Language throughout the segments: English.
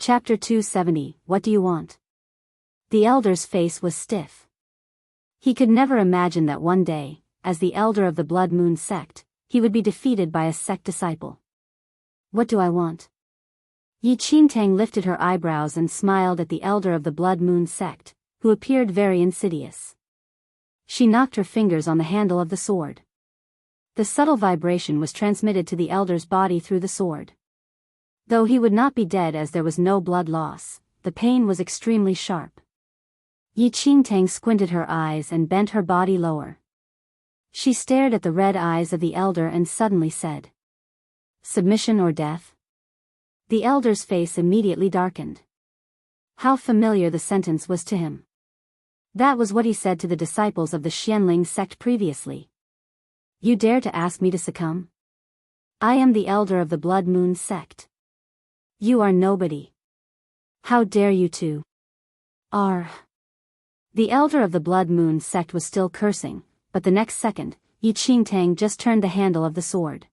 Chapter 270, What do you want? The elder's face was stiff. He could never imagine that one day, as the elder of the Blood Moon sect, he would be defeated by a sect disciple. What do I want? Yi Qingtang lifted her eyebrows and smiled at the elder of the Blood Moon sect, who appeared very insidious. She knocked her fingers on the handle of the sword. The subtle vibration was transmitted to the elder's body through the sword. Though he would not be dead as there was no blood loss, the pain was extremely sharp. Yi Qingtang squinted her eyes and bent her body lower. She stared at the red eyes of the elder and suddenly said, "Submission or death?" The elder's face immediately darkened. How familiar the sentence was to him. That was what he said to the disciples of the Xianling sect previously. You dare to ask me to succumb? I am the elder of the Blood Moon sect. You are nobody. How dare you to? The elder of the Blood Moon sect was still cursing, but the next second, Yi Qingtang just turned the handle of the sword.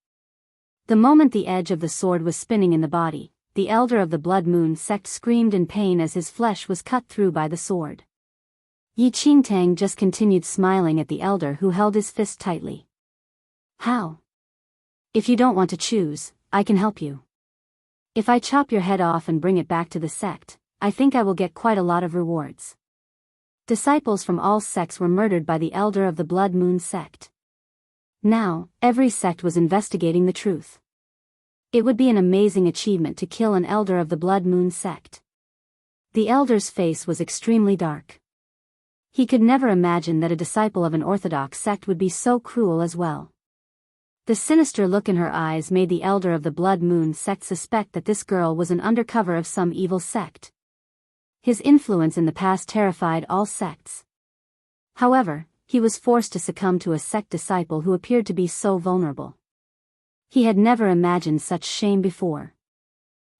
The moment the edge of the sword was spinning in the body, the elder of the Blood Moon sect screamed in pain as his flesh was cut through by the sword. Yi Qingtang just continued smiling at the elder who held his fist tightly. How? If you don't want to choose, I can help you. If I chop your head off and bring it back to the sect, I think I will get quite a lot of rewards. Disciples from all sects were murdered by the elder of the Blood Moon sect. Now, every sect was investigating the truth. It would be an amazing achievement to kill an elder of the Blood Moon sect. The elder's face was extremely dark. He could never imagine that a disciple of an orthodox sect would be so cruel as well. The sinister look in her eyes made the elder of the Blood Moon sect suspect that this girl was an undercover of some evil sect. His influence in the past terrified all sects. However, he was forced to succumb to a sect disciple who appeared to be so vulnerable. He had never imagined such shame before.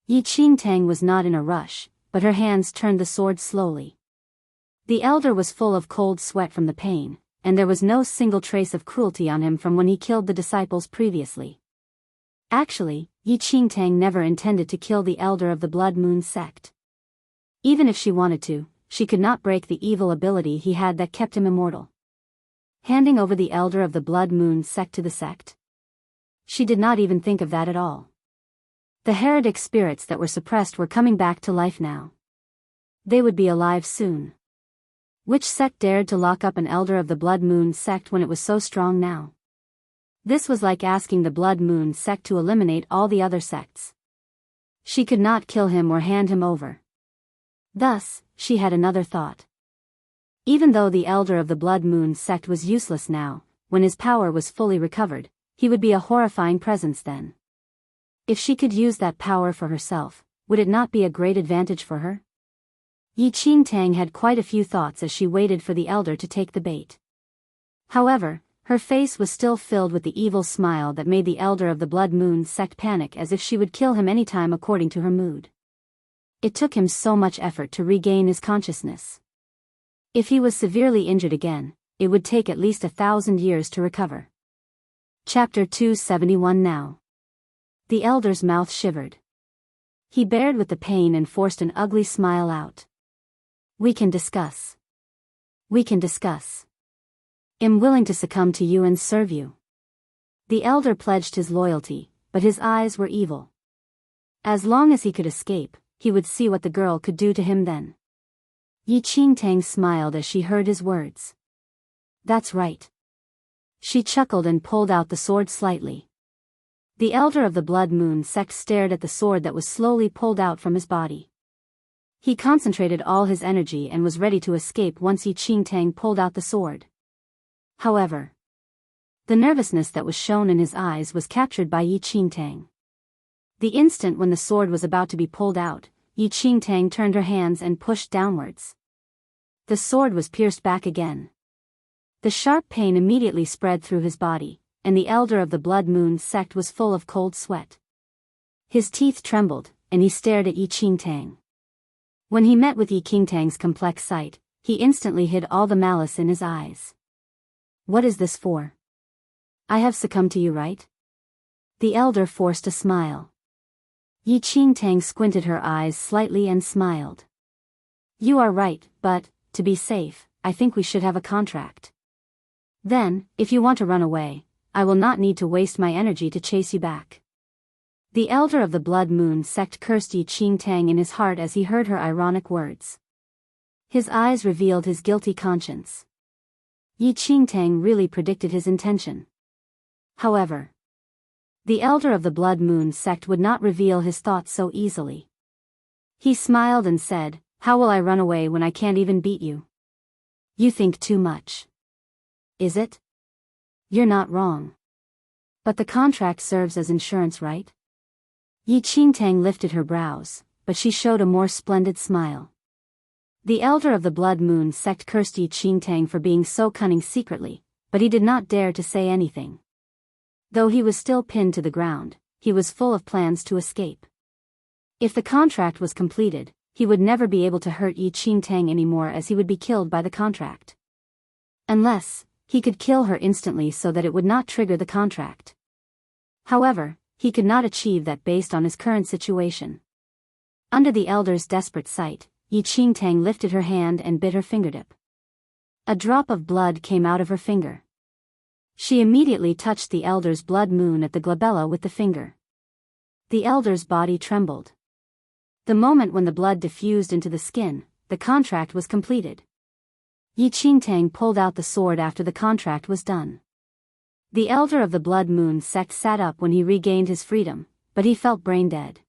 Yi Qingtang was not in a rush, but her hands turned the sword slowly. The elder was full of cold sweat from the pain, and there was no single trace of cruelty on him from when he killed the disciples previously. Actually, Yi Qingtang never intended to kill the elder of the Blood Moon sect. Even if she wanted to, she could not break the evil ability he had that kept him immortal. Handing over the elder of the Blood Moon sect to the sect? She did not even think of that at all. The heretic spirits that were suppressed were coming back to life now. They would be alive soon. Which sect dared to lock up an elder of the Blood Moon sect when it was so strong now? This was like asking the Blood Moon sect to eliminate all the other sects. She could not kill him or hand him over. Thus, she had another thought. Even though the elder of the Blood Moon sect was useless now, when his power was fully recovered, he would be a horrifying presence then. If she could use that power for herself, would it not be a great advantage for her? Yi Qingtang had quite a few thoughts as she waited for the elder to take the bait. However, her face was still filled with the evil smile that made the elder of the Blood Moon sect panic as if she would kill him any time according to her mood. It took him so much effort to regain his consciousness. If he was severely injured again, it would take at least 1,000 years to recover. Chapter 271 Now. The elder's mouth shivered. He bared with the pain and forced an ugly smile out. We can discuss. We can discuss. I'm willing to succumb to you and serve you. The elder pledged his loyalty, but his eyes were evil. As long as he could escape, he would see what the girl could do to him then. Yi Qingtang smiled as she heard his words. That's right. She chuckled and pulled out the sword slightly. The elder of the Blood Moon sect stared at the sword that was slowly pulled out from his body. He concentrated all his energy and was ready to escape once Yi Qingtang pulled out the sword. However, the nervousness that was shown in his eyes was captured by Yi Qingtang. The instant when the sword was about to be pulled out, Yi Qingtang turned her hands and pushed downwards. The sword was pierced back again. The sharp pain immediately spread through his body, and the elder of the Blood Moon sect was full of cold sweat. His teeth trembled, and he stared at Yi Qingtang. When he met with Yi Qingtang's complex sight, he instantly hid all the malice in his eyes. What is this for? I have succumbed to you, right? The elder forced a smile. Yi Qingtang squinted her eyes slightly and smiled. You are right, but, to be safe, I think we should have a contract. Then, if you want to run away, I will not need to waste my energy to chase you back. The elder of the Blood Moon sect cursed Yi Qingtang in his heart as he heard her ironic words. His eyes revealed his guilty conscience. Yi Qingtang really predicted his intention. However, the elder of the Blood Moon sect would not reveal his thoughts so easily. He smiled and said, How will I run away when I can't even beat you? You think too much. Is it? You're not wrong. But the contract serves as insurance, right? Yi Qingtang lifted her brows, but she showed a more splendid smile. The elder of the Blood Moon sect cursed Yi Qingtang for being so cunning secretly, but he did not dare to say anything. Though he was still pinned to the ground, he was full of plans to escape. If the contract was completed, he would never be able to hurt Yi Qingtang anymore, as he would be killed by the contract. Unless, he could kill her instantly so that it would not trigger the contract. However, he could not achieve that based on his current situation. Under the elder's desperate sight, Yi Qingtang lifted her hand and bit her fingertip. A drop of blood came out of her finger. She immediately touched the elder's blood moon at the glabella with the finger. The elder's body trembled. The moment when the blood diffused into the skin, the contract was completed. Yi Qingtang pulled out the sword after the contract was done. The elder of the Blood Moon sect sat up when he regained his freedom, but he felt brain dead.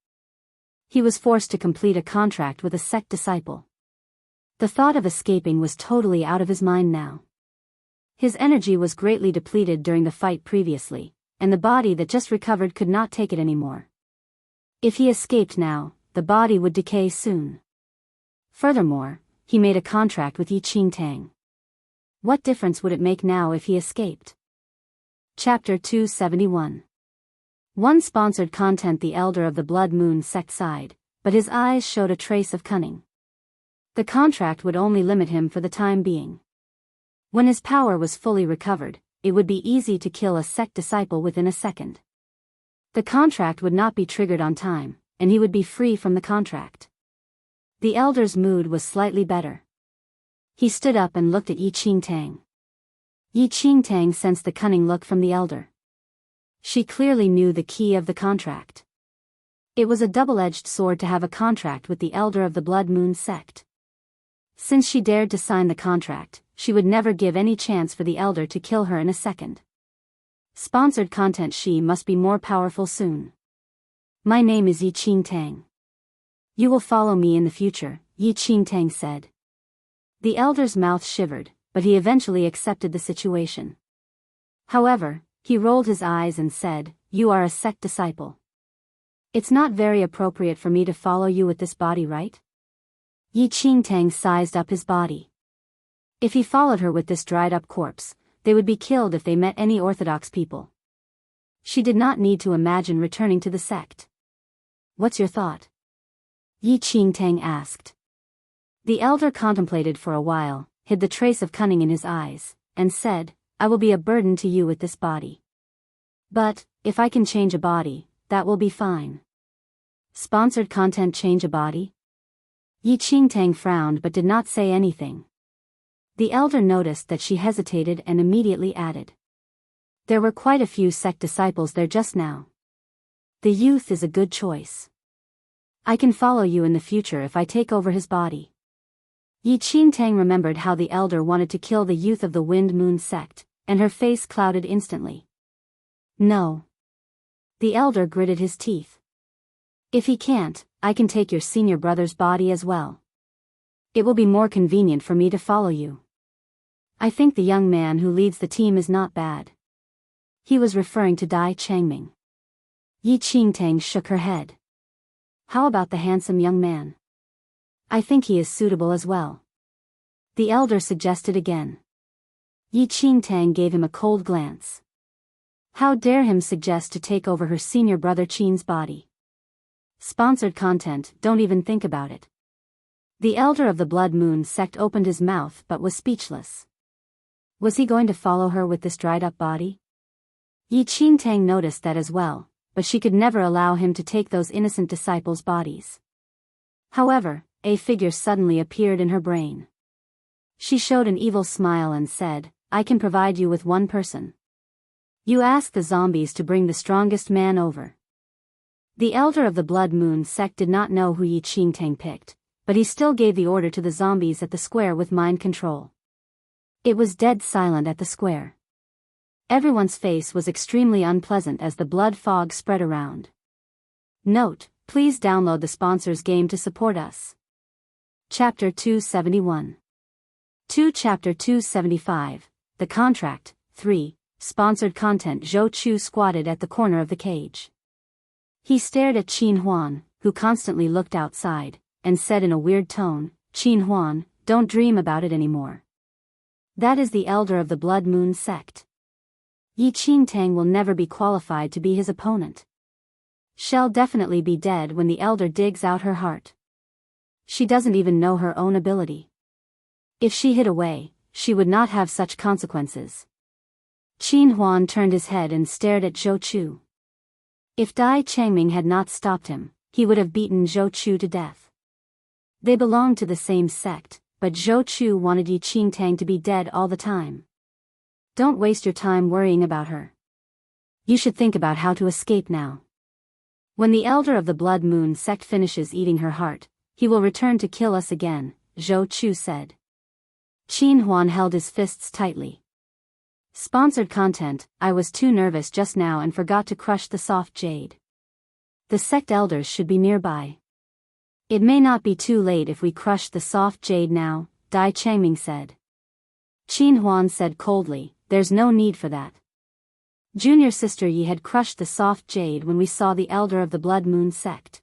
He was forced to complete a contract with a sect disciple. The thought of escaping was totally out of his mind now. His energy was greatly depleted during the fight previously, and the body that just recovered could not take it anymore. If he escaped now, the body would decay soon. Furthermore, he made a contract with Yi Qingtang. What difference would it make now if he escaped? Chapter 271. One sponsored content. The elder of the Blood Moon sect sighed, but his eyes showed a trace of cunning. The contract would only limit him for the time being. When his power was fully recovered, it would be easy to kill a sect disciple within a second. The contract would not be triggered on time, and he would be free from the contract. The elder's mood was slightly better. He stood up and looked at Yi Qingtang. Yi Qingtang sensed the cunning look from the elder. She clearly knew the key of the contract. It was a double-edged sword to have a contract with the elder of the Blood Moon sect. Since she dared to sign the contract, she would never give any chance for the elder to kill her in a second. Sponsored content. She must be more powerful soon. My name is Yi Qingtang. You will follow me in the future, Yi Qingtang said. The elder's mouth shivered, but he eventually accepted the situation. However, he rolled his eyes and said, You are a sect disciple. It's not very appropriate for me to follow you with this body, right? Yi Qingtang sized up his body. If he followed her with this dried-up corpse, they would be killed if they met any orthodox people. She did not need to imagine returning to the sect. What's your thought? Yi Qingtang asked. The elder contemplated for a while, hid the trace of cunning in his eyes, and said, I will be a burden to you with this body. But, if I can change a body, that will be fine. Sponsored content. Change a body? Yi Qingtang frowned but did not say anything. The elder noticed that she hesitated and immediately added. There were quite a few sect disciples there just now. The youth is a good choice. I can follow you in the future if I take over his body. Yi Qingtang remembered how the elder wanted to kill the youth of the Wind Moon sect, and her face clouded instantly. No. The elder gritted his teeth. If he can't, I can take your senior brother's body as well. It will be more convenient for me to follow you. I think the young man who leads the team is not bad. He was referring to Dai Changming. Yi Qingtang shook her head. How about the handsome young man? I think he is suitable as well. The elder suggested again. Yi Qingtang gave him a cold glance. How dare him suggest to take over her senior brother Qin's body? Sponsored content. Don't even think about it. The elder of the Blood Moon sect opened his mouth but was speechless. Was he going to follow her with this dried-up body? Yi Qingtang noticed that as well, but she could never allow him to take those innocent disciples' bodies. However, a figure suddenly appeared in her brain. She showed an evil smile and said, "I can provide you with one person. You ask the zombies to bring the strongest man over." The elder of the Blood Moon sect did not know who Yi Qingtang picked, but he still gave the order to the zombies at the square with mind control. It was dead silent at the square. Everyone's face was extremely unpleasant as the blood fog spread around. Note: please download the sponsors game to support us. Chapter 271. Chapter 275, The Contract, 3, Sponsored Content. Zhou Chu squatted at the corner of the cage. He stared at Qin Huan, who constantly looked outside, and said in a weird tone, "Qin Huan, don't dream about it anymore. That is the elder of the Blood Moon sect. Yi Qingtang will never be qualified to be his opponent. She'll definitely be dead when the elder digs out her heart. She doesn't even know her own ability. If she hid away, she would not have such consequences." Qin Huan turned his head and stared at Zhou Chu. If Dai Changming had not stopped him, he would have beaten Zhou Chu to death. They belonged to the same sect, but Zhou Chu wanted Yi Qingtang to be dead all the time. "Don't waste your time worrying about her. You should think about how to escape now. When the elder of the Blood Moon sect finishes eating her heart, he will return to kill us again," Zhou Chu said. Qin Huan held his fists tightly. Sponsored content. I was too nervous just now and forgot to crush the soft jade. The sect elders should be nearby. It may not be too late if we crush the soft jade now, Dai Changming said. Qin Huan said coldly, "There's no need for that. Junior sister Yi had crushed the soft jade when we saw the elder of the Blood Moon sect.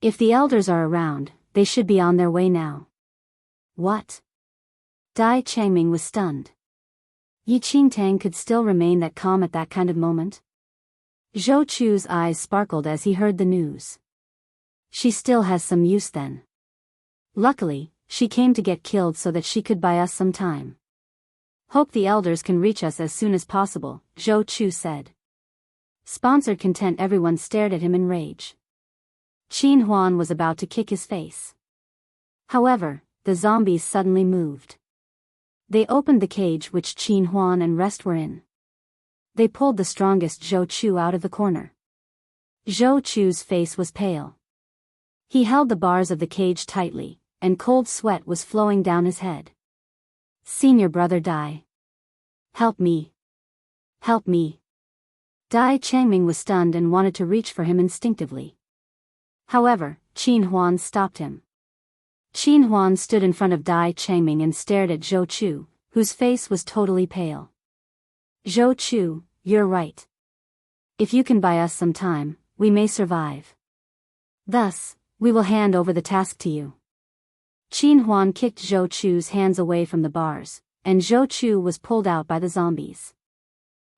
If the elders are around, they should be on their way now." "What?" Dai Changming was stunned. Yi Qingtang could still remain that calm at that kind of moment? Zhou Chu's eyes sparkled as he heard the news. She still has some use then. Luckily, she came to get killed so that she could buy us some time. Hope the elders can reach us as soon as possible, Zhou Chu said. Sponsored content. Everyone stared at him in rage. Qin Huan was about to kick his face. However, the zombies suddenly moved. They opened the cage which Qin Huan and rest were in. They pulled the strongest Zhou Chu out of the corner. Zhou Chu's face was pale. He held the bars of the cage tightly, and cold sweat was flowing down his head. "Senior brother Dai. Help me. Help me." Dai Changming was stunned and wanted to reach for him instinctively. However, Qin Huan stopped him. Qin Huan stood in front of Dai Changming and stared at Zhou Chu, whose face was totally pale. "Zhou Chu, you're right. If you can buy us some time, we may survive. Thus, we will hand over the task to you." Qin Huan kicked Zhou Chu's hands away from the bars, and Zhou Chu was pulled out by the zombies.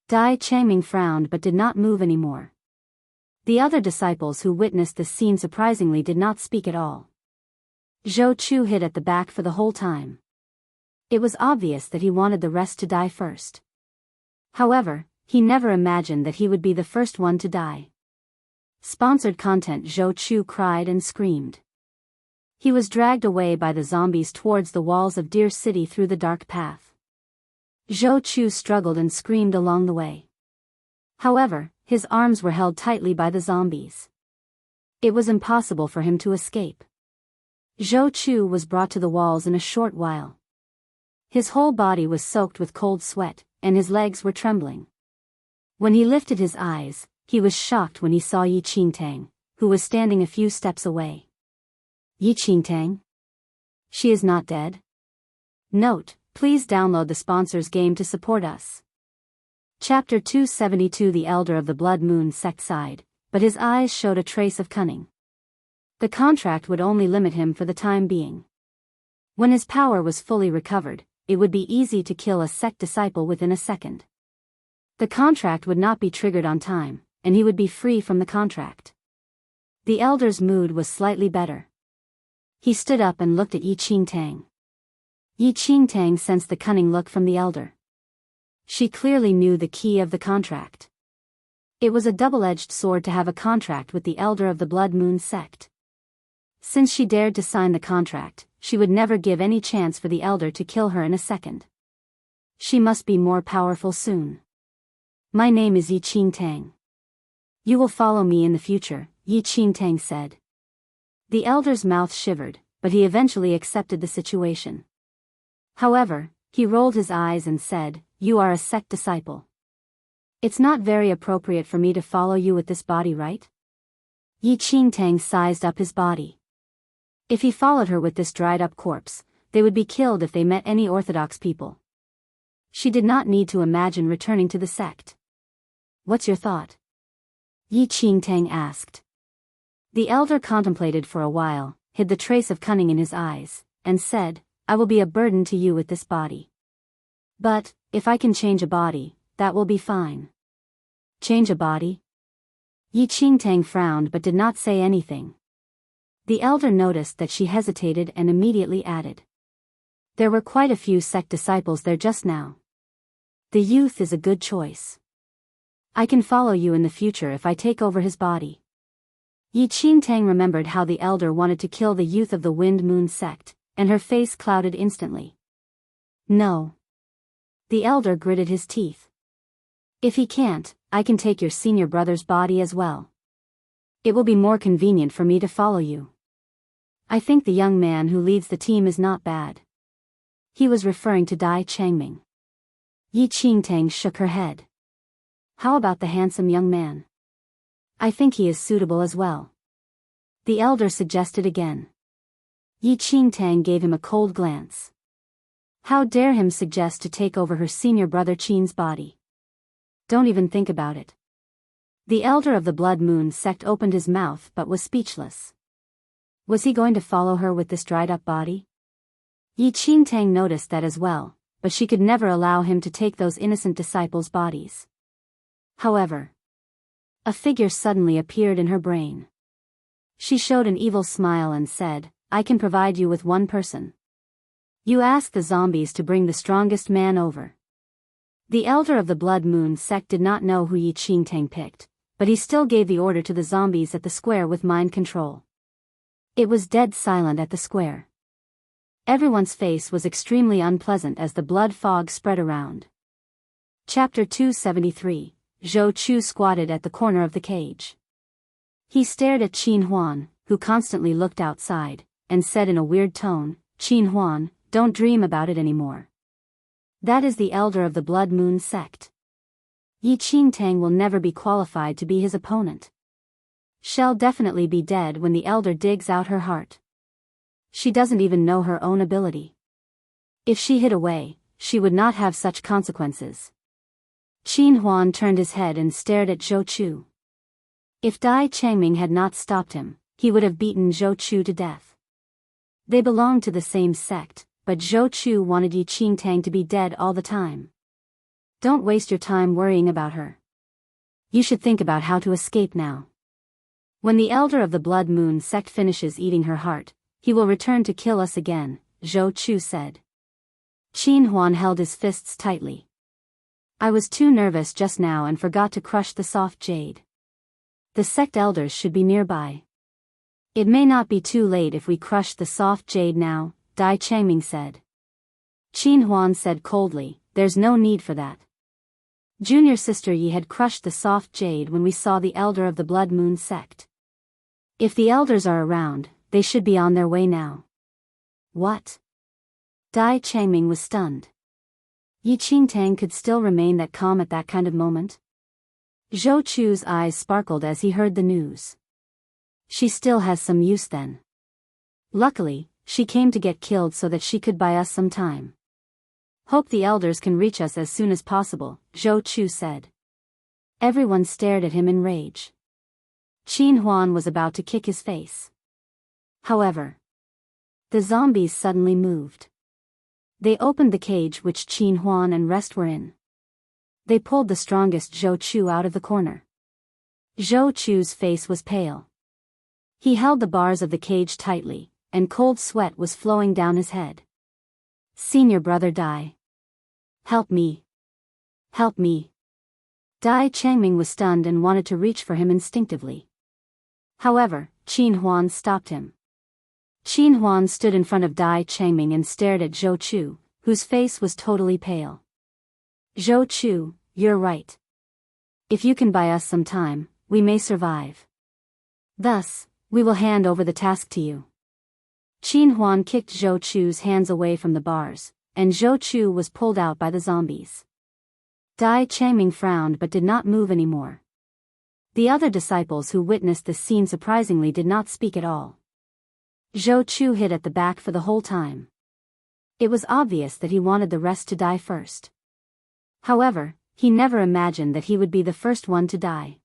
Dai Changming frowned but did not move anymore. The other disciples who witnessed this scene surprisingly did not speak at all. Zhou Chu hid at the back for the whole time. It was obvious that he wanted the rest to die first. However, he never imagined that he would be the first one to die. Sponsored content. Zhou Chu cried and screamed. He was dragged away by the zombies towards the walls of Deer City through the dark path. Zhou Chu struggled and screamed along the way. However, his arms were held tightly by the zombies. It was impossible for him to escape. Zhou Chu was brought to the walls in a short while. His whole body was soaked with cold sweat, and his legs were trembling. When he lifted his eyes, he was shocked when he saw Yi Qingtang, who was standing a few steps away. Yi Qingtang? She is not dead? Note: please download the sponsors game to support us. Chapter 272. The elder of the Blood Moon sect sighed, but his eyes showed a trace of cunning. The contract would only limit him for the time being. When his power was fully recovered, it would be easy to kill a sect disciple within a second. The contract would not be triggered on time, and he would be free from the contract. The elder's mood was slightly better. He stood up and looked at Yi Qingtang. Yi Qingtang sensed the cunning look from the elder. She clearly knew the key of the contract. It was a double-edged sword to have a contract with the elder of the Blood Moon sect. Since she dared to sign the contract, she would never give any chance for the elder to kill her in a second. She must be more powerful soon. My name is Yi Qingtang. You will follow me in the future, Yi Qingtang said. The elder's mouth shivered, but he eventually accepted the situation. However, he rolled his eyes and said, You are a sect disciple. It's not very appropriate for me to follow you with this body, right? Yi Qingtang sized up his body. If he followed her with this dried-up corpse, they would be killed if they met any orthodox people. She did not need to imagine returning to the sect. What's your thought? Yi Qingtang asked. The elder contemplated for a while, hid the trace of cunning in his eyes, and said, I will be a burden to you with this body. But, if I can change a body, that will be fine. Change a body? Yi Qingtang frowned but did not say anything. The elder noticed that she hesitated and immediately added. There were quite a few sect disciples there just now. The youth is a good choice. I can follow you in the future if I take over his body. Yi Qingtang remembered how the elder wanted to kill the youth of the Wind Moon sect, and her face clouded instantly. No. The elder gritted his teeth. If he can't, I can take your senior brother's body as well. It will be more convenient for me to follow you. I think the young man who leads the team is not bad. He was referring to Dai Changming. Yi Qingtang shook her head. How about the handsome young man? I think he is suitable as well. The elder suggested again. Yi Qingtang gave him a cold glance. How dare him suggest to take over her senior brother Qin's body? Don't even think about it. The elder of the Blood Moon sect opened his mouth but was speechless. Was he going to follow her with this dried-up body? Yi Qingtang noticed that as well, but she could never allow him to take those innocent disciples' bodies. However, a figure suddenly appeared in her brain. She showed an evil smile and said, I can provide you with one person. You ask the zombies to bring the strongest man over. The elder of the Blood Moon sect did not know who Yi Qingtang picked, but he still gave the order to the zombies at the square with mind control. It was dead silent at the square. Everyone's face was extremely unpleasant as the blood fog spread around. Chapter 273, Zhou Chu squatted at the corner of the cage. He stared at Qin Huan, who constantly looked outside, and said in a weird tone, Qin Huan, don't dream about it anymore. That is the elder of the Blood Moon sect. Yi Qingtang will never be qualified to be his opponent. She'll definitely be dead when the elder digs out her heart. She doesn't even know her own ability. If she hid away, she would not have such consequences. Qin Huan turned his head and stared at Zhou Chu. If Dai Changming had not stopped him, he would have beaten Zhou Chu to death. They belonged to the same sect, but Zhou Chu wanted Yi Qingtang to be dead all the time. Don't waste your time worrying about her. You should think about how to escape now. When the elder of the Blood Moon sect finishes eating her heart, he will return to kill us again, Zhou Chu said. Qin Huan held his fists tightly. I was too nervous just now and forgot to crush the soft jade. The sect elders should be nearby. It may not be too late if we crush the soft jade now, Dai Changming said. Qin Huan said coldly, there's no need for that. Junior sister Yi had crushed the soft jade when we saw the elder of the Blood Moon sect. If the elders are around, they should be on their way now. What? Dai Changming was stunned. Yi Qingtang could still remain that calm at that kind of moment? Zhou Chu's eyes sparkled as he heard the news. She still has some use then. Luckily, she came to get killed so that she could buy us some time. Hope the elders can reach us as soon as possible, Zhou Chu said. Everyone stared at him in rage. Qin Huan was about to kick his face. However, the zombies suddenly moved. They opened the cage which Qin Huan and rest were in. They pulled the strongest Zhou Chu out of the corner. Zhou Chu's face was pale. He held the bars of the cage tightly, and cold sweat was flowing down his head. Senior brother Dai. Help me. Help me. Dai Changming was stunned and wanted to reach for him instinctively. However, Qin Huan stopped him. Qin Huan stood in front of Dai Changming and stared at Zhou Chu, whose face was totally pale. Zhou Chu, you're right. If you can buy us some time, we may survive. Thus, we will hand over the task to you. Qin Huan kicked Zhou Chu's hands away from the bars, and Zhou Chu was pulled out by the zombies. Dai Changming frowned but did not move anymore. The other disciples who witnessed this scene surprisingly did not speak at all. Zhou Chu hid at the back for the whole time. It was obvious that he wanted the rest to die first. However, he never imagined that he would be the first one to die.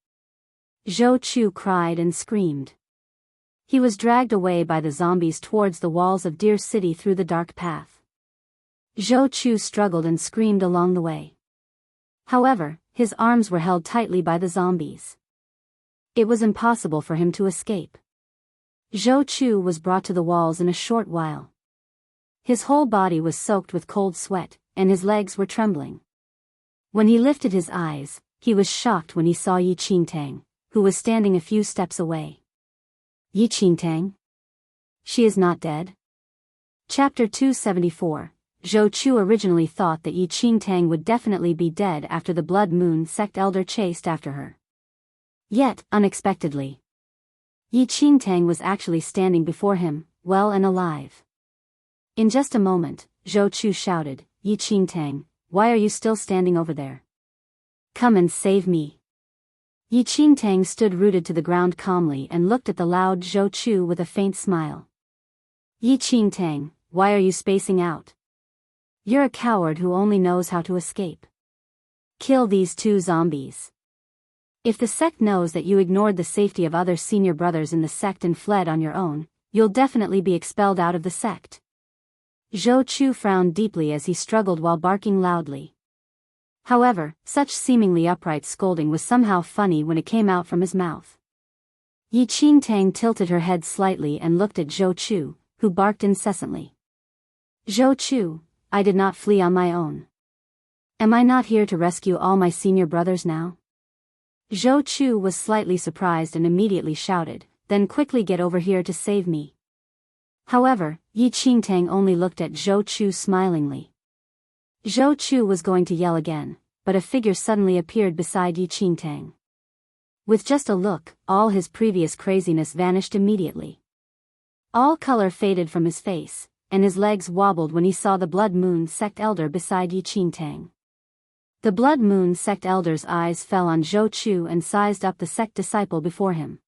Zhou Chu cried and screamed. He was dragged away by the zombies towards the walls of Deer City through the dark path. Zhou Chu struggled and screamed along the way. However, his arms were held tightly by the zombies. It was impossible for him to escape. Zhou Chu was brought to the walls in a short while. His whole body was soaked with cold sweat, and his legs were trembling. When he lifted his eyes, he was shocked when he saw Yi Qingtang, who was standing a few steps away. Yi Qingtang? She is not dead? Chapter 274. Zhou Chu originally thought that Yi Qingtang would definitely be dead after the Blood Moon sect elder chased after her. Yet, unexpectedly, Yi Qingtang was actually standing before him, well and alive. In just a moment, Zhou Chu shouted, Yi Qingtang, why are you still standing over there? Come and save me. Yi Qingtang stood rooted to the ground calmly and looked at the loud Zhou Chu with a faint smile. Yi Qingtang, why are you spacing out? You're a coward who only knows how to escape. Kill these two zombies. If the sect knows that you ignored the safety of other senior brothers in the sect and fled on your own, you'll definitely be expelled out of the sect. Zhou Chu frowned deeply as he struggled while barking loudly. However, such seemingly upright scolding was somehow funny when it came out from his mouth. Yi Qingtang tilted her head slightly and looked at Zhou Chu, who barked incessantly. Zhou Chu, I did not flee on my own. Am I not here to rescue all my senior brothers now? Zhou Chu was slightly surprised and immediately shouted, then quickly get over here to save me. However, Yi Qingtang only looked at Zhou Chu smilingly. Zhou Chu was going to yell again, but a figure suddenly appeared beside Yi Qingtang. With just a look, all his previous craziness vanished immediately. All color faded from his face, and his legs wobbled when he saw the Blood Moon sect elder beside Yi Qingtang. The Blood Moon sect elder's eyes fell on Zhou Chu and sized up the sect disciple before him.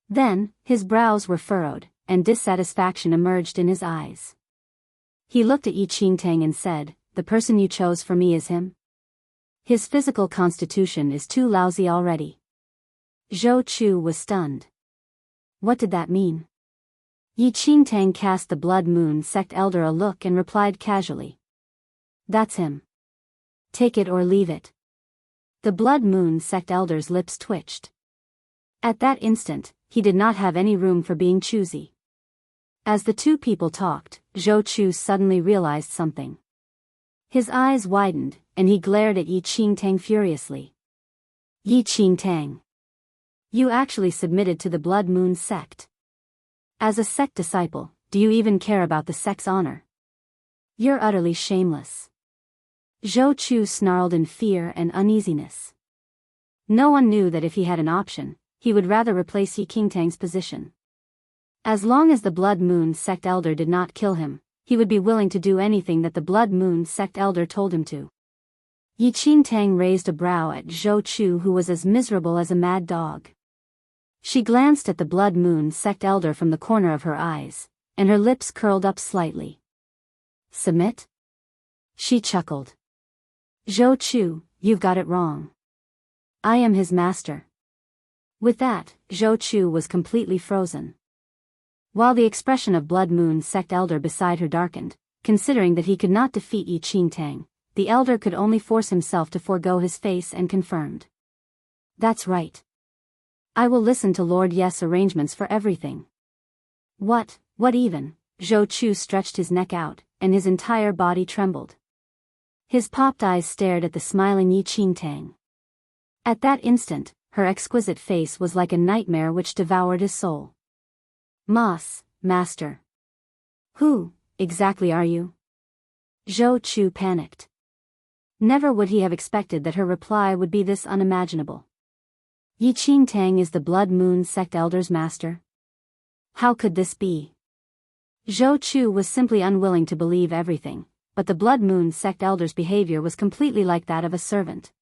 Then, his brows were furrowed, and dissatisfaction emerged in his eyes. He looked at Yi Qingtang and said, the person you chose for me is him? His physical constitution is too lousy already. Zhou Chu was stunned. What did that mean? Yi Qingtang cast the Blood Moon sect elder a look and replied casually. That's him. Take it or leave it. The Blood Moon sect elder's lips twitched. At that instant, he did not have any room for being choosy. As the two people talked, Zhou Chu suddenly realized something. His eyes widened, and he glared at Yi Qingtang furiously. Yi Qingtang. You actually submitted to the Blood Moon sect. As a sect disciple, do you even care about the sect's honor? You're utterly shameless. Zhou Chu snarled in fear and uneasiness. No one knew that if he had an option, he would rather replace Yi Qingtang's position. As long as the Blood Moon sect elder did not kill him, he would be willing to do anything that the Blood Moon sect elder told him to. Yi Qingtang raised a brow at Zhou Chu, who was as miserable as a mad dog. She glanced at the Blood Moon sect elder from the corner of her eyes, and her lips curled up slightly. Submit? She chuckled. Zhou Chu, you've got it wrong. I am his master. With that, Zhou Chu was completely frozen. While the expression of Blood Moon sect elder beside her darkened, considering that he could not defeat Yi Qingtang, the elder could only force himself to forego his face and confirmed. That's right. I will listen to Lord Yes' arrangements for everything. What even? Zhou Chu stretched his neck out, and his entire body trembled. His popped eyes stared at the smiling Yi Qingtang. At that instant, her exquisite face was like a nightmare which devoured his soul. Master. Who, exactly are you? Zhou Chu panicked. Never would he have expected that her reply would be this unimaginable. Yi Qingtang is the Blood Moon Sect Elder's master? How could this be? Zhou Chu was simply unwilling to believe everything, but the Blood Moon Sect Elder's behavior was completely like that of a servant.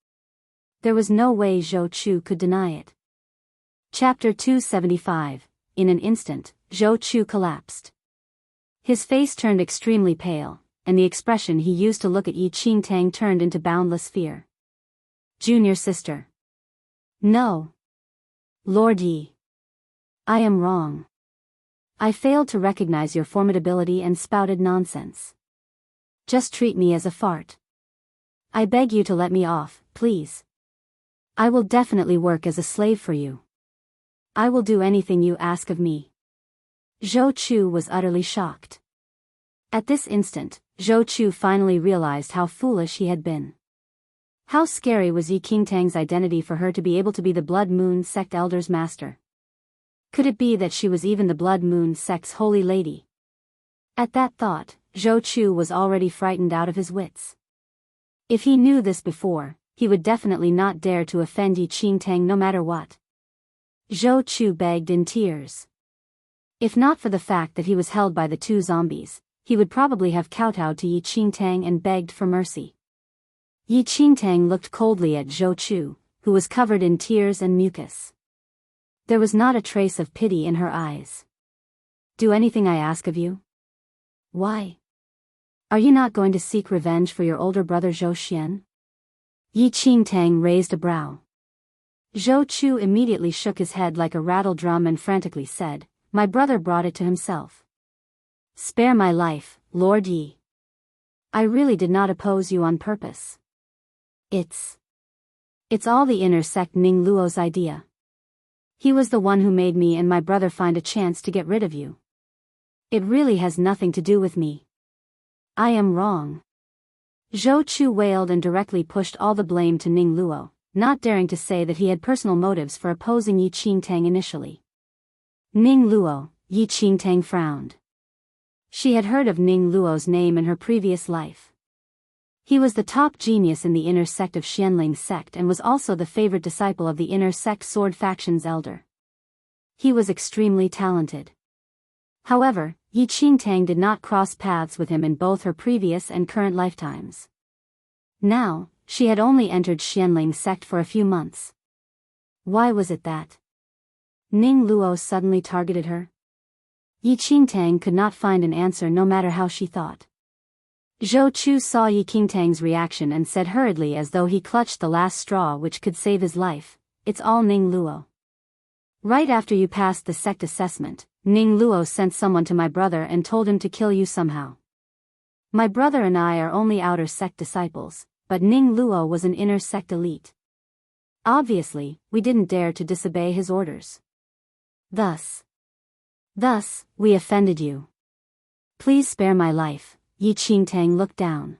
There was no way Zhou Chu could deny it. Chapter 275. In an instant, Zhou Chu collapsed. His face turned extremely pale, and the expression he used to look at Yi Qingtang turned into boundless fear. Junior sister. No. Lord Yi. I am wrong. I failed to recognize your formidability and spouted nonsense. Just treat me as a fart. I beg you to let me off, please. I will definitely work as a slave for you. I will do anything you ask of me. Zhou Chu was utterly shocked. At this instant, Zhou Chu finally realized how foolish he had been. How scary was Yi Qingtang's identity for her to be able to be the Blood Moon Sect Elder's master? Could it be that she was even the Blood Moon Sect's holy lady? At that thought, Zhou Chu was already frightened out of his wits. If he knew this before, he would definitely not dare to offend Yi Qingtang no matter what. Zhou Chu begged in tears. If not for the fact that he was held by the two zombies, he would probably have kowtowed to Yi Qingtang and begged for mercy. Yi Qingtang looked coldly at Zhou Chu, who was covered in tears and mucus. There was not a trace of pity in her eyes. Do anything I ask of you? Why? Are you not going to seek revenge for your older brother Zhou Xian? Yi Qingtang raised a brow. Zhou Chu immediately shook his head like a rattle drum and frantically said, My brother brought it to himself. Spare my life, Lord Yi. I really did not oppose you on purpose. It's all the inner sect Ning Luo's idea. He was the one who made me and my brother find a chance to get rid of you. It really has nothing to do with me. I am wrong. Zhou Chu wailed and directly pushed all the blame to Ning Luo, not daring to say that he had personal motives for opposing Yi Qingtang initially. Ning Luo, Yi Qingtang frowned. She had heard of Ning Luo's name in her previous life. He was the top genius in the inner sect of Xianling sect and was also the favorite disciple of the inner sect sword faction's elder. He was extremely talented. However, Yi Qingtang did not cross paths with him in both her previous and current lifetimes. Now, she had only entered Xianling sect for a few months. Why was it that Ning Luo suddenly targeted her? Yi Qingtang could not find an answer no matter how she thought. Zhou Chu saw Yi Qingtang's reaction and said hurriedly as though he clutched the last straw which could save his life, It's all Ning Luo. Right after you passed the sect assessment, Ning Luo sent someone to my brother and told him to kill you somehow. My brother and I are only outer sect disciples, but Ning Luo was an inner sect elite. Obviously, we didn't dare to disobey his orders. Thus, we offended you. Please spare my life. Yi Qingtang looked down.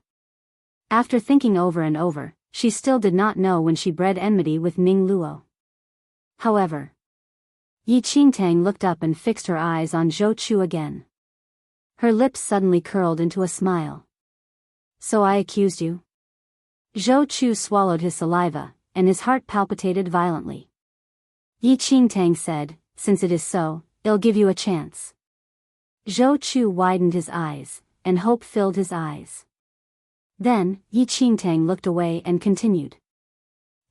After thinking over and over, she still did not know when she bred enmity with Ning Luo. However, Yi Qingtang looked up and fixed her eyes on Zhou Chu again. Her lips suddenly curled into a smile. So I accused you? Zhou Chu swallowed his saliva, and his heart palpitated violently. Yi Qingtang said, Since it is so, I'll give you a chance. Zhou Chu widened his eyes, and hope filled his eyes. Then, Yi Qingtang looked away and continued.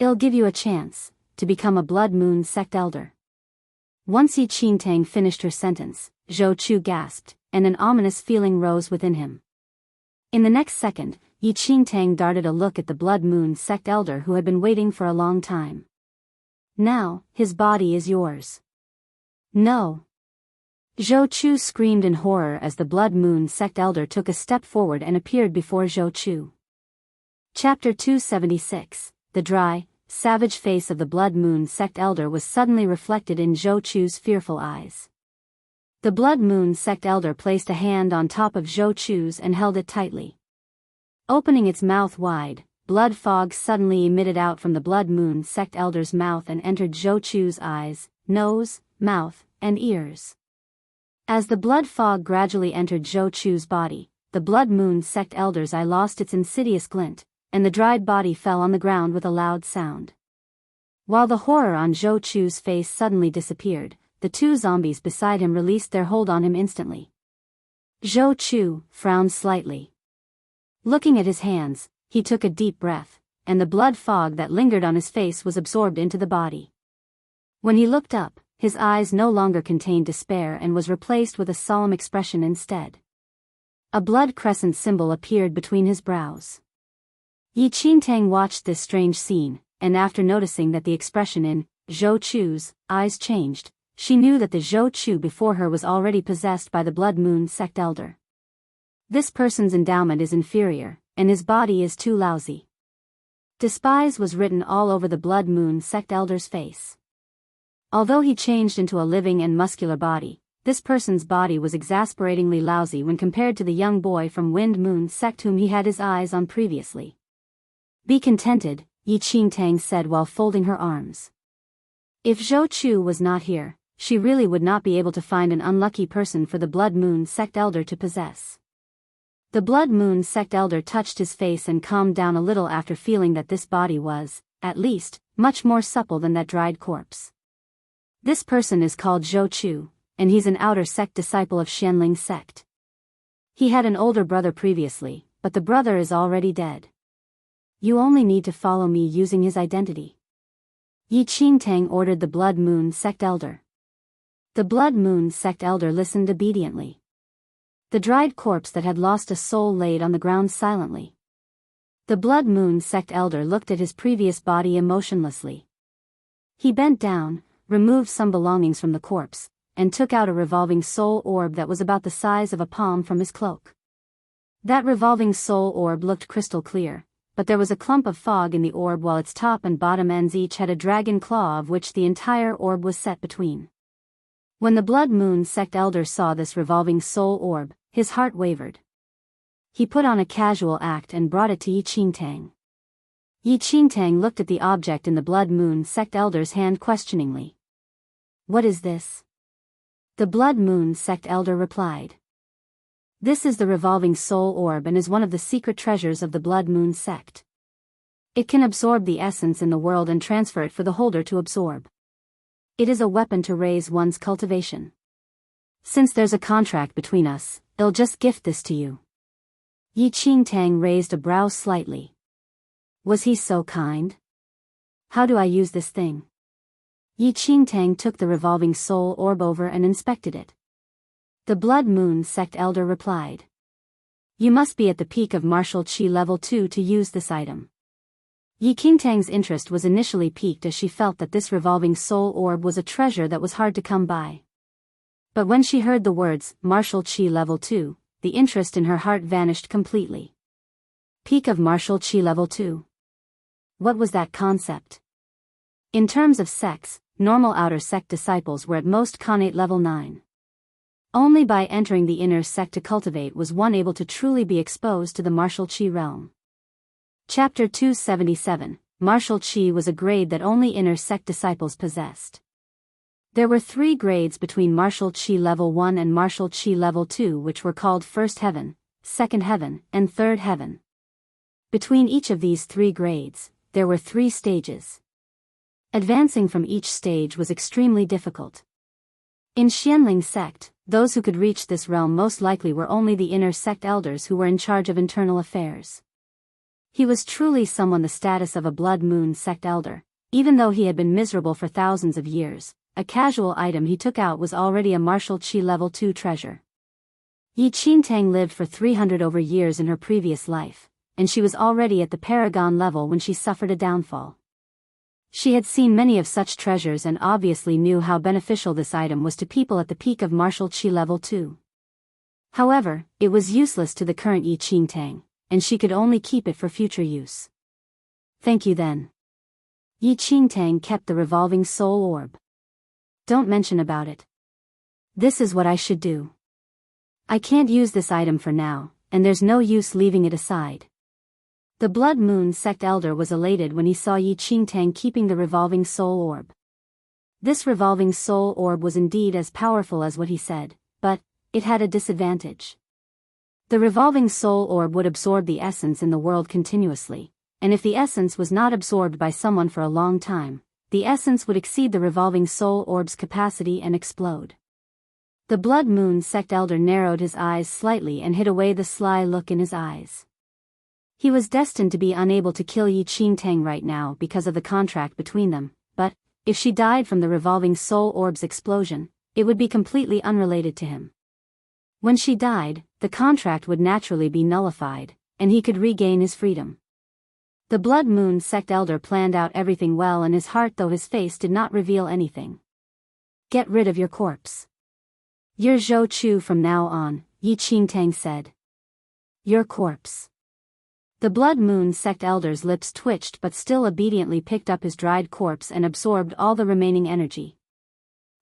I'll give you a chance, to become a Blood Moon sect elder. Once Yi Qingtang finished her sentence, Zhou Chu gasped, and an ominous feeling rose within him. In the next second, Yi Qingtang darted a look at the Blood Moon sect elder who had been waiting for a long time. Now, his body is yours. No. Zhou Chu screamed in horror as the Blood Moon sect elder took a step forward and appeared before Zhou Chu. Chapter 276. The dry, savage face of the Blood Moon sect elder was suddenly reflected in Zhou Chu's fearful eyes. The Blood Moon sect elder placed a hand on top of Zhou Chu's and held it tightly. Opening its mouth wide, blood fog suddenly emitted out from the Blood Moon sect elder's mouth and entered Zhou Chu's eyes, nose, mouth, and ears. As the blood fog gradually entered Zhou Chu's body, the Blood Moon sect elder's eye lost its insidious glint, and the dried body fell on the ground with a loud sound. While the horror on Zhou Chu's face suddenly disappeared, the two zombies beside him released their hold on him instantly. Zhou Chu frowned slightly. Looking at his hands, he took a deep breath, and the blood fog that lingered on his face was absorbed into the body. When he looked up, his eyes no longer contained despair and was replaced with a solemn expression instead. A blood crescent symbol appeared between his brows. Yi Qingtang watched this strange scene, and after noticing that the expression in Zhou Chu's eyes changed, she knew that the Zhou Chu before her was already possessed by the Blood Moon sect elder. This person's endowment is inferior, and his body is too lousy. Despise was written all over the Blood Moon sect elder's face. Although he changed into a living and muscular body, this person's body was exasperatingly lousy when compared to the young boy from Wind Moon sect whom he had his eyes on previously. Be contented, Yi Qingtang said while folding her arms. If Zhou Chu was not here, she really would not be able to find an unlucky person for the Blood Moon sect elder to possess. The Blood Moon sect elder touched his face and calmed down a little after feeling that this body was, at least, much more supple than that dried corpse. This person is called Zhou Chu, and he's an outer sect disciple of Xianling sect. He had an older brother previously, but the brother is already dead. You only need to follow me using his identity. Yi Qingtang ordered the Blood Moon sect elder. The Blood Moon sect elder listened obediently. The dried corpse that had lost a soul laid on the ground silently. The Blood Moon sect elder looked at his previous body emotionlessly. He bent down, removed some belongings from the corpse, and took out a revolving soul orb that was about the size of a palm from his cloak. That revolving soul orb looked crystal clear, but there was a clump of fog in the orb while its top and bottom ends each had a dragon claw of which the entire orb was set between. When the Blood Moon sect elder saw this revolving soul orb, his heart wavered. He put on a casual act and brought it to Yi Qingtang. Yi Qingtang looked at the object in the Blood Moon sect elder's hand questioningly. What is this? The Blood Moon sect elder replied. This is the revolving soul orb and is one of the secret treasures of the Blood Moon sect. It can absorb the essence in the world and transfer it for the holder to absorb. It is a weapon to raise one's cultivation. Since there's a contract between us, I'll just gift this to you. Yi Qingtang raised a brow slightly. Was he so kind? How do I use this thing? Yi Qingtang took the revolving soul orb over and inspected it. The Blood Moon sect elder replied. You must be at the peak of martial qi level 2 to use this item. Yi Qingtang's interest was initially piqued as she felt that this revolving soul orb was a treasure that was hard to come by. But when she heard the words, martial qi level 2, the interest in her heart vanished completely. Peak of martial qi level 2. What was that concept? In terms of sects, normal outer sect disciples were at most Khanate level 9. Only by entering the inner sect to cultivate was one able to truly be exposed to the martial qi realm. Chapter 277, Martial Qi was a grade that only inner sect disciples possessed. There were 3 grades between Martial Qi level 1 and Martial Qi level 2 which were called First Heaven, Second Heaven, and Third Heaven. Between each of these 3 grades, there were 3 stages. Advancing from each stage was extremely difficult. In Xianling sect, those who could reach this realm most likely were only the inner sect elders who were in charge of internal affairs. He was truly someone the status of a Blood Moon sect elder, even though he had been miserable for thousands of years. A casual item he took out was already a martial qi level 2 treasure. Yi Qingtang lived for 300 over years in her previous life, and she was already at the paragon level when she suffered a downfall. She had seen many of such treasures and obviously knew how beneficial this item was to people at the peak of martial qi level 2. However, it was useless to the current Yi Qingtang, and she could only keep it for future use. Thank you then. Yi Qingtang kept the revolving soul orb. Don't mention about it. This is what I should do. I can't use this item for now, and there's no use leaving it aside. The Blood Moon sect elder was elated when he saw Yi Qingtang keeping the revolving soul orb. This revolving soul orb was indeed as powerful as what he said, but it had a disadvantage. The revolving soul orb would absorb the essence in the world continuously, and if the essence was not absorbed by someone for a long time, the essence would exceed the revolving soul orb's capacity and explode. The Blood Moon sect elder narrowed his eyes slightly and hid away the sly look in his eyes. He was destined to be unable to kill Yi Qingtang right now because of the contract between them, but if she died from the revolving soul orb's explosion, it would be completely unrelated to him. When she died, the contract would naturally be nullified, and he could regain his freedom. The Blood Moon sect elder planned out everything well in his heart, though his face did not reveal anything. Get rid of your corpse. You're Zhou Chu from now on, Yi Qingtang said. Your corpse. The Blood Moon sect elder's lips twitched but still obediently picked up his dried corpse and absorbed all the remaining energy.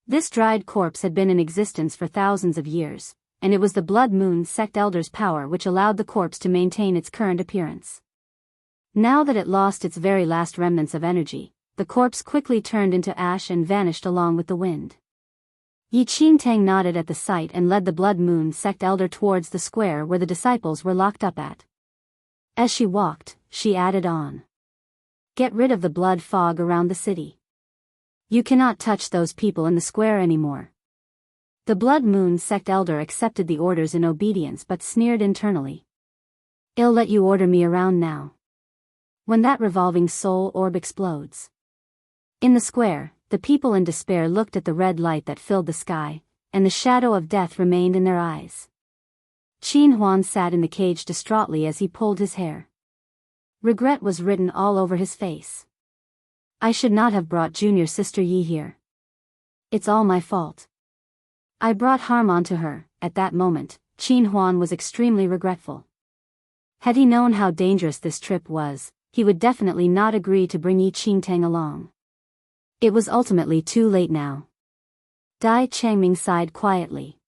This dried corpse had been in existence for thousands of years, and it was the Blood Moon sect elder's power which allowed the corpse to maintain its current appearance. Now that it lost its very last remnants of energy, the corpse quickly turned into ash and vanished along with the wind. Yi Qingtang nodded at the sight and led the Blood Moon sect elder towards the square where the disciples were locked up at. As she walked, she added on. Get rid of the blood fog around the city. You cannot touch those people in the square anymore. The Blood Moon sect elder accepted the orders in obedience but sneered internally. I'll let you order me around now. When that revolving soul orb explodes. In the square, the people in despair looked at the red light that filled the sky, and the shadow of death remained in their eyes. Qin Huan sat in the cage distraughtly as he pulled his hair. Regret was written all over his face. I should not have brought junior sister Yi here. It's all my fault. I brought harm onto her. At that moment, Qin Huan was extremely regretful. Had he known how dangerous this trip was, he would definitely not agree to bring Yi Qingtang along. It was ultimately too late now. Dai Changming sighed quietly.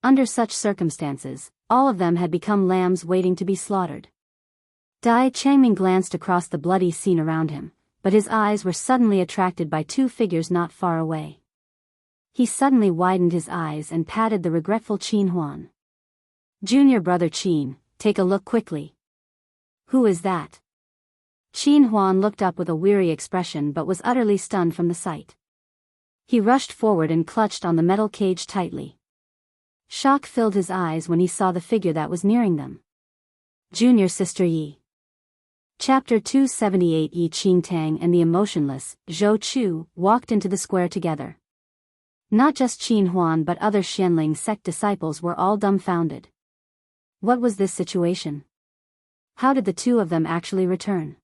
Under such circumstances, all of them had become lambs waiting to be slaughtered. Dai Changming glanced across the bloody scene around him, but his eyes were suddenly attracted by two figures not far away. He suddenly widened his eyes and patted the regretful Qin Huan. Junior brother Qin, take a look quickly. Who is that? Qin Huan looked up with a weary expression but was utterly stunned from the sight. He rushed forward and clutched on the metal cage tightly. Shock filled his eyes when he saw the figure that was nearing them. Junior sister Yi. Chapter 278. Yi Qingtang and the emotionless Zhou Chu walked into the square together. Not just Qin Huan but other Xianling sect disciples were all dumbfounded. What was this situation? How did the two of them actually return?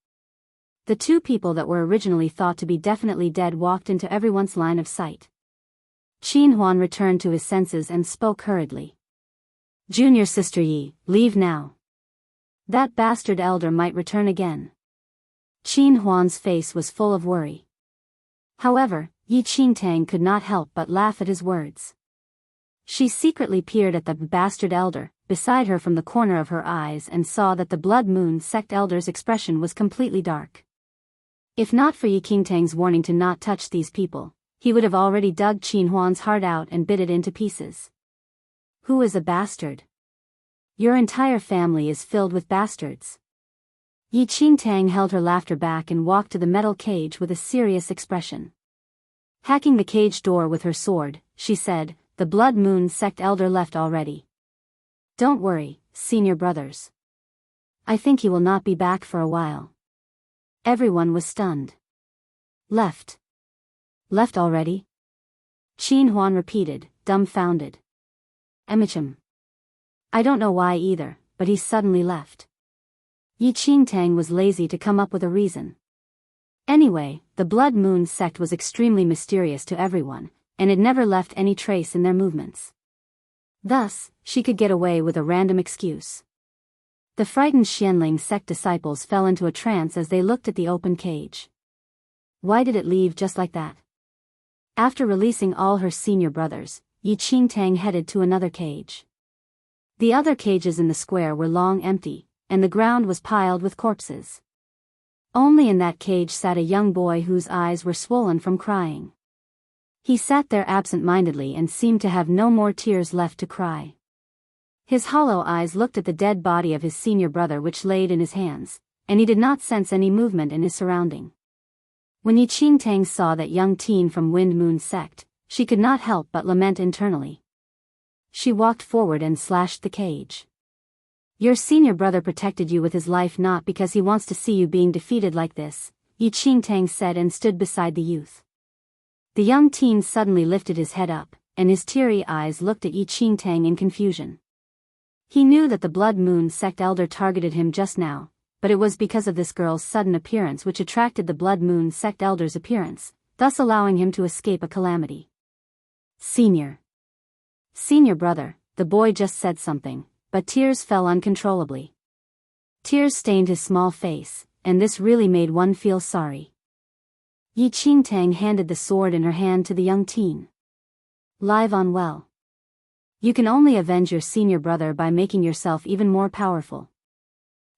The two people that were originally thought to be definitely dead walked into everyone's line of sight. Qin Huan returned to his senses and spoke hurriedly. Junior sister Yi, leave now. That bastard elder might return again. Qin Huan's face was full of worry. However, Yi Qingtang could not help but laugh at his words. She secretly peered at the bastard elder beside her from the corner of her eyes and saw that the Blood Moon sect elder's expression was completely dark. If not for Yi Qingtang's warning to not touch these people, he would have already dug Qin Huan's heart out and bit it into pieces. Who is a bastard? Your entire family is filled with bastards. Yi Qingtang held her laughter back and walked to the metal cage with a serious expression. Hacking the cage door with her sword, she said, the Blood Moon sect elder left already. Don't worry, senior brothers. I think he will not be back for a while. Everyone was stunned. Left. Left already? Qin Huan repeated, dumbfounded. Emichim. I don't know why either, but he suddenly left. Yi Qingtang was lazy to come up with a reason. Anyway, the Blood Moon sect was extremely mysterious to everyone, and it never left any trace in their movements. Thus, she could get away with a random excuse. The frightened Xianling sect disciples fell into a trance as they looked at the open cage. Why did it leave just like that? After releasing all her senior brothers, Yi Qingtang headed to another cage. The other cages in the square were long empty, and the ground was piled with corpses. Only in that cage sat a young boy whose eyes were swollen from crying. He sat there absent-mindedly and seemed to have no more tears left to cry. His hollow eyes looked at the dead body of his senior brother which laid in his hands, and he did not sense any movement in his surrounding. When Yi Qingtang saw that young teen from Wind Moon sect, she could not help but lament internally. She walked forward and slashed the cage. Your senior brother protected you with his life not because he wants to see you being defeated like this, Yi Qingtang said and stood beside the youth. The young teen suddenly lifted his head up, and his teary eyes looked at Yi Qingtang in confusion. He knew that the Blood Moon sect elder targeted him just now, but it was because of this girl's sudden appearance which attracted the Blood Moon sect elder's appearance, thus allowing him to escape a calamity. Senior brother, the boy just said something, but tears fell uncontrollably. Tears stained his small face, and this really made one feel sorry. Yi Qingtang handed the sword in her hand to the young teen. Live on well. You can only avenge your senior brother by making yourself even more powerful.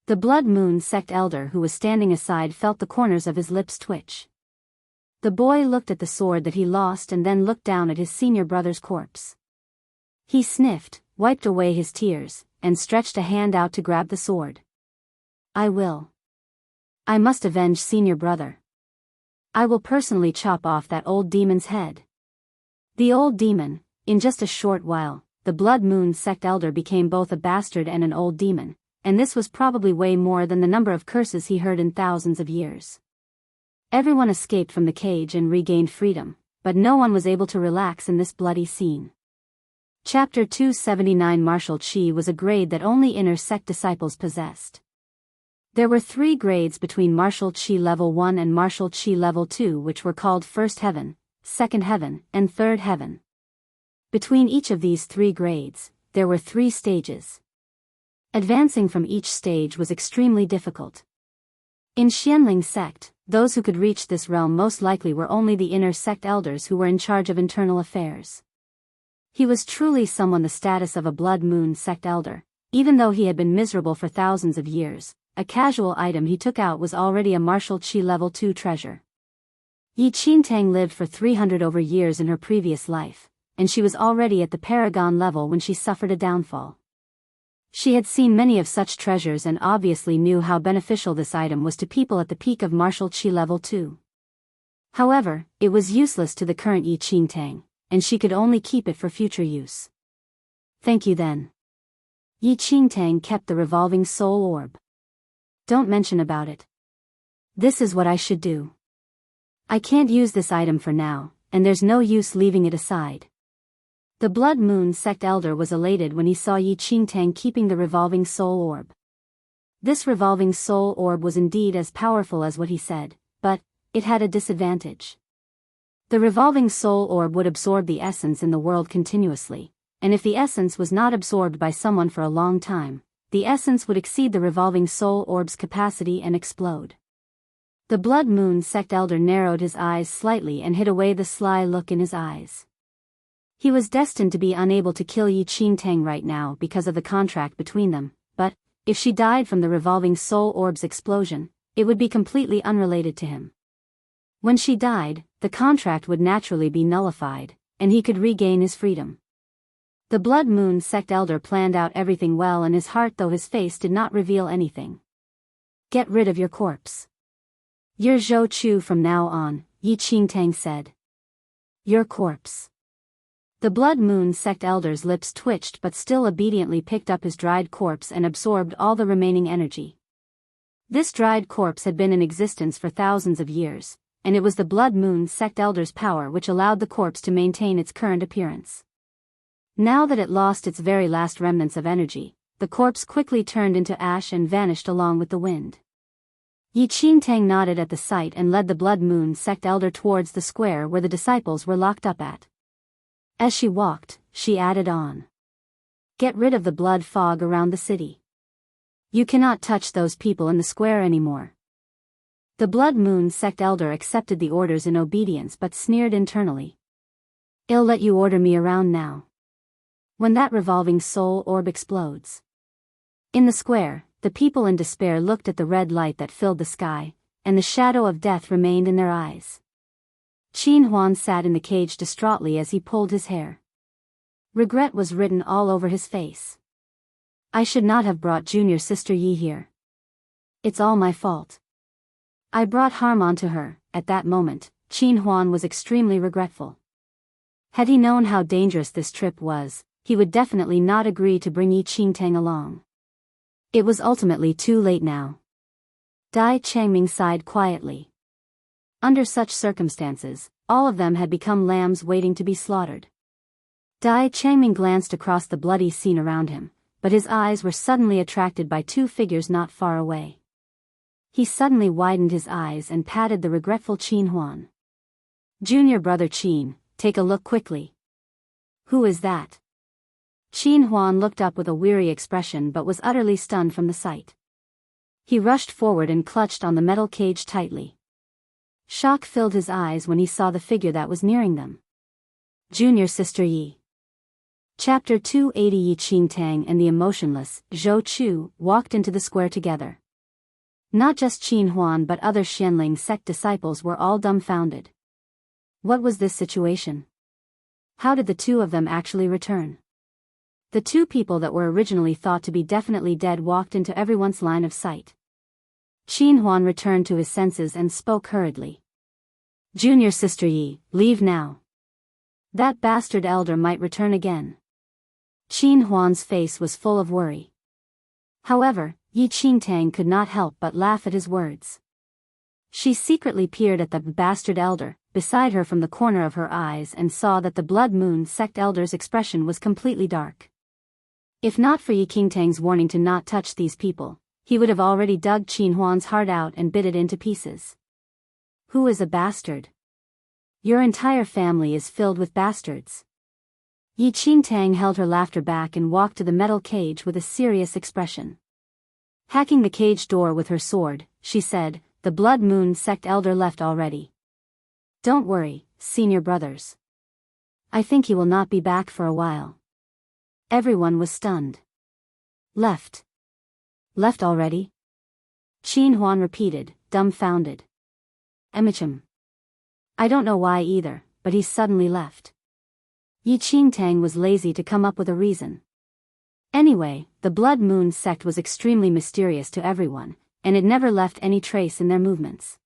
The Blood Moon sect elder who was standing aside felt the corners of his lips twitch. The boy looked at the sword that he lost and then looked down at his senior brother's corpse. He sniffed, wiped away his tears, and stretched a hand out to grab the sword. I must avenge senior brother. I will personally chop off that old demon's head. The old demon, in just a short while, the Blood Moon sect elder became both a bastard and an old demon, and this was probably way more than the number of curses he heard in thousands of years. Everyone escaped from the cage and regained freedom, but no one was able to relax in this bloody scene. Chapter 279 Martial Qi was a grade that only inner sect disciples possessed. There were 3 grades between Martial Qi Level 1 and Martial Qi Level 2 which were called First Heaven, Second Heaven, and Third Heaven. Between each of these 3 grades, there were 3 stages. Advancing from each stage was extremely difficult. In Xianling sect, those who could reach this realm most likely were only the inner sect elders who were in charge of internal affairs. He was truly someone the status of a Blood Moon sect elder, even though he had been miserable for thousands of years. A casual item he took out was already a Martial Qi Level 2 treasure. Yi Qingtang lived for 300 over years in her previous life, and she was already at the Paragon level when she suffered a downfall. She had seen many of such treasures and obviously knew how beneficial this item was to people at the peak of Martial Qi Level 2. However, it was useless to the current Yi Qingtang, and she could only keep it for future use. Thank you then. Yi Qingtang kept the revolving soul orb. Don't mention about it. This is what I should do. I can't use this item for now, and there's no use leaving it aside. The Blood Moon sect elder was elated when he saw Yi Qingtang keeping the revolving soul orb. This revolving soul orb was indeed as powerful as what he said, but it had a disadvantage. The revolving soul orb would absorb the essence in the world continuously, and if the essence was not absorbed by someone for a long time, the essence would exceed the revolving soul orb's capacity and explode. The Blood Moon sect elder narrowed his eyes slightly and hid away the sly look in his eyes. He was destined to be unable to kill Yi Qingtang right now because of the contract between them, but if she died from the revolving soul orb's explosion, it would be completely unrelated to him. When she died, the contract would naturally be nullified, and he could regain his freedom. The Blood Moon sect elder planned out everything well in his heart, though his face did not reveal anything. Get rid of your corpse. You're Zhou Chu from now on, Yi Qingtang said. Your corpse. The Blood Moon sect elder's lips twitched but still obediently picked up his dried corpse and absorbed all the remaining energy. This dried corpse had been in existence for thousands of years, and it was the Blood Moon sect elder's power which allowed the corpse to maintain its current appearance. Now that it lost its very last remnants of energy, the corpse quickly turned into ash and vanished along with the wind. Yi Qingtang nodded at the sight and led the Blood Moon sect elder towards the square where the disciples were locked up at. As she walked, she added on. Get rid of the blood fog around the city. You cannot touch those people in the square anymore. The Blood Moon sect elder accepted the orders in obedience but sneered internally. I'll let you order me around now. When that revolving soul orb explodes. In the square, the people in despair looked at the red light that filled the sky, and the shadow of death remained in their eyes. Qin Huan sat in the cage distraughtly as he pulled his hair. Regret was written all over his face. I should not have brought junior sister Yi here. It's all my fault. I brought harm onto her. At that moment, Qin Huan was extremely regretful. Had he known how dangerous this trip was, he would definitely not agree to bring Yi Qingtang along. It was ultimately too late now. Dai Changming sighed quietly. Under such circumstances, all of them had become lambs waiting to be slaughtered. Dai Changming glanced across the bloody scene around him, but his eyes were suddenly attracted by two figures not far away. He suddenly widened his eyes and patted the regretful Qin Huan. Junior brother Qin, take a look quickly. Who is that? Qin Huan looked up with a weary expression but was utterly stunned from the sight. He rushed forward and clutched on the metal cage tightly. Shock filled his eyes when he saw the figure that was nearing them. Junior sister Yi. Chapter 280. Yi Qingtang and the emotionless Zhou Chu walked into the square together. Not just Qin Huan but other Xianling sect disciples were all dumbfounded. What was this situation? How did the two of them actually return? The two people that were originally thought to be definitely dead walked into everyone's line of sight. Qin Huan returned to his senses and spoke hurriedly. Junior sister Yi, leave now. That bastard elder might return again. Qin Huan's face was full of worry. However, Yi Qingtang could not help but laugh at his words. She secretly peered at the bastard elder beside her from the corner of her eyes and saw that the Blood Moon sect elder's expression was completely dark. If not for Yi Qingtang's warning to not touch these people, he would have already dug Qin Huan's heart out and bit it into pieces. Who is a bastard? Your entire family is filled with bastards. Yi Qingtang held her laughter back and walked to the metal cage with a serious expression. Hacking the cage door with her sword, she said, the Blood Moon sect elder left already. Don't worry, senior brothers. I think he will not be back for a while. Everyone was stunned. Left. Left already? Qin Huan repeated, dumbfounded. Emichim. I don't know why either, but he suddenly left. Yi Qingtang was lazy to come up with a reason. Anyway, the Blood Moon sect was extremely mysterious to everyone, and it never left any trace in their movements.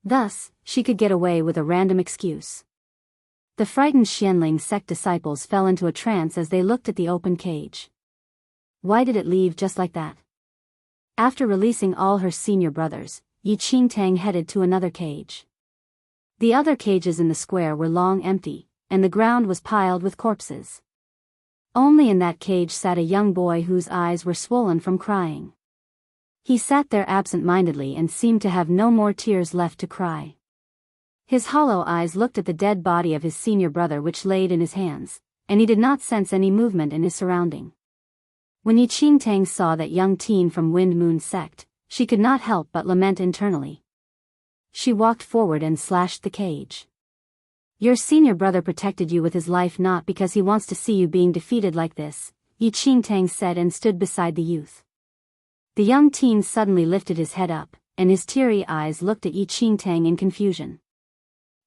Thus, she could get away with a random excuse. The frightened Xianling sect disciples fell into a trance as they looked at the open cage. Why did it leave just like that? After releasing all her senior brothers, Yi Qingtang headed to another cage. The other cages in the square were long empty, and the ground was piled with corpses. Only in that cage sat a young boy whose eyes were swollen from crying. He sat there absent-mindedly and seemed to have no more tears left to cry. His hollow eyes looked at the dead body of his senior brother which laid in his hands, and he did not sense any movement in his surrounding. When Yi Qingtang saw that young teen from Wind Moon sect, she could not help but lament internally. She walked forward and slashed the cage. Your senior brother protected you with his life not because he wants to see you being defeated like this, Yi Qingtang said and stood beside the youth. The young teen suddenly lifted his head up, and his teary eyes looked at Yi Qingtang in confusion.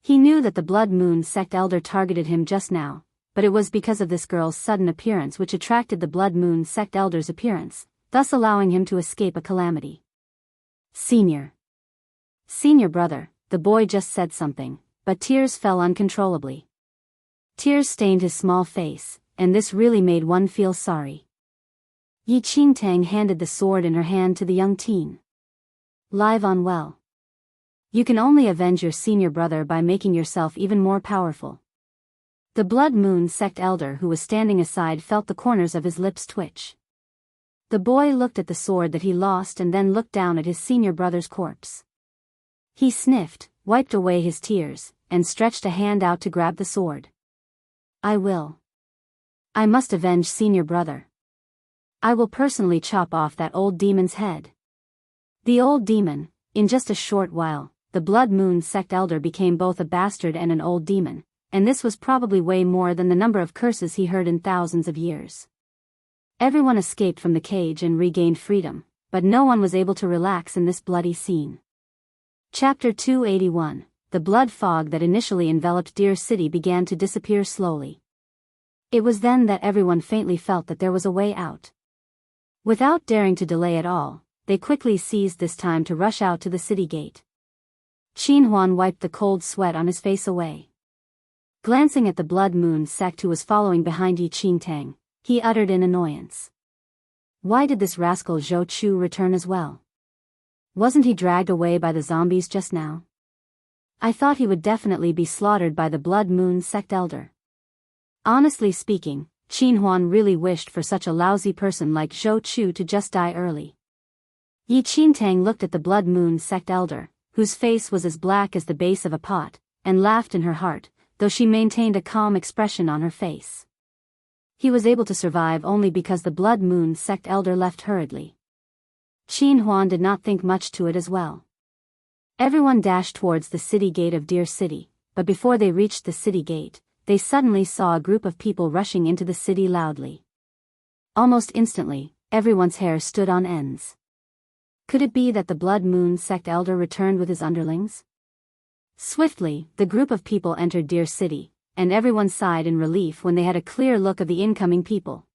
He knew that the Blood Moon sect elder targeted him just now, but it was because of this girl's sudden appearance which attracted the Blood Moon sect elder's appearance, thus allowing him to escape a calamity. Senior brother, the boy just said something, but tears fell uncontrollably. Tears stained his small face, and this really made one feel sorry. Yi Qingtang handed the sword in her hand to the young teen. Live on well. You can only avenge your senior brother by making yourself even more powerful. The Blood Moon sect elder who was standing aside felt the corners of his lips twitch. The boy looked at the sword that he lost and then looked down at his senior brother's corpse. He sniffed, wiped away his tears, and stretched a hand out to grab the sword. I will. I must avenge senior brother. I will personally chop off that old demon's head. The old demon, in just a short while, the Blood Moon sect elder became both a bastard and an old demon, and this was probably way more than the number of curses he heard in thousands of years. Everyone escaped from the cage and regained freedom, but no one was able to relax in this bloody scene. Chapter 281. The blood fog that initially enveloped Deer City began to disappear slowly. It was then that everyone faintly felt that there was a way out. Without daring to delay at all, they quickly seized this time to rush out to the city gate. Qin Huan wiped the cold sweat on his face away. Glancing at the Blood Moon sect who was following behind Yi Qingtang, he uttered in annoyance. Why did this rascal Zhou Chu return as well? Wasn't he dragged away by the zombies just now? I thought he would definitely be slaughtered by the Blood Moon sect elder. Honestly speaking, Qin Huan really wished for such a lousy person like Zhou Chu to just die early. Yi Qingtang looked at the Blood Moon sect elder, whose face was as black as the base of a pot, and laughed in her heart, though she maintained a calm expression on her face. He was able to survive only because the Blood Moon sect elder left hurriedly. Qin Huan did not think much to it as well. Everyone dashed towards the city gate of Deer City, but before they reached the city gate, they suddenly saw a group of people rushing into the city loudly. Almost instantly, everyone's hair stood on ends. Could it be that the Blood Moon sect elder returned with his underlings? Swiftly, the group of people entered Deer City, and everyone sighed in relief when they had a clear look of the incoming people.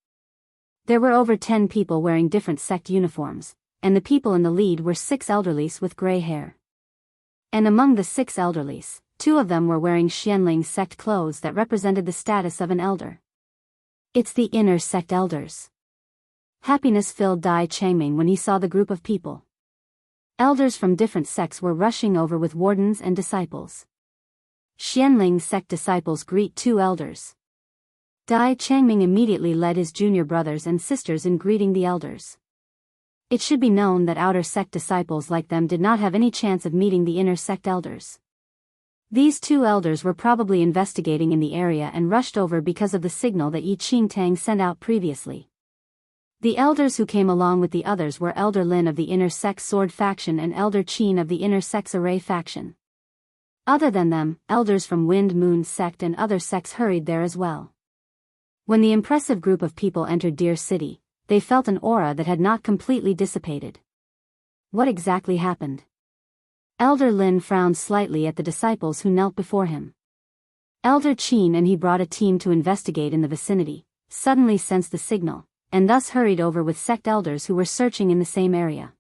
There were over 10 people wearing different sect uniforms, and the people in the lead were 6 elderlies with gray hair. And among the 6 elderlies, 2 of them were wearing Xianling sect clothes that represented the status of an elder. It's the inner sect elders. Happiness filled Dai Changming when he saw the group of people. Elders from different sects were rushing over with wardens and disciples. Xianling sect disciples greet 2 elders. Dai Changming immediately led his junior brothers and sisters in greeting the elders. It should be known that outer sect disciples like them did not have any chance of meeting the inner sect elders. These 2 elders were probably investigating in the area and rushed over because of the signal that Yi Qingtang sent out previously. The elders who came along with the others were Elder Lin of the Inner Sect Sword faction and Elder Qin of the Inner Sect's Array faction. Other than them, elders from Wind Moon sect and other sects hurried there as well. When the impressive group of people entered Deer City, they felt an aura that had not completely dissipated. What exactly happened? Elder Lin frowned slightly at the disciples who knelt before him. Elder Qin and he brought a team to investigate in the vicinity, suddenly sensed the signal, and thus hurried over with sect elders who were searching in the same area.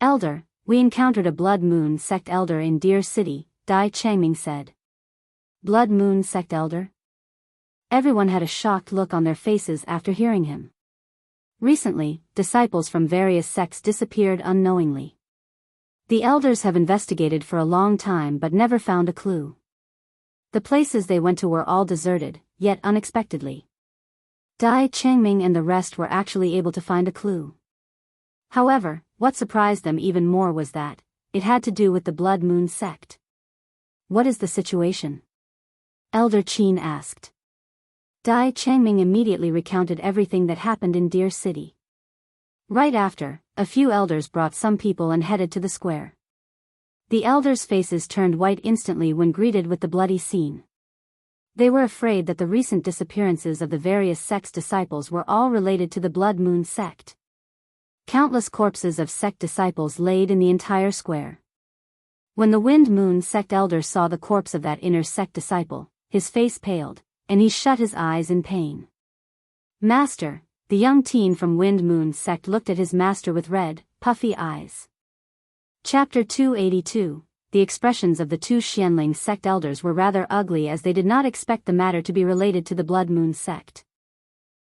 Elder, we encountered a Blood Moon sect elder in Deer City, Dai Changming said. Blood Moon sect elder? Everyone had a shocked look on their faces after hearing him. Recently, disciples from various sects disappeared unknowingly. The elders have investigated for a long time but never found a clue. The places they went to were all deserted, yet unexpectedly. Dai Changming and the rest were actually able to find a clue. However, what surprised them even more was that it had to do with the Blood Moon sect. What is the situation? Elder Qin asked. Dai Changming immediately recounted everything that happened in Deer City. Right after, a few elders brought some people and headed to the square. The elders' faces turned white instantly when greeted with the bloody scene. They were afraid that the recent disappearances of the various sects' disciples were all related to the Blood Moon sect. Countless corpses of sect disciples laid in the entire square. When the Wind Moon sect elder saw the corpse of that inner sect disciple, his face paled, and he shut his eyes in pain. Master, the young teen from Wind Moon sect looked at his master with red, puffy eyes. Chapter 282. The expressions of the 2 Xianling sect elders were rather ugly as they did not expect the matter to be related to the Blood Moon sect.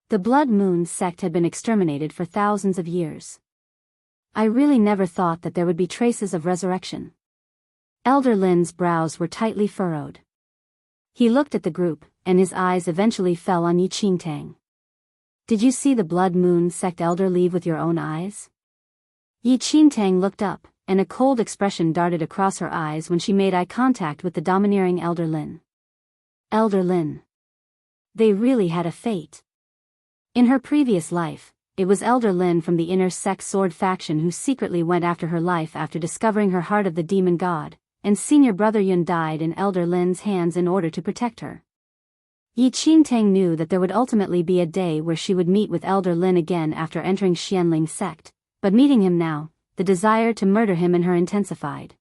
The Blood Moon sect had been exterminated for thousands of years. I really never thought that there would be traces of resurrection. Elder Lin's brows were tightly furrowed. He looked at the group, and his eyes eventually fell on Yi Qingtang. Did you see the Blood Moon sect elder leave with your own eyes? Yi Qingtang looked up, and a cold expression darted across her eyes when she made eye contact with the domineering Elder Lin. Elder Lin. They really had a fate. In her previous life, it was Elder Lin from the Inner Sect Sword faction who secretly went after her life after discovering her heart of the demon god, and senior brother Yun died in Elder Lin's hands in order to protect her. Yi Qingtang knew that there would ultimately be a day where she would meet with Elder Lin again after entering Xianling sect, but meeting him now, the desire to murder him in her intensified.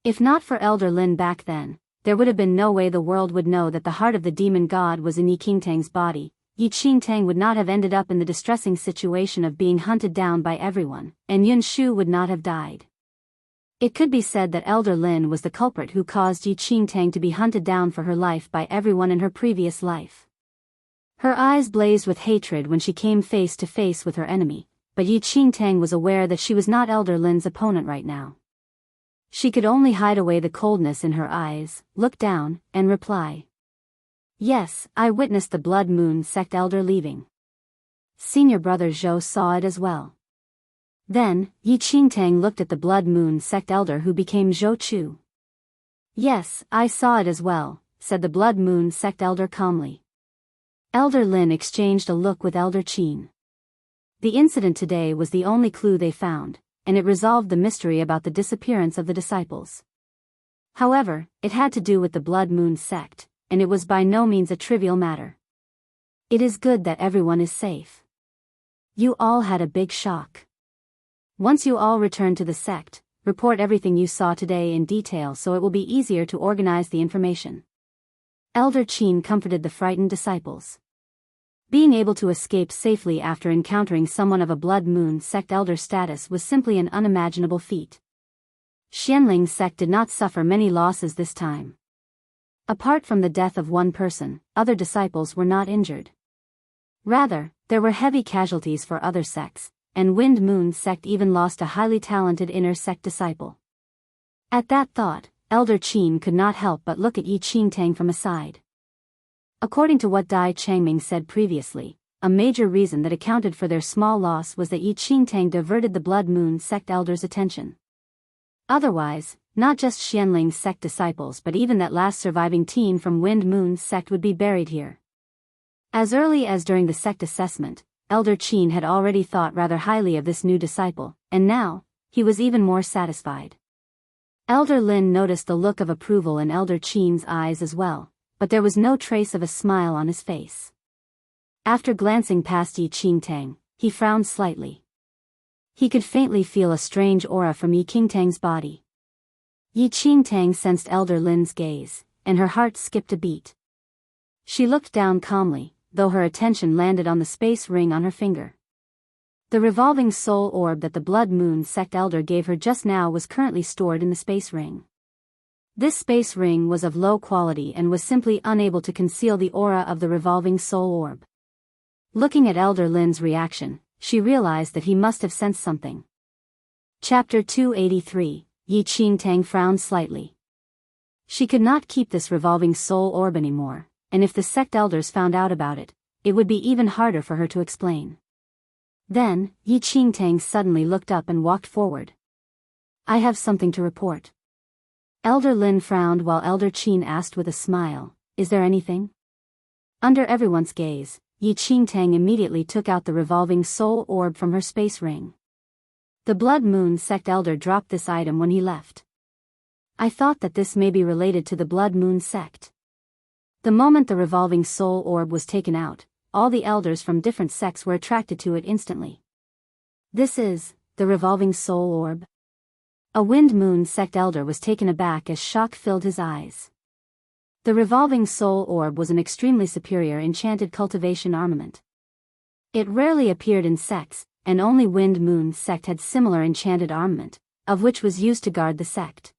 If not for Elder Lin back then, there would have been no way the world would know that the heart of the demon god was in Yi Qingtang's body. Yi Qingtang would not have ended up in the distressing situation of being hunted down by everyone, and Yun Shu would not have died. It could be said that Elder Lin was the culprit who caused Yi Qingtang to be hunted down for her life by everyone in her previous life. Her eyes blazed with hatred when she came face to face with her enemy, but Yi Qingtang was aware that she was not Elder Lin's opponent right now. She could only hide away the coldness in her eyes, look down, and reply. Yes, I witnessed the Blood Moon sect elder leaving. Senior brother Zhou saw it as well. Then, Yi Qingtang looked at the Blood Moon sect elder who became Zhou Chu. Yes, I saw it as well, said the Blood Moon sect elder calmly. Elder Lin exchanged a look with Elder Qin. The incident today was the only clue they found, and it resolved the mystery about the disappearance of the disciples. However, it had to do with the Blood Moon sect, and it was by no means a trivial matter. It is good that everyone is safe. You all had a big shock. Once you all return to the sect, report everything you saw today in detail so it will be easier to organize the information. Elder Qin comforted the frightened disciples. Being able to escape safely after encountering someone of a Blood Moon sect elder status was simply an unimaginable feat. Xianling's sect did not suffer many losses this time. Apart from the death of one person, other disciples were not injured. Rather, there were heavy casualties for other sects, and Wind Moon sect even lost a highly talented inner sect disciple. At that thought, Elder Qin could not help but look at Yi Qingtang from aside. According to what Dai Changming said previously, a major reason that accounted for their small loss was that Yi Qingtang diverted the Blood Moon sect elder's attention. Otherwise, not just Xianling's sect disciples but even that last surviving teen from Wind Moon's sect would be buried here. As early as during the sect assessment, Elder Qin had already thought rather highly of this new disciple, and now, he was even more satisfied. Elder Lin noticed the look of approval in Elder Qin's eyes as well, but there was no trace of a smile on his face. After glancing past Yi Qingtang, he frowned slightly. He could faintly feel a strange aura from Yi Qingtang's body. Yi Qingtang sensed Elder Lin's gaze, and her heart skipped a beat. She looked down calmly, though her attention landed on the space ring on her finger. The revolving soul orb that the Blood Moon sect elder gave her just now was currently stored in the space ring. This space ring was of low quality and was simply unable to conceal the aura of the revolving soul orb. Looking at Elder Lin's reaction, she realized that he must have sensed something. Chapter 283, Yi Qingtang frowned slightly. She could not keep this revolving soul orb anymore, and if the sect elders found out about it, it would be even harder for her to explain. Then, Yi Qingtang suddenly looked up and walked forward. I have something to report. Elder Lin frowned while Elder Qin asked with a smile, is there anything? Under everyone's gaze, Yi Qingtang immediately took out the revolving soul orb from her space ring. The Blood Moon sect elder dropped this item when he left. I thought that this may be related to the Blood Moon sect. The moment the revolving soul orb was taken out, all the elders from different sects were attracted to it instantly. This is the revolving soul orb. A Wind Moon sect elder was taken aback as shock filled his eyes. The revolving soul orb was an extremely superior enchanted cultivation armament. It rarely appeared in sects, and only Wind Moon sect had similar enchanted armament, of which was used to guard the sect.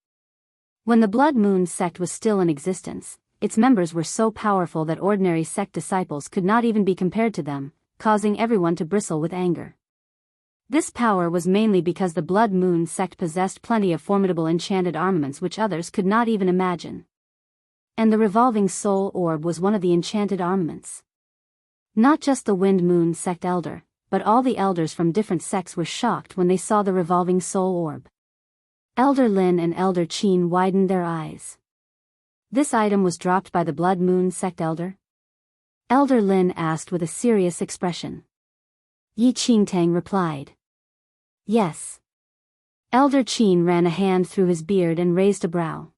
When the Blood Moon sect was still in existence, its members were so powerful that ordinary sect disciples could not even be compared to them, causing everyone to bristle with anger. This power was mainly because the Blood Moon sect possessed plenty of formidable enchanted armaments which others could not even imagine. And the revolving soul orb was one of the enchanted armaments. Not just the Wind Moon sect elder, but all the elders from different sects were shocked when they saw the revolving soul orb. Elder Lin and Elder Qin widened their eyes. This item was dropped by the Blood Moon sect elder? Elder Lin asked with a serious expression. Yi Qingtang replied. Yes. Elder Qin ran a hand through his beard and raised a brow.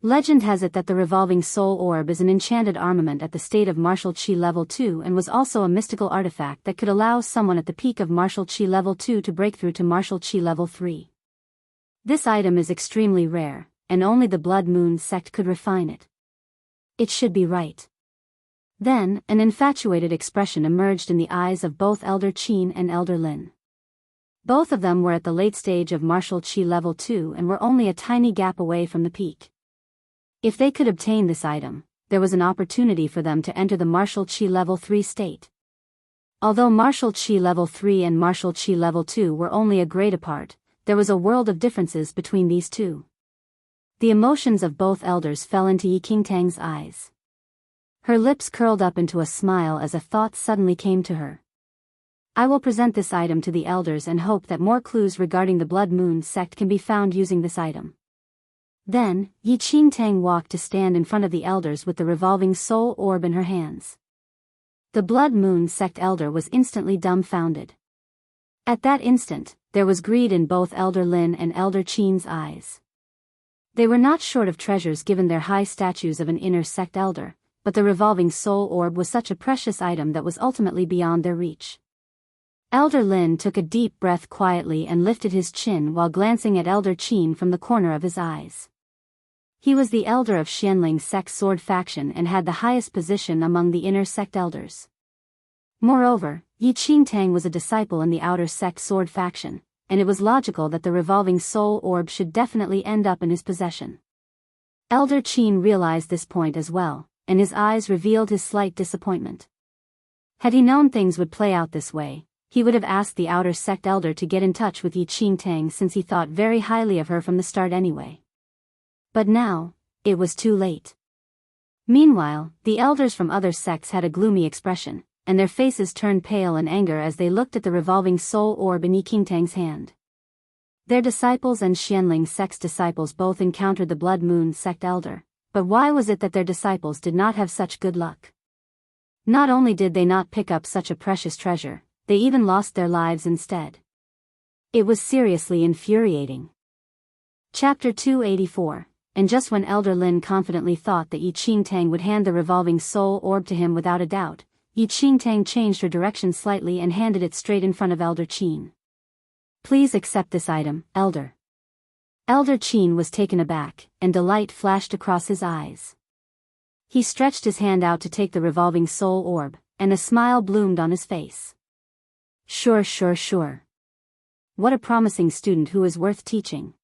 Legend has it that the revolving soul orb is an enchanted armament at the state of martial chi level 2 and was also a mystical artifact that could allow someone at the peak of martial chi level 2 to break through to martial chi level 3. This item is extremely rare, and only the Blood Moon sect could refine it. It should be right. Then, an infatuated expression emerged in the eyes of both Elder Qin and Elder Lin. Both of them were at the late stage of martial chi level 2 and were only a tiny gap away from the peak. If they could obtain this item, there was an opportunity for them to enter the martial chi level 3 state. Although martial chi level 3 and martial chi level 2 were only a grade apart, there was a world of differences between these two. The emotions of both elders fell into Yi Qingtang's eyes. Her lips curled up into a smile as a thought suddenly came to her. I will present this item to the elders and hope that more clues regarding the Blood Moon sect can be found using this item. Then, Yi Qingtang walked to stand in front of the elders with the revolving soul orb in her hands. The Blood Moon sect elder was instantly dumbfounded. At that instant, there was greed in both Elder Lin and Elder Qin's eyes. They were not short of treasures given their high statues of an inner sect elder, but the revolving soul orb was such a precious item that was ultimately beyond their reach. Elder Lin took a deep breath quietly and lifted his chin while glancing at Elder Qin from the corner of his eyes. He was the elder of Xianling sect sword faction and had the highest position among the inner sect elders. Moreover, Yi Qingtang was a disciple in the outer sect sword faction, and it was logical that the revolving soul orb should definitely end up in his possession. Elder Qin realized this point as well, and his eyes revealed his slight disappointment. Had he known things would play out this way, he would have asked the outer sect elder to get in touch with Yi Qingtang since he thought very highly of her from the start anyway. But now, it was too late. Meanwhile, the elders from other sects had a gloomy expression, and their faces turned pale in anger as they looked at the revolving soul orb in Yi Qingtang's hand. Their disciples and Xianling sect's disciples both encountered the Blood Moon sect elder, but why was it that their disciples did not have such good luck? Not only did they not pick up such a precious treasure, they even lost their lives instead. It was seriously infuriating. Chapter 284. And just when Elder Lin confidently thought that Yi Qingtang would hand the revolving soul orb to him without a doubt, Yi Qingtang changed her direction slightly and handed it straight in front of Elder Qin. Please accept this item, Elder. Elder Qin was taken aback, and delight flashed across his eyes. He stretched his hand out to take the revolving soul orb, and a smile bloomed on his face. Sure. What a promising student who is worth teaching.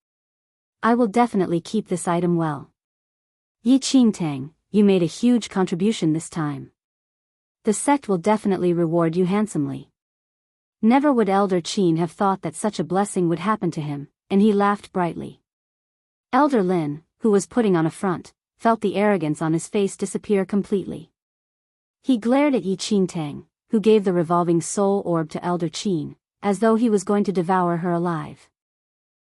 I will definitely keep this item well. Yi Qingtang, you made a huge contribution this time. The sect will definitely reward you handsomely. Never would Elder Qin have thought that such a blessing would happen to him, and he laughed brightly. Elder Lin, who was putting on a front, felt the arrogance on his face disappear completely. He glared at Yi Qingtang, who gave the revolving soul orb to Elder Qin, as though he was going to devour her alive.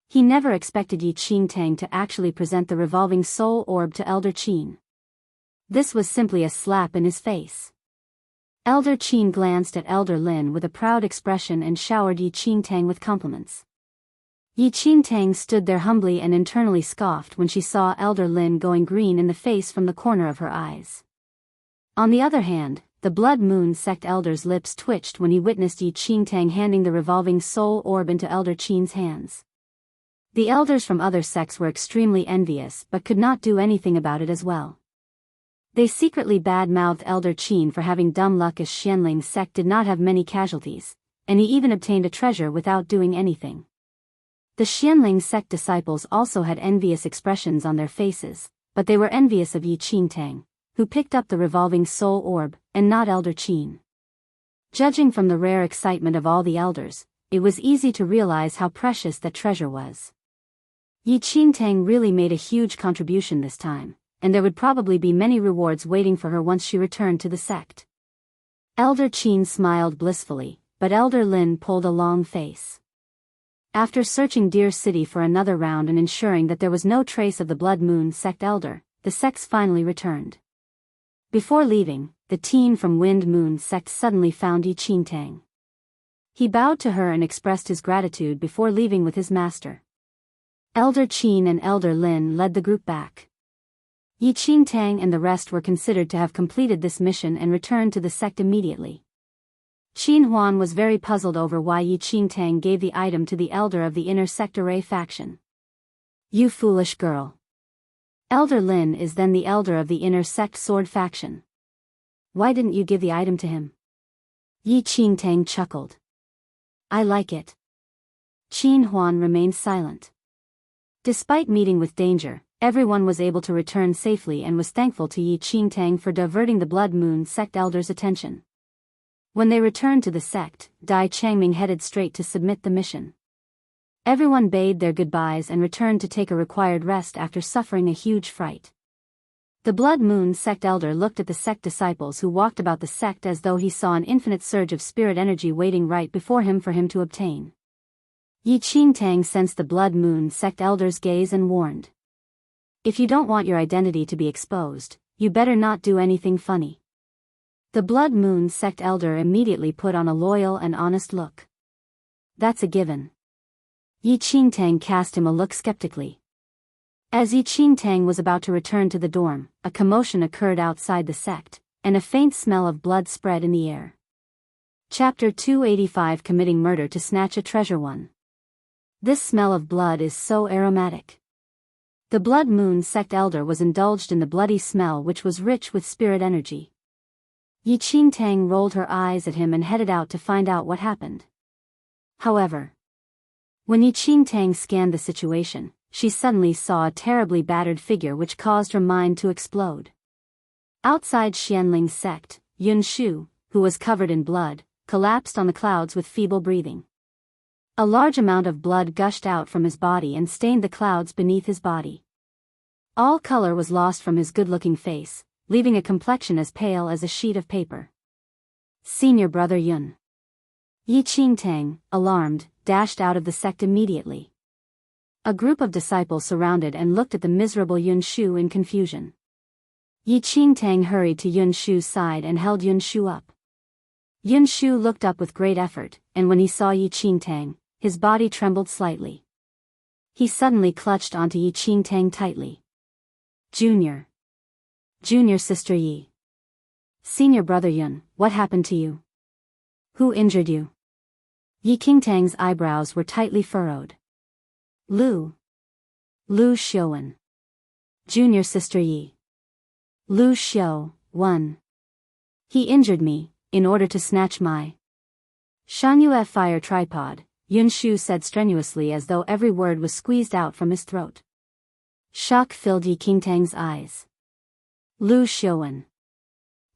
He never expected Yi Qingtang to actually present the revolving soul orb to Elder Qin. This was simply a slap in his face. Elder Qin glanced at Elder Lin with a proud expression and showered Yi Qingtang with compliments. Yi Qingtang stood there humbly and internally scoffed when she saw Elder Lin going green in the face from the corner of her eyes. On the other hand, the Blood Moon sect elder's lips twitched when he witnessed Yi Qingtang handing the revolving soul orb into Elder Qin's hands. The elders from other sects were extremely envious but could not do anything about it as well. They secretly bad-mouthed Elder Qin for having dumb luck as Xianling sect did not have many casualties, and he even obtained a treasure without doing anything. The Xianling sect disciples also had envious expressions on their faces, but they were envious of Yi Qingtang, who picked up the revolving soul orb, and not Elder Qin. Judging from the rare excitement of all the elders, it was easy to realize how precious that treasure was. Yi Qingtang really made a huge contribution this time, and there would probably be many rewards waiting for her once she returned to the sect. Elder Qin smiled blissfully, but Elder Lin pulled a long face. After searching Deer City for another round and ensuring that there was no trace of the Blood Moon sect elder, the sects finally returned. Before leaving, the teen from Wind Moon sect suddenly found Yi Qingtang. He bowed to her and expressed his gratitude before leaving with his master. Elder Qin and Elder Lin led the group back. Yi Qingtang and the rest were considered to have completed this mission and returned to the sect immediately. Qin Huan was very puzzled over why Yi Qingtang gave the item to the elder of the inner sect Array faction. You foolish girl. Elder Lin is then the elder of the inner sect Sword faction. Why didn't you give the item to him? Yi Qingtang chuckled. I like it. Qin Huan remained silent. Despite meeting with danger, everyone was able to return safely and was thankful to Yi Qingtang for diverting the Blood Moon sect elder's attention. When they returned to the sect, Dai Changming headed straight to submit the mission. Everyone bade their goodbyes and returned to take a required rest after suffering a huge fright. The Blood Moon sect elder looked at the sect disciples who walked about the sect as though he saw an infinite surge of spirit energy waiting right before him for him to obtain. Yi Qingtang sensed the Blood Moon sect elder's gaze and warned. If you don't want your identity to be exposed, you better not do anything funny. The Blood Moon sect elder immediately put on a loyal and honest look. That's a given. Yi Qingtang cast him a look skeptically. As Yi Qingtang was about to return to the dorm, a commotion occurred outside the sect, and a faint smell of blood spread in the air. Chapter 285 Committing Murder to Snatch a Treasure 1. This smell of blood is so aromatic. The Blood Moon sect elder was indulged in the bloody smell which was rich with spirit energy. Yi Qingtang rolled her eyes at him and headed out to find out what happened. However, when Yi Qingtang scanned the situation, she suddenly saw a terribly battered figure which caused her mind to explode. Outside Xianling's sect, Yun Shu, who was covered in blood, collapsed on the clouds with feeble breathing. A large amount of blood gushed out from his body and stained the clouds beneath his body. All color was lost from his good-looking face, leaving a complexion as pale as a sheet of paper. Senior brother Yun. Yi Qingtang, alarmed, dashed out of the sect immediately. A group of disciples surrounded and looked at the miserable Yun Shu in confusion. Yi Qingtang hurried to Yun Shu's side and held Yun Shu up. Yun Shu looked up with great effort, and when he saw Yi Qingtang, his body trembled slightly. He suddenly clutched onto Yi Qingtang tightly. Junior sister Yi. Senior brother Yun, what happened to you? Who injured you? Yi Qingtang's eyebrows were tightly furrowed. Lu Xiuan. Junior sister Yi. Lu Xiu, 1. He injured me, in order to snatch my Shangyue fire tripod, Yun Shu said strenuously as though every word was squeezed out from his throat. Shock filled Yi Qingtang's eyes. Lu Xiuan.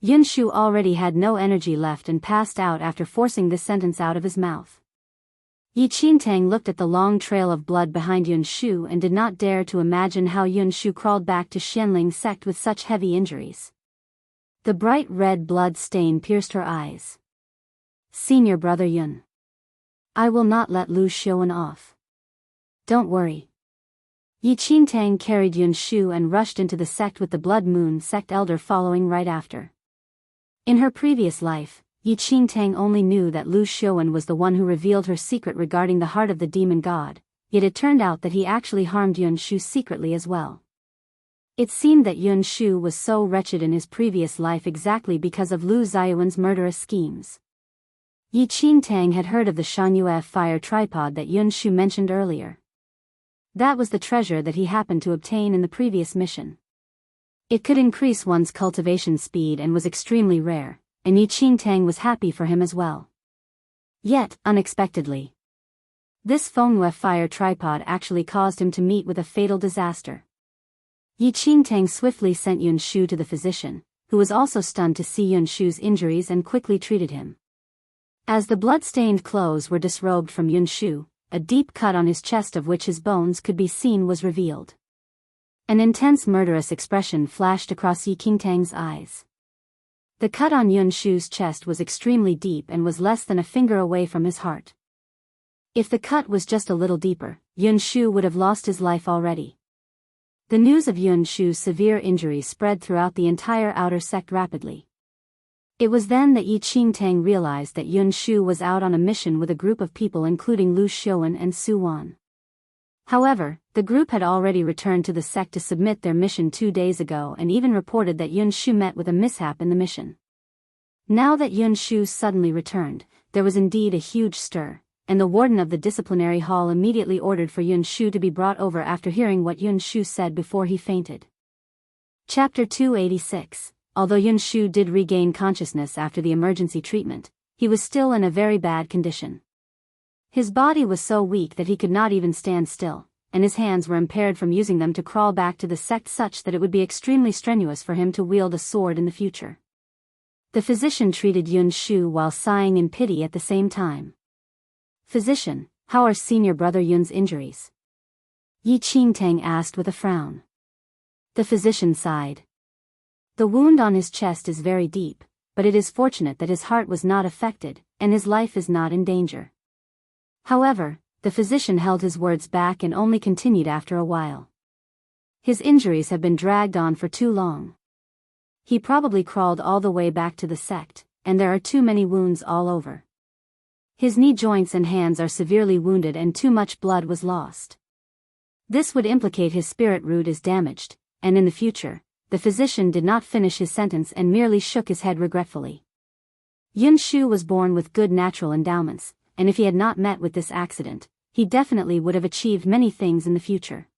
Yun Shu already had no energy left and passed out after forcing this sentence out of his mouth. Yi Qingtang looked at the long trail of blood behind Yun Shu and did not dare to imagine how Yun Shu crawled back to Xianling's sect with such heavy injuries. The bright red blood stain pierced her eyes. Senior brother Yun. I will not let Lu Xiuan off. Don't worry. Yi Qingtang carried Yun Shu and rushed into the sect with the Blood Moon sect elder following right after. In her previous life, Yi Qingtang only knew that Lu Xiuan was the one who revealed her secret regarding the heart of the demon god, yet it turned out that he actually harmed Yun Shu secretly as well. It seemed that Yun Shu was so wretched in his previous life exactly because of Lu Xiuan's murderous schemes. Yi Qingtang had heard of the Shangyue fire tripod that Yun Shu mentioned earlier. That was the treasure that he happened to obtain in the previous mission. It could increase one's cultivation speed and was extremely rare, and Yi Qingtang was happy for him as well. Yet, unexpectedly, this Fengyue fire tripod actually caused him to meet with a fatal disaster. Yi Qingtang swiftly sent Yun Shu to the physician, who was also stunned to see Yun Shu's injuries and quickly treated him. As the blood-stained clothes were disrobed from Yun Shu, a deep cut on his chest of which his bones could be seen was revealed. An intense murderous expression flashed across Yi Qingtang's eyes. The cut on Yun Shu's chest was extremely deep and was less than a finger away from his heart. If the cut was just a little deeper, Yun Shu would have lost his life already. The news of Yun Shu's severe injury spread throughout the entire outer sect rapidly. It was then that Yi Qingtang realized that Yun Shu was out on a mission with a group of people including Lu Xiuan and Su Wan. However, the group had already returned to the sect to submit their mission 2 days ago and even reported that Yun Shu met with a mishap in the mission. Now that Yun Shu suddenly returned, there was indeed a huge stir, and the warden of the disciplinary hall immediately ordered for Yun Shu to be brought over after hearing what Yun Shu said before he fainted. Chapter 286. Although Yun Shu did regain consciousness after the emergency treatment, he was still in a very bad condition. His body was so weak that he could not even stand still, and his hands were impaired from using them to crawl back to the sect such that it would be extremely strenuous for him to wield a sword in the future. The physician treated Yun Shu while sighing in pity at the same time. "Physician, how are senior brother Yun's injuries?" Yi Qingtang asked with a frown. The physician sighed. "The wound on his chest is very deep, but it is fortunate that his heart was not affected, and his life is not in danger." However, the physician held his words back and only continued after a while. "His injuries have been dragged on for too long. He probably crawled all the way back to the sect, and there are too many wounds all over. His knee joints and hands are severely wounded and too much blood was lost. This would implicate his spirit root is damaged, and in the future." The physician did not finish his sentence and merely shook his head regretfully. Yun Shu was born with good natural endowments, and if he had not met with this accident, he definitely would have achieved many things in the future.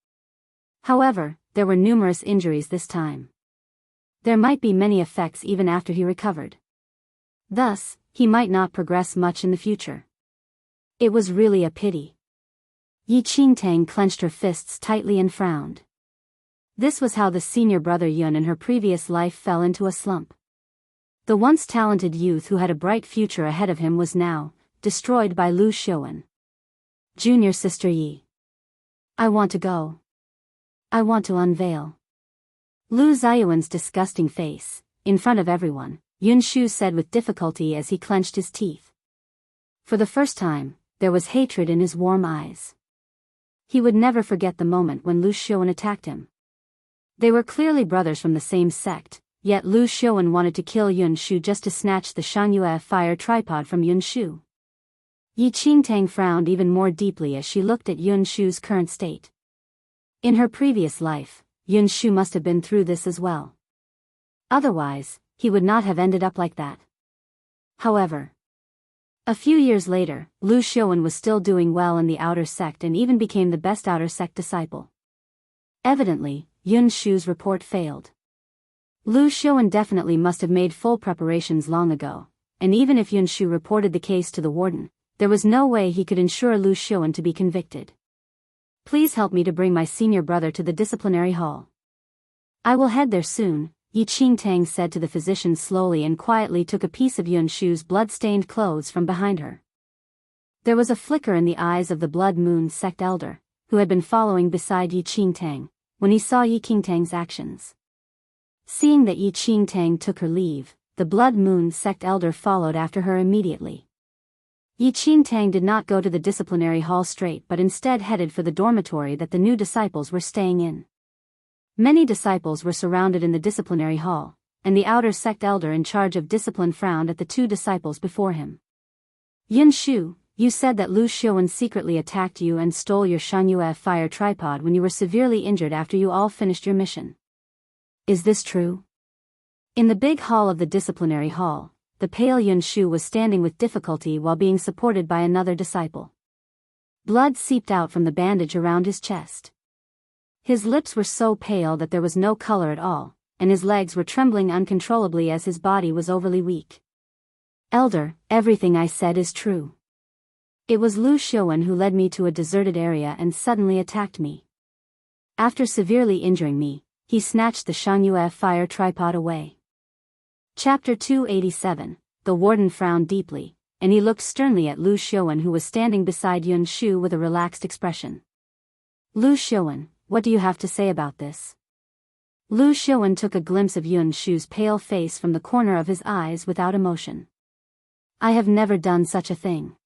However, there were numerous injuries this time. There might be many effects even after he recovered. Thus, he might not progress much in the future. It was really a pity. Yi Qingtang clenched her fists tightly and frowned. This was how the senior brother Yun in her previous life fell into a slump. The once talented youth who had a bright future ahead of him was now destroyed by Lu Xiuwen. "Junior sister Yi. I want to go. I want to unveil." Lu Xiuwen's disgusting face, in front of everyone, Yun Shu said with difficulty as he clenched his teeth. For the first time, there was hatred in his warm eyes. He would never forget the moment when Lu Xiuwen attacked him. They were clearly brothers from the same sect, yet Lu Xiuwen wanted to kill Yun Shu just to snatch the Shangyue fire tripod from Yun Shu. Yi Qingtang frowned even more deeply as she looked at Yun Shu's current state. In her previous life, Yun Shu must have been through this as well. Otherwise, he would not have ended up like that. However, a few years later, Lu Xiuwen was still doing well in the outer sect and even became the best outer sect disciple. Evidently, Yun Shu's report failed. Lu Xiuwen definitely must have made full preparations long ago, and even if Yun Shu reported the case to the warden, there was no way he could ensure Lu Xiuwen to be convicted. "Please help me to bring my senior brother to the disciplinary hall. I will head there soon," Yi Qingtang said to the physician slowly and quietly took a piece of Yun Shu's blood-stained clothes from behind her. There was a flicker in the eyes of the Blood Moon sect elder, who had been following beside Yi Qingtang, when he saw Yi Qingtang's actions. Seeing that Yi Qingtang took her leave, the Blood Moon sect elder followed after her immediately. Yi Qingtang did not go to the disciplinary hall straight but instead headed for the dormitory that the new disciples were staying in. Many disciples were surrounded in the disciplinary hall, and the outer sect elder in charge of discipline frowned at the two disciples before him. "Yun Shu, you said that Lu Xiuwen secretly attacked you and stole your Shangyue fire tripod when you were severely injured after you all finished your mission. Is this true?" In the big hall of the disciplinary hall, the pale Yun Shu was standing with difficulty while being supported by another disciple. Blood seeped out from the bandage around his chest. His lips were so pale that there was no color at all, and his legs were trembling uncontrollably as his body was overly weak. "Elder, everything I said is true. It was Lu Xiuwen who led me to a deserted area and suddenly attacked me. After severely injuring me, he snatched the Shangyue fire tripod away." Chapter 287. The warden frowned deeply, and he looked sternly at Lu Xiuwen who was standing beside Yun Shu with a relaxed expression. "Lu Xiuwen, what do you have to say about this?" Lu Xiuwen took a glimpse of Yun Shu's pale face from the corner of his eyes without emotion. "I have never done such a thing."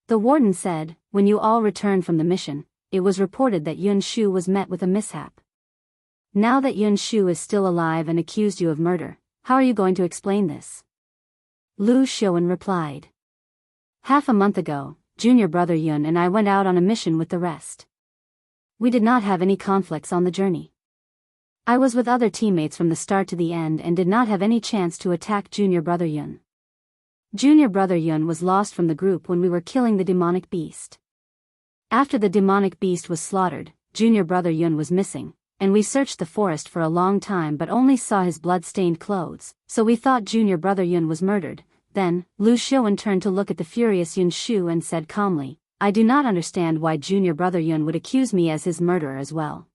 The warden said, "When you all returned from the mission, it was reported that Yun Shu was met with a mishap. Now that Yun Shu is still alive and accused you of murder, how are you going to explain this?" Lu Xiuwen replied. "Half a month ago, junior brother Yun and I went out on a mission with the rest. We did not have any conflicts on the journey. I was with other teammates from the start to the end and did not have any chance to attack Junior Brother Yun. Junior Brother Yun was lost from the group when we were killing the demonic beast. After the demonic beast was slaughtered, Junior Brother Yun was missing, and we searched the forest for a long time but only saw his blood-stained clothes, so we thought Junior Brother Yun was murdered. Then, Lu Xiaowen turned to look at the furious Yun Shu and said calmly, I do not understand why Junior Brother Yun would accuse me as his murderer as well.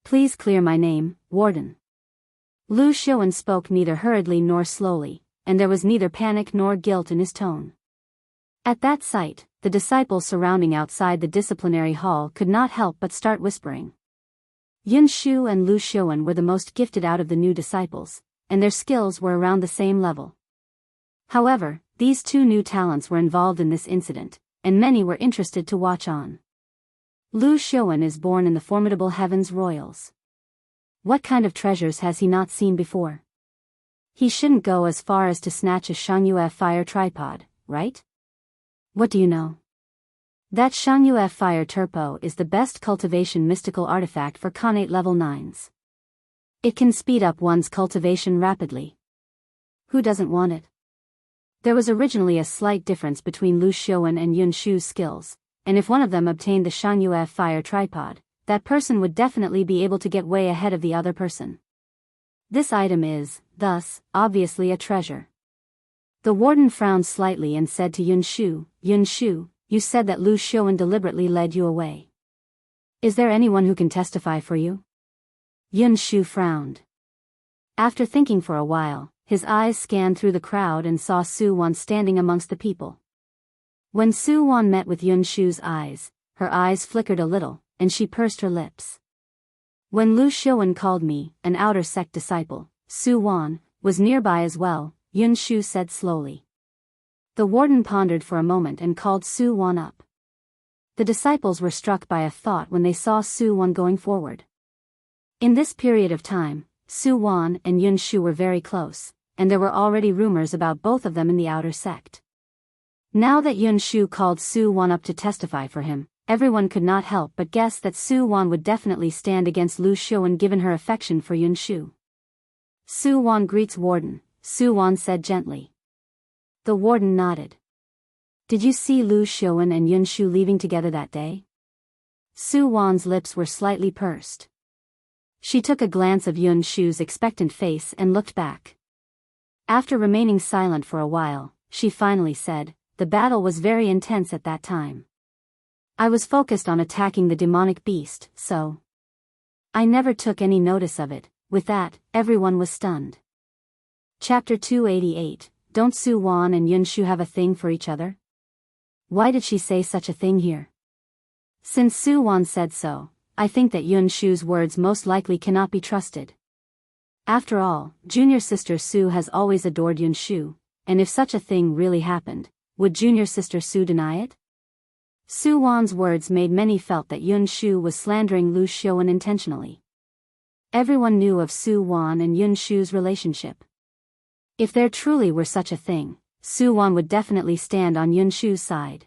Please clear my name, Warden. Lu Xiaowen spoke neither hurriedly nor slowly, and there was neither panic nor guilt in his tone. At that sight, the disciples surrounding outside the disciplinary hall could not help but start whispering. Yun Shu and Lu Xiaowen were the most gifted out of the new disciples, and their skills were around the same level. However, these two new talents were involved in this incident, and many were interested to watch on. Lu Xiaowen is born in the formidable Heavens Royals. What kind of treasures has he not seen before? He shouldn't go as far as to snatch a Shangyue fire tripod, right? What do you know? That Shangyue fire turpo is the best cultivation mystical artifact for Khanate level 9s. It can speed up one's cultivation rapidly. Who doesn't want it? There was originally a slight difference between Lu Xiaowen and Yun Shu's skills, and if one of them obtained the Shangyue fire tripod, that person would definitely be able to get way ahead of the other person. This item is, thus, obviously a treasure. The warden frowned slightly and said to Yun Shu, you said that Lu Xiaowen deliberately led you away. Is there anyone who can testify for you? Yun Shu frowned. After thinking for a while, his eyes scanned through the crowd and saw Su Wan standing amongst the people. When Su Wan met with Yun Shu's eyes, her eyes flickered a little, and she pursed her lips. When Lu Xiaowen called me, an outer sect disciple, Su Wan, was nearby as well, Yun Shu said slowly. The warden pondered for a moment and called Su Wan up. The disciples were struck by a thought when they saw Su Wan going forward. In this period of time, Su Wan and Yun Shu were very close, and there were already rumors about both of them in the outer sect. Now that Yun Shu called Su Wan up to testify for him, everyone could not help but guess that Su Wan would definitely stand against Lu Xiaowen given her affection for Yun Shu. Su Wan greets warden, Su Wan said gently. The warden nodded. Did you see Lu Xiaowen and Yun Shu leaving together that day? Su Wan's lips were slightly pursed. She took a glance of Yun Shu's expectant face and looked back. After remaining silent for a while, she finally said, the battle was very intense at that time. I was focused on attacking the demonic beast, so I never took any notice of it. With that, everyone was stunned. Chapter 288, Don't Su Wan and Yun Shu have a thing for each other? Why did she say such a thing here? Since Su Wan said so, I think that Yun Shu's words most likely cannot be trusted. After all, junior sister Su has always adored Yun Shu, and if such a thing really happened, would junior sister Su deny it? Su Wan's words made many felt that Yun Shu was slandering Lu Xiaowen intentionally. Everyone knew of Su Wan and Yun Shu's relationship. If there truly were such a thing, Su Wan would definitely stand on Yun Shu's side.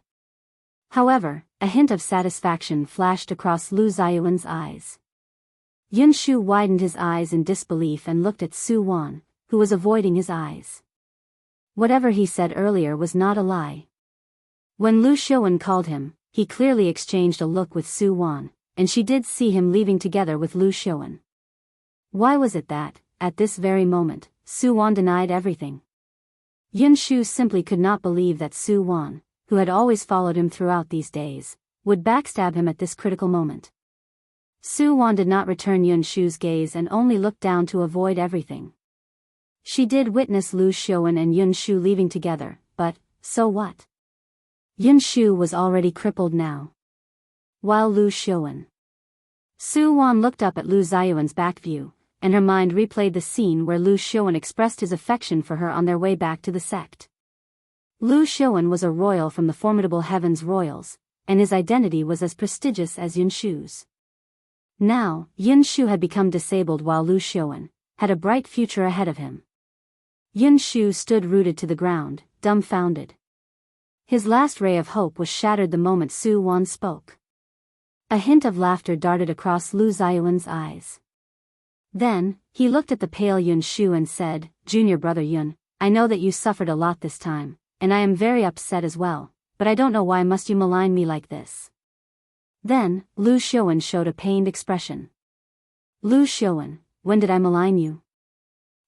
However, a hint of satisfaction flashed across Lu Xiaowen's eyes. Yun Shu widened his eyes in disbelief and looked at Su Wan, who was avoiding his eyes. Whatever he said earlier was not a lie. When Lu Xiaowen called him, he clearly exchanged a look with Su Wan, and she did see him leaving together with Lu Xiaowen. Why was it that, at this very moment, Su Wan denied everything? Yun Shu simply could not believe that Su Wan, who had always followed him throughout these days, would backstab him at this critical moment. Su Wan did not return Yun Shu's gaze and only looked down to avoid everything. She did witness Lu Xiaowen and Yun Shu leaving together, but, so what? Yun Shu was already crippled now. While Lu Xiaowen. Su Wan looked up at Lu Xiaowen's back view, and her mind replayed the scene where Lu Xiaowen expressed his affection for her on their way back to the sect. Lu Xiaowen was a royal from the formidable Heavens Royals, and his identity was as prestigious as Yun Shu's. Now, Yun Shu had become disabled while Lu Xiaowen had a bright future ahead of him. Yun Shu stood rooted to the ground, dumbfounded. His last ray of hope was shattered the moment Su Wan spoke. A hint of laughter darted across Lu Xiaowen's eyes. Then, he looked at the pale Yun Shu and said, "Junior brother Yun, I know that you suffered a lot this time, and I am very upset as well, but I don't know why must you malign me like this." Then, Lu Xiaowen showed a pained expression. "Lu Xiaowen, when did I malign you?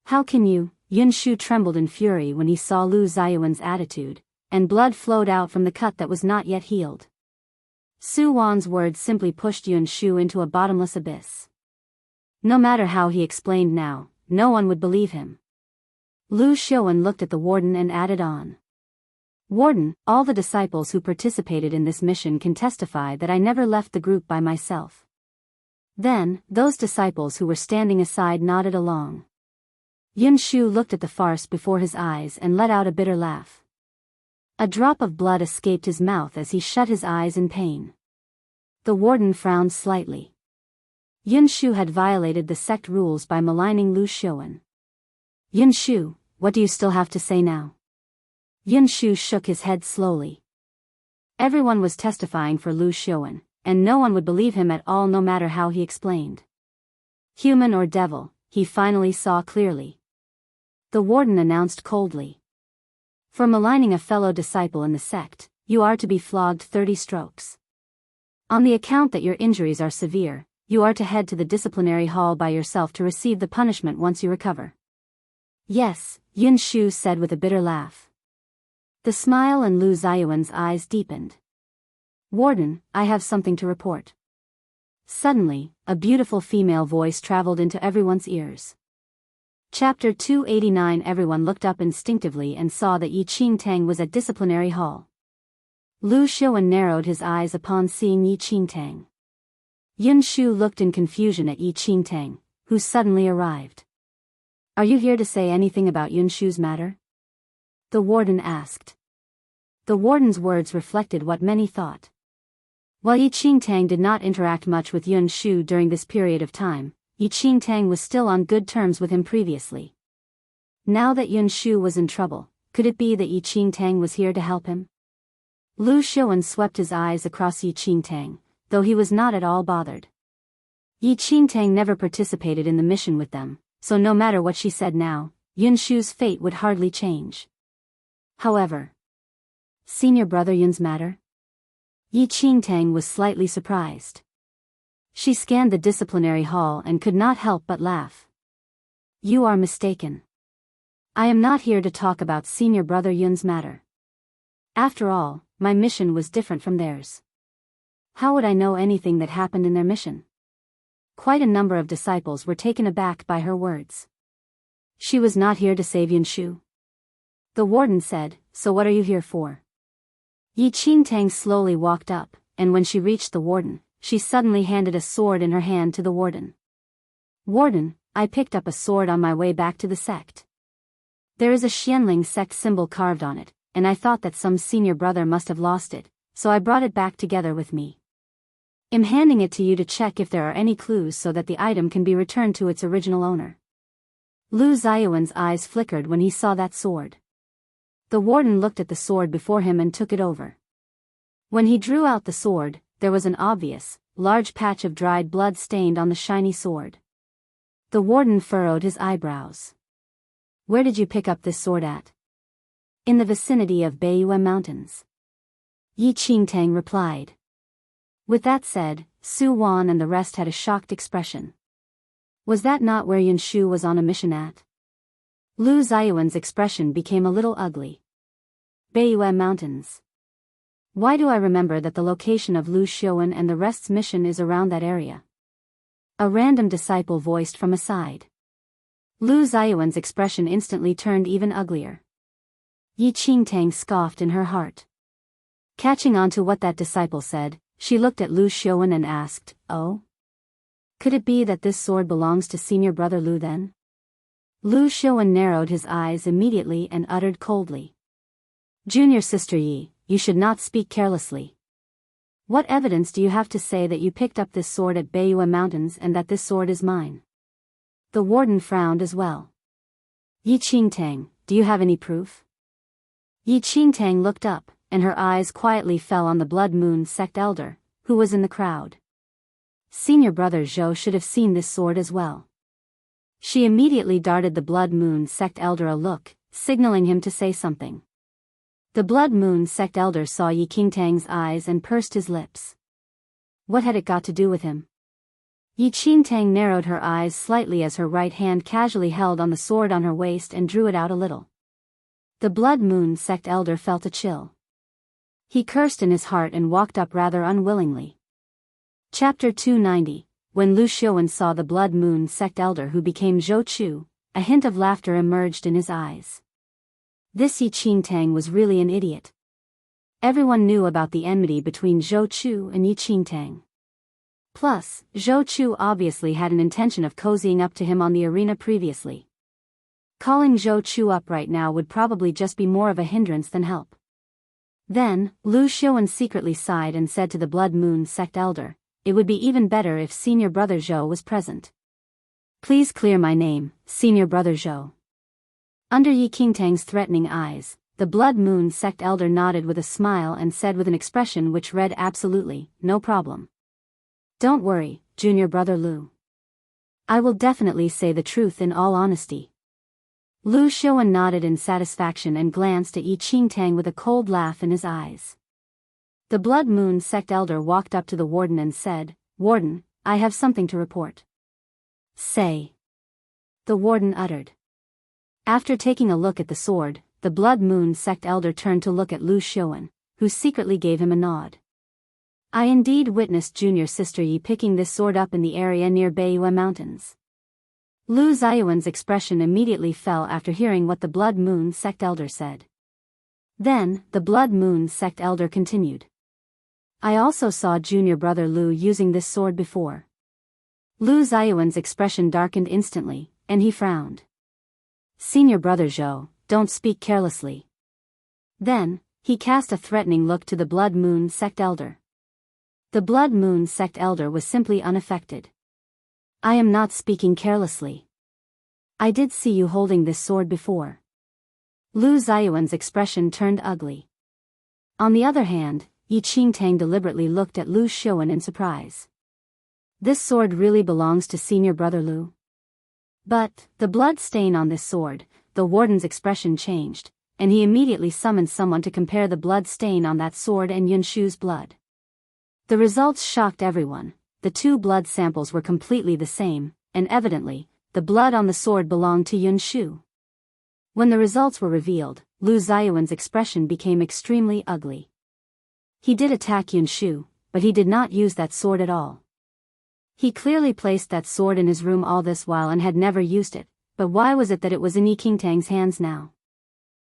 How can you?" Yun Shu trembled in fury when he saw Lu Xiaowen's attitude, and blood flowed out from the cut that was not yet healed. Su Wan's words simply pushed Yun Shu into a bottomless abyss. No matter how he explained now, no one would believe him. Lu Xiaowen looked at the warden and added on. "Warden, all the disciples who participated in this mission can testify that I never left the group by myself." Then, those disciples who were standing aside nodded along. Yun Shu looked at the farce before his eyes and let out a bitter laugh. A drop of blood escaped his mouth as he shut his eyes in pain. The warden frowned slightly. Yun Shu had violated the sect rules by maligning Lu Xiaowen. "Yun Shu, what do you still have to say now?" Yun Shu shook his head slowly. Everyone was testifying for Lu Xiaowen, and no one would believe him at all no matter how he explained. Human or devil, he finally saw clearly. The warden announced coldly. "For maligning a fellow disciple in the sect, you are to be flogged 30 strokes. On the account that your injuries are severe, you are to head to the disciplinary hall by yourself to receive the punishment once you recover." "Yes," Yun Shu said with a bitter laugh. The smile in Lu Xiaowen's eyes deepened. "Warden, I have something to report." Suddenly, a beautiful female voice traveled into everyone's ears. Chapter 289. Everyone looked up instinctively and saw that Yi Qingtang was at disciplinary hall. Lu Xiaowen narrowed his eyes upon seeing Yi Qingtang. Yun Shu looked in confusion at Yi Qingtang, who suddenly arrived. "Are you here to say anything about Yun Shu's matter?" the warden asked. The warden's words reflected what many thought. While Yi Qingtang did not interact much with Yun Shu during this period of time, Yi Qingtang was still on good terms with him previously. Now that Yun Shu was in trouble, could it be that Yi Qingtang was here to help him? Lu Xiaowen swept his eyes across Yi Qingtang, though he was not at all bothered. Yi Qingtang never participated in the mission with them, so no matter what she said now, Yun Shu's fate would hardly change. However, senior brother Yun's matter? Yi Qingtang was slightly surprised. She scanned the disciplinary hall and could not help but laugh. "You are mistaken. I am not here to talk about senior brother Yun's matter. After all, my mission was different from theirs. How would I know anything that happened in their mission?" Quite a number of disciples were taken aback by her words. "She was not here to save Yun Shu?" the warden said. "So what are you here for?" Yi Qingtang slowly walked up, and when she reached the warden, she suddenly handed a sword in her hand to the warden. "Warden, I picked up a sword on my way back to the sect. There is a Xianling sect symbol carved on it, and I thought that some senior brother must have lost it, so I brought it back together with me. I'm handing it to you to check if there are any clues so that the item can be returned to its original owner." Lu Xiaowen's eyes flickered when he saw that sword. The warden looked at the sword before him and took it over. When he drew out the sword, there was an obvious, large patch of dried blood stained on the shiny sword. The warden furrowed his eyebrows. "Where did you pick up this sword at?" "In the vicinity of Biyao Mountains," Yi Qingtang replied. With that said, Su Wan and the rest had a shocked expression. Was that not where Yun Shu was on a mission at? Lu Xiaowen's expression became a little ugly. Biyao Mountains. Why do I remember that the location of Lu Xiaowen and the rest's mission is around that area? A random disciple voiced from a side. Lu Xiaowen's expression instantly turned even uglier. Yi Qingtang scoffed in her heart. Catching on to what that disciple said, she looked at Lu Xiaowen and asked, "Oh? Could it be that this sword belongs to senior brother Lu then?" Lu Xiaowen narrowed his eyes immediately and uttered coldly. "Junior sister Yi, you should not speak carelessly. What evidence do you have to say that you picked up this sword at Biyao Mountains and that this sword is mine?" The warden frowned as well. "Yi Qingtang, do you have any proof?" Yi Qingtang looked up, and her eyes quietly fell on the Blood Moon sect elder, who was in the crowd. Senior brother Zhou should have seen this sword as well. She immediately darted the Blood Moon Sect Elder a look, signaling him to say something. The Blood Moon Sect Elder saw Yi Qingtang's eyes and pursed his lips. What had it got to do with him? Yi Qingtang narrowed her eyes slightly as her right hand casually held on the sword on her waist and drew it out a little. The Blood Moon Sect Elder felt a chill. He cursed in his heart and walked up rather unwillingly. Chapter 290. When Lu Xiaowen saw the Blood Moon Sect Elder who became Zhou Chu, a hint of laughter emerged in his eyes. This Yi Qingtang was really an idiot. Everyone knew about the enmity between Zhou Chu and Yi Qingtang. Plus, Zhou Chu obviously had an intention of cozying up to him on the arena previously. Calling Zhou Chu up right now would probably just be more of a hindrance than help. Then, Lu Xiaowen secretly sighed and said to the Blood Moon Sect Elder, "It would be even better if Senior Brother Zhou was present. Please clear my name, Senior Brother Zhou." Under Yi Qingtang's threatening eyes, the Blood Moon Sect Elder nodded with a smile and said with an expression which read absolutely, "No problem. Don't worry, Junior Brother Lu. I will definitely say the truth in all honesty." Lu Xiaowen nodded in satisfaction and glanced at Yi Qingtang with a cold laugh in his eyes. The Blood Moon Sect Elder walked up to the warden and said, "Warden, I have something to report." "Say." The warden uttered. After taking a look at the sword, the Blood Moon Sect Elder turned to look at Lu Xiaowen, who secretly gave him a nod. "I indeed witnessed Junior Sister Yi picking this sword up in the area near Biyao Mountains." Lu Xiaowen's expression immediately fell after hearing what the Blood Moon Sect Elder said. Then, the Blood Moon Sect Elder continued. "I also saw Junior Brother Lu using this sword before." Lu Xiaowen's expression darkened instantly, and he frowned. "Senior Brother Zhou, don't speak carelessly." Then, he cast a threatening look to the Blood Moon Sect Elder. The Blood Moon Sect Elder was simply unaffected. "I am not speaking carelessly. I did see you holding this sword before." Lu Xiaowen's expression turned ugly. On the other hand, Yi Qingtang deliberately looked at Lu Xiaowen in surprise. "This sword really belongs to Senior Brother Lu?" But, the blood stain on this sword, the warden's expression changed, and he immediately summoned someone to compare the blood stain on that sword and Yun Shu's blood. The results shocked everyone. The two blood samples were completely the same, and evidently, the blood on the sword belonged to Yun Shu. When the results were revealed, Lu Xiaowen's expression became extremely ugly. He did attack Yun Shu, but he did not use that sword at all. He clearly placed that sword in his room all this while and had never used it, but why was it that it was in Yi Qingtang's hands now?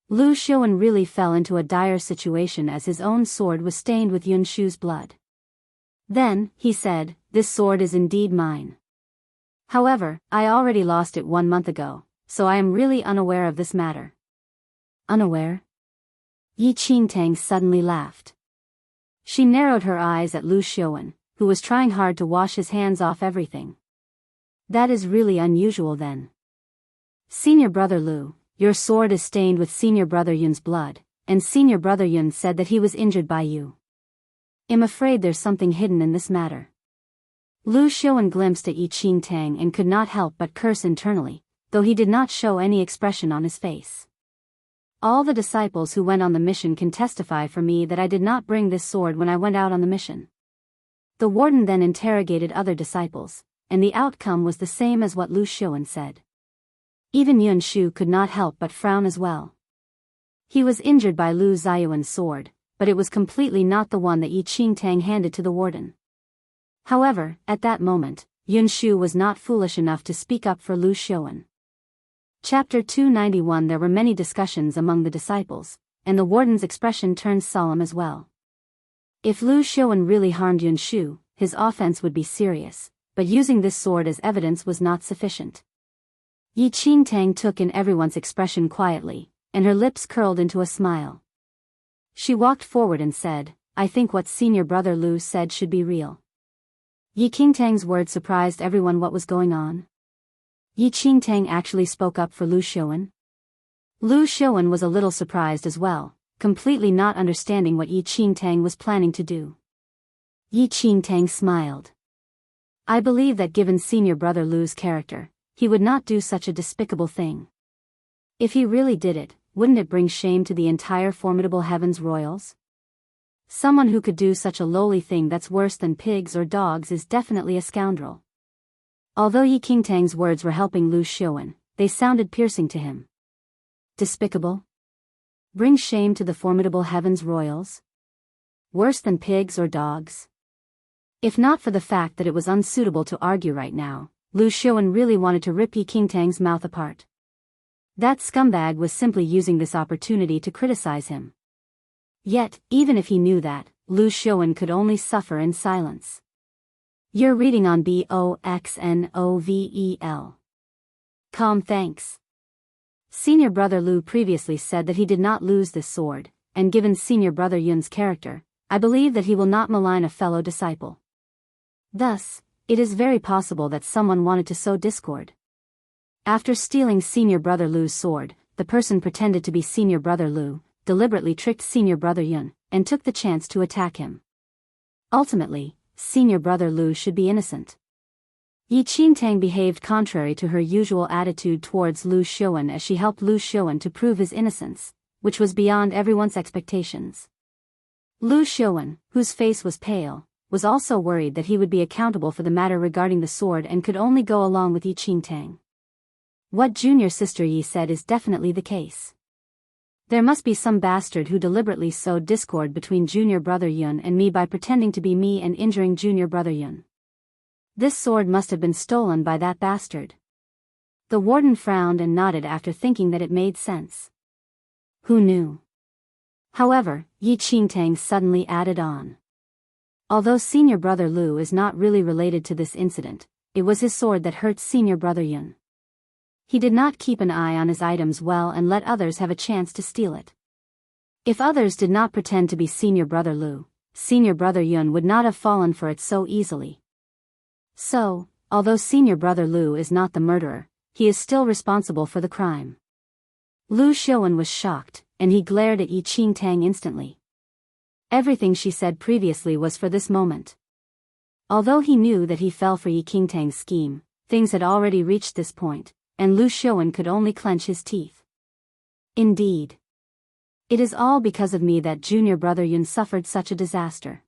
Lu Xiaowen really fell into a dire situation as his own sword was stained with Yun Shu's blood. Then, he said, "This sword is indeed mine. However, I already lost it 1 month ago, so I am really unaware of this matter." "Unaware?" Yi Qingtang suddenly laughed. She narrowed her eyes at Lu Xiaowen, who was trying hard to wash his hands off everything. "That is really unusual then. Senior Brother Lu, your sword is stained with Senior Brother Yun's blood, and Senior Brother Yun said that he was injured by you. I'm afraid there's something hidden in this matter." Lu Xiaowen glimpsed at Yi Qingtang and could not help but curse internally, though he did not show any expression on his face. "All the disciples who went on the mission can testify for me that I did not bring this sword when I went out on the mission." The warden then interrogated other disciples, and the outcome was the same as what Lu Xiaowen said. Even Yun Shu could not help but frown as well. He was injured by Lu Xiaowen's sword, but it was completely not the one that Yi Qingtang handed to the warden. However, at that moment, Yun Shu was not foolish enough to speak up for Lu Xiaowen. Chapter 291. There were many discussions among the disciples, and the warden's expression turned solemn as well. If Lu Xiaowen really harmed Yun Shu, his offense would be serious, but using this sword as evidence was not sufficient. Yi Qingtang took in everyone's expression quietly, and her lips curled into a smile. She walked forward and said, "I think what Senior Brother Lu said should be real." Yi Qingtang's words surprised everyone. What was going on? Yi Qingtang actually spoke up for Lu Xiaowen? Lu Xiaowen was a little surprised as well, completely not understanding what Yi Qingtang was planning to do. Yi Qingtang smiled. I believe that given Senior Brother Lu's character, he would not do such a despicable thing. If he really did it, wouldn't it bring shame to the entire formidable Heavens Royals? Someone who could do such a lowly thing that's worse than pigs or dogs is definitely a scoundrel. Although Yi Qingtang's words were helping Lu Xiaowen, they sounded piercing to him. Despicable? Bring shame to the formidable Heavens Royals? Worse than pigs or dogs? If not for the fact that it was unsuitable to argue right now, Lu Xiaowen really wanted to rip Yi Qingtang's mouth apart. That scumbag was simply using this opportunity to criticize him. Yet, even if he knew that, Lu Xiaowen could only suffer in silence. You're reading on BOXNOVEL. Com, thanks. Senior Brother Lu previously said that he did not lose this sword, and given Senior Brother Yun's character, I believe that he will not malign a fellow disciple. Thus, it is very possible that someone wanted to sow discord. After stealing Senior Brother Lu's sword, the person pretended to be Senior Brother Lu, deliberately tricked Senior Brother Yun, and took the chance to attack him. Ultimately, Senior Brother Lu should be innocent. Yi Qingtang behaved contrary to her usual attitude towards Lu Xiaowen as she helped Lu Xiaowen to prove his innocence, which was beyond everyone's expectations. Lu Xiaowen, whose face was pale, was also worried that he would be accountable for the matter regarding the sword and could only go along with Yi Qingtang. What junior sister Yi said is definitely the case. There must be some bastard who deliberately sowed discord between Junior Brother Yun and me by pretending to be me and injuring Junior Brother Yun. This sword must have been stolen by that bastard. The warden frowned and nodded after thinking that it made sense. Who knew? However, Yi Qingtang suddenly added on. Although Senior Brother Lu is not really related to this incident, it was his sword that hurt Senior Brother Yun. He did not keep an eye on his items well and let others have a chance to steal it. If others did not pretend to be Senior Brother Lu, Senior Brother Yun would not have fallen for it so easily. So, although Senior Brother Lu is not the murderer, he is still responsible for the crime. Lu Xiaowen was shocked, and he glared at Yi Qingtang instantly. Everything she said previously was for this moment. Although he knew that he fell for Yi Qingtang's scheme, things had already reached this point, and Lu Xiaowen could only clench his teeth. Indeed. It is all because of me that Junior Brother Yun suffered such a disaster.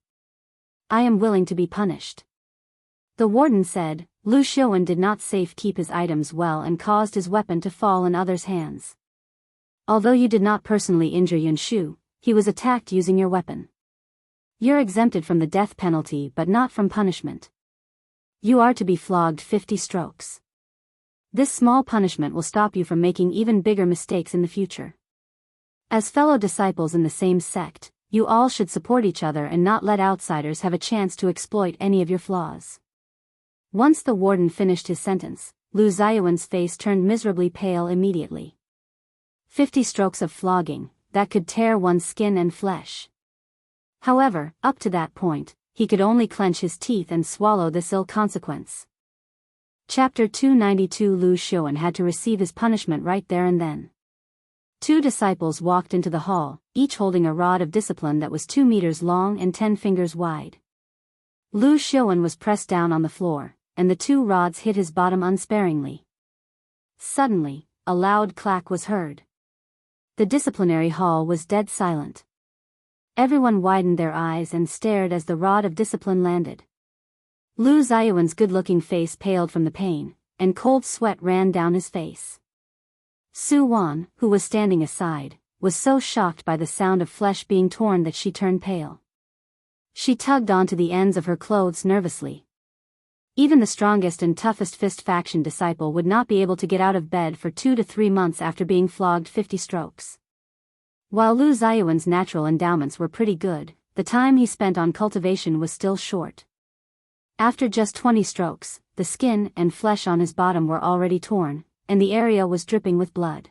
I am willing to be punished. The warden said. Lu Xiaowen did not keep his items well and caused his weapon to fall in others' hands. Although you did not personally injure Yun Shu, he was attacked using your weapon. You're exempted from the death penalty but not from punishment. You are to be flogged 50 strokes. This small punishment will stop you from making even bigger mistakes in the future. As fellow disciples in the same sect, you all should support each other and not let outsiders have a chance to exploit any of your flaws. Once the warden finished his sentence, Lu Xiaowen's face turned miserably pale immediately. 50 strokes of flogging, that could tear one's skin and flesh. However, up to that point, he could only clench his teeth and swallow this ill consequence. Chapter 292. Lu Xiaowen had to receive his punishment right there and then. 2 disciples walked into the hall, each holding a rod of discipline that was 2 meters long and 10 fingers wide. Lu Xiaowen was pressed down on the floor, and the 2 rods hit his bottom unsparingly. Suddenly, a loud clack was heard. The disciplinary hall was dead silent. Everyone widened their eyes and stared as the rod of discipline landed. Lu Xiaowen's good-looking face paled from the pain, and cold sweat ran down his face. Su Wan, who was standing aside, was so shocked by the sound of flesh being torn that she turned pale. She tugged onto the ends of her clothes nervously. Even the strongest and toughest fist faction disciple would not be able to get out of bed for 2 to 3 months after being flogged 50 strokes. While Lu Xiaowen's natural endowments were pretty good, the time he spent on cultivation was still short. After just 20 strokes, the skin and flesh on his bottom were already torn, and the area was dripping with blood.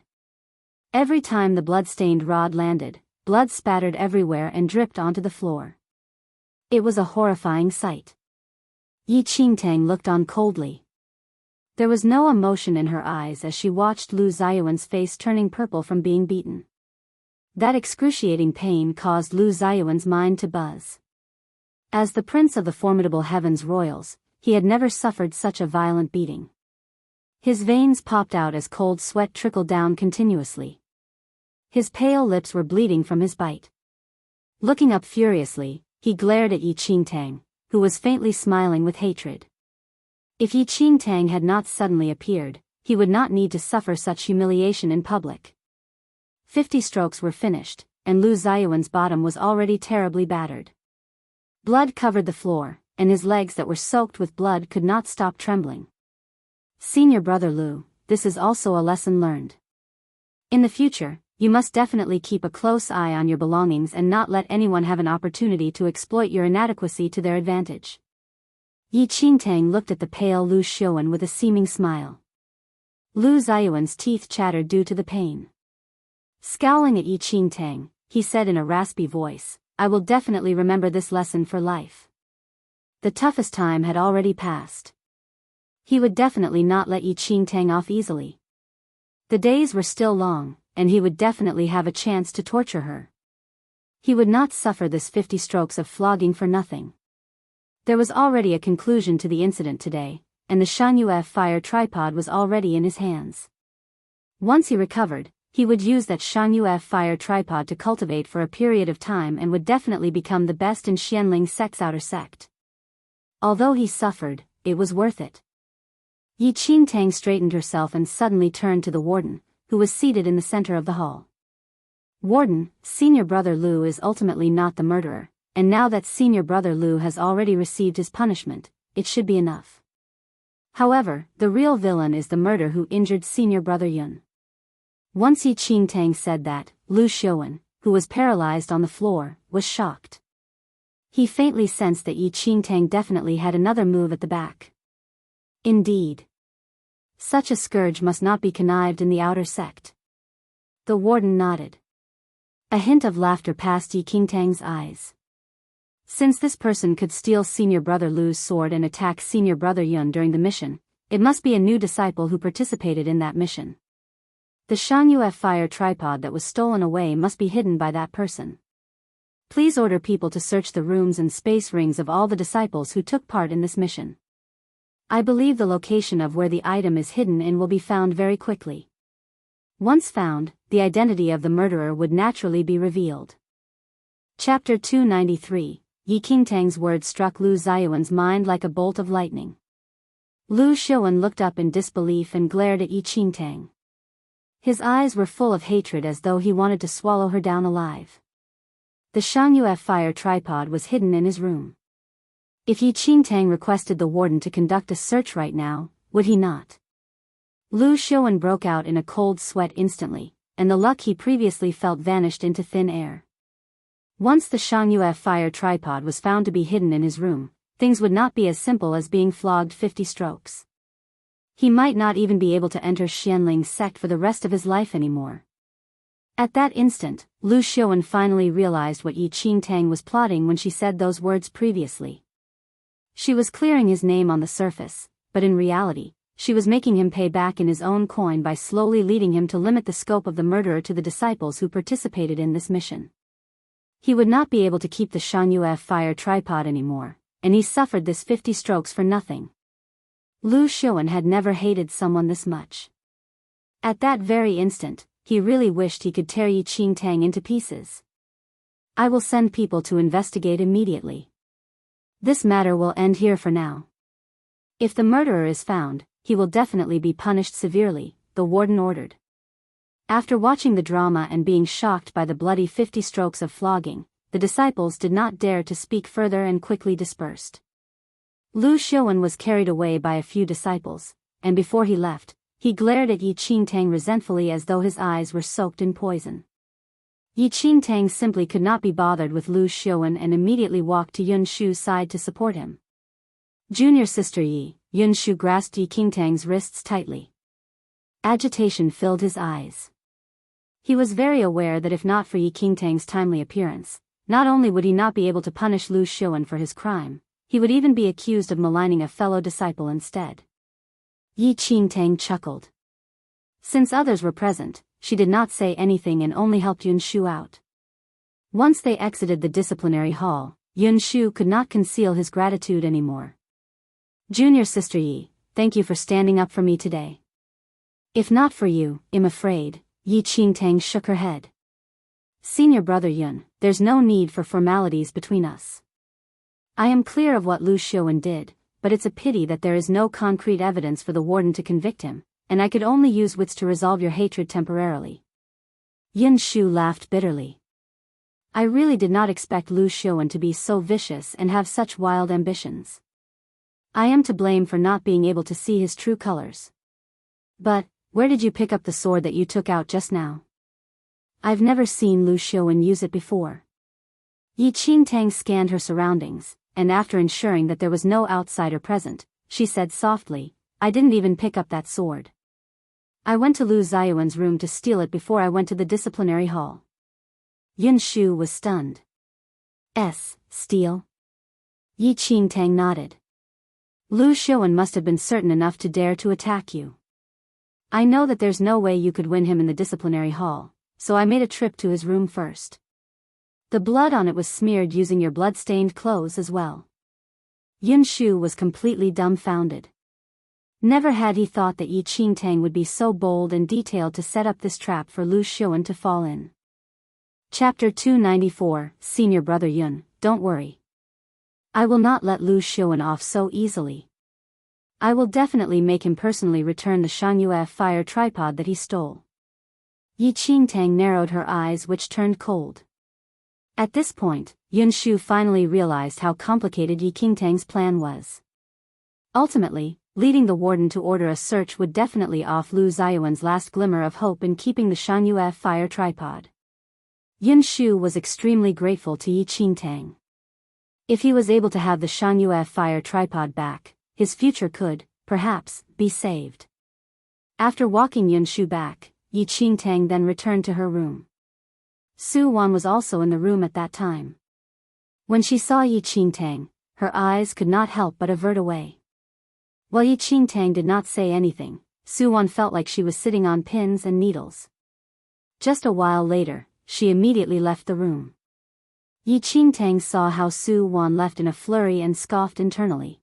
Every time the blood-stained rod landed, blood spattered everywhere and dripped onto the floor. It was a horrifying sight. Yi Qingtang looked on coldly. There was no emotion in her eyes as she watched Lu Xiaowen's face turning purple from being beaten. That excruciating pain caused Lu Xiaowen's mind to buzz. As the prince of the formidable Heavens Royals, he had never suffered such a violent beating. His veins popped out as cold sweat trickled down continuously. His pale lips were bleeding from his bite. Looking up furiously, he glared at Yi Qingtang, who was faintly smiling with hatred. If Yi Qingtang had not suddenly appeared, he would not need to suffer such humiliation in public. 50 strokes were finished, and Lu Ziyuan's bottom was already terribly battered. Blood covered the floor, and his legs that were soaked with blood could not stop trembling. Senior brother Lu, this is also a lesson learned. In the future, you must definitely keep a close eye on your belongings and not let anyone have an opportunity to exploit your inadequacy to their advantage. Yi Qingtang looked at the pale Lu Xiuan with a seeming smile. Lu Ziyuan's teeth chattered due to the pain. Scowling at Yi Qingtang, he said in a raspy voice, I will definitely remember this lesson for life. The toughest time had already passed. He would definitely not let Yi Qingtang off easily. The days were still long, and he would definitely have a chance to torture her. He would not suffer this 50 strokes of flogging for nothing. There was already a conclusion to the incident today, and the Shangyue fire tripod was already in his hands. Once he recovered, he would use that Shangyue fire tripod to cultivate for a period of time and would definitely become the best in Xianling sect's outer sect. Although he suffered, it was worth it. Yi Qingtang straightened herself and suddenly turned to the warden, who was seated in the center of the hall. Warden, senior brother Lu is ultimately not the murderer, and now that senior brother Lu has already received his punishment, it should be enough. However, the real villain is the murderer who injured senior brother Yun. Once Yi Qingtang said that, Lu Xiuan, who was paralyzed on the floor, was shocked. He faintly sensed that Yi Qingtang definitely had another move at the back. Indeed. Such a scourge must not be connived in the outer sect. The warden nodded. A hint of laughter passed Yi Qingtang's eyes. Since this person could steal senior brother Lu's sword and attack senior brother Yun during the mission, it must be a new disciple who participated in that mission. The Shangyue fire tripod that was stolen away must be hidden by that person. Please order people to search the rooms and space rings of all the disciples who took part in this mission. I believe the location of where the item is hidden in will be found very quickly. Once found, the identity of the murderer would naturally be revealed. Chapter 293, Yi Qingtang's words struck Lu Ziyuan's mind like a bolt of lightning. Lu Xiuan looked up in disbelief and glared at Yi Qingtang. His eyes were full of hatred as though he wanted to swallow her down alive. The Shangyue fire tripod was hidden in his room. If Yi Qingtang requested the warden to conduct a search right now, would he not? Lu Xiuan broke out in a cold sweat instantly, and the luck he previously felt vanished into thin air. Once the Shangyue fire tripod was found to be hidden in his room, things would not be as simple as being flogged 50 strokes. He might not even be able to enter Xianling sect for the rest of his life anymore. At that instant, Lu Xiuan finally realized what Yi Qingtang was plotting when she said those words previously. She was clearing his name on the surface, but in reality, she was making him pay back in his own coin by slowly leading him to limit the scope of the murderer to the disciples who participated in this mission. He would not be able to keep the Shangyue fire tripod anymore, and he suffered this 50 strokes for nothing. Lu Xiuan had never hated someone this much. At that very instant, he really wished he could tear Yi Qingtang into pieces. I will send people to investigate immediately. This matter will end here for now. If the murderer is found, he will definitely be punished severely, the warden ordered. After watching the drama and being shocked by the bloody 50 strokes of flogging, the disciples did not dare to speak further and quickly dispersed. Lu Xiuan was carried away by a few disciples, and before he left, he glared at Yi Qingtang resentfully as though his eyes were soaked in poison. Yi Qingtang simply could not be bothered with Lu Xiuan and immediately walked to Yun Shu's side to support him. Junior sister Yi, Yun Shu grasped Yi Qingtang's wrists tightly. Agitation filled his eyes. He was very aware that if not for Yi Qingtang's timely appearance, not only would he not be able to punish Lu Xiuan for his crime, he would even be accused of maligning a fellow disciple instead. Yi Qingtang chuckled. Since others were present, she did not say anything and only helped Yun Shu out. Once they exited the disciplinary hall, Yun Shu could not conceal his gratitude anymore. Junior Sister Yi, thank you for standing up for me today. If not for you, I'm afraid, Yi Qingtang shook her head. Senior Brother Yun, there's no need for formalities between us. I am clear of what Lu Xiaowen did, but it's a pity that there is no concrete evidence for the warden to convict him, and I could only use wits to resolve your hatred temporarily. Yin Shu laughed bitterly. I really did not expect Lu Xiaowen to be so vicious and have such wild ambitions. I am to blame for not being able to see his true colors. But, where did you pick up the sword that you took out just now? I've never seen Lu Xiaowen use it before. Yi Qingtang scanned her surroundings, and after ensuring that there was no outsider present, she said softly, I didn't even pick up that sword. I went to Lu Ziyuan's room to steal it before I went to the disciplinary hall. Yun Shu was stunned. Steal? Yi Qingtang nodded. Lu Xiaowen must have been certain enough to dare to attack you. I know that there's no way you could win him in the disciplinary hall, so I made a trip to his room first. The blood on it was smeared using your blood-stained clothes as well. Yun Shu was completely dumbfounded. Never had he thought that Yi Qingtang would be so bold and detailed to set up this trap for Lu Xiaowen to fall in. Chapter 294, Senior Brother Yun, don't worry. I will not let Lu Xiaowen off so easily. I will definitely make him personally return the Shangyue fire tripod that he stole. Yi Qingtang narrowed her eyes, which turned cold. At this point, Yun Shu finally realized how complicated Yi Qingtang's plan was. Ultimately, leading the warden to order a search would definitely off Lu Ziyuan's last glimmer of hope in keeping the Shangyue fire tripod. Yun Shu was extremely grateful to Yi Qingtang. If he was able to have the Shangyue fire tripod back, his future could, perhaps, be saved. After walking Yun Shu back, Yi Qingtang then returned to her room. Su Wan was also in the room at that time. When she saw Yi Qingtang, her eyes could not help but avert away. While Yi Qingtang did not say anything, Su Wan felt like she was sitting on pins and needles. Just a while later, she immediately left the room. Yi Qingtang saw how Su Wan left in a flurry and scoffed internally.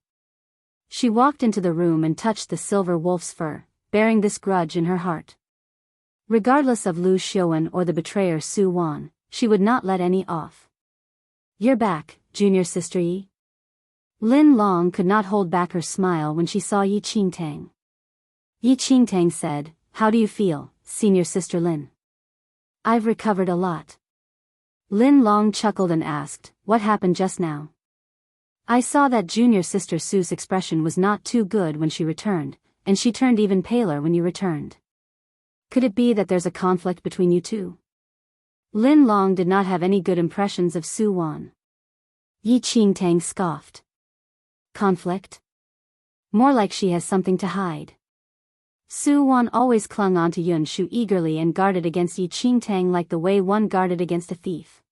She walked into the room and touched the silver wolf's fur, bearing this grudge in her heart. Regardless of Lu Xiaowen or the betrayer Su Wan, she would not let any off. You're back, Junior Sister Yi. Lin Long could not hold back her smile when she saw Yi Qingtang. Yi Qingtang said, How do you feel, Senior Sister Lin? I've recovered a lot. Lin Long chuckled and asked, What happened just now? I saw that Junior Sister Su's expression was not too good when she returned, and she turned even paler when you returned. Could it be that there's a conflict between you two? Lin Long did not have any good impressions of Su Wan. Yi Qingtang scoffed. Conflict? More like she has something to hide. Su Wan always clung on to Yun Shu eagerly and guarded against Yi Qingtang like the way one guarded against a thief.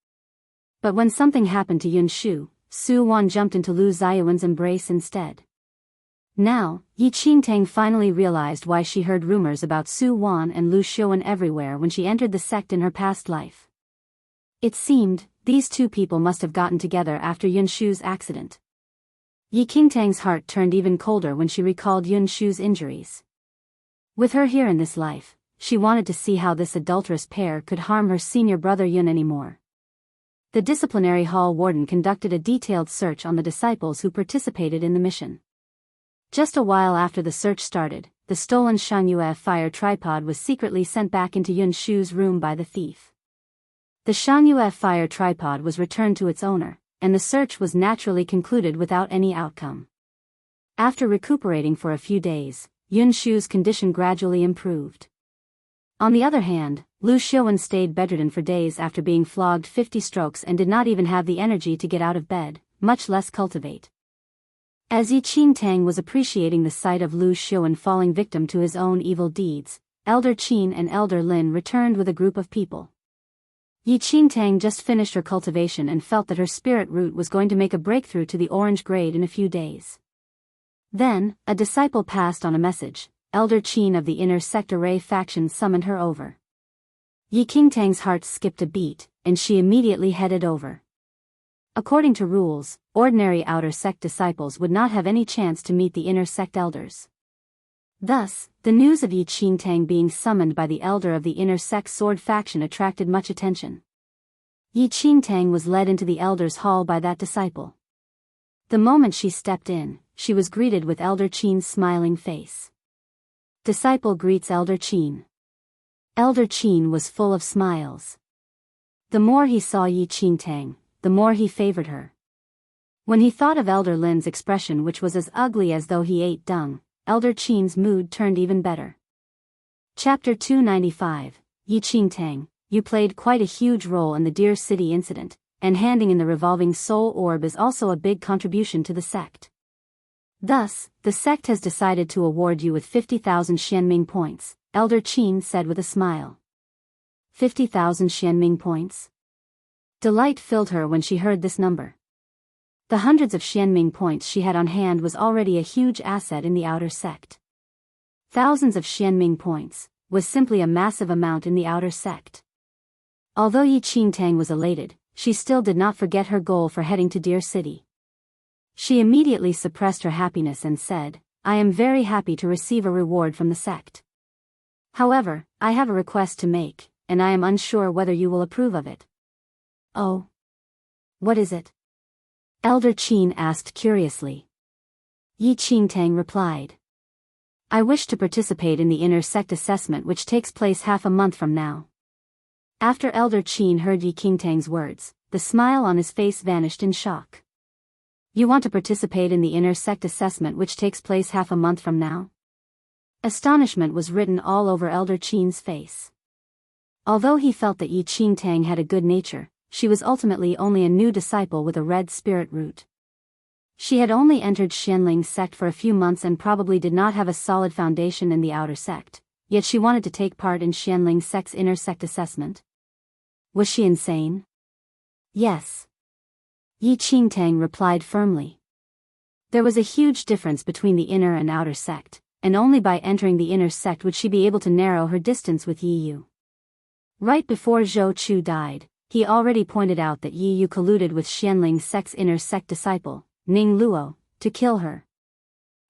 But when something happened to Yun Shu, Su Wan jumped into Lu Ziyuan's embrace instead. Now, Yi Qingtang finally realized why she heard rumors about Su Wan and Lu Xiaowen everywhere when she entered the sect in her past life. It seemed, these two people must have gotten together after Yun Shu's accident. Yi Qingtang's heart turned even colder when she recalled Yun Shu's injuries. With her here in this life, she wanted to see how this adulterous pair could harm her senior brother Yun anymore. The disciplinary hall warden conducted a detailed search on the disciples who participated in the mission. Just a while after the search started, the stolen Shangyue fire tripod was secretly sent back into Yun Shu's room by the thief. The Shangyue fire tripod was returned to its owner, and the search was naturally concluded without any outcome. After recuperating for a few days, Yun Shu's condition gradually improved. On the other hand, Lu Xiaowen stayed bedridden for days after being flogged 50 strokes and did not even have the energy to get out of bed, much less cultivate. As Yi Qingtang was appreciating the sight of Lu Xiaowen falling victim to his own evil deeds, Elder Qin and Elder Lin returned with a group of people. Yi Qingtang just finished her cultivation and felt that her spirit root was going to make a breakthrough to the orange grade in a few days. Then, a disciple passed on a message. Elder Qin of the inner sector Ray faction summoned her over. Yi Qingtang's heart skipped a beat, and she immediately headed over. According to rules, ordinary outer sect disciples would not have any chance to meet the inner sect elders. Thus, the news of Yi Qingtang being summoned by the elder of the inner sect sword faction attracted much attention. Yi Qingtang was led into the elder's hall by that disciple. The moment she stepped in, she was greeted with Elder Qin's smiling face. Disciple greets Elder Qin. Elder Qin was full of smiles. The more he saw Yi Qingtang, the more he favored her. When he thought of Elder Lin's expression, which was as ugly as though he ate dung, Elder Qin's mood turned even better. Chapter 295, Yi Qingtang, you played quite a huge role in the Deer City incident, and handing in the revolving soul orb is also a big contribution to the sect. Thus, the sect has decided to award you with 50,000 Xianming points, Elder Qin said with a smile. 50,000 Xianming points? Delight filled her when she heard this number. The hundreds of Xianming points she had on hand was already a huge asset in the outer sect. Thousands of Xianming points was simply a massive amount in the outer sect. Although Yi Qingtang was elated, she still did not forget her goal for heading to Deer City. She immediately suppressed her happiness and said, I am very happy to receive a reward from the sect. However, I have a request to make, and I am unsure whether you will approve of it. Oh. What is it? Elder Qin asked curiously. Yi Qingtang replied. I wish to participate in the inner sect assessment which takes place half a month from now. After Elder Qin heard Yi Qingtang's words, the smile on his face vanished in shock. You want to participate in the inner sect assessment which takes place half a month from now? Astonishment was written all over Elder Qin's face. Although he felt that Yi Qingtang had a good nature, she was ultimately only a new disciple with a red spirit root. She had only entered Xianling's sect for a few months and probably did not have a solid foundation in the outer sect, yet she wanted to take part in Xianling's sect's inner sect assessment. Was she insane? Yes. Yi Qingtang replied firmly. There was a huge difference between the inner and outer sect, and only by entering the inner sect would she be able to narrow her distance with Yi Yu. Right before Zhou Chu died, he already pointed out that Yi Yu colluded with Xianling's sect's inner sect disciple, Ning Luo, to kill her.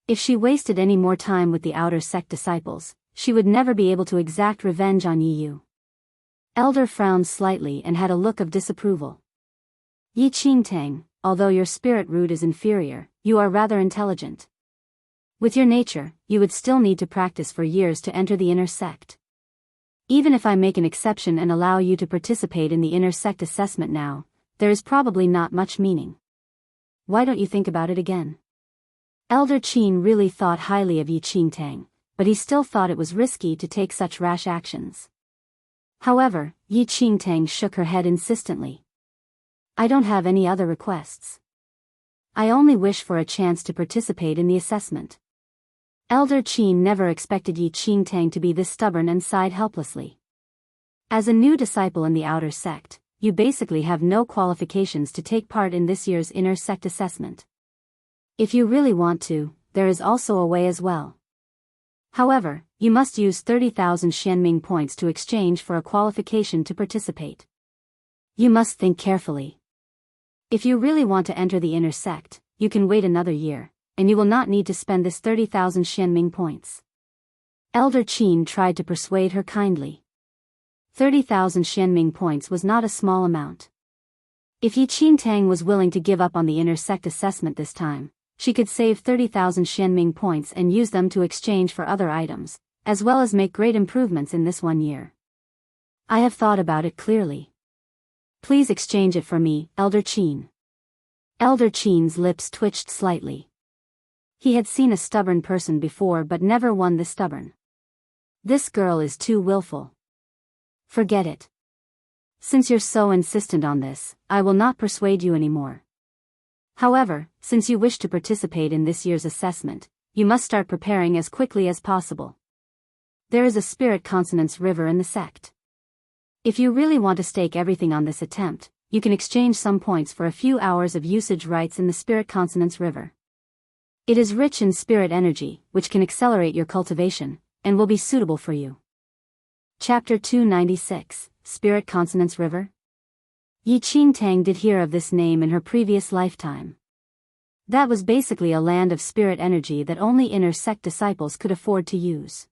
If she wasted any more time with the outer sect disciples, she would never be able to exact revenge on Yi Yu. Elder frowned slightly and had a look of disapproval. Yi Qingtang, although your spirit root is inferior, you are rather intelligent. With your nature, you would still need to practice for years to enter the inner sect. Even if I make an exception and allow you to participate in the inner sect assessment now, there is probably not much meaning. Why don't you think about it again? Elder Qin really thought highly of Yi Qingtang, but he still thought it was risky to take such rash actions. However, Yi Qingtang shook her head insistently. I don't have any other requests. I only wish for a chance to participate in the assessment. Elder Qin never expected Yi Qingtang to be this stubborn and sighed helplessly. As a new disciple in the outer sect, you basically have no qualifications to take part in this year's inner sect assessment. If you really want to, there is also a way as well. However, you must use 30,000 Xianming points to exchange for a qualification to participate. You must think carefully. If you really want to enter the inner sect, you can wait another year, and you will not need to spend this 30,000 Xianming points. Elder Qin tried to persuade her kindly. 30,000 Xianming points was not a small amount. If Yi Qingtang was willing to give up on the inner sect assessment this time, she could save 30,000 Xianming points and use them to exchange for other items, as well as make great improvements in this 1 year. I have thought about it clearly. Please exchange it for me, Elder Qin. Elder Qin's lips twitched slightly. He had seen a stubborn person before but never one this stubborn. This girl is too willful. Forget it. Since you're so insistent on this, I will not persuade you anymore. However, since you wish to participate in this year's assessment, you must start preparing as quickly as possible. There is a spirit consonance river in the sect. If you really want to stake everything on this attempt, you can exchange some points for a few hours of usage rights in the spirit consonance river. It is rich in spirit energy, which can accelerate your cultivation, and will be suitable for you. Chapter 296, Spirit Consonance River. Yi Qingtang did hear of this name in her previous lifetime. That was basically a land of spirit energy that only inner sect disciples could afford to use.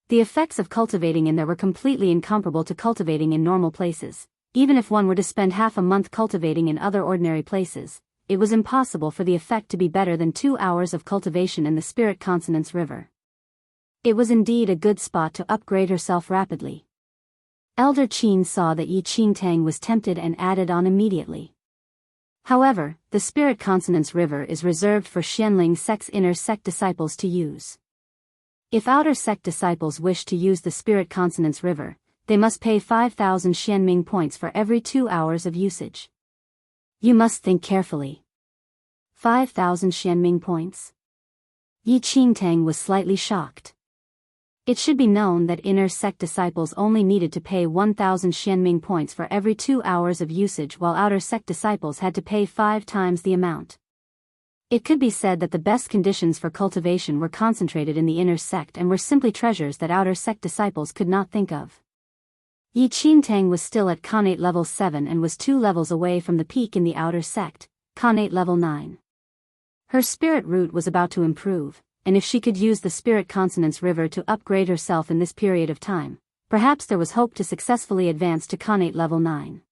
The effects of cultivating in there were completely incomparable to cultivating in normal places. Even if one were to spend half a month cultivating in other ordinary places, it was impossible for the effect to be better than 2 hours of cultivation in the Spirit Consonance River. It was indeed a good spot to upgrade herself rapidly. Elder Qin saw that Yi Qingtang was tempted and added on immediately. However, the Spirit Consonance River is reserved for Xianling sect's inner sect disciples to use. If outer sect disciples wish to use the Spirit Consonance River, they must pay 5,000 Xianming points for every 2 hours of usage. You must think carefully. 5,000 Xianming points? Yi Qingtang was slightly shocked. It should be known that inner sect disciples only needed to pay 1,000 Xianming points for every 2 hours of usage, while outer sect disciples had to pay 5 times the amount. It could be said that the best conditions for cultivation were concentrated in the inner sect and were simply treasures that outer sect disciples could not think of. Yi Qingtang was still at Khanate level 7 and was 2 levels away from the peak in the outer sect, Khanate level 9. Her spirit root was about to improve, and if she could use the Spirit Consonance River to upgrade herself in this period of time, perhaps there was hope to successfully advance to Khanate level 9.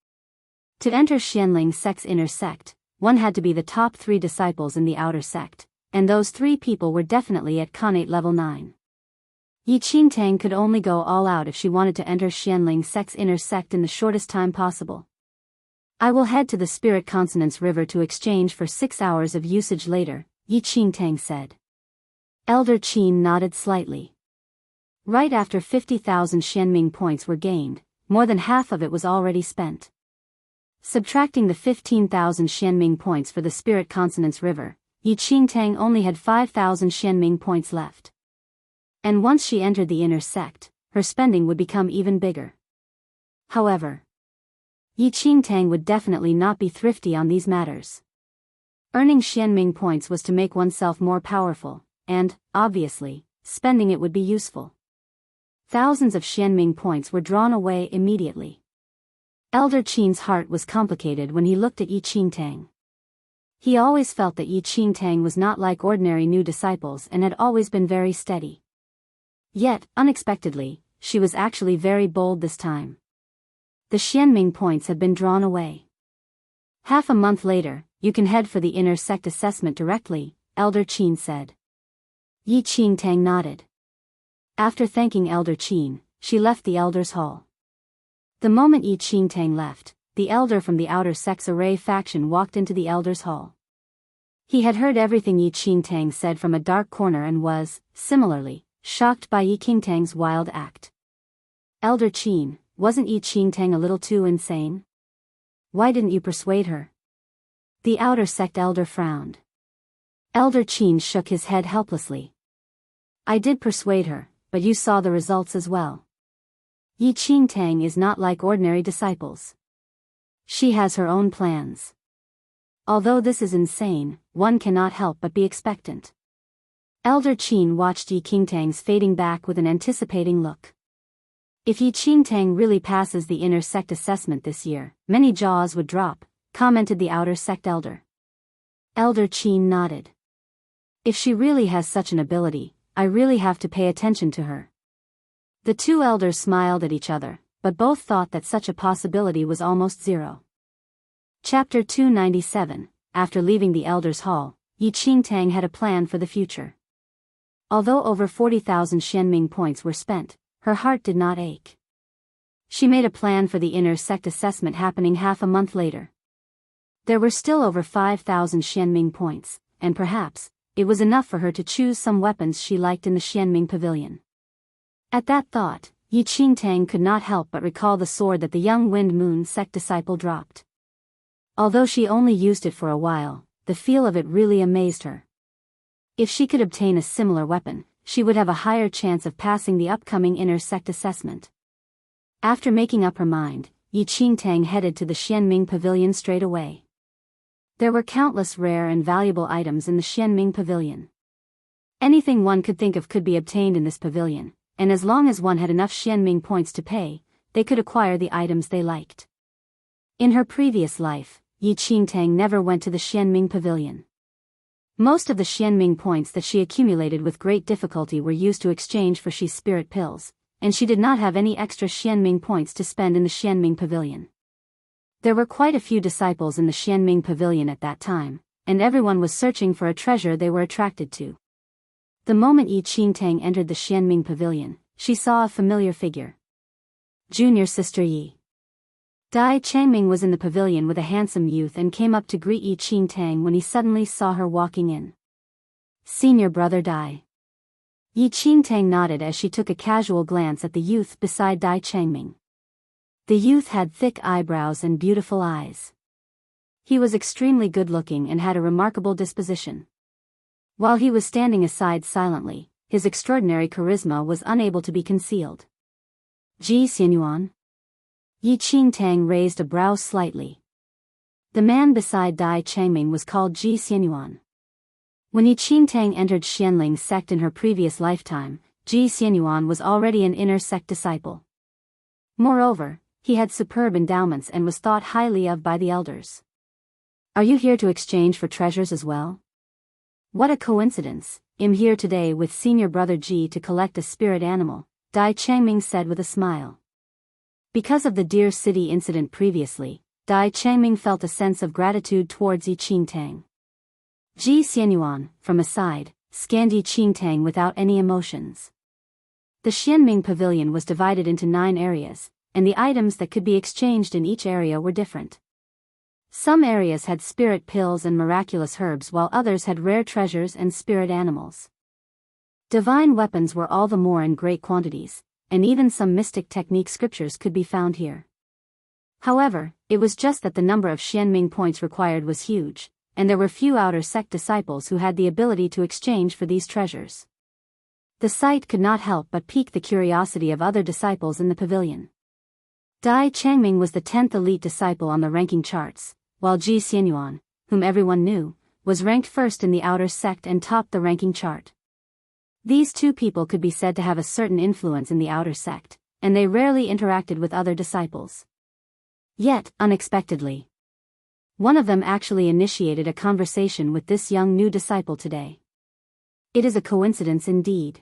To enter Xianling sect's inner sect, one had to be the top 3 disciples in the outer sect, and those 3 people were definitely at Khanate level 9. Yi Qingtang could only go all out if she wanted to enter Xianling sect's inner sect in the shortest time possible. I will head to the Spirit Consonance River to exchange for 6 hours of usage later, Yi Qingtang said. Elder Qin nodded slightly. Right after 50,000 Xianming points were gained, more than half of it was already spent. Subtracting the 15,000 Xianming points for the Spirit Consonance River, Yi Qingtang only had 5,000 Xianming points left. And once she entered the inner sect, her spending would become even bigger. However, Yi Qingtang would definitely not be thrifty on these matters. Earning Xianming points was to make oneself more powerful, and, obviously, spending it would be useful. Thousands of Xianming points were drawn away immediately. Elder Qin's heart was complicated when he looked at Yi Qingtang. He always felt that Yi Qingtang was not like ordinary new disciples and had always been very steady. Yet, unexpectedly, she was actually very bold this time. The Xianming points had been drawn away. Half a month later, you can head for the inner sect assessment directly, Elder Qin said. Yi Qingtang nodded. After thanking Elder Qin, she left the Elder's Hall. The moment Yi Qingtang left, the Elder from the Outer Sect's Array faction walked into the Elder's Hall. He had heard everything Yi Qingtang said from a dark corner and was, similarly, shocked by Yi Qingtang's wild act. Elder Qin, wasn't Yi Qingtang a little too insane? Why didn't you persuade her? The Outer Sect Elder frowned. Elder Qin shook his head helplessly. I did persuade her, but you saw the results as well. Yi Qingtang is not like ordinary disciples. She has her own plans. Although this is insane, one cannot help but be expectant. Elder Qin watched Yi Qingtang's fading back with an anticipating look. If Yi Qingtang really passes the inner sect assessment this year, many jaws would drop, commented the outer sect elder. Elder Qin nodded. If she really has such an ability, I really have to pay attention to her. The two elders smiled at each other, but both thought that such a possibility was almost zero. Chapter 297. After leaving the Elder's Hall, Yi Qingtang had a plan for the future. Although over 40,000 Xianming points were spent, her heart did not ache. She made a plan for the inner sect assessment happening half a month later. There were still over 5,000 Xianming points, and perhaps, it was enough for her to choose some weapons she liked in the Xianming Pavilion. At that thought, Yi Qingtang could not help but recall the sword that the young Wind Moon sect disciple dropped. Although she only used it for a while, the feel of it really amazed her. If she could obtain a similar weapon, she would have a higher chance of passing the upcoming inner sect assessment. After making up her mind, Yi Qingtang headed to the Xianming Pavilion straight away. There were countless rare and valuable items in the Xianming Pavilion. Anything one could think of could be obtained in this pavilion, and as long as one had enough Xianming points to pay, they could acquire the items they liked. In her previous life, Yi Qingtang never went to the Xianming Pavilion. Most of the Xianming points that she accumulated with great difficulty were used to exchange for Shi's spirit pills, and she did not have any extra Xianming points to spend in the Xianming Pavilion. There were quite a few disciples in the Xianming Pavilion at that time, and everyone was searching for a treasure they were attracted to. The moment Yi Qingtang entered the Xianming Pavilion, she saw a familiar figure. Junior sister Yi. Dai Changming was in the pavilion with a handsome youth and came up to greet Yi Qingtang when he suddenly saw her walking in. Senior brother Dai. Yi Qingtang nodded as she took a casual glance at the youth beside Dai Changming. The youth had thick eyebrows and beautiful eyes. He was extremely good-looking and had a remarkable disposition. While he was standing aside silently, his extraordinary charisma was unable to be concealed. Ji Xianyuan? Yi Qingtang raised a brow slightly. The man beside Dai Changming was called Ji Xianyuan. When Yi Qingtang entered Xianling sect in her previous lifetime, Ji Xianyuan was already an inner sect disciple. Moreover, he had superb endowments and was thought highly of by the elders. Are you here to exchange for treasures as well? What a coincidence, I'm here today with senior brother Ji to collect a spirit animal, Dai Changming said with a smile. Because of the Deer City incident previously, Dai Changming felt a sense of gratitude towards Yi Qingtang. Ji Xianyuan, from aside, scanned Yi Qingtang without any emotions. The Xianming Pavilion was divided into 9 areas, and the items that could be exchanged in each area were different. Some areas had spirit pills and miraculous herbs while others had rare treasures and spirit animals. Divine weapons were all the more in great quantities, and even some mystic technique scriptures could be found here. However, it was just that the number of Xianming points required was huge, and there were few outer sect disciples who had the ability to exchange for these treasures. The sight could not help but pique the curiosity of other disciples in the pavilion. Dai Changming was the 10th elite disciple on the ranking charts, while Ji Xianyuan, whom everyone knew, was ranked first in the outer sect and topped the ranking chart. These two people could be said to have a certain influence in the outer sect, and they rarely interacted with other disciples. Yet, unexpectedly, one of them actually initiated a conversation with this young new disciple today. It is a coincidence indeed.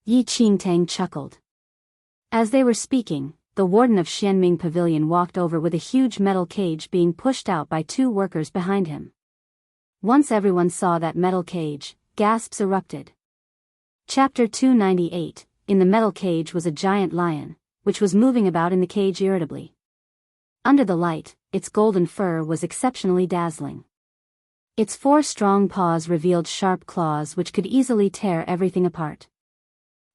Yi Qingtang chuckled. As they were speaking, the warden of Xianming Pavilion walked over with a huge metal cage being pushed out by 2 workers behind him. Once everyone saw that metal cage, gasps erupted. Chapter 298, in the metal cage was a giant lion, which was moving about in the cage irritably. Under the light, its golden fur was exceptionally dazzling. Its 4 strong paws revealed sharp claws which could easily tear everything apart.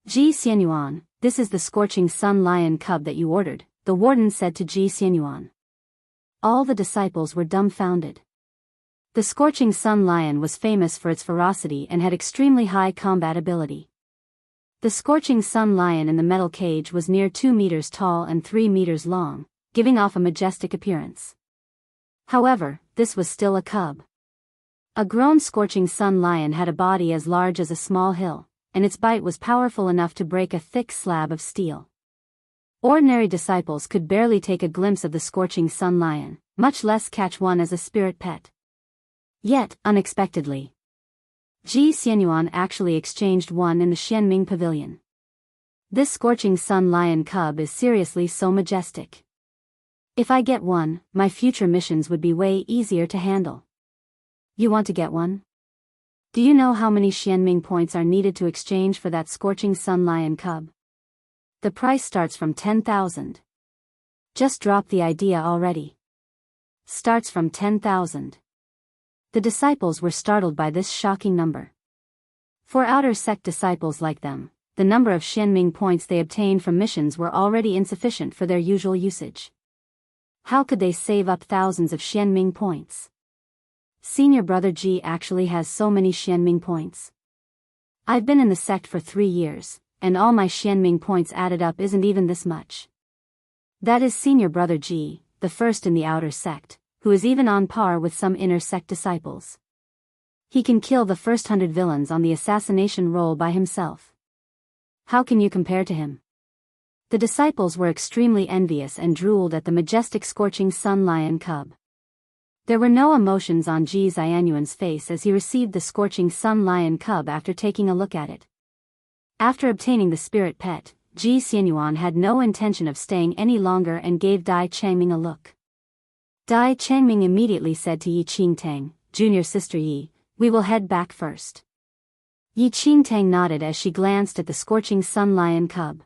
Ji Xianyuan, this is the scorching sun lion cub that you ordered, the warden said to Ji Xianyuan. All the disciples were dumbfounded. The scorching sun lion was famous for its ferocity and had extremely high combat ability. The scorching sun lion in the metal cage was near 2 meters tall and 3 meters long, giving off a majestic appearance. However, this was still a cub. A grown scorching sun lion had a body as large as a small hill, and its bite was powerful enough to break a thick slab of steel. Ordinary disciples could barely take a glimpse of the scorching sun lion, much less catch one as a spirit pet. Yet, unexpectedly, Ji Xianyuan actually exchanged one in the Xianming Pavilion. This scorching sun lion cub is seriously so majestic. If I get one, my future missions would be way easier to handle. You want to get one? Do you know how many Xianming points are needed to exchange for that scorching sun lion cub? The price starts from 10,000. Just drop the idea already. Starts from 10,000. The disciples were startled by this shocking number. For outer sect disciples like them, the number of Xianming points they obtained from missions were already insufficient for their usual usage. How could they save up thousands of Xianming points? Senior brother Ji actually has so many Xianming points. I've been in the sect for 3 years, and all my Xianming points added up isn't even this much. That is senior brother Ji, the first in the outer sect, who is even on par with some inner sect disciples. He can kill the first 100 villains on the assassination roll by himself. How can you compare to him? The disciples were extremely envious and drooled at the majestic scorching sun lion cub. There were no emotions on Ji Xianyuan's face as he received the scorching sun lion cub after taking a look at it. After obtaining the spirit pet, Ji Xianyuan had no intention of staying any longer and gave Dai Changming a look. Dai Changming immediately said to Yi Qingtang, "Junior sister Yi, we will head back first." Yi Qingtang nodded as she glanced at the scorching sun lion cub.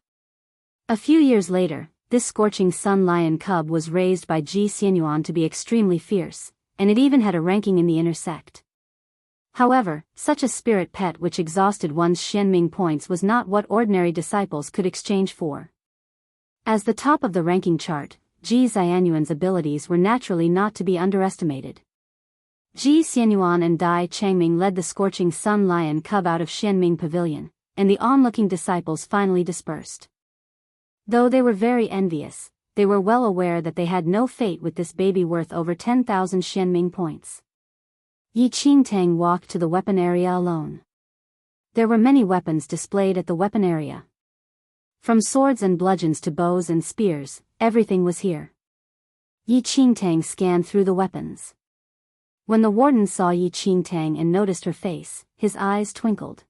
A few years later, this scorching sun lion cub was raised by Ji Xianyuan to be extremely fierce, and it even had a ranking in the inner sect. However, such a spirit pet which exhausted one's Xianming points was not what ordinary disciples could exchange for. As the top of the ranking chart, Ji Xianyuan's abilities were naturally not to be underestimated. Ji Xianyuan and Dai Changming led the scorching sun lion cub out of Xianming Pavilion, and the onlooking disciples finally dispersed. Though they were very envious, they were well aware that they had no fate with this baby worth over 10,000 Xianming points. Yi Qingtang walked to the weapon area alone. There were many weapons displayed at the weapon area. From swords and bludgeons to bows and spears, everything was here. Yi Qingtang scanned through the weapons. When the warden saw Yi Qingtang and noticed her face, his eyes twinkled.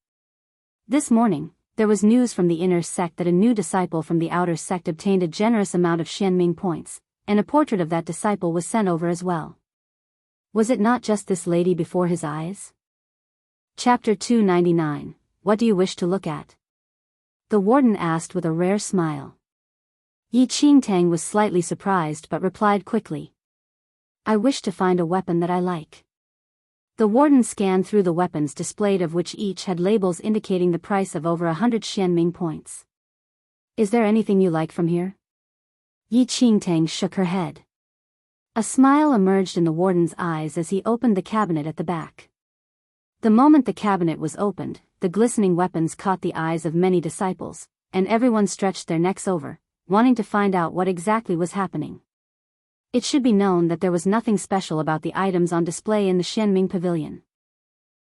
This morning, there was news from the inner sect that a new disciple from the outer sect obtained a generous amount of Xianming points, and a portrait of that disciple was sent over as well. Was it not just this lady before his eyes? Chapter 299, What do you wish to look at? The warden asked with a rare smile. Yi Qingtang was slightly surprised but replied quickly. I wish to find a weapon that I like. The warden scanned through the weapons displayed, of which each had labels indicating the price of over 100 Xianming points. Is there anything you like from here? Yi Qingtang shook her head. A smile emerged in the warden's eyes as he opened the cabinet at the back. The moment the cabinet was opened, the glistening weapons caught the eyes of many disciples, and everyone stretched their necks over, wanting to find out what exactly was happening. It should be known that there was nothing special about the items on display in the Xianming Pavilion.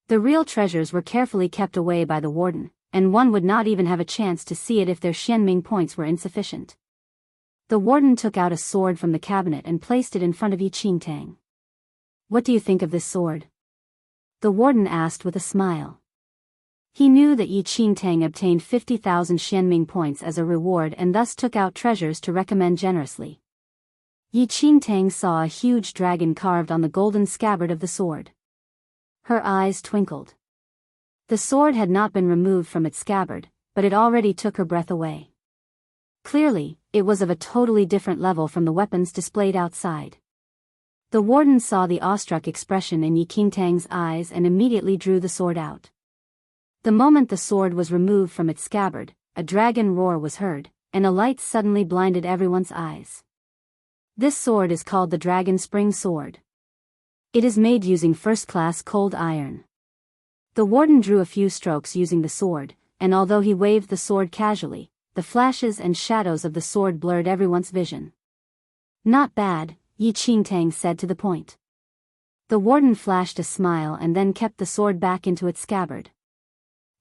The real treasures were carefully kept away by the warden, and one would not even have a chance to see it if their Xianming points were insufficient. The warden took out a sword from the cabinet and placed it in front of Yi Qingtang. What do you think of this sword? The warden asked with a smile. He knew that Yi Qingtang obtained 50,000 Xianming points as a reward and thus took out treasures to recommend generously. Yi Qingtang saw a huge dragon carved on the golden scabbard of the sword. Her eyes twinkled. The sword had not been removed from its scabbard, but it already took her breath away. Clearly, it was of a totally different level from the weapons displayed outside. The warden saw the awestruck expression in Yi Qingtang's eyes and immediately drew the sword out. The moment the sword was removed from its scabbard, a dragon roar was heard, and a light suddenly blinded everyone's eyes. This sword is called the Dragon Spring Sword. It is made using first-class cold iron. The warden drew a few strokes using the sword, and although he waved the sword casually, the flashes and shadows of the sword blurred everyone's vision. Not bad, Yi Qingtang said to the point. The warden flashed a smile and then kept the sword back into its scabbard.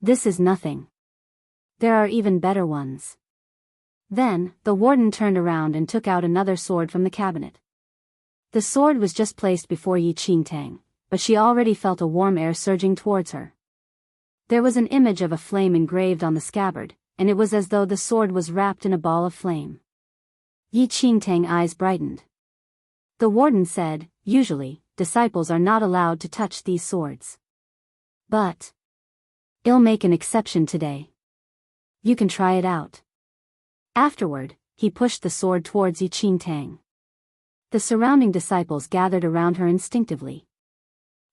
This is nothing. There are even better ones. Then, the warden turned around and took out another sword from the cabinet. The sword was just placed before Yi Qingtang, but she already felt a warm air surging towards her. There was an image of a flame engraved on the scabbard, and it was as though the sword was wrapped in a ball of flame. Yi Qingtang's eyes brightened. The warden said, usually, disciples are not allowed to touch these swords. But I'll make an exception today. You can try it out. Afterward, he pushed the sword towards Yi Qingtang. The surrounding disciples gathered around her instinctively.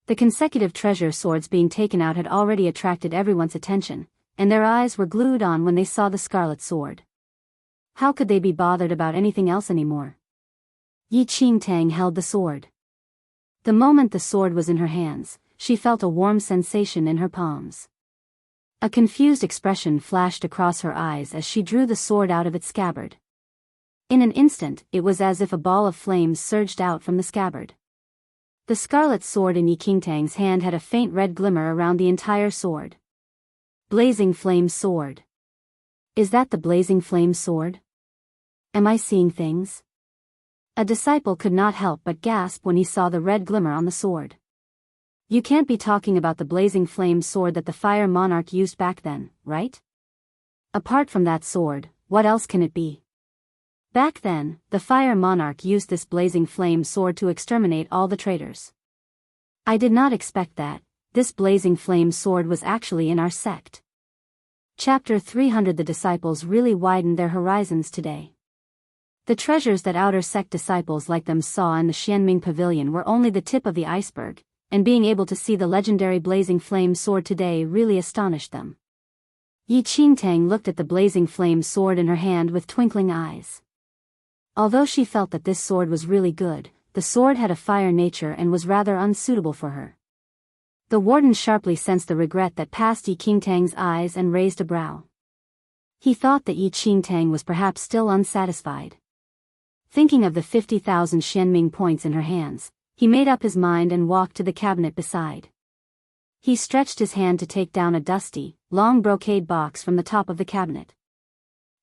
The consecutive treasure swords being taken out had already attracted everyone's attention, and their eyes were glued on when they saw the scarlet sword. How could they be bothered about anything else anymore? Yi Qingtang held the sword. The moment the sword was in her hands, she felt a warm sensation in her palms. A confused expression flashed across her eyes as she drew the sword out of its scabbard. In an instant, it was as if a ball of flames surged out from the scabbard. The scarlet sword in Yi Qingtang's hand had a faint red glimmer around the entire sword. Blazing Flame Sword. Is that the Blazing Flame Sword? Am I seeing things? A disciple could not help but gasp when he saw the red glimmer on the sword. You can't be talking about the blazing flame sword that the fire monarch used back then, right? Apart from that sword, what else can it be? Back then, the fire monarch used this blazing flame sword to exterminate all the traitors. I did not expect that. This blazing flame sword was actually in our sect. Chapter 300. The disciples really widened their horizons today. The treasures that outer sect disciples like them saw in the Xianming Pavilion were only the tip of the iceberg, and being able to see the legendary blazing flame sword today really astonished them. Yi Qingtang looked at the blazing flame sword in her hand with twinkling eyes. Although she felt that this sword was really good, the sword had a fire nature and was rather unsuitable for her. The warden sharply sensed the regret that passed Yi Qingtang's eyes and raised a brow. He thought that Yi Qingtang was perhaps still unsatisfied. Thinking of the 50,000 Xianming points in her hands, he made up his mind and walked to the cabinet beside. He stretched his hand to take down a dusty, long brocade box from the top of the cabinet.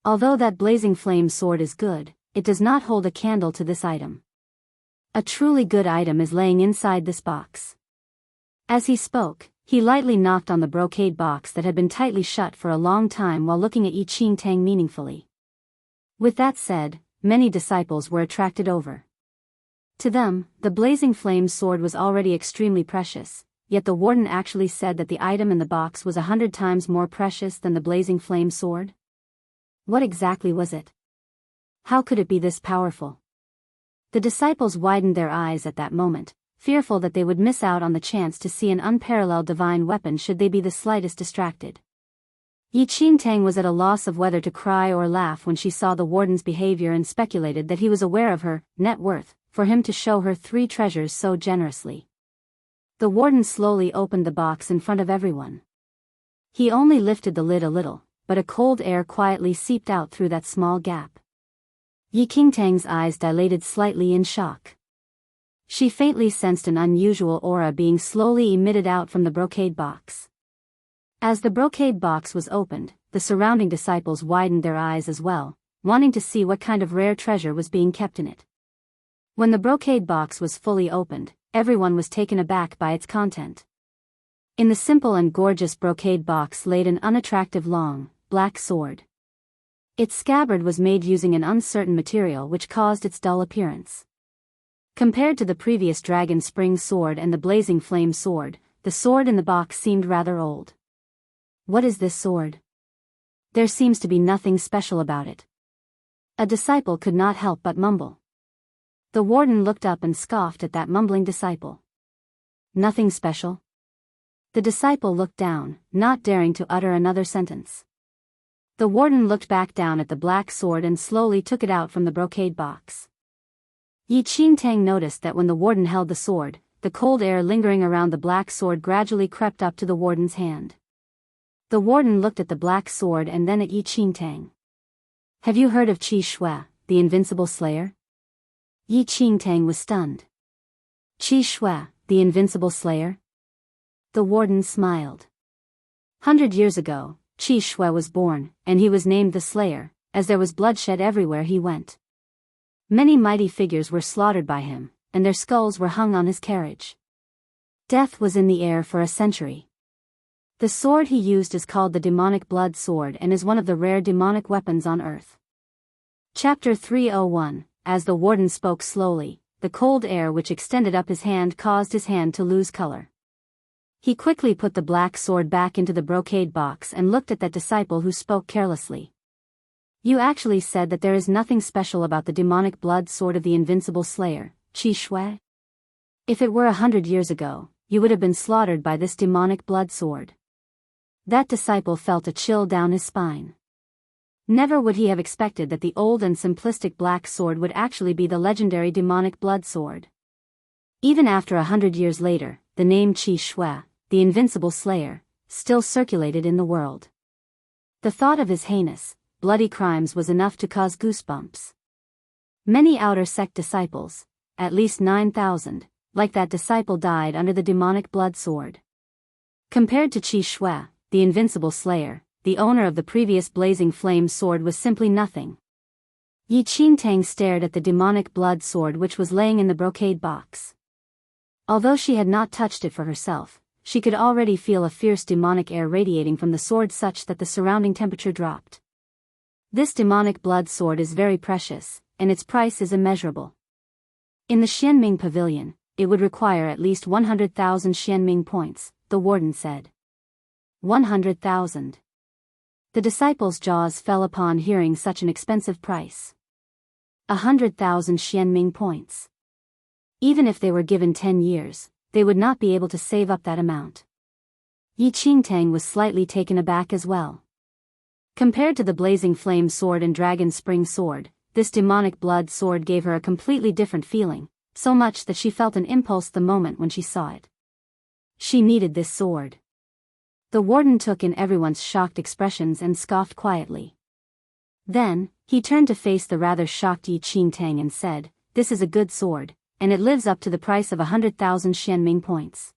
Although that blazing flame sword is good, it does not hold a candle to this item. A truly good item is laying inside this box. As he spoke, he lightly knocked on the brocade box that had been tightly shut for a long time while looking at Yi Qingtang meaningfully. With that said, many disciples were attracted over. To them, the blazing flame sword was already extremely precious, yet the warden actually said that the item in the box was 100 times more precious than the blazing flame sword. What exactly was it? How could it be this powerful? The disciples widened their eyes at that moment, fearful that they would miss out on the chance to see an unparalleled divine weapon should they be the slightest distracted. Yi Qingtang was at a loss of whether to cry or laugh when she saw the warden's behavior and speculated that he was aware of her net worth, for him to show her 3 treasures so generously. The warden slowly opened the box in front of everyone. He only lifted the lid a little, but a cold air quietly seeped out through that small gap. Yi Qingtang's eyes dilated slightly in shock. She faintly sensed an unusual aura being slowly emitted out from the brocade box. As the brocade box was opened, the surrounding disciples widened their eyes as well, wanting to see what kind of rare treasure was being kept in it. When the brocade box was fully opened, everyone was taken aback by its content. In the simple and gorgeous brocade box laid an unattractive long, black sword. Its scabbard was made using an uncertain material which caused its dull appearance. Compared to the previous dragon spring sword and the blazing flame sword, the sword in the box seemed rather old. What is this sword? There seems to be nothing special about it. A disciple could not help but mumble. The warden looked up and scoffed at that mumbling disciple. Nothing special? The disciple looked down, not daring to utter another sentence. The warden looked back down at the black sword and slowly took it out from the brocade box. Yi Qingtang noticed that when the warden held the sword, the cold air lingering around the black sword gradually crept up to the warden's hand. The warden looked at the black sword and then at Yi Qingtang. Have you heard of Qi Shui, the invincible slayer? Yi Qingtang was stunned. Qi Shui, the invincible slayer? The warden smiled. 100 years ago, Qi Shui was born, and he was named the Slayer, as there was bloodshed everywhere he went. Many mighty figures were slaughtered by him, and their skulls were hung on his carriage. Death was in the air for a century. The sword he used is called the demonic blood sword and is one of the rare demonic weapons on earth. Chapter 301. As the warden spoke slowly, the cold air which extended up his hand caused his hand to lose color. He quickly put the black sword back into the brocade box and looked at that disciple who spoke carelessly. You actually said that there is nothing special about the demonic blood sword of the invincible slayer, Qi Shui? If it were 100 years ago, you would have been slaughtered by this demonic blood sword. That disciple felt a chill down his spine. Never would he have expected that the old and simplistic black sword would actually be the legendary demonic blood sword. Even after 100 years later, the name Qi Shui, the invincible slayer, still circulated in the world. The thought of his heinous, bloody crimes was enough to cause goosebumps. Many outer sect disciples, at least 9,000, like that disciple died under the demonic blood sword. Compared to Qi Shui, the invincible slayer, the owner of the previous blazing flame sword was simply nothing. Yi Qingtang stared at the demonic blood sword which was laying in the brocade box. Although she had not touched it for herself, she could already feel a fierce demonic air radiating from the sword such that the surrounding temperature dropped. This demonic blood sword is very precious, and its price is immeasurable. In the Xianming Pavilion, it would require at least 100,000 Xianming points, the warden said. 100,000. The disciples' jaws fell upon hearing such an expensive price. 100,000 Xianming points. Even if they were given 10 years, they would not be able to save up that amount. Yi Qingtang was slightly taken aback as well. Compared to the blazing flame sword and dragon spring sword, this demonic blood sword gave her a completely different feeling, so much that she felt an impulse the moment when she saw it. She needed this sword. The warden took in everyone's shocked expressions and scoffed quietly. Then, he turned to face the rather shocked Yi Qingtang and said, "This is a good sword, and it lives up to the price of 100,000 Xianming points."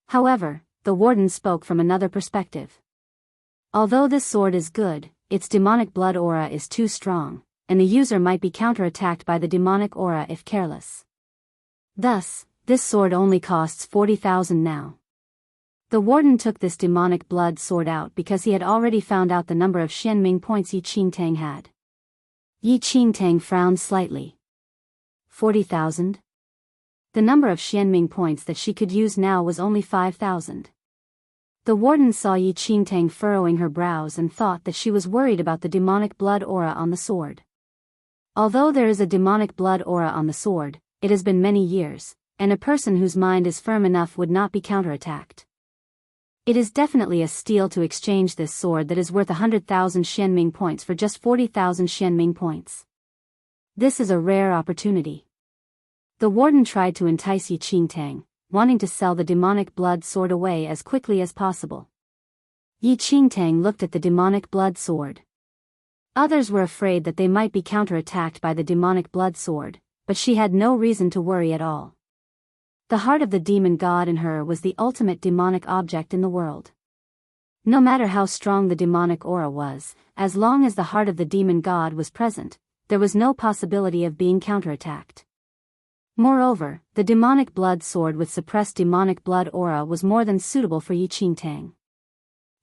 However, the warden spoke from another perspective. Although this sword is good, its demonic blood aura is too strong, and the user might be counterattacked by the demonic aura if careless. Thus, this sword only costs 40,000 now. The warden took this demonic blood sword out because he had already found out the number of Xianming points Yi Qingtang had. Yi Qingtang frowned slightly. 40,000? The number of Xianming points that she could use now was only 5,000. The warden saw Yi Qingtang furrowing her brows and thought that she was worried about the demonic blood aura on the sword. Although there is a demonic blood aura on the sword, it has been many years, and a person whose mind is firm enough would not be counterattacked. It is definitely a steal to exchange this sword that is worth 100,000 Xianming points for just 40,000 Xianming points. This is a rare opportunity. The warden tried to entice Yi Qingtang, wanting to sell the demonic blood sword away as quickly as possible. Yi Qingtang looked at the demonic blood sword. Others were afraid that they might be counterattacked by the demonic blood sword, but she had no reason to worry at all. The heart of the demon god in her was the ultimate demonic object in the world. No matter how strong the demonic aura was, as long as the heart of the demon god was present, there was no possibility of being counterattacked. Moreover, the demonic blood sword with suppressed demonic blood aura was more than suitable for Yi Qingtang.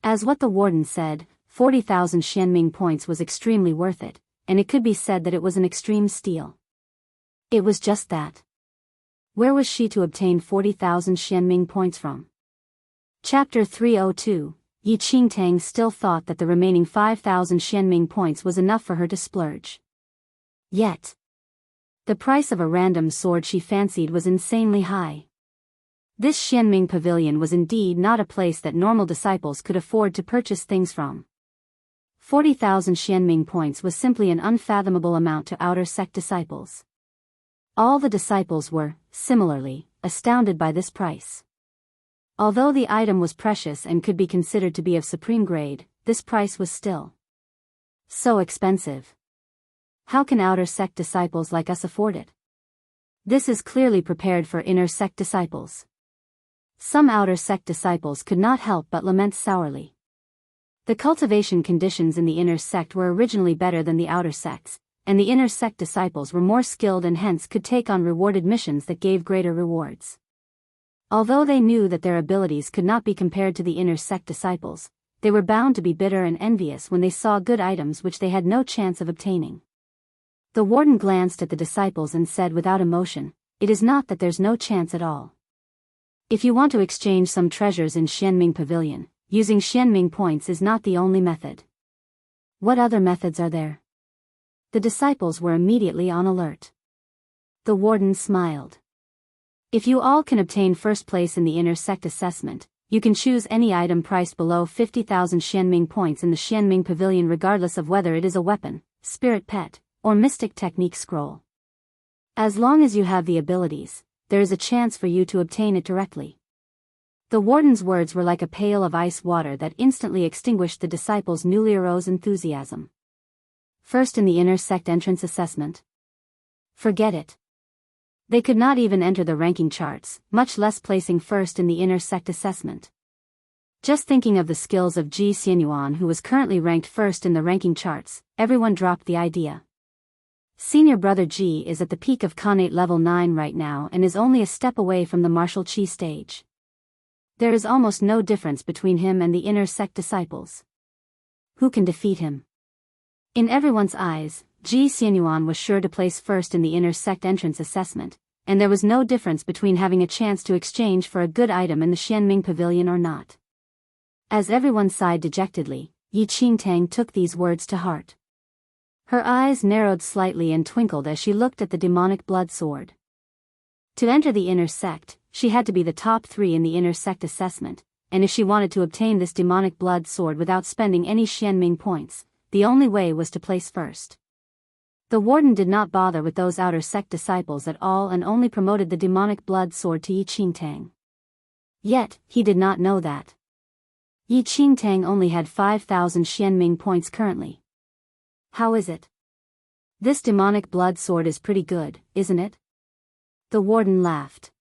As what the warden said, 40,000 Xianming points was extremely worth it, and it could be said that it was an extreme steal. It was just that. Where was she to obtain 40,000 Xianming points from? Chapter 302, Yi Qingtang still thought that the remaining 5,000 Xianming points was enough for her to splurge. Yet, the price of a random sword she fancied was insanely high. This Xianming Pavilion was indeed not a place that normal disciples could afford to purchase things from. 40,000 Xianming points was simply an unfathomable amount to outer sect disciples. All the disciples were, similarly, astounded by this price. Although the item was precious and could be considered to be of supreme grade, this price was still so expensive. How can outer sect disciples like us afford it? This is clearly prepared for inner sect disciples. Some outer sect disciples could not help but lament sourly. The cultivation conditions in the inner sect were originally better than the outer sects, and the inner sect disciples were more skilled and hence could take on rewarded missions that gave greater rewards. Although they knew that their abilities could not be compared to the inner sect disciples, they were bound to be bitter and envious when they saw good items which they had no chance of obtaining. The warden glanced at the disciples and said without emotion, "It is not that there's no chance at all. If you want to exchange some treasures in Xianming Pavilion, using Xianming points is not the only method. What other methods are there?" The disciples were immediately on alert. The warden smiled. "If you all can obtain first place in the inner sect assessment, you can choose any item priced below 50,000 Xianming points in the Xianming Pavilion regardless of whether it is a weapon, spirit pet, or mystic technique scroll. As long as you have the abilities, there is a chance for you to obtain it directly." The warden's words were like a pail of ice water that instantly extinguished the disciples' newly arose enthusiasm. First in the inner sect entrance assessment? Forget it. They could not even enter the ranking charts, much less placing first in the inner sect assessment. Just thinking of the skills of Ji Xianyuan, who was currently ranked first in the ranking charts, everyone dropped the idea. Senior brother Ji is at the peak of Khanate level 9 right now and is only a step away from the martial chi stage. There is almost no difference between him and the inner sect disciples. Who can defeat him? In everyone's eyes, Ji Xianyuan was sure to place first in the inner sect entrance assessment, and there was no difference between having a chance to exchange for a good item in the Xianming Pavilion or not. As everyone sighed dejectedly, Yi Qingtang took these words to heart. Her eyes narrowed slightly and twinkled as she looked at the demonic blood sword. To enter the inner sect, she had to be the top 3 in the inner sect assessment, and if she wanted to obtain this demonic blood sword without spending any Xianming points, the only way was to place first. The warden did not bother with those outer sect disciples at all and only promoted the demonic blood sword to Yi Qingtang. Yet, he did not know that Yi Qingtang only had 5,000 Xianming points currently. How is it? This demonic blood sword is pretty good, isn't it? The warden laughed.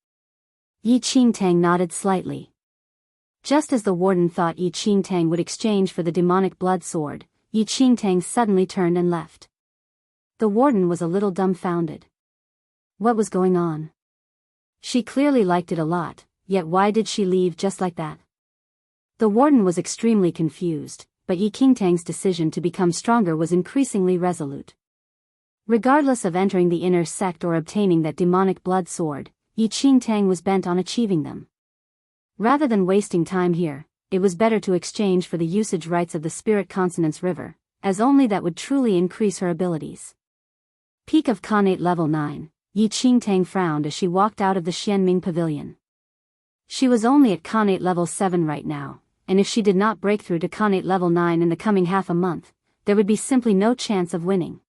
Yi Qingtang nodded slightly. Just as the warden thought Yi Qingtang would exchange for the demonic blood sword, Yi Qingtang suddenly turned and left. The warden was a little dumbfounded. What was going on? She clearly liked it a lot, yet why did she leave just like that? The warden was extremely confused, but Yi Qingtang's decision to become stronger was increasingly resolute. Regardless of entering the inner sect or obtaining that demonic blood sword, Yi Qingtang was bent on achieving them. Rather than wasting time here, it was better to exchange for the usage rights of the Spirit Consonance River, as only that would truly increase her abilities. Peak of Khanate level 9, Yi Qingtang frowned as she walked out of the Xianming Pavilion. She was only at Khanate level 7 right now, and if she did not break through to Khanate level 9 in the coming half a month, there would be simply no chance of winning.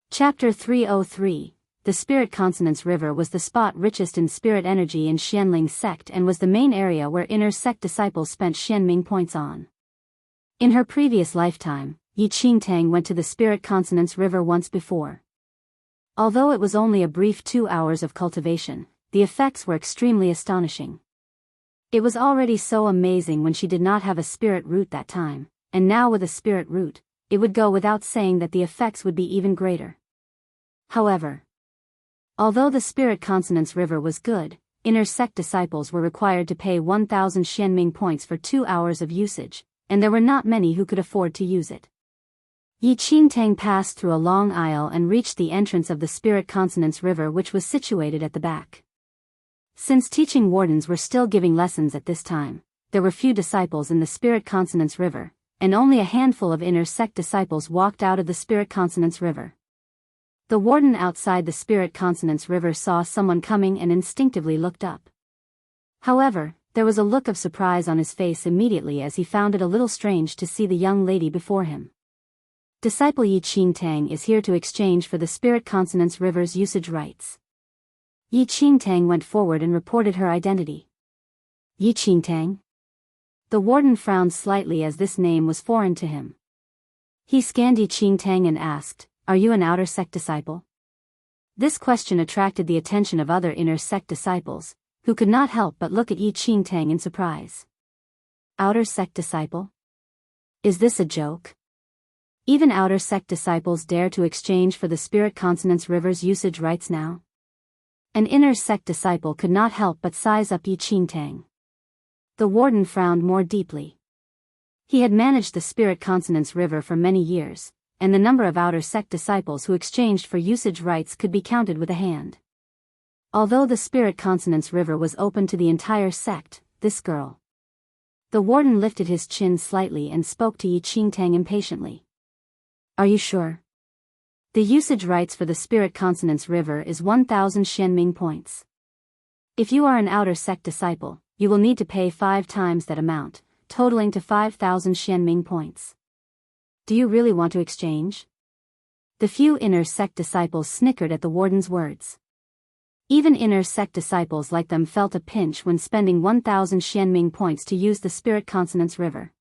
Chapter 303. The Spirit Consonance River was the spot richest in spirit energy in Xianling sect and was the main area where inner sect disciples spent Xianming points on. In her previous lifetime, Yi Qingtang went to the Spirit Consonance River once before. Although it was only a brief 2 hours of cultivation, the effects were extremely astonishing. It was already so amazing when she did not have a spirit root that time, and now with a spirit root, it would go without saying that the effects would be even greater. However, although the Spirit Consonance River was good, inner sect disciples were required to pay 1,000 Xianming points for 2 hours of usage, and there were not many who could afford to use it. Yi Qingtang passed through a long aisle and reached the entrance of the Spirit Consonance River, which was situated at the back. Since teaching wardens were still giving lessons at this time, there were few disciples in the Spirit Consonance River, and only a handful of inner sect disciples walked out of the Spirit Consonance River. The warden outside the Spirit Consonance River saw someone coming and instinctively looked up. However, there was a look of surprise on his face immediately as he found it a little strange to see the young lady before him. Disciple Yi Qingtang is here to exchange for the Spirit Consonance River's usage rights. Yi Qingtang went forward and reported her identity. Yi Qingtang? The warden frowned slightly as this name was foreign to him. He scanned Yi Qingtang and asked, "Are you an outer sect disciple?" This question attracted the attention of other inner sect disciples, who could not help but look at Yi Qingtang in surprise. Outer sect disciple? Is this a joke? Even outer sect disciples dare to exchange for the Spirit Consonance River's usage rights now? An inner sect disciple could not help but size up Yi Qingtang. The warden frowned more deeply. He had managed the Spirit Consonance River for many years, and the number of outer sect disciples who exchanged for usage rights could be counted with a hand. Although the Spirit Consonance River was open to the entire sect, this girl. The warden lifted his chin slightly and spoke to Yi Qingtang impatiently. Are you sure? The usage rights for the Spirit Consonance River is 1,000 Xianming points. If you are an outer sect disciple, you will need to pay 5 times that amount, totaling to 5,000 Xianming points. Do you really want to exchange? The few inner sect disciples snickered at the warden's words. Even inner sect disciples like them felt a pinch when spending 1,000 Xianming points to use the Spirit Consonance River.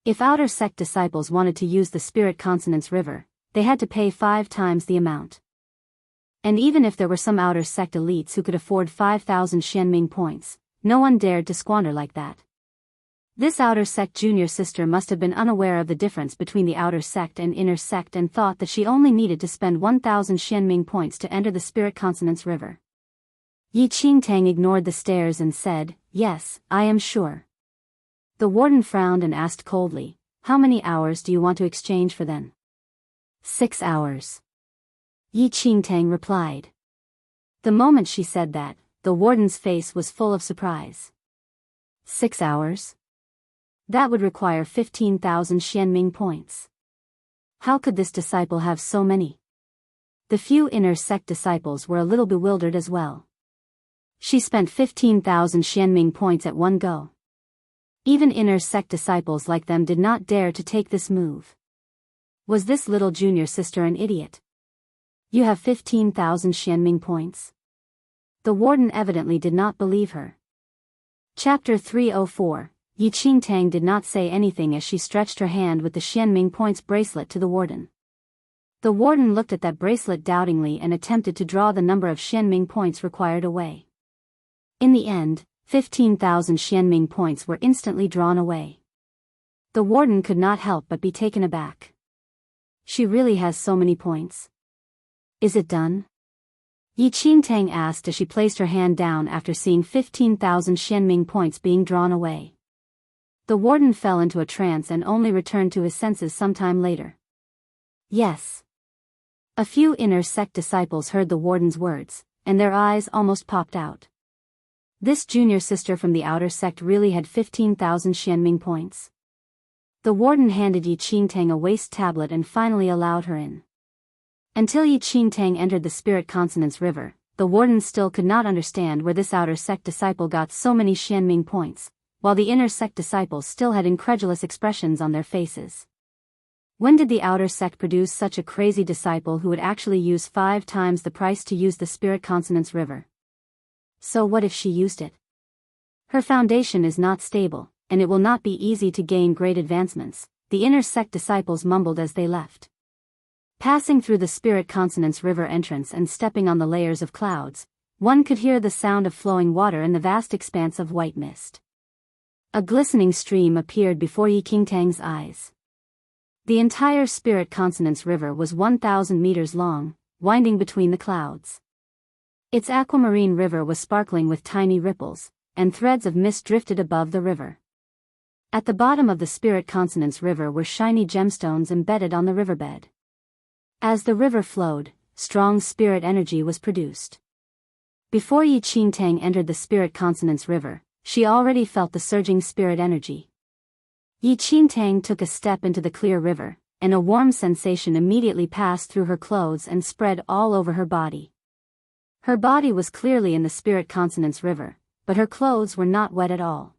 If outer sect disciples wanted to use the Spirit Consonance River, they had to pay 5 times the amount. And even if there were some outer sect elites who could afford 5,000 Xianming points, no one dared to squander like that. This outer sect junior sister must have been unaware of the difference between the outer sect and inner sect and thought that she only needed to spend 1,000 Xianming points to enter the Spirit Consonance River. Yi Qingtang ignored the stares and said, "Yes, I am sure." The warden frowned and asked coldly, "How many hours do you want to exchange for then?" 6 hours. Yi Qingtang replied. The moment she said that, the warden's face was full of surprise. 6 hours? That would require 15,000 Xianming points. How could this disciple have so many? The few inner sect disciples were a little bewildered as well. She spent 15,000 Xianming points at one go. Even inner sect disciples like them did not dare to take this move. Was this little junior sister an idiot? You have 15,000 Xianming points? The warden evidently did not believe her. Chapter 304. Yi Qingtang did not say anything as she stretched her hand with the Xianming points bracelet to the warden. The warden looked at that bracelet doubtingly and attempted to draw the number of Xianming points required away. In the end, 15,000 Xianming points were instantly drawn away. The warden could not help but be taken aback. She really has so many points. Is it done? Yi Qingtang asked as she placed her hand down after seeing 15,000 Xianming points being drawn away. The warden fell into a trance and only returned to his senses sometime later. Yes. A few inner sect disciples heard the warden's words, and their eyes almost popped out. This junior sister from the outer sect really had 15,000 Xianming points. The warden handed Yi Qingtang a waste tablet and finally allowed her in. Until Yi Qingtang entered the Spirit Consonance River, the warden still could not understand where this outer sect disciple got so many Xianming points, while the inner sect disciples still had incredulous expressions on their faces. When did the outer sect produce such a crazy disciple who would actually use 5 times the price to use the Spirit Consonance River? So what if she used it? Her foundation is not stable, and it will not be easy to gain great advancements, the inner sect disciples mumbled as they left. Passing through the Spirit Consonance River entrance and stepping on the layers of clouds, one could hear the sound of flowing water in the vast expanse of white mist. A glistening stream appeared before Yi Qingtang's eyes. The entire Spirit Consonance River was 1,000 meters long, winding between the clouds. Its aquamarine river was sparkling with tiny ripples, and threads of mist drifted above the river. At the bottom of the Spirit Consonance River were shiny gemstones embedded on the riverbed. As the river flowed, strong spirit energy was produced. Before Yi Qingtang entered the Spirit Consonance River, she already felt the surging spirit energy. Yi Qingtang took a step into the clear river, and a warm sensation immediately passed through her clothes and spread all over her body. Her body was clearly in the Spirit Consonance River, but her clothes were not wet at all.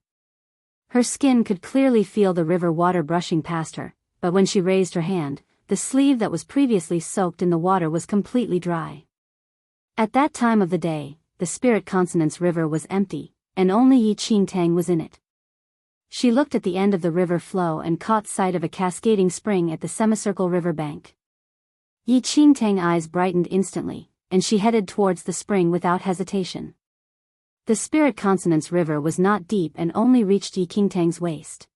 Her skin could clearly feel the river water brushing past her, but when she raised her hand, the sleeve that was previously soaked in the water was completely dry. At that time of the day, the Spirit Consonance River was empty, and only Yi Qingtang was in it. She looked at the end of the river flow and caught sight of a cascading spring at the semicircle river bank. Yi Qingtang's eyes brightened instantly, and she headed towards the spring without hesitation. The Spirit Consonance River was not deep and only reached Yi Qingtang's waist.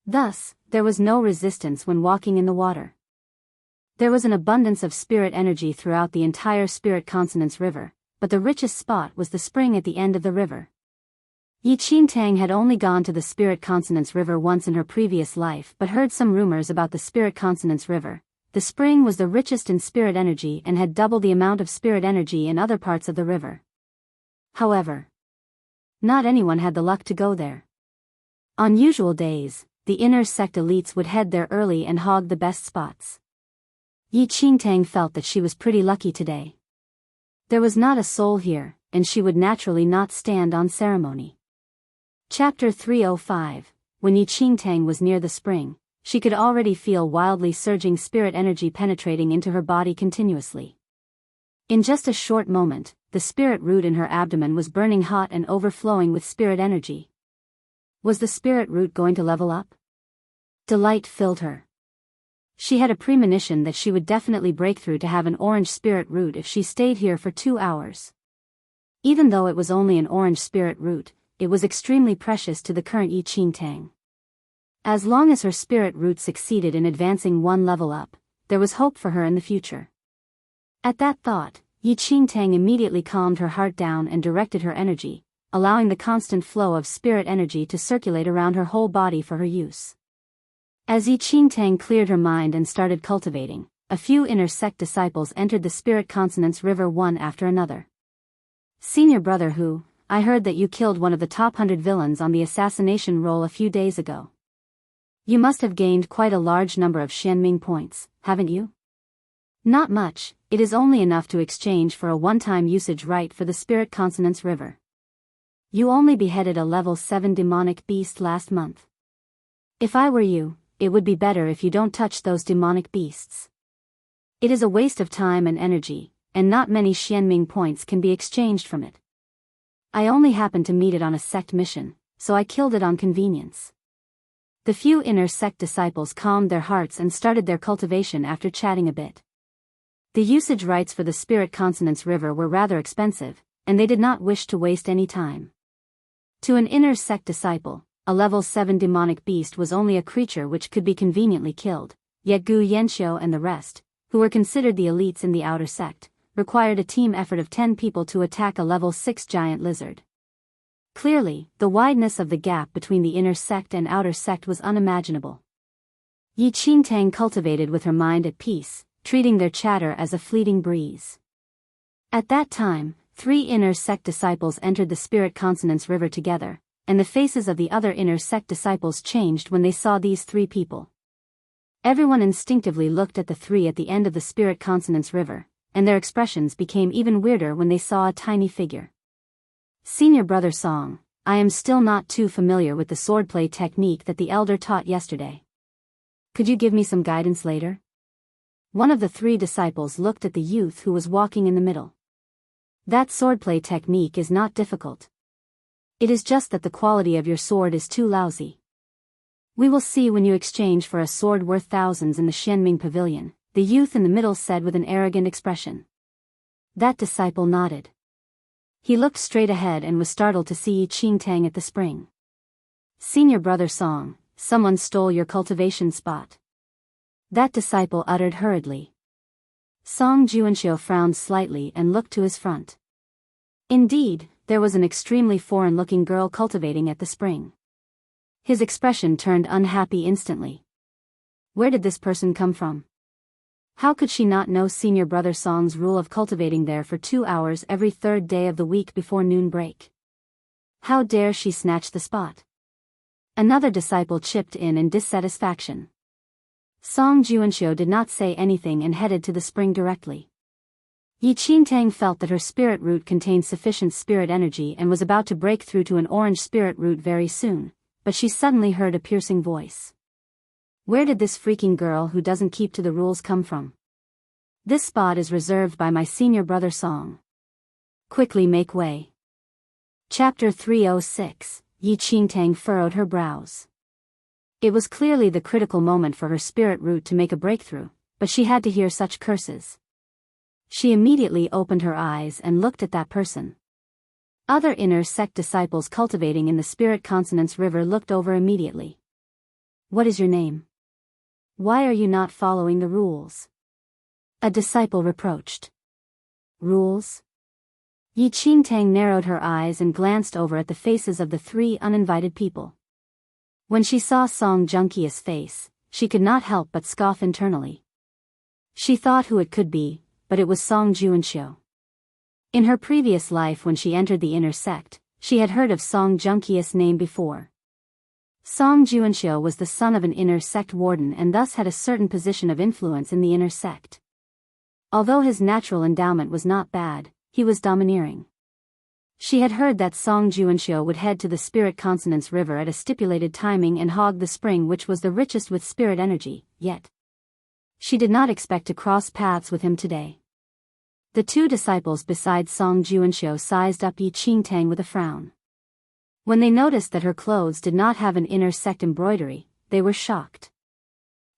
Thus, there was no resistance when walking in the water. There was an abundance of spirit energy throughout the entire Spirit Consonance River, but the richest spot was the spring at the end of the river. Yi Qingtang had only gone to the Spirit Consonance River once in her previous life but heard some rumors about the Spirit Consonance River. The spring was the richest in spirit energy and had double the amount of spirit energy in other parts of the river. However, not anyone had the luck to go there. On usual days, the inner sect elites would head there early and hog the best spots. Yi Qingtang felt that she was pretty lucky today. There was not a soul here, and she would naturally not stand on ceremony. Chapter 305. When Yi Qingtang was near the spring, she could already feel wildly surging spirit energy penetrating into her body continuously. In just a short moment, the spirit root in her abdomen was burning hot and overflowing with spirit energy. Was the spirit root going to level up? Delight filled her. She had a premonition that she would definitely break through to have an orange spirit root if she stayed here for 2 hours. Even though it was only an orange spirit root, it was extremely precious to the current Yi Qingtang. As long as her spirit root succeeded in advancing one level up, there was hope for her in the future. At that thought, Yi Qingtang immediately calmed her heart down and directed her energy, allowing the constant flow of spirit energy to circulate around her whole body for her use. As Yi Qingtang cleared her mind and started cultivating, a few inner sect disciples entered the spirit consonance river one after another. Senior brother Hu, I heard that you killed one of the top 100 villains on the assassination roll a few days ago. You must have gained quite a large number of Xianming points, haven't you? Not much, it is only enough to exchange for a one-time usage right for the spirit consonance river. You only beheaded a level 7 demonic beast last month. If I were you, it would be better if you don't touch those demonic beasts. It is a waste of time and energy, and not many Xianming points can be exchanged from it. I only happened to meet it on a sect mission, so I killed it on convenience. The few inner sect disciples calmed their hearts and started their cultivation after chatting a bit. The usage rights for the spirit consonance river were rather expensive, and they did not wish to waste any time. To an inner sect disciple, a level 7 demonic beast was only a creature which could be conveniently killed, yet Gu Yanxiu and the rest, who were considered the elites in the outer sect, required a team effort of 10 people to attack a level 6 giant lizard. Clearly, the wideness of the gap between the inner sect and outer sect was unimaginable. Yi Qingtang cultivated with her mind at peace, treating their chatter as a fleeting breeze. At that time, 3 inner sect disciples entered the spirit consonance river together, and the faces of the other inner sect disciples changed when they saw these 3 people. Everyone instinctively looked at the 3 at the end of the spirit consonance river, and their expressions became even weirder when they saw a tiny figure. Senior brother Song, I am still not too familiar with the swordplay technique that the elder taught yesterday. Could you give me some guidance later? One of the 3 disciples looked at the youth who was walking in the middle. That swordplay technique is not difficult. It is just that the quality of your sword is too lousy. We will see when you exchange for a sword worth thousands in the Xianming pavilion, the youth in the middle said with an arrogant expression. That disciple nodded. He looked straight ahead and was startled to see Yi Qingtang at the spring. Senior brother Song, someone stole your cultivation spot. That disciple uttered hurriedly. Song Juanxiu frowned slightly and looked to his front. Indeed, there was an extremely foreign-looking girl cultivating at the spring. His expression turned unhappy instantly. Where did this person come from? How could she not know senior brother Song's rule of cultivating there for 2 hours every 3rd day of the week before noon break? How dare she snatch the spot? Another disciple chipped in dissatisfaction. Song Juanxiu did not say anything and headed to the spring directly. Yi Qingtang felt that her spirit root contained sufficient spirit energy and was about to break through to an orange spirit root very soon, but she suddenly heard a piercing voice. Where did this freaking girl who doesn't keep to the rules come from? This spot is reserved by my senior brother Song. Quickly make way. Chapter 306, Yi Qingtang furrowed her brows. It was clearly the critical moment for her spirit root to make a breakthrough, but she had to hear such curses. She immediately opened her eyes and looked at that person. Other inner sect disciples cultivating in the spirit consonance river looked over immediately. What is your name? Why are you not following the rules? A disciple reproached. Rules? Yi Qingtang narrowed her eyes and glanced over at the faces of the 3 uninvited people. When she saw Song Junqia's face, she could not help but scoff internally. She thought who it could be, but it was Song Juanxiu. In her previous life when she entered the inner sect, she had heard of Song Junqia's name before. Song Juanxiu was the son of an inner sect warden and thus had a certain position of influence in the inner sect. Although his natural endowment was not bad, he was domineering. She had heard that Song Juanxiu would head to the spirit consonance river at a stipulated timing and hog the spring which was the richest with spirit energy, yet she did not expect to cross paths with him today. The 2 disciples beside Song Juanxiu sized up Yi Qingtang with a frown. When they noticed that her clothes did not have an inner sect embroidery, they were shocked.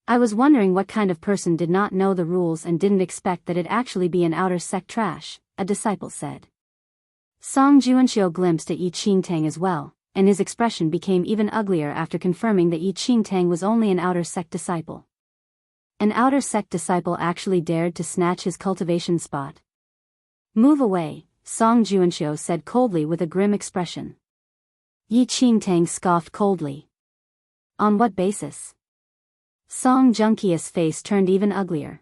I was wondering what kind of person did not know the rules and didn't expect that it'd actually be an outer sect trash, a disciple said. Song Juanxiu glimpsed at Yi Qingtang as well, and his expression became even uglier after confirming that Yi Qingtang was only an outer sect disciple. An outer sect disciple actually dared to snatch his cultivation spot. Move away, Song Juanxiu said coldly with a grim expression. Yi Qingtang scoffed coldly. On what basis? Song Junqia's face turned even uglier.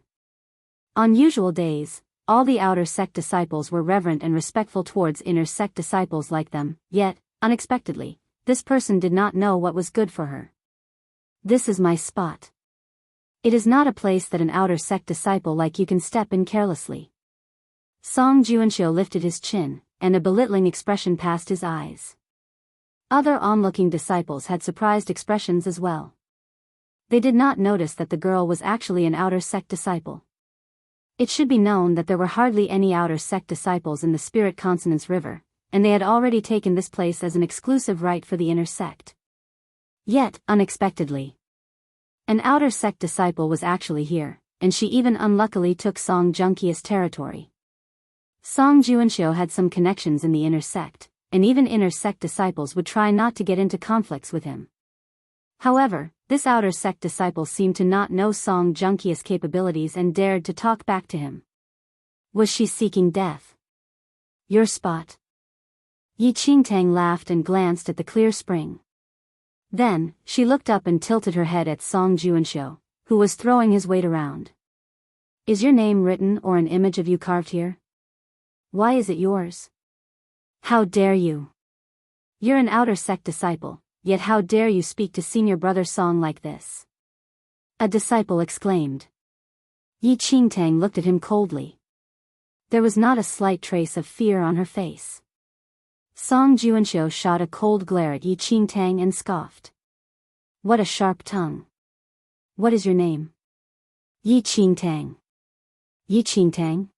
On usual days, all the outer sect disciples were reverent and respectful towards inner sect disciples like them, yet, unexpectedly, this person did not know what was good for her. This is my spot. It is not a place that an outer sect disciple like you can step in carelessly. Song Juanxiu lifted his chin, and a belittling expression passed his eyes. Other onlooking disciples had surprised expressions as well. They did not notice that the girl was actually an outer sect disciple. It should be known that there were hardly any outer sect disciples in the Spirit Consonance River, and they had already taken this place as an exclusive right for the inner sect. Yet, unexpectedly, an outer sect disciple was actually here, and she even unluckily took Song Junqia's territory. Song Juanxiu had some connections in the inner sect, and even inner sect disciples would try not to get into conflicts with him. However, this outer sect disciple seemed to not know Song Junqia's capabilities and dared to talk back to him. Was she seeking death? Your spot? Yi Qingtang laughed and glanced at the clear spring. Then, she looked up and tilted her head at Song Juanxiu, who was throwing his weight around. Is your name written or an image of you carved here? Why is it yours? How dare you? You're an outer sect disciple, yet how dare you speak to senior brother Song like this? A disciple exclaimed. Yi Qingtang looked at him coldly. There was not a slight trace of fear on her face. Song Juanxiu shot a cold glare at Yi Qingtang and scoffed. What a sharp tongue. What is your name? Yi Qingtang. Yi Qingtang?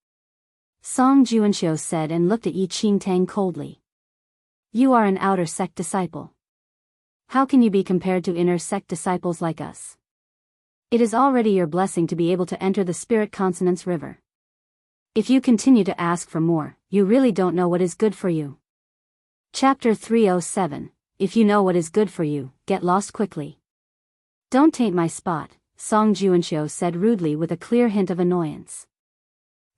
Song Juanxiu said and looked at Yi Qingtang coldly. You are an outer sect disciple. How can you be compared to inner sect disciples like us? It is already your blessing to be able to enter the Spirit Consonance River. If you continue to ask for more, you really don't know what is good for you. Chapter 307, If you know what is good for you, get lost quickly. Don't taint my spot, Song Juanxiu said rudely with a clear hint of annoyance.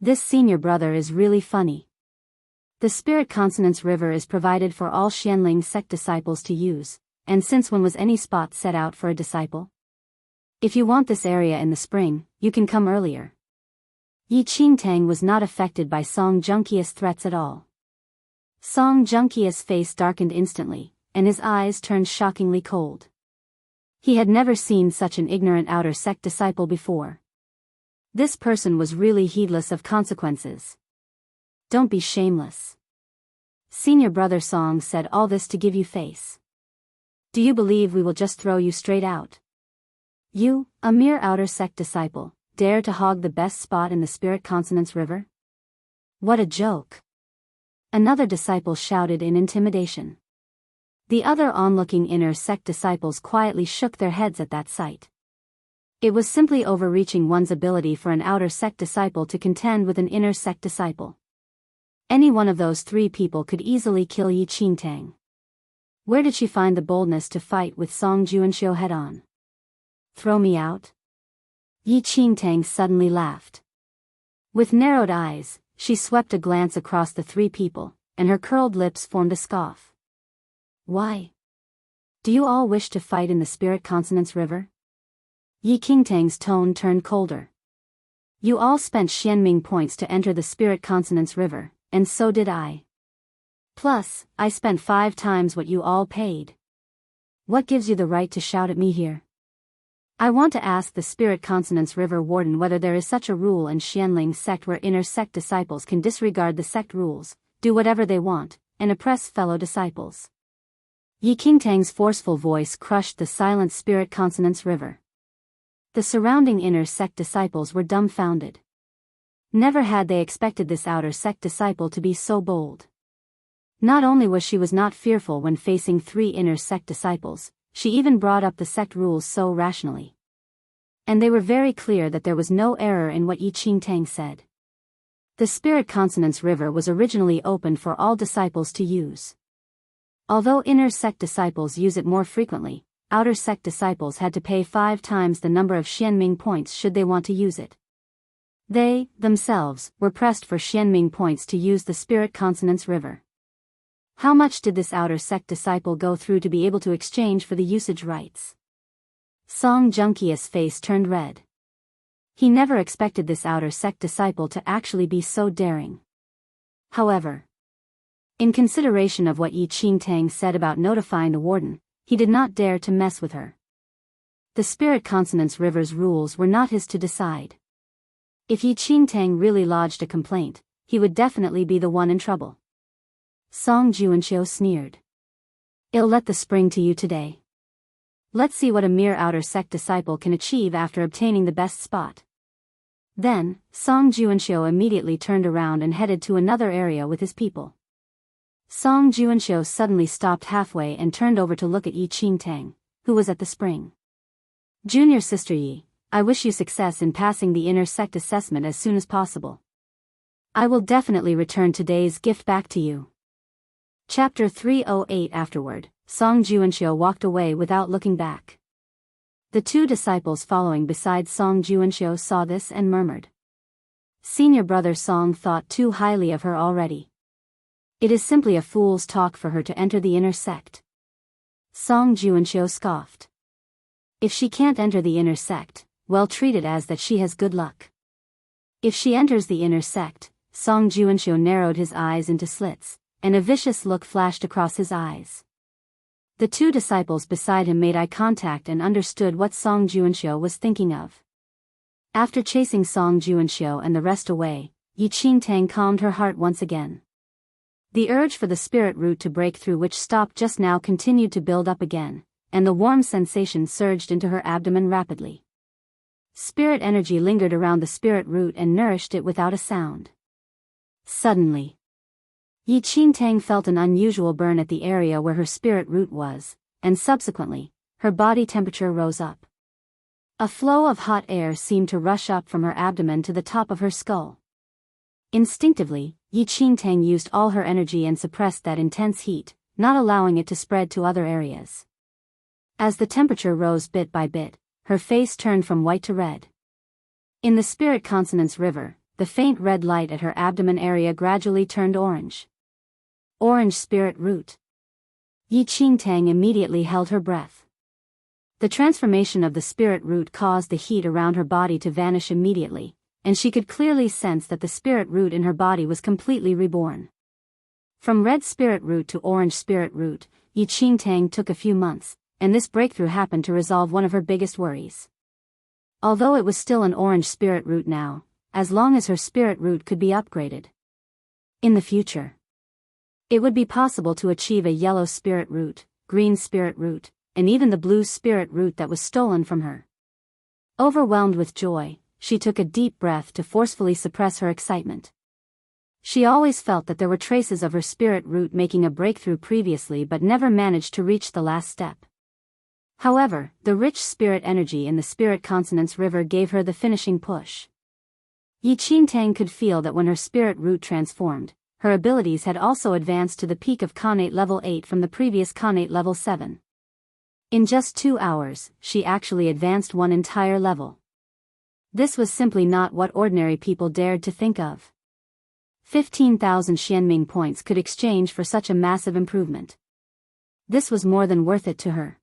This senior brother is really funny. The Spirit Consonance River is provided for all Xianling sect disciples to use, and since when was any spot set out for a disciple? If you want this area in the spring, you can come earlier. Yi Qingtang was not affected by Song Junqia's threats at all. Song Junqia's face darkened instantly, and his eyes turned shockingly cold. He had never seen such an ignorant outer sect disciple before. This person was really heedless of consequences. Don't be shameless. Senior brother Song said all this to give you face. Do you believe we will just throw you straight out? You, a mere outer sect disciple, dare to hog the best spot in the Spirit Consonance River? What a joke. Another disciple shouted in intimidation. The other onlooking inner sect disciples quietly shook their heads at that sight. It was simply overreaching one's ability for an outer sect disciple to contend with an inner sect disciple. Any one of those three people could easily kill Yi Qingtang. Where did she find the boldness to fight with Song Juanxiu head-on? Throw me out? Yi Qingtang suddenly laughed. With narrowed eyes, she swept a glance across the three people, and her curled lips formed a scoff. Why? Do you all wish to fight in the Spirit Consonance River? Yi Qingtang's tone turned colder. You all spent Xianming points to enter the Spirit Consonance River, and so did I. Plus, I spent 5 times what you all paid. What gives you the right to shout at me here? I want to ask the Spirit Consonance River Warden whether there is such a rule in Xianling sect where inner sect disciples can disregard the sect rules, do whatever they want, and oppress fellow disciples. Yi Qingtang's forceful voice crushed the silent Spirit Consonance River. The surrounding inner sect disciples were dumbfounded. Never had they expected this outer sect disciple to be so bold. Not only was she not fearful when facing 3 inner sect disciples, she even brought up the sect rules so rationally. And they were very clear that there was no error in what Yi Qingtang said. The Spirit Consonance River was originally opened for all disciples to use. Although inner sect disciples use it more frequently, outer sect disciples had to pay 5 times the number of Xianming points should they want to use it. They, themselves, were pressed for Xianming points to use the Spirit Consonance River. How much did this outer sect disciple go through to be able to exchange for the usage rights? Song Junkia's face turned red. He never expected this outer sect disciple to actually be so daring. However, in consideration of what Yi Qingtang said about notifying the warden, he did not dare to mess with her. The Spirit Consonance River's rules were not his to decide. If Yi Qingtang really lodged a complaint, he would definitely be the one in trouble. Song Juanqiu sneered. I'll let the spring to you today. Let's see what a mere outer sect disciple can achieve after obtaining the best spot. Then, Song Juanqiu immediately turned around and headed to another area with his people. Song Juanqiu suddenly stopped halfway and turned over to look at Yi Qingtang, who was at the spring. Junior Sister Yi, I wish you success in passing the inner sect assessment as soon as possible. I will definitely return today's gift back to you. Chapter 308. Afterward, Song Juanqiu walked away without looking back. The 2 disciples following beside Song Juanqiu saw this and murmured. Senior brother Song thought too highly of her already. It is simply a fool's talk for her to enter the inner sect. Song Juanqiu scoffed. If she can't enter the inner sect, well, treat it as that she has good luck. If she enters the inner sect, Song Juanqiu narrowed his eyes into slits, and a vicious look flashed across his eyes. The 2 disciples beside him made eye contact and understood what Song Juanqiu was thinking of. After chasing Song Juanqiu and the rest away, Yi Qingtang calmed her heart once again. The urge for the spirit root to break through which stopped just now continued to build up again, and the warm sensation surged into her abdomen rapidly. Spirit energy lingered around the spirit root and nourished it without a sound. Suddenly, Yi Qingtang felt an unusual burn at the area where her spirit root was, and subsequently, her body temperature rose up. A flow of hot air seemed to rush up from her abdomen to the top of her skull. Instinctively, Yi Qingtang used all her energy and suppressed that intense heat, not allowing it to spread to other areas. As the temperature rose bit by bit, her face turned from white to red. In the Spirit Consonance River, the faint red light at her abdomen area gradually turned orange. Orange spirit root. Yi Qingtang immediately held her breath. The transformation of the spirit root caused the heat around her body to vanish immediately, and she could clearly sense that the spirit root in her body was completely reborn. From red spirit root to orange spirit root, Yi Qingtang took a few months, and this breakthrough happened to resolve one of her biggest worries. Although it was still an orange spirit root now, as long as her spirit root could be upgraded. In the future, it would be possible to achieve a yellow spirit root, green spirit root, and even the blue spirit root that was stolen from her. Overwhelmed with joy, she took a deep breath to forcefully suppress her excitement. She always felt that there were traces of her spirit root making a breakthrough previously but never managed to reach the last step. However, the rich spirit energy in the Spirit Consonance River gave her the finishing push. Yi Qingtang could feel that when her spirit root transformed, her abilities had also advanced to the peak of Khanate level 8 from the previous Khanate level 7. In just 2 hours, she actually advanced one entire level. This was simply not what ordinary people dared to think of. 15,000 Xianming points could exchange for such a massive improvement. This was more than worth it to her.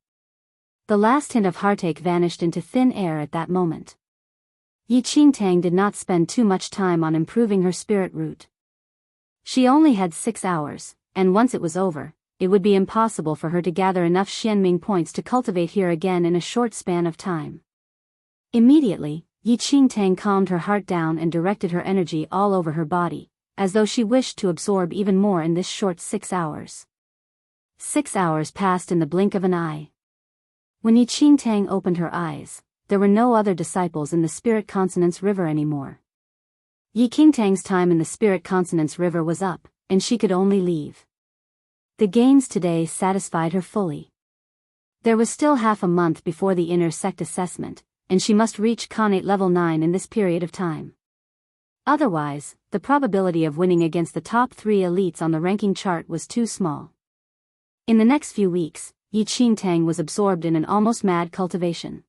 The last hint of heartache vanished into thin air at that moment. Yi Qingtang did not spend too much time on improving her spirit root. She only had 6 hours, and once it was over, it would be impossible for her to gather enough Xianming points to cultivate here again in a short span of time. Immediately, Yi Qingtang calmed her heart down and directed her energy all over her body, as though she wished to absorb even more in this short 6 hours. 6 hours passed in the blink of an eye. When Yi Qingtang opened her eyes, there were no other disciples in the Spirit Consonance River anymore. Yi Qingtang's time in the Spirit Consonance River was up, and she could only leave. The gains today satisfied her fully. There was still half a month before the inner sect assessment, and she must reach Khanate level 9 in this period of time. Otherwise, the probability of winning against the top 3 elites on the ranking chart was too small. In the next few weeks, Yi Qingtang was absorbed in an almost mad cultivation.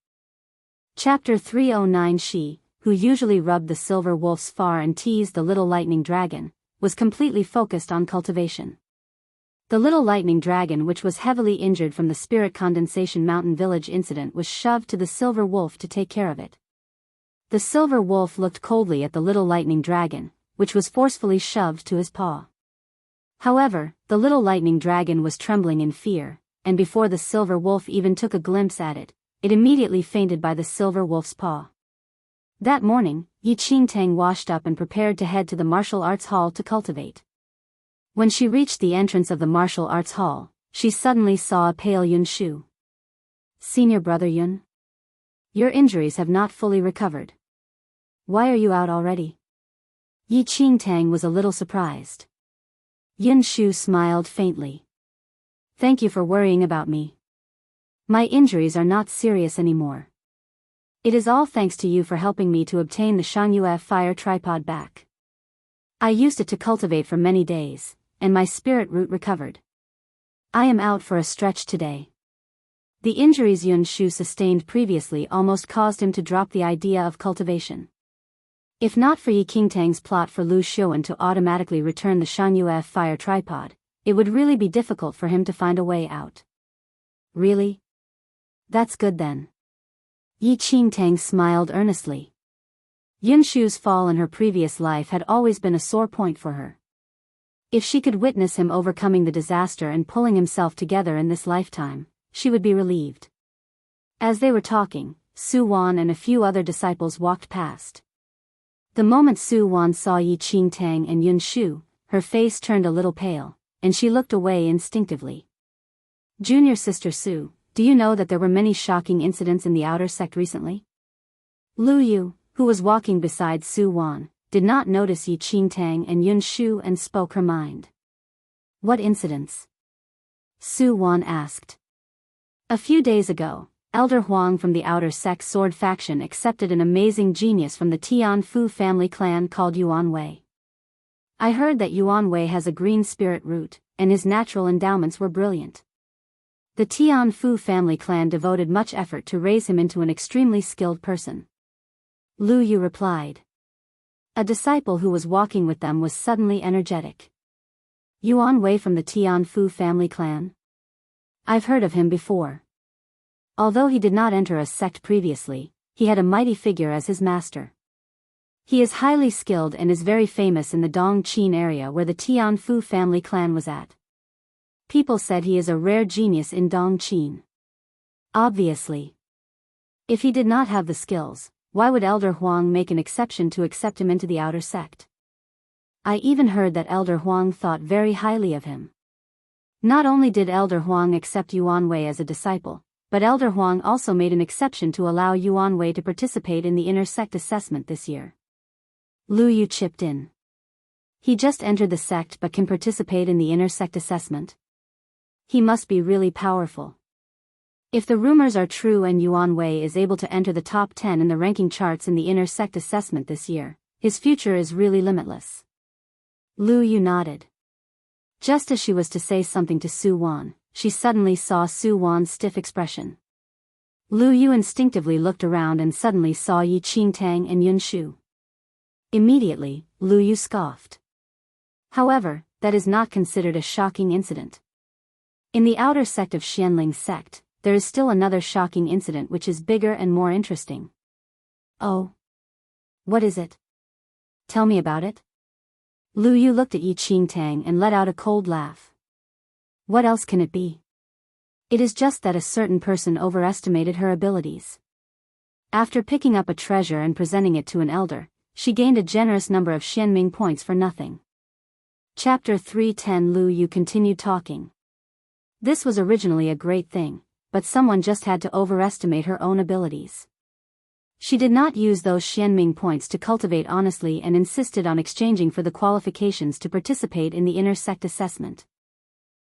Chapter 309. She, who usually rubbed the silver wolf's fur and teased the little lightning dragon, was completely focused on cultivation. The little lightning dragon, which was heavily injured from the Spirit Condensation Mountain Village incident, was shoved to the silver wolf to take care of it. The silver wolf looked coldly at the little lightning dragon, which was forcefully shoved to his paw. However, the little lightning dragon was trembling in fear, and before the silver wolf even took a glimpse at it, it immediately fainted by the silver wolf's paw. That morning, Yi Qingtang washed up and prepared to head to the martial arts hall to cultivate. When she reached the entrance of the martial arts hall, she suddenly saw a pale Yun Shu. "Senior brother Yun? Your injuries have not fully recovered. Why are you out already?" Yi Qingtang was a little surprised. Yun Shu smiled faintly. "Thank you for worrying about me. My injuries are not serious anymore. It is all thanks to you for helping me to obtain the Shangyue fire tripod back. I used it to cultivate for many days, and my spirit root recovered. I am out for a stretch today." The injuries Yun Shu sustained previously almost caused him to drop the idea of cultivation. If not for Yi Qingtang's plot for Lu Xiuan to automatically return the Shangyue fire tripod, it would really be difficult for him to find a way out. "Really? That's good then." Yi Qingtang smiled earnestly. Yun Shu's fall in her previous life had always been a sore point for her. If she could witness him overcoming the disaster and pulling himself together in this lifetime, she would be relieved. As they were talking, Su Wan and a few other disciples walked past. The moment Su Wan saw Yi Qingtang and Yun Shu, her face turned a little pale, and she looked away instinctively. "Junior sister Su, do you know that there were many shocking incidents in the outer sect recently?" Lu Yu, who was walking beside Su Wan, did not notice Yi Qingtang and Yun Shu and spoke her mind. "What incidents?" Su Wan asked. "A few days ago, Elder Huang from the outer sect sword faction accepted an amazing genius from the Tianfu family clan called Yuan Wei. I heard that Yuan Wei has a green spirit root, and his natural endowments were brilliant. The Tianfu family clan devoted much effort to raise him into an extremely skilled person." Lu Yu replied. A disciple who was walking with them was suddenly energetic. "Yuan Wei from the Tianfu family clan? I've heard of him before. Although he did not enter a sect previously, he had a mighty figure as his master. He is highly skilled and is very famous in the Dongqing area where the Tianfu family clan was at. People said he is a rare genius in Dongqing. Obviously. If he did not have the skills, why would Elder Huang make an exception to accept him into the outer sect? I even heard that Elder Huang thought very highly of him. Not only did Elder Huang accept Yuan Wei as a disciple, but Elder Huang also made an exception to allow Yuan Wei to participate in the inner sect assessment this year." Lu Yu chipped in. "He just entered the sect but can participate in the inner sect assessment? He must be really powerful. If the rumors are true and Yuan Wei is able to enter the top 10 in the ranking charts in the inner sect assessment this year, his future is really limitless." Lu Yu nodded. Just as she was to say something to Su Wan, she suddenly saw Su Wan's stiff expression. Lu Yu instinctively looked around and suddenly saw Yi Qingtang and Yun Shu. Immediately, Lu Yu scoffed. However, that is not considered a shocking incident. In the outer sect of Xianling's sect, there is still another shocking incident which is bigger and more interesting. "Oh? What is it? Tell me about it." Lu Yu looked at Yi Qingtang and let out a cold laugh. "What else can it be? It is just that a certain person overestimated her abilities. After picking up a treasure and presenting it to an elder, she gained a generous number of Xianming points for nothing." Chapter 310. Lu Yu continued talking. This was originally a great thing, but someone just had to overestimate her own abilities. She did not use those Xianming points to cultivate honestly and insisted on exchanging for the qualifications to participate in the inner sect assessment.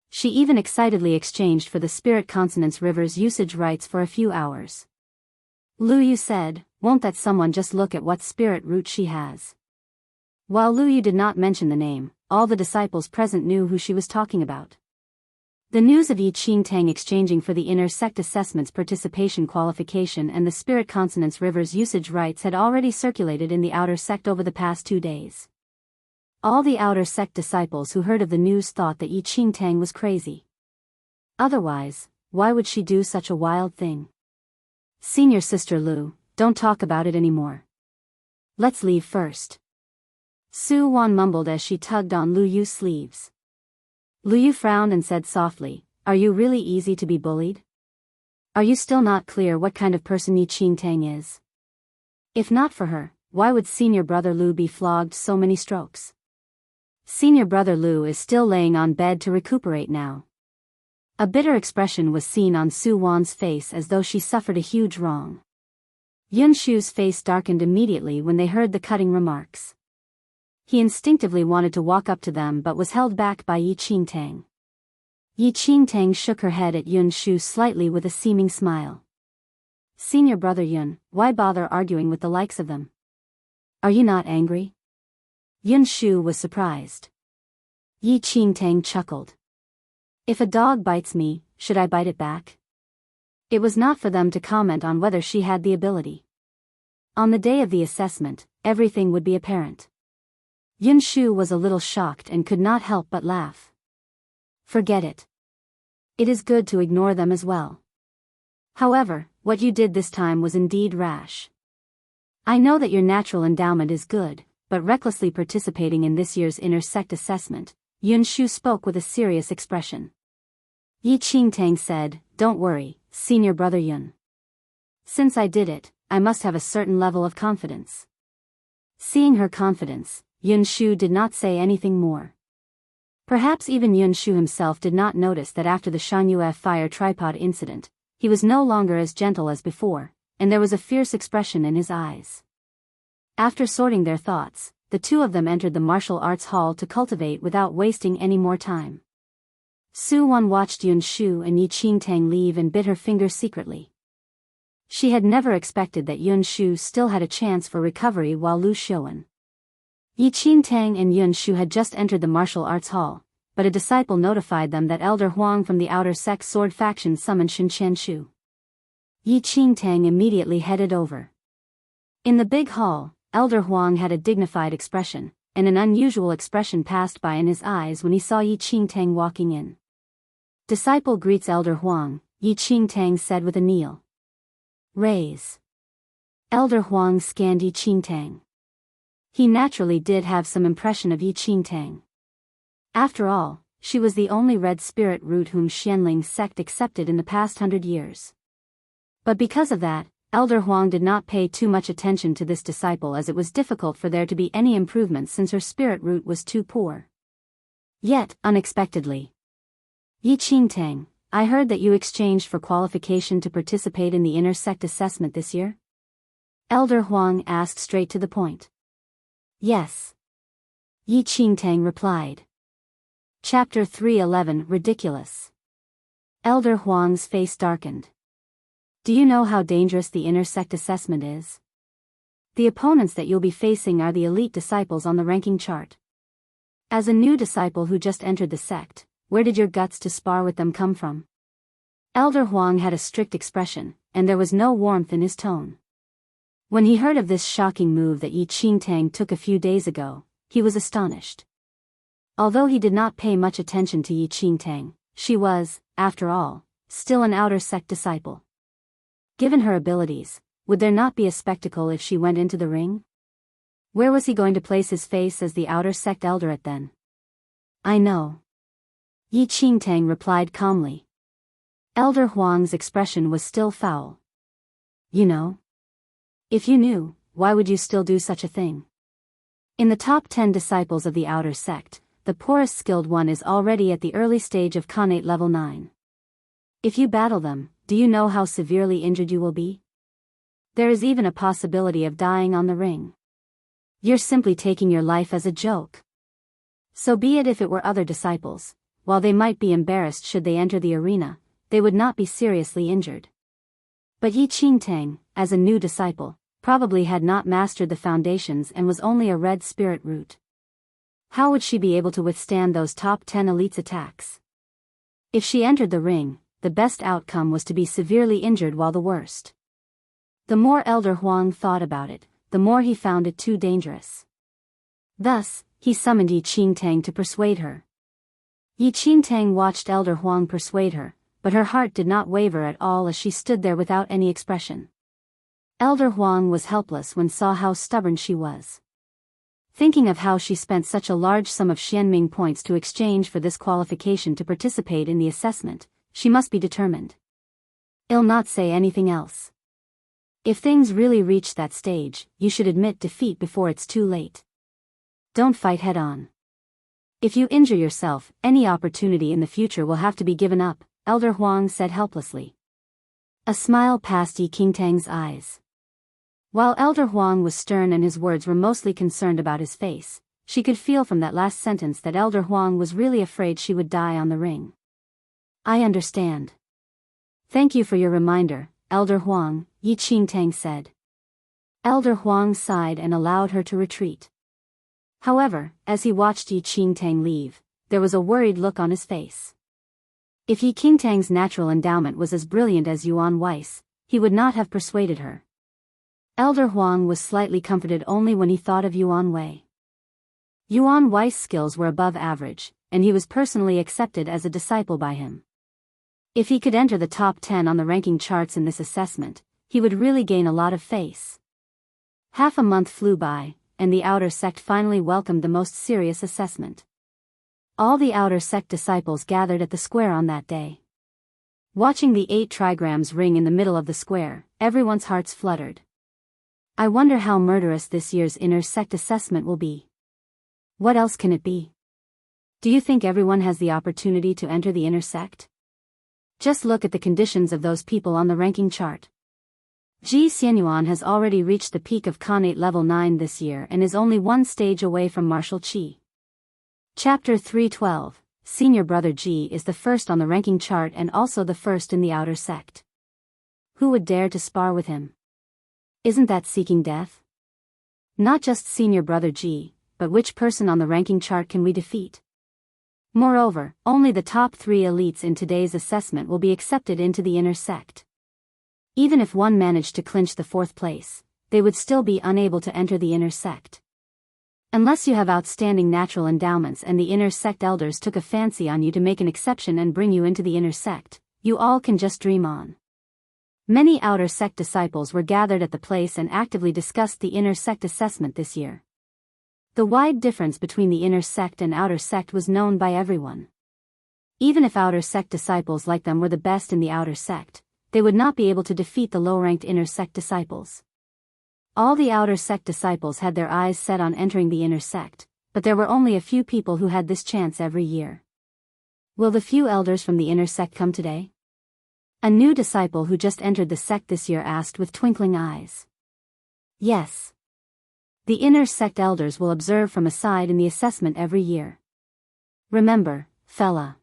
She even excitedly exchanged for the spirit consonance river's usage rights for a few hours. Lu Yu said, "Won't that someone just look at what spirit root she has?" While Lu Yu did not mention the name, all the disciples present knew who she was talking about. The news of Yi Qingtang exchanging for the inner sect assessment's participation qualification and the spirit consonance river's usage rights had already circulated in the outer sect over the past 2 days. All the outer sect disciples who heard of the news thought that Yi Qingtang was crazy. Otherwise, why would she do such a wild thing? Senior Sister Lu, don't talk about it anymore. Let's leave first. Su Wan mumbled as she tugged on Lu Yu's sleeves. Lu Yu frowned and said softly, "Are you really easy to be bullied? Are you still not clear what kind of person Yi Qingtang is? If not for her, why would senior brother Lu be flogged so many strokes? Senior brother Lu is still laying on bed to recuperate now." A bitter expression was seen on Su Wan's face as though she suffered a huge wrong. Yun Shu's face darkened immediately when they heard the cutting remarks. He instinctively wanted to walk up to them but was held back by Yi Qingtang. Yi Qingtang shook her head at Yun Shu slightly with a seeming smile. "Senior brother Yun, why bother arguing with the likes of them? Are you not angry?" Yun Shu was surprised. Yi Qingtang chuckled. "If a dog bites me, should I bite it back?" It was not for them to comment on whether she had the ability. On the day of the assessment, everything would be apparent. Yun Shu was a little shocked and could not help but laugh. "Forget it. It is good to ignore them as well. However, what you did this time was indeed rash. I know that your natural endowment is good, but recklessly participating in this year's inner sect assessment," Yun Shu spoke with a serious expression. Yi Qingtang said, "Don't worry, senior brother Yun. Since I did it, I must have a certain level of confidence." Seeing her confidence, Yun Shu did not say anything more. Perhaps even Yun Shu himself did not notice that after the Shangyue fire tripod incident, he was no longer as gentle as before, and there was a fierce expression in his eyes. After sorting their thoughts, the two of them entered the martial arts hall to cultivate without wasting any more time. Su Wan watched Yun Shu and Yi Qingtang leave and bit her finger secretly. She had never expected that Yun Shu still had a chance for recovery while Lu Xiuan. Yi Qingtang and Yun Shu had just entered the martial arts hall, but a disciple notified them that Elder Huang from the outer sect sword faction summoned Shin Qianshu. Yi Qingtang immediately headed over. In the big hall, Elder Huang had a dignified expression, and an unusual expression passed by in his eyes when he saw Yi Qingtang walking in. "Disciple greets Elder Huang," Yi Qingtang said with a kneel. "Raise." Elder Huang scanned Yi Qingtang. He naturally did have some impression of Yi Qingtang. After all, she was the only red spirit root whom Xianling's sect accepted in the past 100 years. But because of that, Elder Huang did not pay too much attention to this disciple as it was difficult for there to be any improvement since her spirit root was too poor. Yet, unexpectedly, "Yi Qingtang, I heard that you exchanged for qualification to participate in the inner sect assessment this year?" Elder Huang asked straight to the point. "Yes." Yi Qingtang replied. Chapter 311 Ridiculous. Elder Huang's face darkened. "Do you know how dangerous the inner sect assessment is? The opponents that you'll be facing are the elite disciples on the ranking chart. As a new disciple who just entered the sect, where did your guts to spar with them come from?" Elder Huang had a strict expression, and there was no warmth in his tone. When he heard of this shocking move that Yi Qingtang took a few days ago, he was astonished. Although he did not pay much attention to Yi Qingtang, she was, after all, still an outer sect disciple. Given her abilities, would there not be a spectacle if she went into the ring? Where was he going to place his face as the outer sect elderate then? "I know." Yi Qingtang replied calmly. Elder Huang's expression was still foul. "You know? If you knew, why would you still do such a thing? In the top 10 disciples of the outer sect, the poorest skilled one is already at the early stage of Khanate level 9. If you battle them, do you know how severely injured you will be? There is even a possibility of dying on the ring. You're simply taking your life as a joke. So be it if it were other disciples, while they might be embarrassed should they enter the arena, they would not be seriously injured. But Yi Qingtang, as a new disciple, probably had not mastered the foundations and was only a red spirit root. How would she be able to withstand those top 10 elites' attacks? If she entered the ring, the best outcome was to be severely injured while the worst. The more Elder Huang thought about it, the more he found it too dangerous. Thus, he summoned Yi Qingtang to persuade her. Yi Qingtang watched Elder Huang persuade her, but her heart did not waver at all as she stood there without any expression. Elder Huang was helpless when saw how stubborn she was. Thinking of how she spent such a large sum of Xianming points to exchange for this qualification to participate in the assessment, she must be determined. I'll not say anything else. If things really reach that stage, you should admit defeat before it's too late. Don't fight head-on. If you injure yourself, any opportunity in the future will have to be given up, Elder Huang said helplessly. A smile passed Yi Qingtang's eyes. While Elder Huang was stern and his words were mostly concerned about his face, she could feel from that last sentence that Elder Huang was really afraid she would die on the ring. I understand. Thank you for your reminder, Elder Huang, Yi Qingtang said. Elder Huang sighed and allowed her to retreat. However, as he watched Yi Qingtang leave, there was a worried look on his face. If Yi Qingtang's natural endowment was as brilliant as Yuan Weiss, he would not have persuaded her. Elder Huang was slightly comforted only when he thought of Yuan Wei. Yuan Weiss' skills were above average, and he was personally accepted as a disciple by him. If he could enter the top 10 on the ranking charts in this assessment, he would really gain a lot of face. Half a month flew by, and the outer sect finally welcomed the most serious assessment. All the outer sect disciples gathered at the square on that day. Watching the 8 trigrams ring in the middle of the square, everyone's hearts fluttered. I wonder how murderous this year's inner sect assessment will be. What else can it be? Do you think everyone has the opportunity to enter the inner sect? Just look at the conditions of those people on the ranking chart. Ji Xianyuan has already reached the peak of Khanate level 9 this year and is only one stage away from martial qi. Chapter 312, Senior Brother Ji is the first on the ranking chart and also the first in the outer sect. Who would dare to spar with him? Isn't that seeking death? Not just Senior Brother Ji, but which person on the ranking chart can we defeat? Moreover, only the top 3 elites in today's assessment will be accepted into the inner sect. Even if one managed to clinch the 4th place, they would still be unable to enter the inner sect. Unless you have outstanding natural endowments and the inner sect elders took a fancy on you to make an exception and bring you into the inner sect, you all can just dream on. Many outer sect disciples were gathered at the place and actively discussed the inner sect assessment this year. The wide difference between the inner sect and outer sect was known by everyone. Even if outer sect disciples like them were the best in the outer sect, they would not be able to defeat the low-ranked inner sect disciples. All the outer sect disciples had their eyes set on entering the inner sect, but there were only a few people who had this chance every year. Will the few elders from the inner sect come today? A new disciple who just entered the sect this year asked with twinkling eyes. Yes. The inner sect elders will observe from aside in the assessment every year. Remember, fella.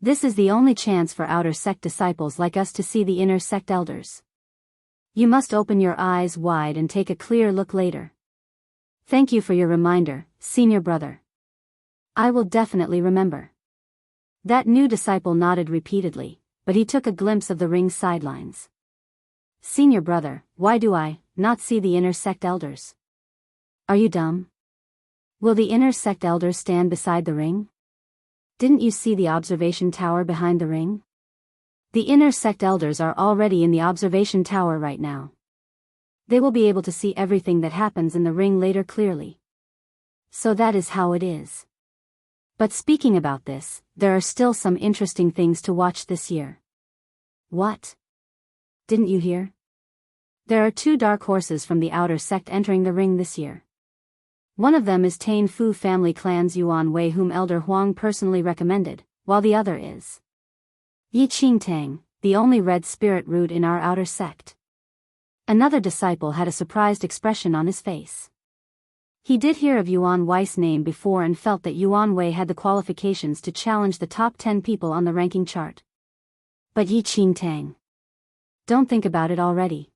This is the only chance for outer sect disciples like us to see the inner sect elders. You must open your eyes wide and take a clear look later. Thank you for your reminder, senior brother. I will definitely remember. That new disciple nodded repeatedly, but he took a glimpse of the ring's sidelines. Senior brother, why do I not see the inner sect elders? Are you dumb? Will the inner sect elders stand beside the ring? Didn't you see the observation tower behind the ring? The inner sect elders are already in the observation tower right now. They will be able to see everything that happens in the ring later clearly. So that is how it is. But speaking about this, there are still some interesting things to watch this year. What? Didn't you hear? There are 2 dark horses from the outer sect entering the ring this year. One of them is Tain Fu family clan's Yuan Wei, whom Elder Huang personally recommended, while the other is Yi Qingtang, the only red spirit root in our outer sect. Another disciple had a surprised expression on his face. He did hear of Yuan Wei's name before and felt that Yuan Wei had the qualifications to challenge the top 10 people on the ranking chart. But Yi Qingtang. Don't think about it already.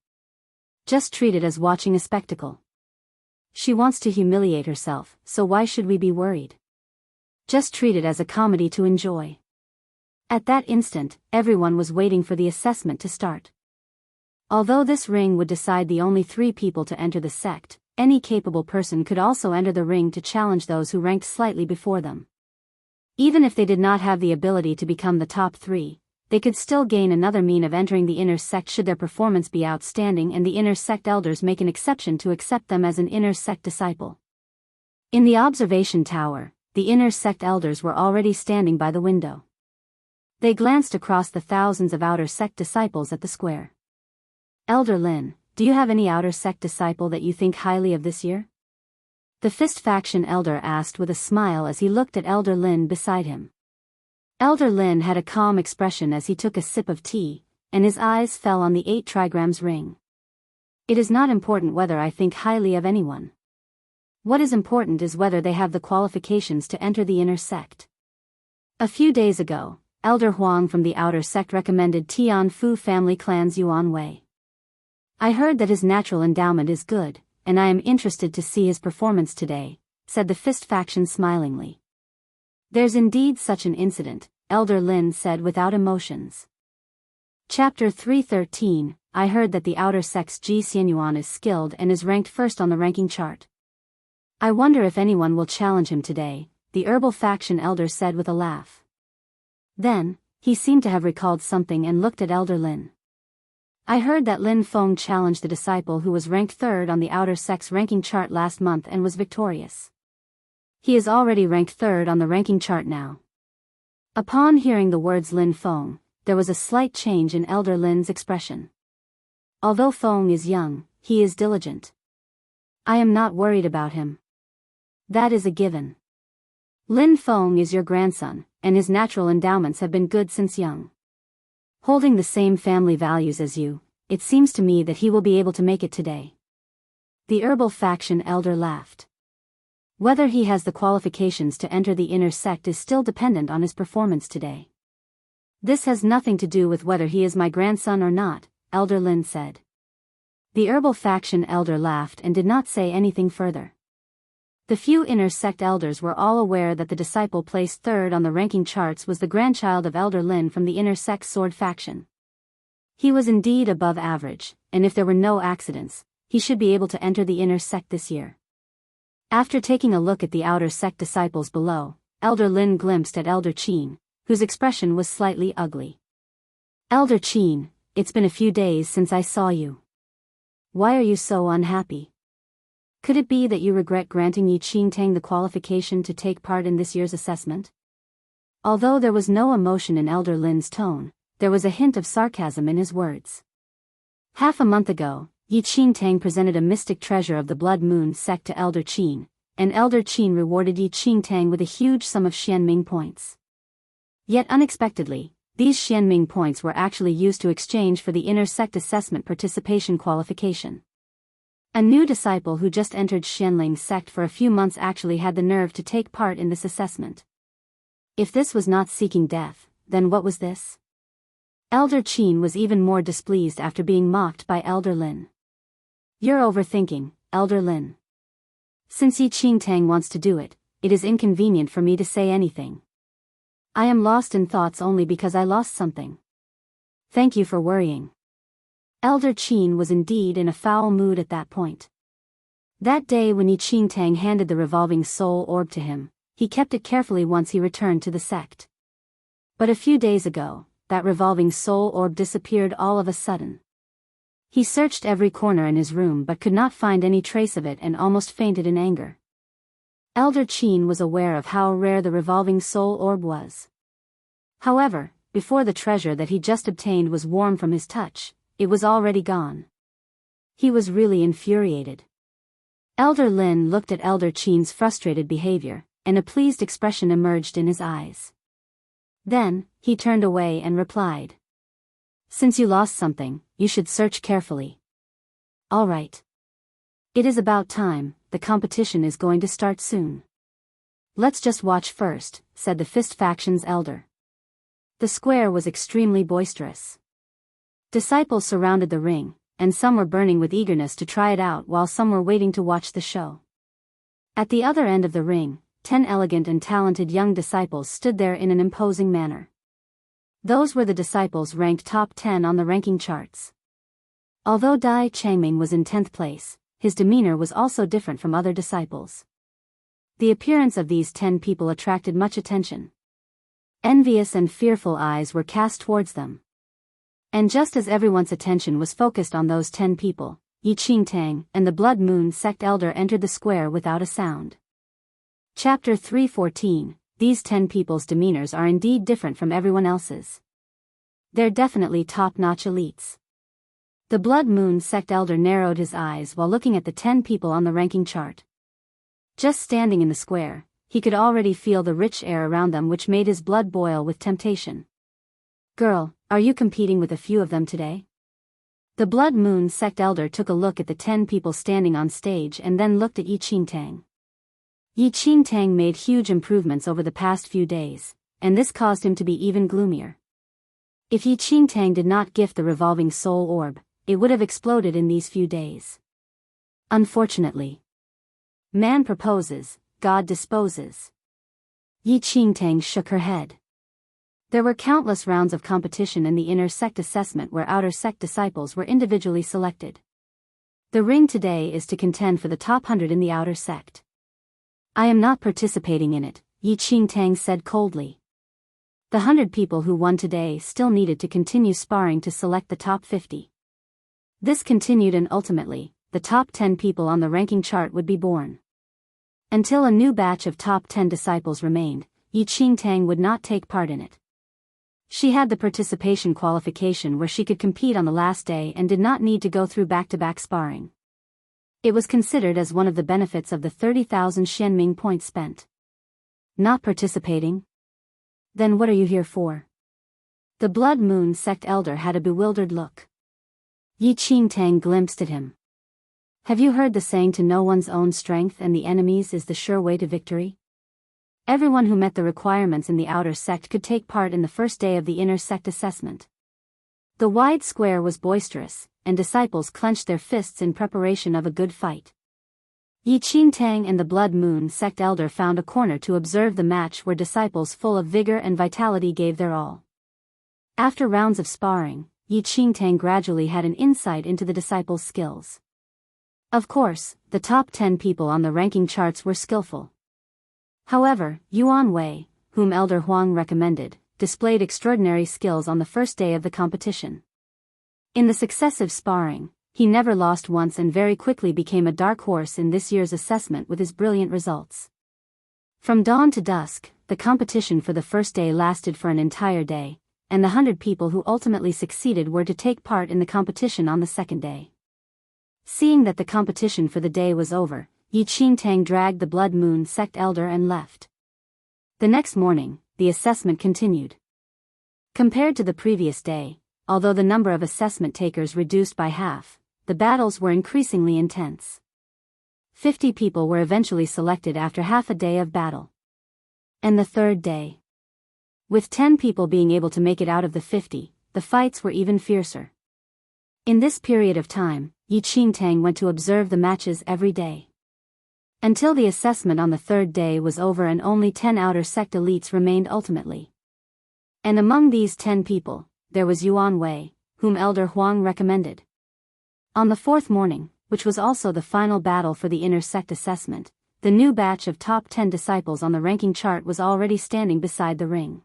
Just treat it as watching a spectacle. She wants to humiliate herself, so why should we be worried? Just treat it as a comedy to enjoy. At that instant, everyone was waiting for the assessment to start. Although this ring would decide the only 3 people to enter the sect, any capable person could also enter the ring to challenge those who ranked slightly before them. Even if they did not have the ability to become the top 3, they could still gain another mean of entering the inner sect should their performance be outstanding and the inner sect elders make an exception to accept them as an inner sect disciple. In the observation tower, the inner sect elders were already standing by the window. They glanced across the thousands of outer sect disciples at the square. Elder Lin, do you have any outer sect disciple that you think highly of this year? The Fist faction elder asked with a smile as he looked at Elder Lin beside him. Elder Lin had a calm expression as he took a sip of tea, and his eyes fell on the 8 trigrams ring. It is not important whether I think highly of anyone. What is important is whether they have the qualifications to enter the inner sect. A few days ago, Elder Huang from the outer sect recommended Tian Fu family clan's Yuan Wei. I heard that his natural endowment is good, and I am interested to see his performance today, said the Fist faction smilingly. There's indeed such an incident, Elder Lin said without emotions. Chapter 313, I heard that the outer sect's Ji Xianyuan is skilled and is ranked first on the ranking chart. I wonder if anyone will challenge him today, the herbal faction elder said with a laugh. Then, he seemed to have recalled something and looked at Elder Lin. I heard that Lin Feng challenged the disciple who was ranked 3rd on the outer sect's ranking chart last month and was victorious. He is already ranked 3rd on the ranking chart now. Upon hearing the words Lin Feng, there was a slight change in Elder Lin's expression. Although Feng is young, he is diligent. I am not worried about him. That is a given. Lin Feng is your grandson, and his natural endowments have been good since young. Holding the same family values as you, it seems to me that he will be able to make it today. The herbal faction elder laughed. Whether he has the qualifications to enter the inner sect is still dependent on his performance today. This has nothing to do with whether he is my grandson or not, Elder Lin said. The herbal faction elder laughed and did not say anything further. The few inner sect elders were all aware that the disciple placed 3rd on the ranking charts was the grandchild of Elder Lin from the inner sect sword faction. He was indeed above average, and if there were no accidents, he should be able to enter the inner sect this year. After taking a look at the outer sect disciples below, Elder Lin glimpsed at Elder Qin, whose expression was slightly ugly. Elder Qin, it's been a few days since I saw you. Why are you so unhappy? Could it be that you regret granting Yi Qingtang the qualification to take part in this year's assessment? Although there was no emotion in Elder Lin's tone, there was a hint of sarcasm in his words. Half a month ago, Yi Qingtang presented a mystic treasure of the Blood Moon sect to Elder Qin, and Elder Qin rewarded Yi Qingtang with a huge sum of Xianming points. Yet unexpectedly, these Xianming points were actually used to exchange for the inner sect assessment participation qualification. A new disciple who just entered Xianling sect for a few months actually had the nerve to take part in this assessment. If this was not seeking death, then what was this? Elder Qin was even more displeased after being mocked by Elder Lin. You're overthinking, Elder Lin. Since Yi Qingtang wants to do it, it is inconvenient for me to say anything. I am lost in thoughts only because I lost something. Thank you for worrying. Elder Qin was indeed in a foul mood at that point. That day when Yi Qingtang handed the revolving soul orb to him, he kept it carefully once he returned to the sect. But a few days ago, that revolving soul orb disappeared all of a sudden. He searched every corner in his room but could not find any trace of it and almost fainted in anger. Elder Qin was aware of how rare the revolving soul orb was. However, before the treasure that he just obtained was warm from his touch, it was already gone. He was really infuriated. Elder Lin looked at Elder Qin's frustrated behavior, and a pleased expression emerged in his eyes. Then, he turned away and replied. Since you lost something, you should search carefully. All right. It is about time, the competition is going to start soon. Let's just watch first, said the Fist faction's elder. The square was extremely boisterous. Disciples surrounded the ring, and some were burning with eagerness to try it out while some were waiting to watch the show. At the other end of the ring, 10 elegant and talented young disciples stood there in an imposing manner. Those were the disciples ranked top 10 on the ranking charts. Although Dai Changming was in 10th place, his demeanor was also different from other disciples. The appearance of these 10 people attracted much attention. Envious and fearful eyes were cast towards them. And just as everyone's attention was focused on those 10 people, Yi Qingtang and the Blood Moon sect elder entered the square without a sound. Chapter 3:14. These 10 people's demeanors are indeed different from everyone else's. They're definitely top-notch elites. The Blood Moon sect elder narrowed his eyes while looking at the 10 people on the ranking chart. Just standing in the square, he could already feel the rich air around them, which made his blood boil with temptation. "Girl, are you competing with a few of them today?" The Blood Moon sect elder took a look at the 10 people standing on stage and then looked at Yi Qingtang. Yi Qingtang made huge improvements over the past few days, and this caused him to be even gloomier. If Yi Qingtang did not gift the revolving soul orb, it would have exploded in these few days. Unfortunately, man proposes, God disposes. Yi Qingtang shook her head. There were countless rounds of competition in the inner sect assessment where outer sect disciples were individually selected. The ring today is to contend for the top 100 in the outer sect. "I am not participating in it," Yi Qingtang said coldly. The 100 people who won today still needed to continue sparring to select the top 50. This continued, and ultimately, the top 10 people on the ranking chart would be born. Until a new batch of top 10 disciples remained, Yi Qingtang would not take part in it. She had the participation qualification where she could compete on the last day and did not need to go through back-to-back sparring. It was considered as one of the benefits of the 30,000 Xianming points spent. Not participating? Then what are you here for? The Blood Moon sect elder had a bewildered look. Yi Qingtang glimpsed at him. "Have you heard the saying, to know one's own strength and the enemy's is the sure way to victory?" Everyone who met the requirements in the outer sect could take part in the first day of the inner sect assessment. The wide square was boisterous, and disciples clenched their fists in preparation of a good fight. Yi Qingtang and the Blood Moon sect elder found a corner to observe the match where disciples full of vigor and vitality gave their all. After rounds of sparring, Yi Qingtang gradually had an insight into the disciples' skills. Of course, the top 10 people on the ranking charts were skillful. However, Yuan Wei, whom Elder Huang recommended, displayed extraordinary skills on the first day of the competition. In the successive sparring, he never lost once and very quickly became a dark horse in this year's assessment with his brilliant results. From dawn to dusk, the competition for the first day lasted for an entire day, and the 100 people who ultimately succeeded were to take part in the competition on the second day. Seeing that the competition for the day was over, Yi Qingtang dragged the Blood Moon sect elder and left. The next morning, the assessment continued. Compared to the previous day, although the number of assessment takers reduced by half, the battles were increasingly intense. 50 people were eventually selected after half a day of battle. And the third day, with 10 people being able to make it out of the 50, the fights were even fiercer. In this period of time, Yi Qingtang went to observe the matches every day. Until the assessment on the third day was over and only 10 outer sect elites remained ultimately. And among these 10 people, there was Yuan Wei, whom Elder Huang recommended. On the fourth morning, which was also the final battle for the inner sect assessment, the new batch of top 10 disciples on the ranking chart was already standing beside the ring.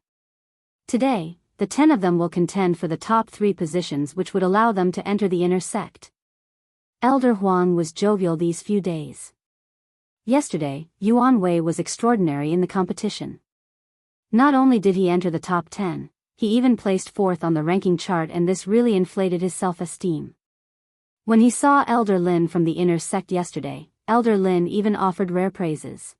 Today, the 10 of them will contend for the top 3 positions, which would allow them to enter the inner sect. Elder Huang was jovial these few days. Yesterday, Yuan Wei was extraordinary in the competition. Not only did he enter the top 10, he even placed 4th on the ranking chart, and this really inflated his self-esteem. When he saw Elder Lin from the inner sect yesterday, Elder Lin even offered rare praises.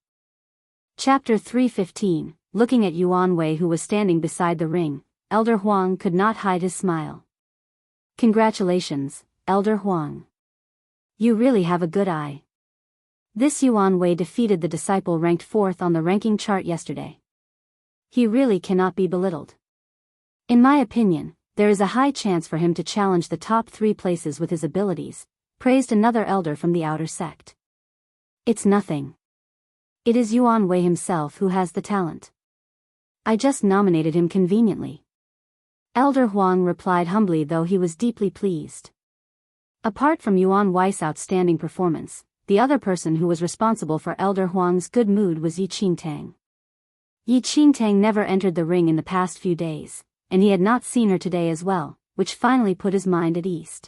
Chapter 3:15. Looking at Yuan Wei, who was standing beside the ring, Elder Huang could not hide his smile. "Congratulations, Elder Huang. You really have a good eye." This Yuan Wei defeated the disciple ranked 4th on the ranking chart yesterday. He really cannot be belittled. In my opinion, there is a high chance for him to challenge the top 3 places with his abilities, praised another elder from the outer sect. "It's nothing. It is Yuan Wei himself who has the talent. I just nominated him conveniently." Elder Huang replied humbly, though he was deeply pleased. Apart from Yuan Wei's outstanding performance, the other person who was responsible for Elder Huang's good mood was Yi Qingtang. Yi Qingtang never entered the ring in the past few days, and he had not seen her today as well, which finally put his mind at ease.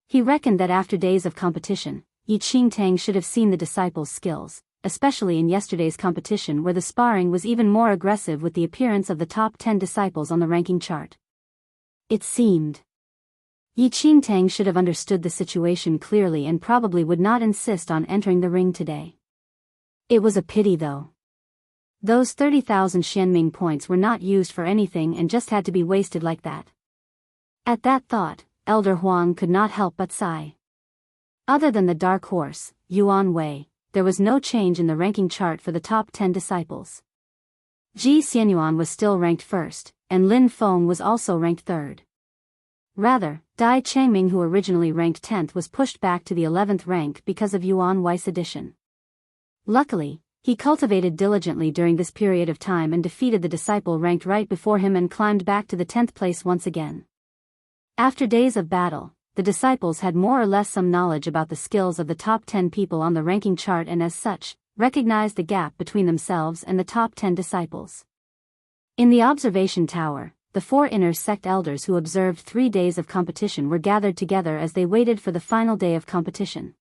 He reckoned that after days of competition, Yi Qingtang should have seen the disciples' skills, especially in yesterday's competition where the sparring was even more aggressive with the appearance of the top 10 disciples on the ranking chart. It seemed Yi Qingtang should have understood the situation clearly and probably would not insist on entering the ring today. It was a pity though. Those 30,000 Xianming points were not used for anything and just had to be wasted like that. At that thought, Elder Huang could not help but sigh. Other than the dark horse, Yuan Wei, there was no change in the ranking chart for the top 10 disciples. Ji Xianyuan was still ranked first, and Lin Feng was also ranked third. Rather, Dai Changming, who originally ranked 10th, was pushed back to the 11th rank because of Yuan Wei's addition. Luckily, he cultivated diligently during this period of time and defeated the disciple ranked right before him and climbed back to the 10th place once again. After days of battle, the disciples had more or less some knowledge about the skills of the top 10 people on the ranking chart and as such, recognized the gap between themselves and the top 10 disciples. In the observation tower, the 4 inner sect elders who observed 3 days of competition were gathered together as they waited for the final day of competition.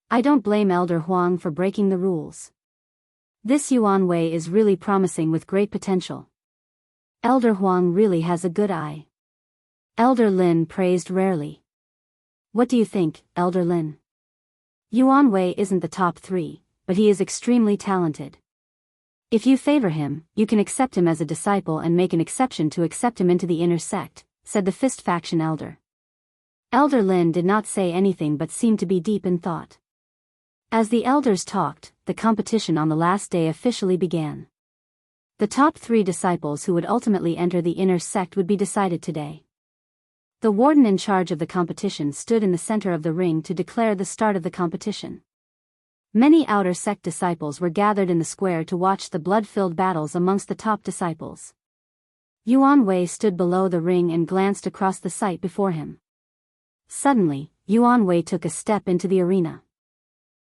I don't blame Elder Huang for breaking the rules. This Yuan Wei is really promising with great potential. Elder Huang really has a good eye. Elder Lin praised rarely. What do you think, Elder Lin? Yuan Wei isn't the top 3, but he is extremely talented. If you favor him, you can accept him as a disciple and make an exception to accept him into the inner sect, said the Fist faction elder. Elder Lin did not say anything but seemed to be deep in thought. As the elders talked, the competition on the last day officially began. The top 3 disciples who would ultimately enter the inner sect would be decided today. The warden in charge of the competition stood in the center of the ring to declare the start of the competition. Many outer sect disciples were gathered in the square to watch the blood-filled battles amongst the top disciples. Yuan Wei stood below the ring and glanced across the sight before him. Suddenly, Yuan Wei took a step into the arena.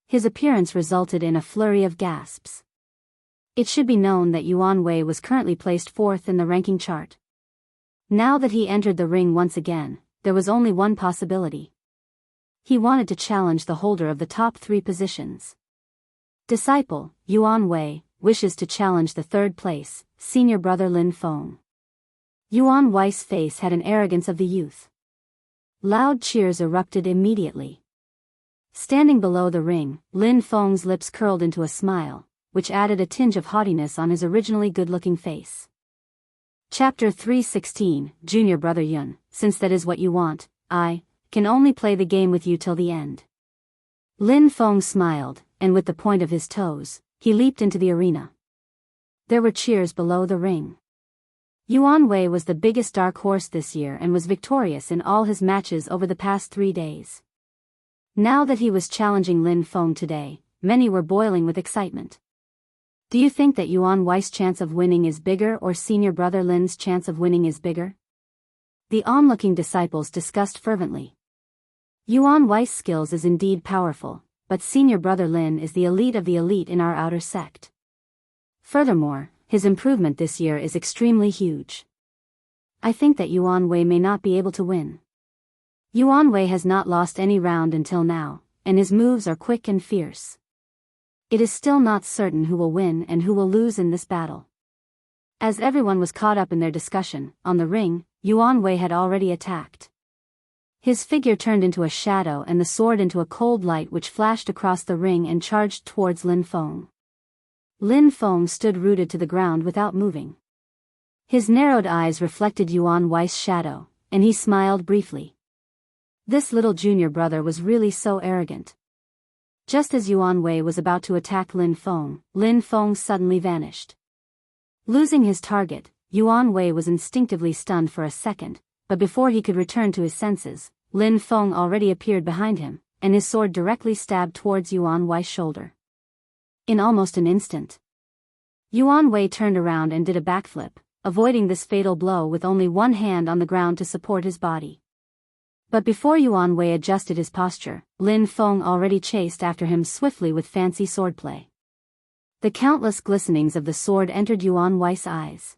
His appearance resulted in a flurry of gasps. It should be known that Yuan Wei was currently placed 4th in the ranking chart. Now that he entered the ring once again, there was only one possibility. He wanted to challenge the holder of the top 3 positions. Disciple, Yuan Wei, wishes to challenge the 3rd place, senior brother Lin Feng. Yuan Wei's face had an arrogance of the youth. Loud cheers erupted immediately. Standing below the ring, Lin Feng's lips curled into a smile, which added a tinge of haughtiness on his originally good-looking face. Chapter 316, Junior Brother Yun, since that is what you want, I can only play the game with you till the end. Lin Feng smiled, and with the point of his toes, he leaped into the arena. There were cheers below the ring. Yuan Wei was the biggest dark horse this year and was victorious in all his matches over the past 3 days. Now that he was challenging Lin Feng today, many were boiling with excitement. Do you think that Yuan Wei's chance of winning is bigger or senior brother Lin's chance of winning is bigger? The onlooking disciples discussed fervently. Yuan Wei's skills is indeed powerful, but senior brother Lin is the elite of the elite in our outer sect. Furthermore, his improvement this year is extremely huge. I think that Yuan Wei may not be able to win. Yuan Wei has not lost any round until now, and his moves are quick and fierce. It is still not certain who will win and who will lose in this battle. As everyone was caught up in their discussion, on the ring, Yuan Wei had already attacked. His figure turned into a shadow and the sword into a cold light which flashed across the ring and charged towards Lin Feng. Lin Feng stood rooted to the ground without moving. His narrowed eyes reflected Yuan Wei's shadow, and he smiled briefly. This little junior brother was really so arrogant. Just as Yuan Wei was about to attack Lin Feng suddenly vanished. Losing his target, Yuan Wei was instinctively stunned for a second, but before he could return to his senses, Lin Feng already appeared behind him, and his sword directly stabbed towards Yuan Wei's shoulder. In almost an instant, Yuan Wei turned around and did a backflip, avoiding this fatal blow with only one hand on the ground to support his body. But before Yuan Wei adjusted his posture, Lin Feng already chased after him swiftly with fancy swordplay. The countless glistenings of the sword entered Yuan Wei's eyes.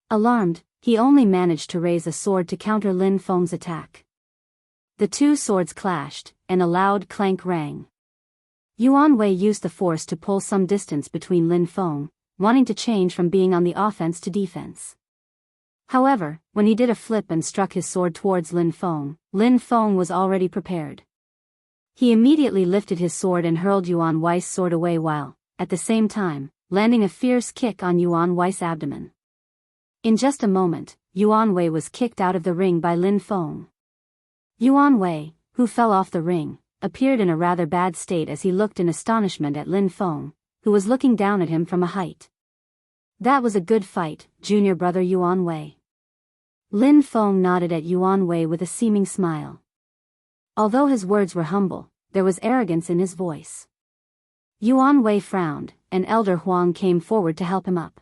Alarmed, he only managed to raise a sword to counter Lin Feng's attack. The two swords clashed, and a loud clank rang. Yuan Wei used the force to pull some distance between Lin Feng, wanting to change from being on the offense to defense. However, when he did a flip and struck his sword towards Lin Feng was already prepared. He immediately lifted his sword and hurled Yuan Wei's sword away while, at the same time, landing a fierce kick on Yuan Wei's abdomen. In just a moment, Yuan Wei was kicked out of the ring by Lin Feng. Yuan Wei, who fell off the ring, appeared in a rather bad state as he looked in astonishment at Lin Feng, who was looking down at him from a height. "That was a good fight, junior brother Yuan Wei." Lin Feng nodded at Yuan Wei with a seeming smile. Although his words were humble, there was arrogance in his voice. Yuan Wei frowned, and Elder Huang came forward to help him up.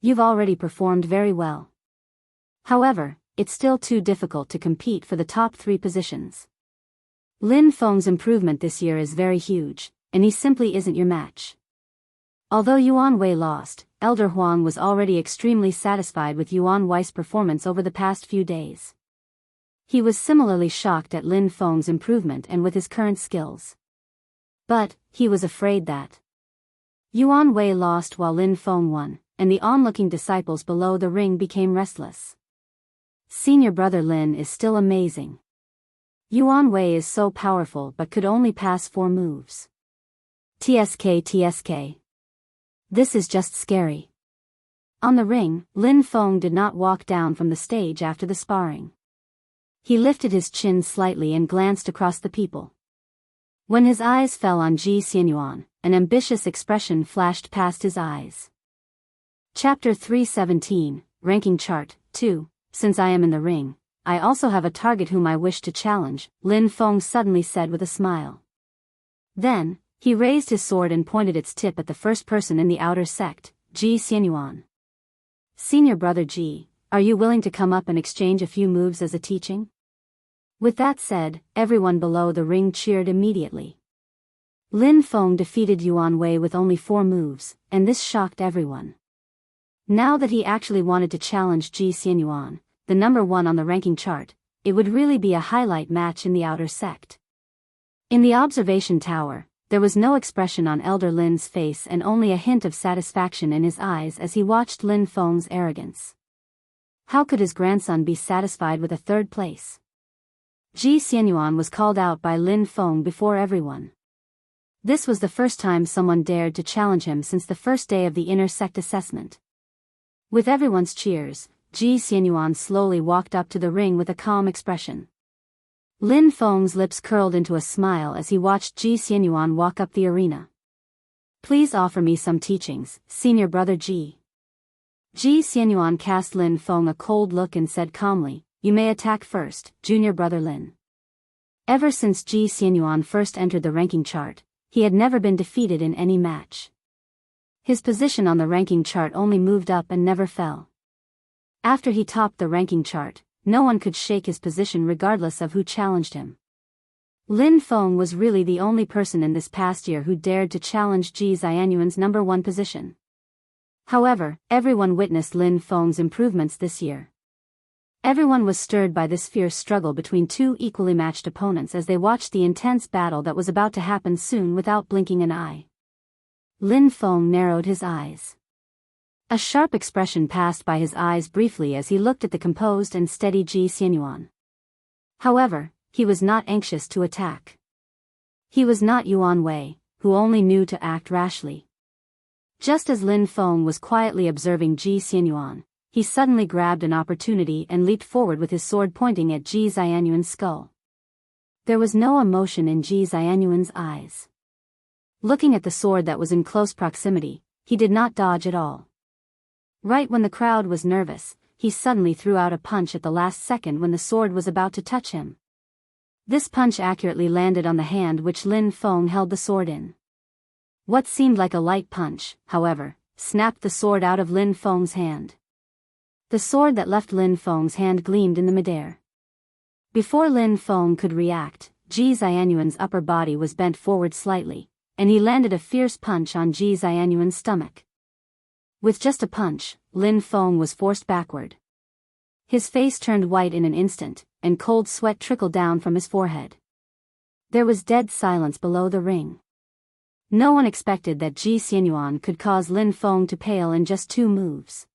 "You've already performed very well. However, it's still too difficult to compete for the top 3 positions. Lin Feng's improvement this year is very huge, and he simply isn't your match." Although Yuan Wei lost, Elder Huang was already extremely satisfied with Yuan Wei's performance over the past few days. He was similarly shocked at Lin Feng's improvement and with his current skills. But, he was afraid that Yuan Wei lost while Lin Feng won, and the onlooking disciples below the ring became restless. Senior brother Lin is still amazing. Yuan Wei is so powerful but could only pass 4 moves. TSK. This is just scary. On the ring, Lin Feng did not walk down from the stage after the sparring. He lifted his chin slightly and glanced across the people. When his eyes fell on Ji Xianyuan, an ambitious expression flashed past his eyes. Chapter 317, Ranking Chart, 2. Since I am in the ring, I also have a target whom I wish to challenge, Lin Feng suddenly said with a smile. Then, he raised his sword and pointed its tip at the first person in the outer sect, Ji Xianyuan. "Senior brother Ji, are you willing to come up and exchange a few moves as a teaching?" With that said, everyone below the ring cheered immediately. Lin Feng defeated Yuan Wei with only 4 moves, and this shocked everyone. Now that he actually wanted to challenge Ji Xianyuan, the number 1 on the ranking chart, it would really be a highlight match in the outer sect. In the observation tower, there was no expression on Elder Lin's face and only a hint of satisfaction in his eyes as he watched Lin Feng's arrogance. How could his grandson be satisfied with a 3rd place? Ji Xianyuan was called out by Lin Feng before everyone. This was the first time someone dared to challenge him since the first day of the inner sect assessment. With everyone's cheers, Ji Xianyuan slowly walked up to the ring with a calm expression. Lin Feng's lips curled into a smile as he watched Ji Xianyuan walk up the arena. "Please offer me some teachings, senior brother Ji." Ji Xianyuan cast Lin Feng a cold look and said calmly, "You may attack first, junior brother Lin." Ever since Ji Xianyuan first entered the ranking chart, he had never been defeated in any match. His position on the ranking chart only moved up and never fell. After he topped the ranking chart, no one could shake his position regardless of who challenged him. Lin Feng was really the only person in this past year who dared to challenge Ji Xianyuan's number 1 position. However, everyone witnessed Lin Feng's improvements this year. Everyone was stirred by this fierce struggle between 2 equally matched opponents as they watched the intense battle that was about to happen soon without blinking an eye. Lin Feng narrowed his eyes. A sharp expression passed by his eyes briefly as he looked at the composed and steady Ji Xianyuan. However, he was not anxious to attack. He was not Yuan Wei, who only knew to act rashly. Just as Lin Feng was quietly observing Ji Xianyuan, he suddenly grabbed an opportunity and leaped forward with his sword pointing at Ji Xianyuan's skull. There was no emotion in Ji Xianyuan's eyes. Looking at the sword that was in close proximity, he did not dodge at all. Right when the crowd was nervous, he suddenly threw out a punch at the last second when the sword was about to touch him. This punch accurately landed on the hand which Lin Feng held the sword in. What seemed like a light punch, however, snapped the sword out of Lin Feng's hand. The sword that left Lin Feng's hand gleamed in the midair. Before Lin Feng could react, Ji Xianyuan's upper body was bent forward slightly, and he landed a fierce punch on Ji Xianyuan's stomach. With just a punch, Lin Feng was forced backward. His face turned white in an instant, and cold sweat trickled down from his forehead. There was dead silence below the ring. No one expected that Ji Xianyuan could cause Lin Feng to pale in just 2 moves.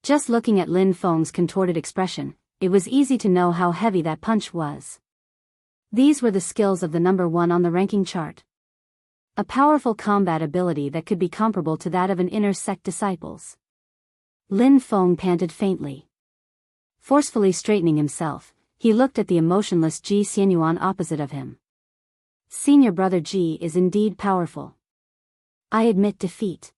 Just looking at Lin Feng's contorted expression, it was easy to know how heavy that punch was. These were the skills of the number 1 on the ranking chart. A powerful combat ability that could be comparable to that of an inner sect disciples. Lin Feng panted faintly. Forcefully straightening himself, he looked at the emotionless Ji Xianyuan opposite of him. Senior brother Ji is indeed powerful. I admit defeat.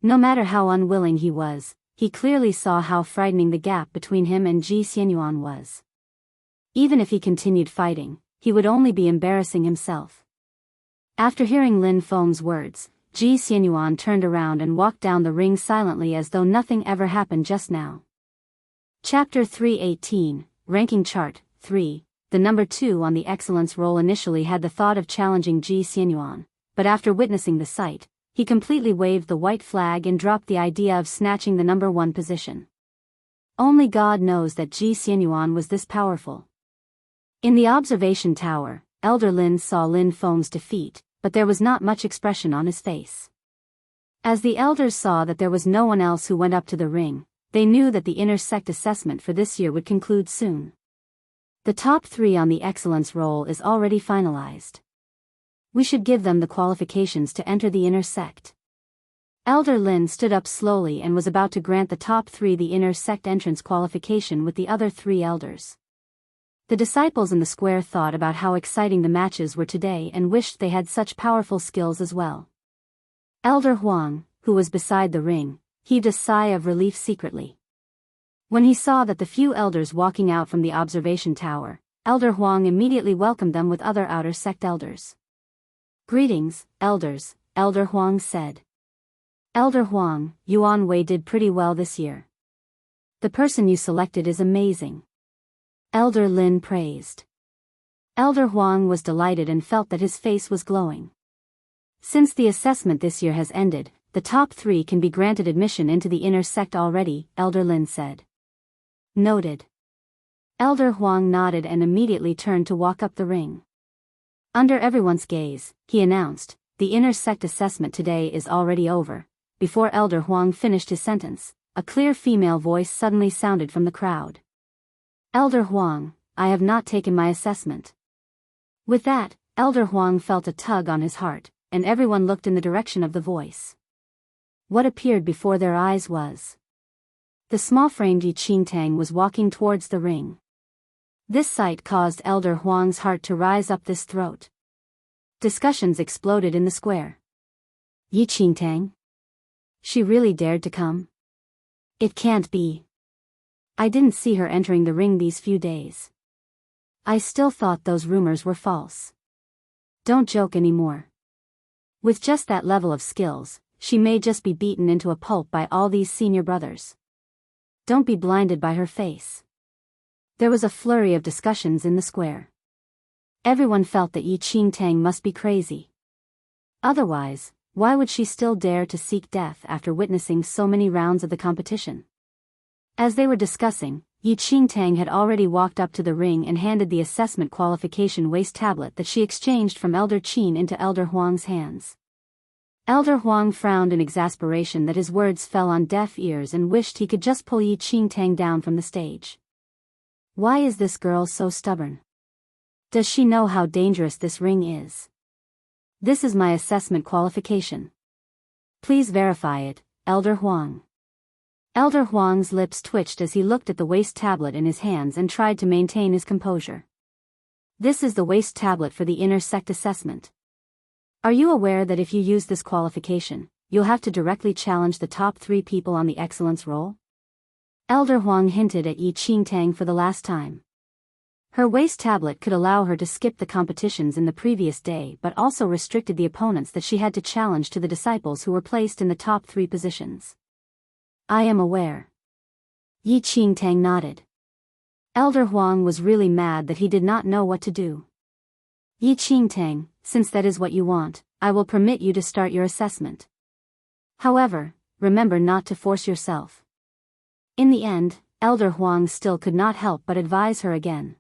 No matter how unwilling he was, he clearly saw how frightening the gap between him and Ji Xianyuan was. Even if he continued fighting, he would only be embarrassing himself. After hearing Lin Feng's words, Ji Xianyuan turned around and walked down the ring silently as though nothing ever happened just now. Chapter 318, Ranking Chart, 3. The number 2 on the excellence roll initially had the thought of challenging Ji Xianyuan, but after witnessing the sight, he completely waved the white flag and dropped the idea of snatching the number 1 position. Only God knows that Ji Xianyuan was this powerful. In the observation tower, Elder Lin saw Lin Feng's defeat, but there was not much expression on his face. As the elders saw that there was no one else who went up to the ring, they knew that the inner sect assessment for this year would conclude soon. The top 3 on the excellence roll is already finalized. We should give them the qualifications to enter the inner sect. Elder Lin stood up slowly and was about to grant the top 3 the inner sect entrance qualification with the other 3 elders. The disciples in the square thought about how exciting the matches were today and wished they had such powerful skills as well. Elder Huang, who was beside the ring, heaved a sigh of relief secretly. When he saw that the few elders walking out from the observation tower, Elder Huang immediately welcomed them with other outer sect elders. Greetings, elders, Elder Huang said. Elder Huang, Yuan Wei did pretty well this year. The person you selected is amazing. Elder Lin praised. Elder Huang was delighted and felt that his face was glowing. Since the assessment this year has ended, the top 3 can be granted admission into the inner sect already, Elder Lin said. Noted. Elder Huang nodded and immediately turned to walk up the ring. Under everyone's gaze, he announced, the inner sect assessment today is already over. Before Elder Huang finished his sentence, a clear female voice suddenly sounded from the crowd. Elder Huang, I have not taken my assessment. With that, Elder Huang felt a tug on his heart, and everyone looked in the direction of the voice. What appeared before their eyes was the small-framed Yi Qingtang was walking towards the ring. This sight caused Elder Huang's heart to rise up his throat. Discussions exploded in the square. Yi Qingtang? She really dared to come? It can't be. I didn't see her entering the ring these few days. I still thought those rumors were false. Don't joke anymore. With just that level of skills, she may just be beaten into a pulp by all these senior brothers. Don't be blinded by her face. There was a flurry of discussions in the square. Everyone felt that Yi Qingtang must be crazy. Otherwise, why would she still dare to seek death after witnessing so many rounds of the competition? As they were discussing, Yi Qingtang had already walked up to the ring and handed the assessment qualification waste tablet that she exchanged from Elder Qin into Elder Huang's hands. Elder Huang frowned in exasperation that his words fell on deaf ears and wished he could just pull Yi Qingtang down from the stage. Why is this girl so stubborn? Does she know how dangerous this ring is? This is my assessment qualification. Please verify it, Elder Huang. Elder Huang's lips twitched as he looked at the waste tablet in his hands and tried to maintain his composure. This is the waste tablet for the inner sect assessment. Are you aware that if you use this qualification, you'll have to directly challenge the top 3 people on the excellence roll? Elder Huang hinted at Yi Qingtang for the last time. Her waste tablet could allow her to skip the competitions in the previous day but also restricted the opponents that she had to challenge to the disciples who were placed in the top 3 positions. I am aware. Yi Qingtang nodded. Elder Huang was really mad that he did not know what to do. Yi Qingtang, since that is what you want, I will permit you to start your assessment. However, remember not to force yourself. In the end, Elder Huang still could not help but advise her again.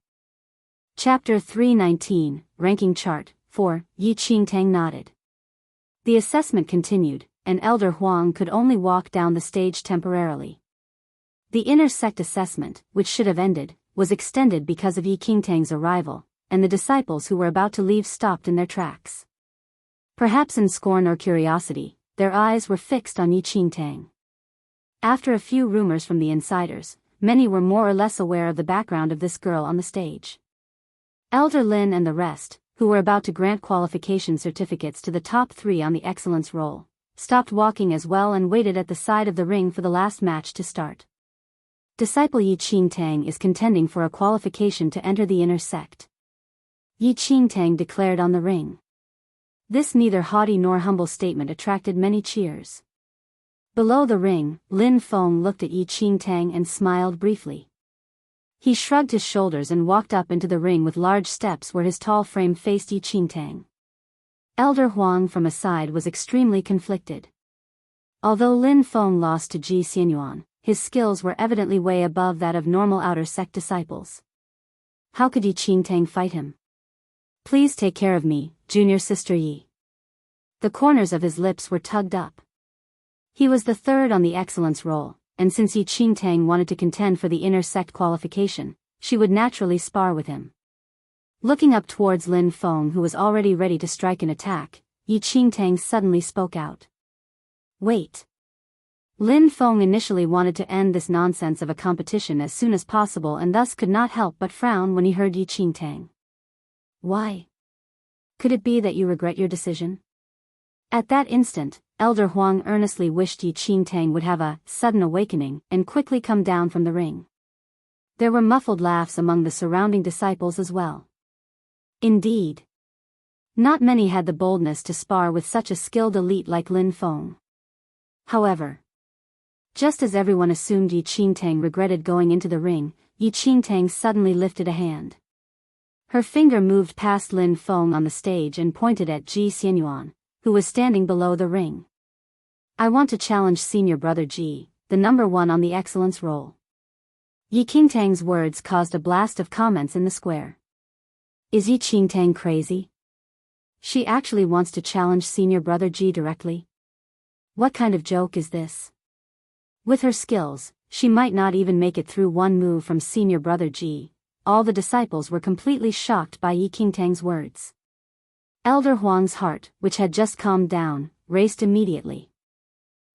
Chapter 319, Ranking Chart, 4, Yi Qingtang nodded. The assessment continued, and Elder Huang could only walk down the stage temporarily. The inner sect assessment, which should have ended, was extended because of Yi Qingtang's arrival, and the disciples who were about to leave stopped in their tracks. Perhaps in scorn or curiosity, their eyes were fixed on Yi Qingtang. After a few rumors from the insiders, many were more or less aware of the background of this girl on the stage. Elder Lin and the rest, who were about to grant qualification certificates to the top 3 on the excellence roll, stopped walking as well and waited at the side of the ring for the last match to start. Disciple Yi Qingtang is contending for a qualification to enter the inner sect. Yi Qingtang declared on the ring. This neither haughty nor humble statement attracted many cheers. Below the ring, Lin Feng looked at Yi Qingtang and smiled briefly. He shrugged his shoulders and walked up into the ring with large steps where his tall frame faced Yi Qingtang. Elder Huang from aside was extremely conflicted. Although Lin Feng lost to Ji Xianyuan, his skills were evidently way above that of normal outer sect disciples. How could Yi Qingtang fight him? Please take care of me, junior sister Yi. The corners of his lips were tugged up. He was the 3rd on the excellence roll, and since Yi Qingtang wanted to contend for the inner sect qualification, she would naturally spar with him. Looking up towards Lin Feng, who was already ready to strike an attack, Yi Qingtang suddenly spoke out. Wait. Lin Feng initially wanted to end this nonsense of a competition as soon as possible and thus could not help but frown when he heard Yi Qingtang. Why? Could it be that you regret your decision? At that instant, Elder Huang earnestly wished Yi Qingtang would have a sudden awakening and quickly come down from the ring. There were muffled laughs among the surrounding disciples as well. Indeed. Not many had the boldness to spar with such a skilled elite like Lin Feng. However, just as everyone assumed Yi Qingtang regretted going into the ring, Yi Qingtang suddenly lifted a hand. Her finger moved past Lin Feng on the stage and pointed at Ji Xianyuan, who was standing below the ring. I want to challenge senior brother Ji, the number 1 on the excellence roll. Yi Qingtang's words caused a blast of comments in the square. Is Yi Qingtang crazy? She actually wants to challenge senior brother Ji directly? What kind of joke is this? With her skills, she might not even make it through one move from senior brother Ji. All the disciples were completely shocked by Yi Qingtang's words. Elder Huang's heart, which had just calmed down, raced immediately.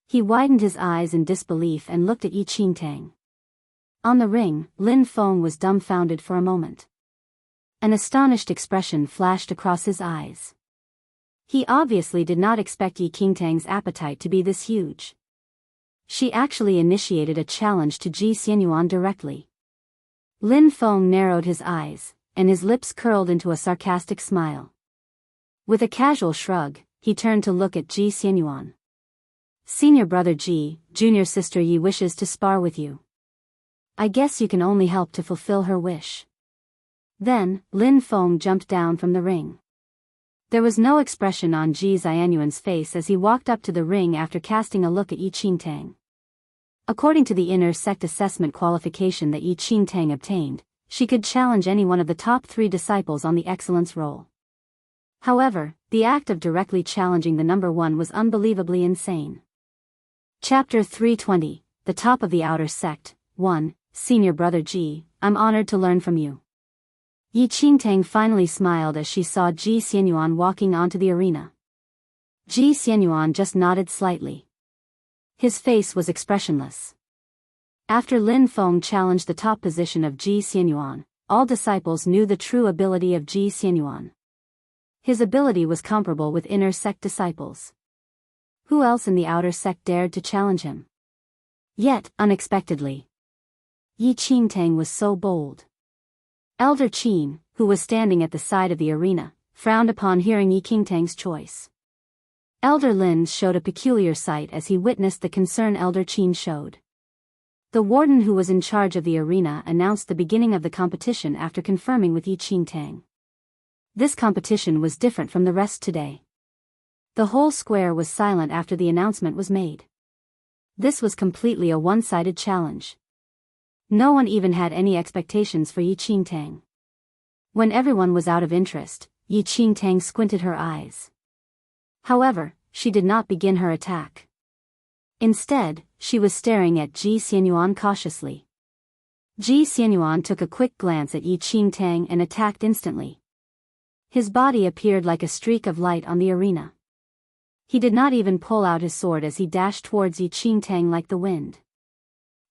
He widened his eyes in disbelief and looked at Yi Qingtang. On the ring, Lin Feng was dumbfounded for a moment. An astonished expression flashed across his eyes. He obviously did not expect Yi Qingtang's appetite to be this huge. She actually initiated a challenge to Ji Xianyuan directly. Lin Feng narrowed his eyes, and his lips curled into a sarcastic smile. With a casual shrug, he turned to look at Ji Xianyuan. Senior brother Ji, junior sister Yi wishes to spar with you. I guess you can only help to fulfill her wish. Then, Lin Feng jumped down from the ring. There was no expression on Ji Xianyuan's face as he walked up to the ring after casting a look at Yi Qingtang. According to the inner sect assessment qualification that Yi Qingtang obtained, she could challenge any one of the top 3 disciples on the excellence roll. However, the act of directly challenging the number 1 was unbelievably insane. Chapter 320, The Top of the Outer Sect, 1, Senior Brother Ji, I'm honored to learn from you. Yi Qingtang finally smiled as she saw Ji Xianyuan walking onto the arena. Ji Xianyuan just nodded slightly. His face was expressionless. After Lin Feng challenged the top position of Ji Xianyuan, all disciples knew the true ability of Ji Xianyuan. His ability was comparable with inner sect disciples. Who else in the outer sect dared to challenge him? Yet, unexpectedly, Yi Qingtang was so bold. Elder Qin, who was standing at the side of the arena, frowned upon hearing Yi Qingtang's choice. Elder Lin showed a peculiar sight as he witnessed the concern Elder Qin showed. The warden who was in charge of the arena announced the beginning of the competition after confirming with Yi Qingtang. This competition was different from the rest today. The whole square was silent after the announcement was made. This was completely a one-sided challenge. No one even had any expectations for Yi Qingtang. When everyone was out of interest, Yi Qingtang squinted her eyes. However, she did not begin her attack. Instead, she was staring at Ji Xianyuan cautiously. Ji Xianyuan took a quick glance at Yi Qingtang and attacked instantly. His body appeared like a streak of light on the arena. He did not even pull out his sword as he dashed towards Yi Qingtang like the wind.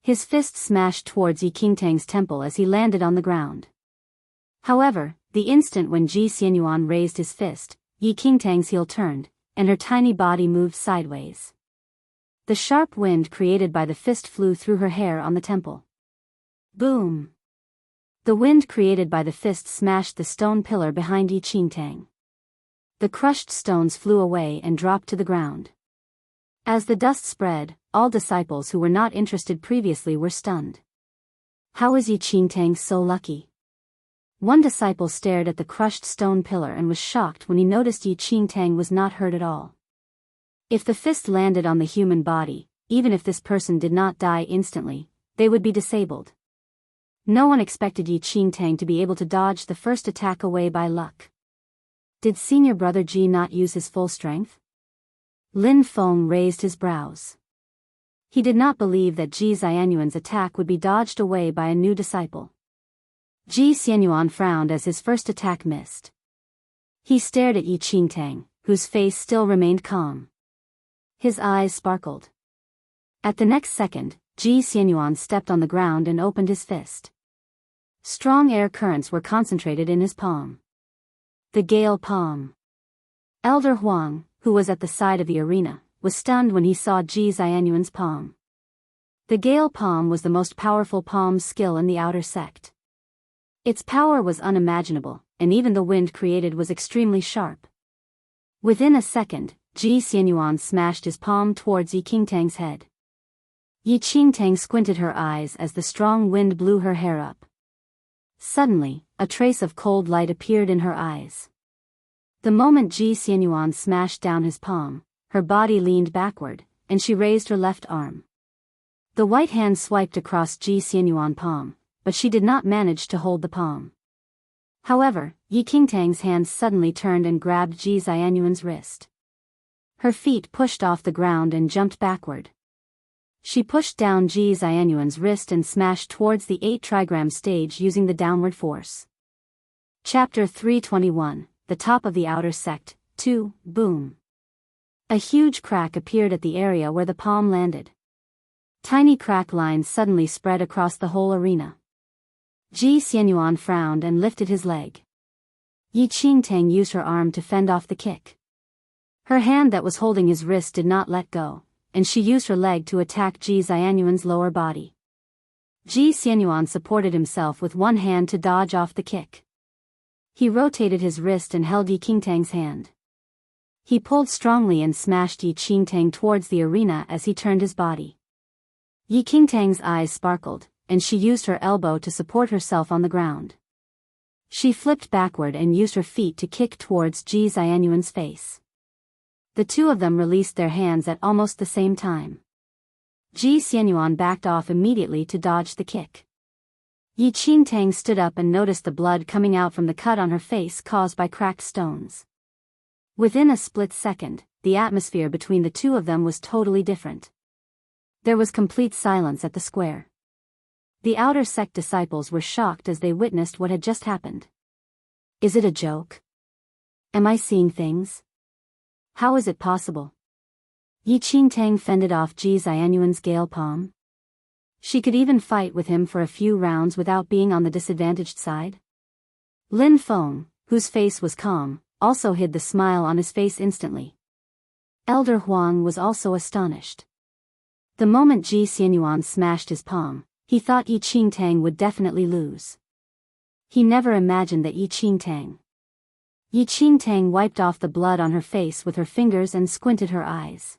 His fist smashed towards Yi Qingtang's temple as he landed on the ground. However, the instant when Ji Xianyuan raised his fist, Yi Qingtang's heel turned, and her tiny body moved sideways. The sharp wind created by the fist flew through her hair on the temple. Boom! The wind created by the fist smashed the stone pillar behind Yi Qingtang. The crushed stones flew away and dropped to the ground. As the dust spread, all disciples who were not interested previously were stunned. How is Yi Qingtang so lucky? One disciple stared at the crushed stone pillar and was shocked when he noticed Yi Qingtang was not hurt at all. If the fist landed on the human body, even if this person did not die instantly, they would be disabled. No one expected Yi Qingtang to be able to dodge the first attack away by luck. Did senior brother Ji not use his full strength? Lin Feng raised his brows. He did not believe that Ji Xianyuan's attack would be dodged away by a new disciple. Ji Xianyuan frowned as his first attack missed. He stared at Yi Qingtang, whose face still remained calm. His eyes sparkled. At the next second, Ji Xianyuan stepped on the ground and opened his fist. Strong air currents were concentrated in his palm. The Gale Palm. Elder Huang, who was at the side of the arena, was stunned when he saw Ji Xianyuan's palm. The Gale Palm was the most powerful palm skill in the outer sect. Its power was unimaginable, and even the wind created was extremely sharp. Within a second, Ji Xianyuan smashed his palm towards Yi Qingtang's head. Yi Qingtang squinted her eyes as the strong wind blew her hair up. Suddenly, a trace of cold light appeared in her eyes. The moment Ji Xianyuan smashed down his palm, her body leaned backward, and she raised her left arm. The white hand swiped across Ji Xianyuan's palm, but she did not manage to hold the palm. However, Yi Qingtang's hand suddenly turned and grabbed Ji Xianyuan's wrist. Her feet pushed off the ground and jumped backward. She pushed down Ji Xianyuan's wrist and smashed towards the 8 trigram stage using the downward force. Chapter 321, The Top of the Outer Sect, 2, Boom. A huge crack appeared at the area where the palm landed. Tiny crack lines suddenly spread across the whole arena. Ji Xianyuan frowned and lifted his leg. Yi Qingtang used her arm to fend off the kick. Her hand that was holding his wrist did not let go, and she used her leg to attack Ji Xianyuan's lower body. Ji Xianyuan supported himself with one hand to dodge off the kick. He rotated his wrist and held Yi Qingtang's hand. He pulled strongly and smashed Yi Qingtang towards the arena as he turned his body. Yi Qingtang's eyes sparkled, and she used her elbow to support herself on the ground. She flipped backward and used her feet to kick towards Ji Xianyuan's face. The two of them released their hands at almost the same time. Ji Xianyuan backed off immediately to dodge the kick. Yi Qingtang stood up and noticed the blood coming out from the cut on her face caused by cracked stones. Within a split second, the atmosphere between the two of them was totally different. There was complete silence at the square. The outer sect disciples were shocked as they witnessed what had just happened. Is it a joke? Am I seeing things? How is it possible? Yi Qingtang fended off Ji Xianyuan's Gale Palm. She could even fight with him for a few rounds without being on the disadvantaged side. Lin Feng, whose face was calm, also hid the smile on his face instantly. Elder Huang was also astonished. The moment Ji Xianyuan smashed his palm, he thought Yi Qingtang would definitely lose. He never imagined that Yi Qingtang wiped off the blood on her face with her fingers and squinted her eyes.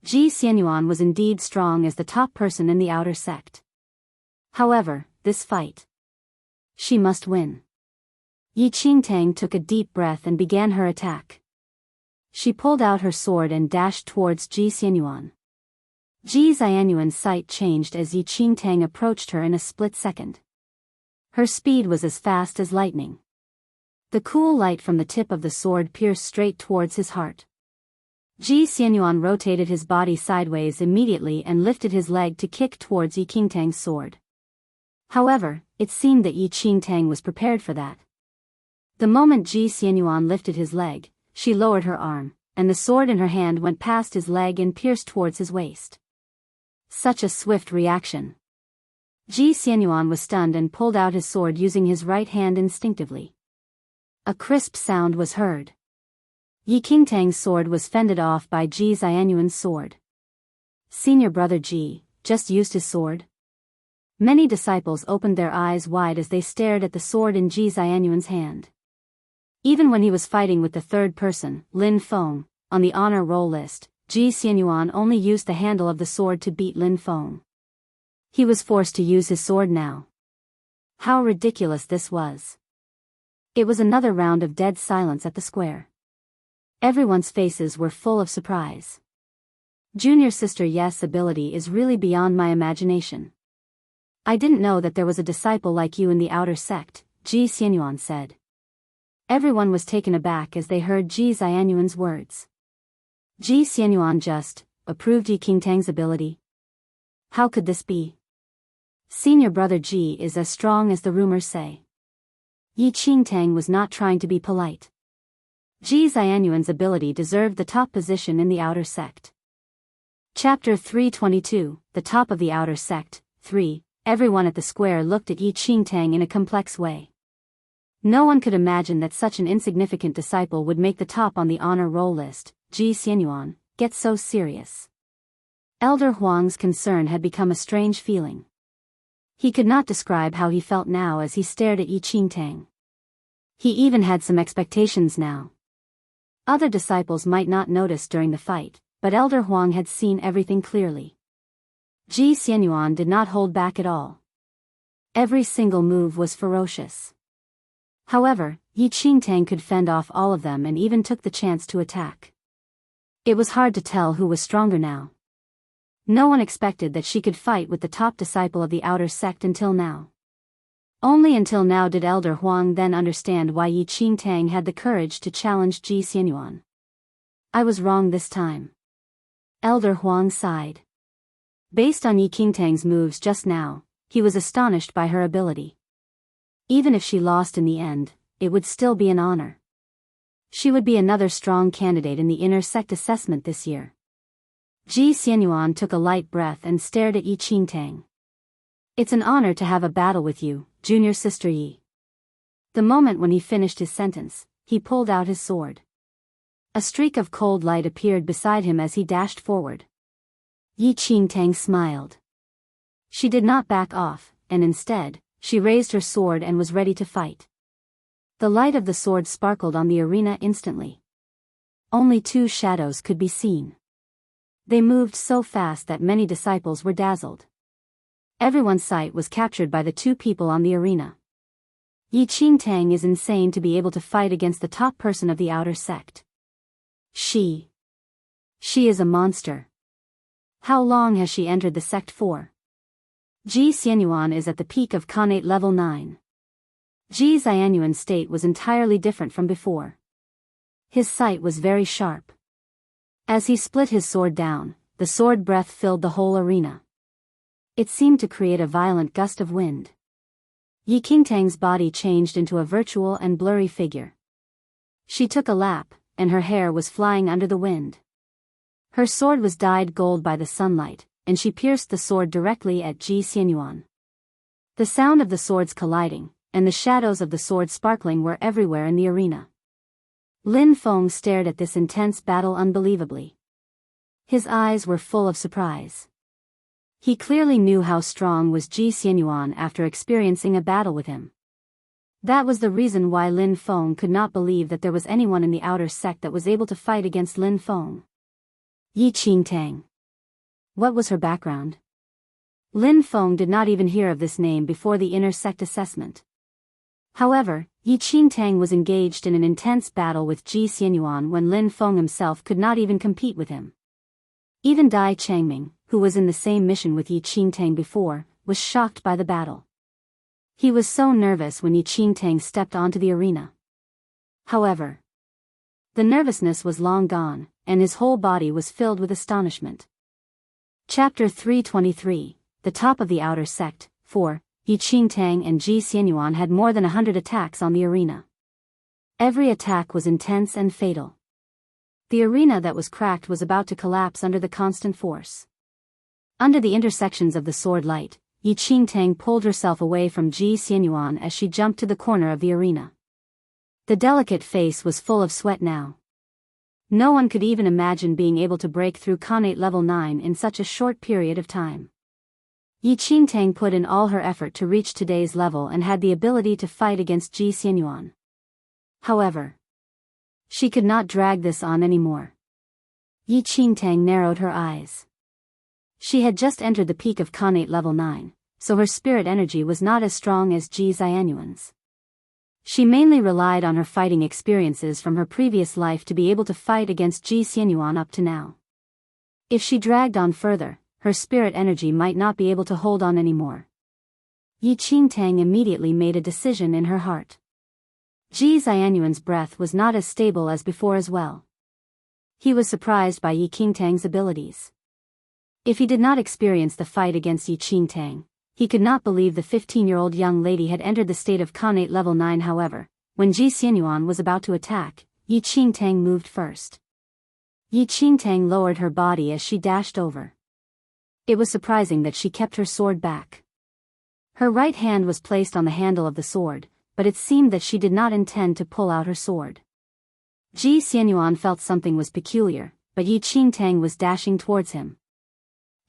Ji Xianyuan was indeed strong as the top person in the outer sect. However, this fight, she must win. Yi Qingtang took a deep breath and began her attack. She pulled out her sword and dashed towards Ji Xianyuan. Ji Xianyuan's sight changed as Yi Qingtang approached her in a split second. Her speed was as fast as lightning. The cool light from the tip of the sword pierced straight towards his heart. Ji Xianyuan rotated his body sideways immediately and lifted his leg to kick towards Yi Qingtang's sword. However, it seemed that Yi Qingtang was prepared for that. The moment Ji Xianyuan lifted his leg, she lowered her arm, and the sword in her hand went past his leg and pierced towards his waist. Such a swift reaction. Ji Xianyuan was stunned and pulled out his sword using his right hand instinctively. A crisp sound was heard. Yi Qingtang's sword was fended off by Ji Xianyuan's sword. Senior brother Ji just used his sword? Many disciples opened their eyes wide as they stared at the sword in Ji Xianyuan's hand. Even when he was fighting with the third person, Lin Feng, on the honor roll list, Ji Xianyuan only used the handle of the sword to beat Lin Feng. He was forced to use his sword now. How ridiculous this was. It was another round of dead silence at the square. Everyone's faces were full of surprise. Junior sister Yes' ability is really beyond my imagination. I didn't know that there was a disciple like you in the outer sect, Ji Xianyuan said. Everyone was taken aback as they heard Ji Xianyuan's words. Ji Xianyuan just approved Yi Qingtang's ability. How could this be? Senior brother Ji is as strong as the rumors say. Yi Qingtang was not trying to be polite. Ji Xianyuan's ability deserved the top position in the outer sect. Chapter 322, The Top of the Outer Sect, 3. Everyone at the square looked at Yi Qingtang in a complex way. No one could imagine that such an insignificant disciple would make the top on the honor roll list. Ji Xianyuan, get so serious. Elder Huang's concern had become a strange feeling. He could not describe how he felt now as he stared at Yi Qingtang. He even had some expectations now. Other disciples might not notice during the fight, but Elder Huang had seen everything clearly. Ji Xianyuan did not hold back at all. Every single move was ferocious. However, Yi Qingtang could fend off all of them and even took the chance to attack. It was hard to tell who was stronger now. No one expected that she could fight with the top disciple of the outer sect until now. Only until now did Elder Huang then understand why Yi Qingtang had the courage to challenge Ji Xianyuan. I was wrong this time. Elder Huang sighed. Based on Yi Qingtang's moves just now, he was astonished by her ability. Even if she lost in the end, it would still be an honor. She would be another strong candidate in the inner sect assessment this year. Ji Xianyuan took a light breath and stared at Yi Qingtang. It's an honor to have a battle with you, junior sister Yi. The moment when he finished his sentence, he pulled out his sword. A streak of cold light appeared beside him as he dashed forward. Yi Qingtang smiled. She did not back off, and instead, she raised her sword and was ready to fight. The light of the sword sparkled on the arena instantly. Only two shadows could be seen. They moved so fast that many disciples were dazzled. Everyone's sight was captured by the two people on the arena. Yi Qingtang is insane to be able to fight against the top person of the outer sect. She is a monster. How long has she entered the sect for? Ji Xianyuan is at the peak of Khanate level 9. Ji Xianyuan's state was entirely different from before. His sight was very sharp. As he split his sword down, the sword breath filled the whole arena. It seemed to create a violent gust of wind. Yi Qingtang's body changed into a virtual and blurry figure. She took a lap, and her hair was flying under the wind. Her sword was dyed gold by the sunlight, and she pierced the sword directly at Ji Xianyuan. The sound of the swords colliding, and the shadows of the sword sparkling were everywhere in the arena. Lin Feng stared at this intense battle unbelievably. His eyes were full of surprise. He clearly knew how strong was Ji Xianyuan after experiencing a battle with him. That was the reason why Lin Feng could not believe that there was anyone in the outer sect that was able to fight against Lin Feng. Yi Qingtang. What was her background? Lin Feng did not even hear of this name before the inner sect assessment. However, Yi Qingtang was engaged in an intense battle with Ji Xianyuan when Lin Feng himself could not even compete with him. Even Dai Changming, who was in the same mission with Yi Qingtang before, was shocked by the battle. He was so nervous when Yi Qingtang stepped onto the arena. However, the nervousness was long gone, and his whole body was filled with astonishment. Chapter 323, The Top of the Outer Sect, 4. Yi Qingtang and Ji Xianyuan had more than 100 attacks on the arena. Every attack was intense and fatal. The arena that was cracked was about to collapse under the constant force. Under the intersections of the sword light, Yi Qingtang pulled herself away from Ji Xianyuan as she jumped to the corner of the arena. The delicate face was full of sweat now. No one could even imagine being able to break through Khanate level 9 in such a short period of time. Yi Qingtang put in all her effort to reach today's level and had the ability to fight against Ji Xianyuan. However, she could not drag this on anymore. Yi Qingtang narrowed her eyes. She had just entered the peak of Khanate level 9, so her spirit energy was not as strong as Ji Xianyuan's. She mainly relied on her fighting experiences from her previous life to be able to fight against Ji Xianyuan up to now. If she dragged on further, her spirit energy might not be able to hold on anymore. Yi Qingtang immediately made a decision in her heart. Ji Xianyuan's breath was not as stable as before as well. He was surprised by Yi Qingtang's abilities. If he did not experience the fight against Yi Qingtang, he could not believe the 15-year-old young lady had entered the state of Khanate level 9. However, when Ji Xianyuan was about to attack, Yi Qingtang moved first. Yi Qingtang lowered her body as she dashed over. It was surprising that she kept her sword back. Her right hand was placed on the handle of the sword, but it seemed that she did not intend to pull out her sword. Ji Xianyuan felt something was peculiar, but Yi Qingtang was dashing towards him.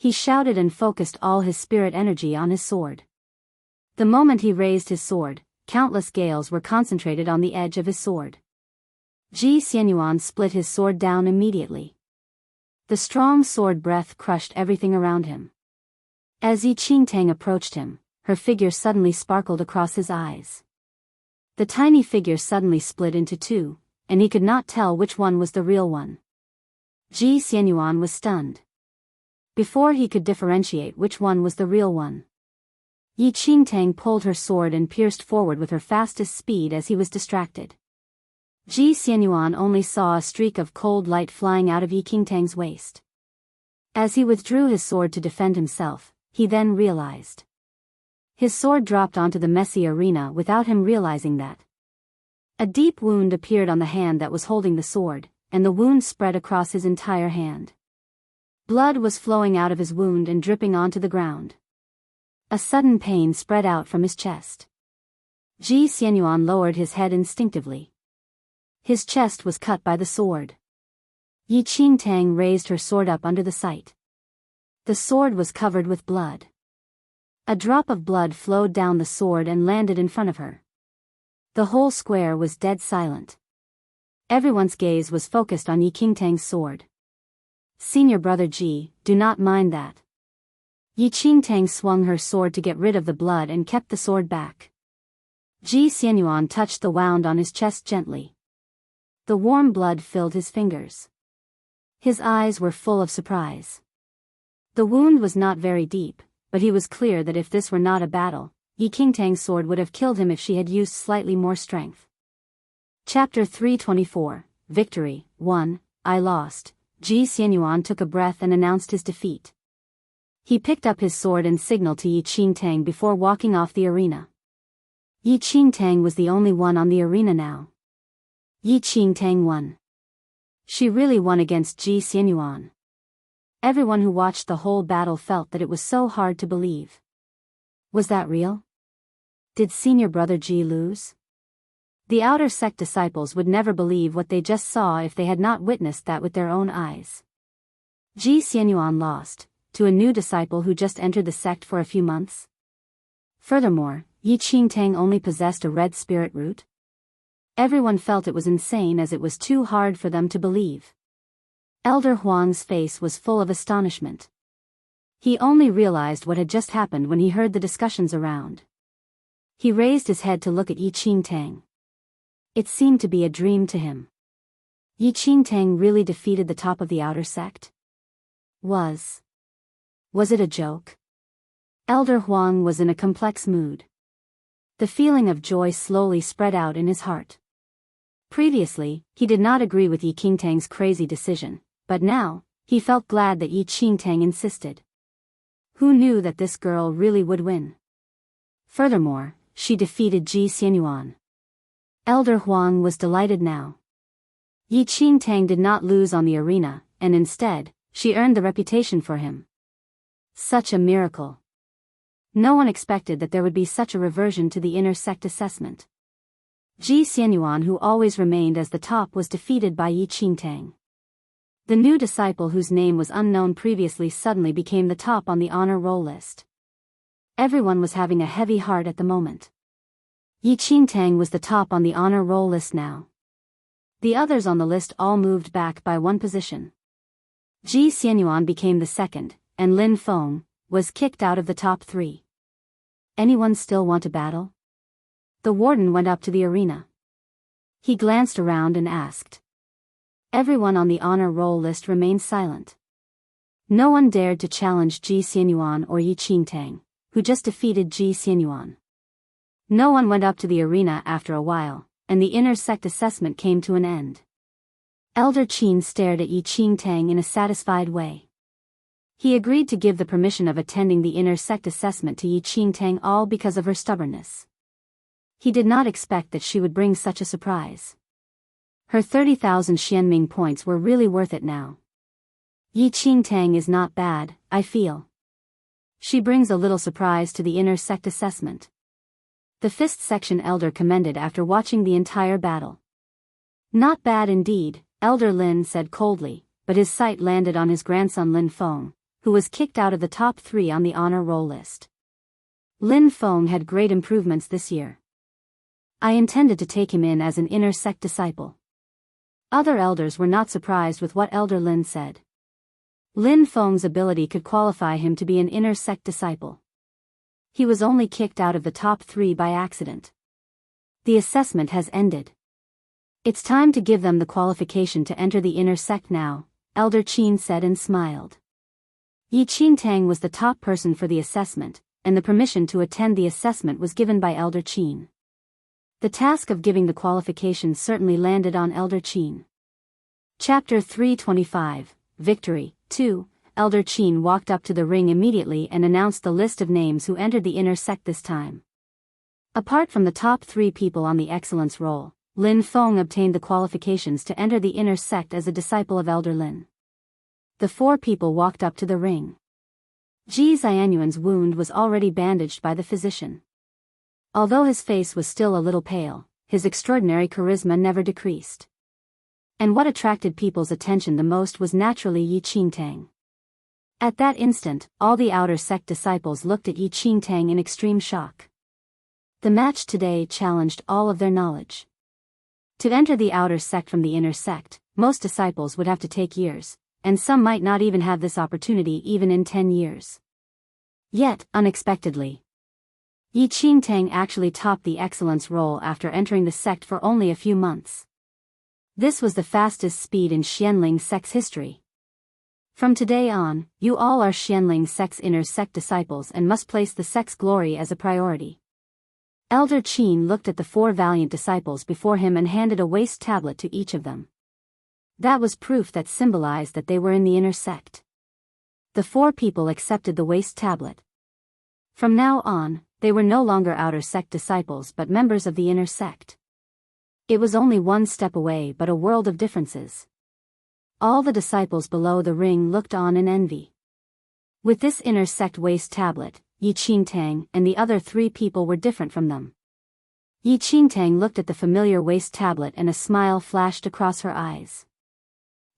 He shouted and focused all his spirit energy on his sword. The moment he raised his sword, countless gales were concentrated on the edge of his sword. Ji Xianyuan split his sword down immediately. The strong sword breath crushed everything around him. As Yi Qingtang approached him, her figure suddenly sparkled across his eyes. The tiny figure suddenly split into two, and he could not tell which one was the real one. Ji Xianyuan was stunned. Before he could differentiate which one was the real one, Yi Qingtang pulled her sword and pierced forward with her fastest speed as he was distracted. Ji Xianyuan only saw a streak of cold light flying out of Yi Qingtang's waist. As he withdrew his sword to defend himself, he then realized. His sword dropped onto the messy arena without him realizing that. A deep wound appeared on the hand that was holding the sword, and the wound spread across his entire hand. Blood was flowing out of his wound and dripping onto the ground. A sudden pain spread out from his chest. Ji Xianyuan lowered his head instinctively. His chest was cut by the sword. Yi Qingtang raised her sword up under the sight. The sword was covered with blood. A drop of blood flowed down the sword and landed in front of her. The whole square was dead silent. Everyone's gaze was focused on Yi Qingtang's sword. "Senior brother Ji, do not mind that." Yi Qingtang swung her sword to get rid of the blood and kept the sword back. Ji Xianyuan touched the wound on his chest gently. The warm blood filled his fingers. His eyes were full of surprise. The wound was not very deep, but he was clear that if this were not a battle, Yi Qingtang's sword would have killed him if she had used slightly more strength. Chapter 324, Victory, 1. I lost. Ji Xianyuan took a breath and announced his defeat. He picked up his sword and signaled to Yi Qingtang before walking off the arena. Yi Qingtang was the only one on the arena now. Yi Qingtang won. She really won against Ji Xianyuan. Everyone who watched the whole battle felt that it was so hard to believe. Was that real? Did senior brother Ji lose? The outer sect disciples would never believe what they just saw if they had not witnessed that with their own eyes. Ji Xianyuan lost, to a new disciple who just entered the sect for a few months. Furthermore, Yi Qingtang only possessed a red spirit root. Everyone felt it was insane as it was too hard for them to believe. Elder Huang's face was full of astonishment. He only realized what had just happened when he heard the discussions around. He raised his head to look at Yi Qingtang. It seemed to be a dream to him. Yi Qingtang really defeated the top of the outer sect? Was it a joke? Elder Huang was in a complex mood. The feeling of joy slowly spread out in his heart. Previously, he did not agree with Yi Qingtang's crazy decision, but now, he felt glad that Yi Qingtang insisted. Who knew that this girl really would win? Furthermore, she defeated Ji Xianyuan. Elder Huang was delighted now. Yi Qingtang did not lose on the arena, and instead, she earned the reputation for him. Such a miracle. No one expected that there would be such a reversion to the inner sect assessment. Ji Xianyuan, who always remained as the top, was defeated by Yi Qingtang. The new disciple whose name was unknown previously suddenly became the top on the honor roll list. Everyone was having a heavy heart at the moment. Yi Qingtang was the top on the honor roll list now. The others on the list all moved back by one position. Ji Xianyuan became the second, and Lin Feng was kicked out of the top 3. Anyone still want to battle? The warden went up to the arena. He glanced around and asked. Everyone on the honor roll list remained silent. No one dared to challenge Ji Xianyuan or Yi Qingtang, who just defeated Ji Xianyuan. No one went up to the arena after a while, and the inner sect assessment came to an end. Elder Qin stared at Yi Qingtang in a satisfied way. He agreed to give the permission of attending the inner sect assessment to Yi Qingtang, all because of her stubbornness. He did not expect that she would bring such a surprise. Her 30,000 Xianming points were really worth it now. Yi Qingtang is not bad, I feel. She brings a little surprise to the inner sect assessment. The 5th section elder commended after watching the entire battle. Not bad indeed, Elder Lin said coldly, but his sight landed on his grandson Lin Feng, who was kicked out of the top 3 on the honor roll list. Lin Feng had great improvements this year. I intended to take him in as an inner sect disciple. Other elders were not surprised with what Elder Lin said. Lin Feng's ability could qualify him to be an inner sect disciple. He was only kicked out of the top 3 by accident. The assessment has ended. It's time to give them the qualification to enter the inner sect now, Elder Qin said and smiled. Yi Qingtang was the top person for the assessment, and the permission to attend the assessment was given by Elder Qin. The task of giving the qualification certainly landed on Elder Qin. Chapter 325, Victory, 2. Elder Qin walked up to the ring immediately and announced the list of names who entered the inner sect this time. Apart from the top 3 people on the excellence roll, Lin Feng obtained the qualifications to enter the inner sect as a disciple of Elder Lin. The 4 people walked up to the ring. Ji Xianyuan's wound was already bandaged by the physician. Although his face was still a little pale, his extraordinary charisma never decreased. And what attracted people's attention the most was naturally Yi Qingtang. At that instant, all the outer sect disciples looked at Yi Qingtang in extreme shock. The match today challenged all of their knowledge. To enter the outer sect from the inner sect, most disciples would have to take years, and some might not even have this opportunity even in 10 years. Yet, unexpectedly, Yi Qingtang actually topped the excellence roll after entering the sect for only a few months. This was the fastest speed in Xianling sect's history. From today on, you all are Xianling sect's inner sect disciples and must place the sect's glory as a priority. Elder Qin looked at the 4 valiant disciples before him and handed a waist tablet to each of them. That was proof that symbolized that they were in the inner sect. The 4 people accepted the waist tablet. From now on, they were no longer outer sect disciples but members of the inner sect. It was only one step away but a world of differences. All the disciples below the ring looked on in envy. With this inner sect waist tablet, Yi Qingtang and the other 3 people were different from them. Yi Qingtang looked at the familiar waist tablet and a smile flashed across her eyes.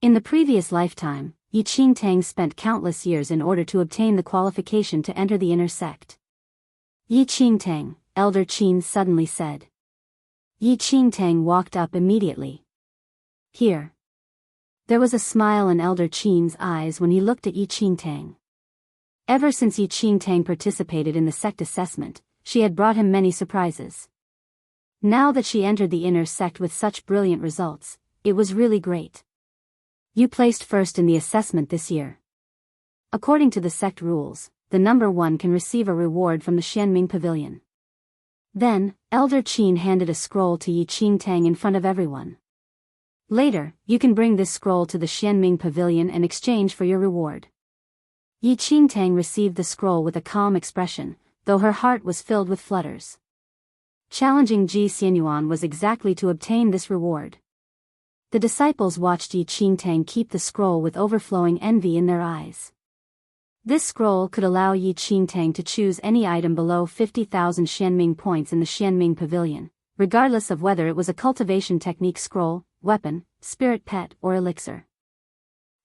In the previous lifetime, Yi Qingtang spent countless years in order to obtain the qualification to enter the inner sect. Yi Qingtang, Elder Qin suddenly said. Yi Qingtang walked up immediately. Here. There was a smile in Elder Qin's eyes when he looked at Yi Qingtang. Ever since Yi Qingtang participated in the sect assessment, she had brought him many surprises. Now that she entered the inner sect with such brilliant results, it was really great. You placed first in the assessment this year. According to the sect rules, the number 1 can receive a reward from the Xianming Pavilion. Then, Elder Qin handed a scroll to Yi Qingtang in front of everyone. Later, you can bring this scroll to the Xianming Pavilion and exchange for your reward. Yi Qingtang received the scroll with a calm expression, though her heart was filled with flutters. Challenging Ji Xianyuan was exactly to obtain this reward. The disciples watched Yi Qingtang keep the scroll with overflowing envy in their eyes. This scroll could allow Yi Qingtang to choose any item below 50,000 Xianming points in the Xianming Pavilion, regardless of whether it was a cultivation technique scroll, weapon, spirit pet, or elixir.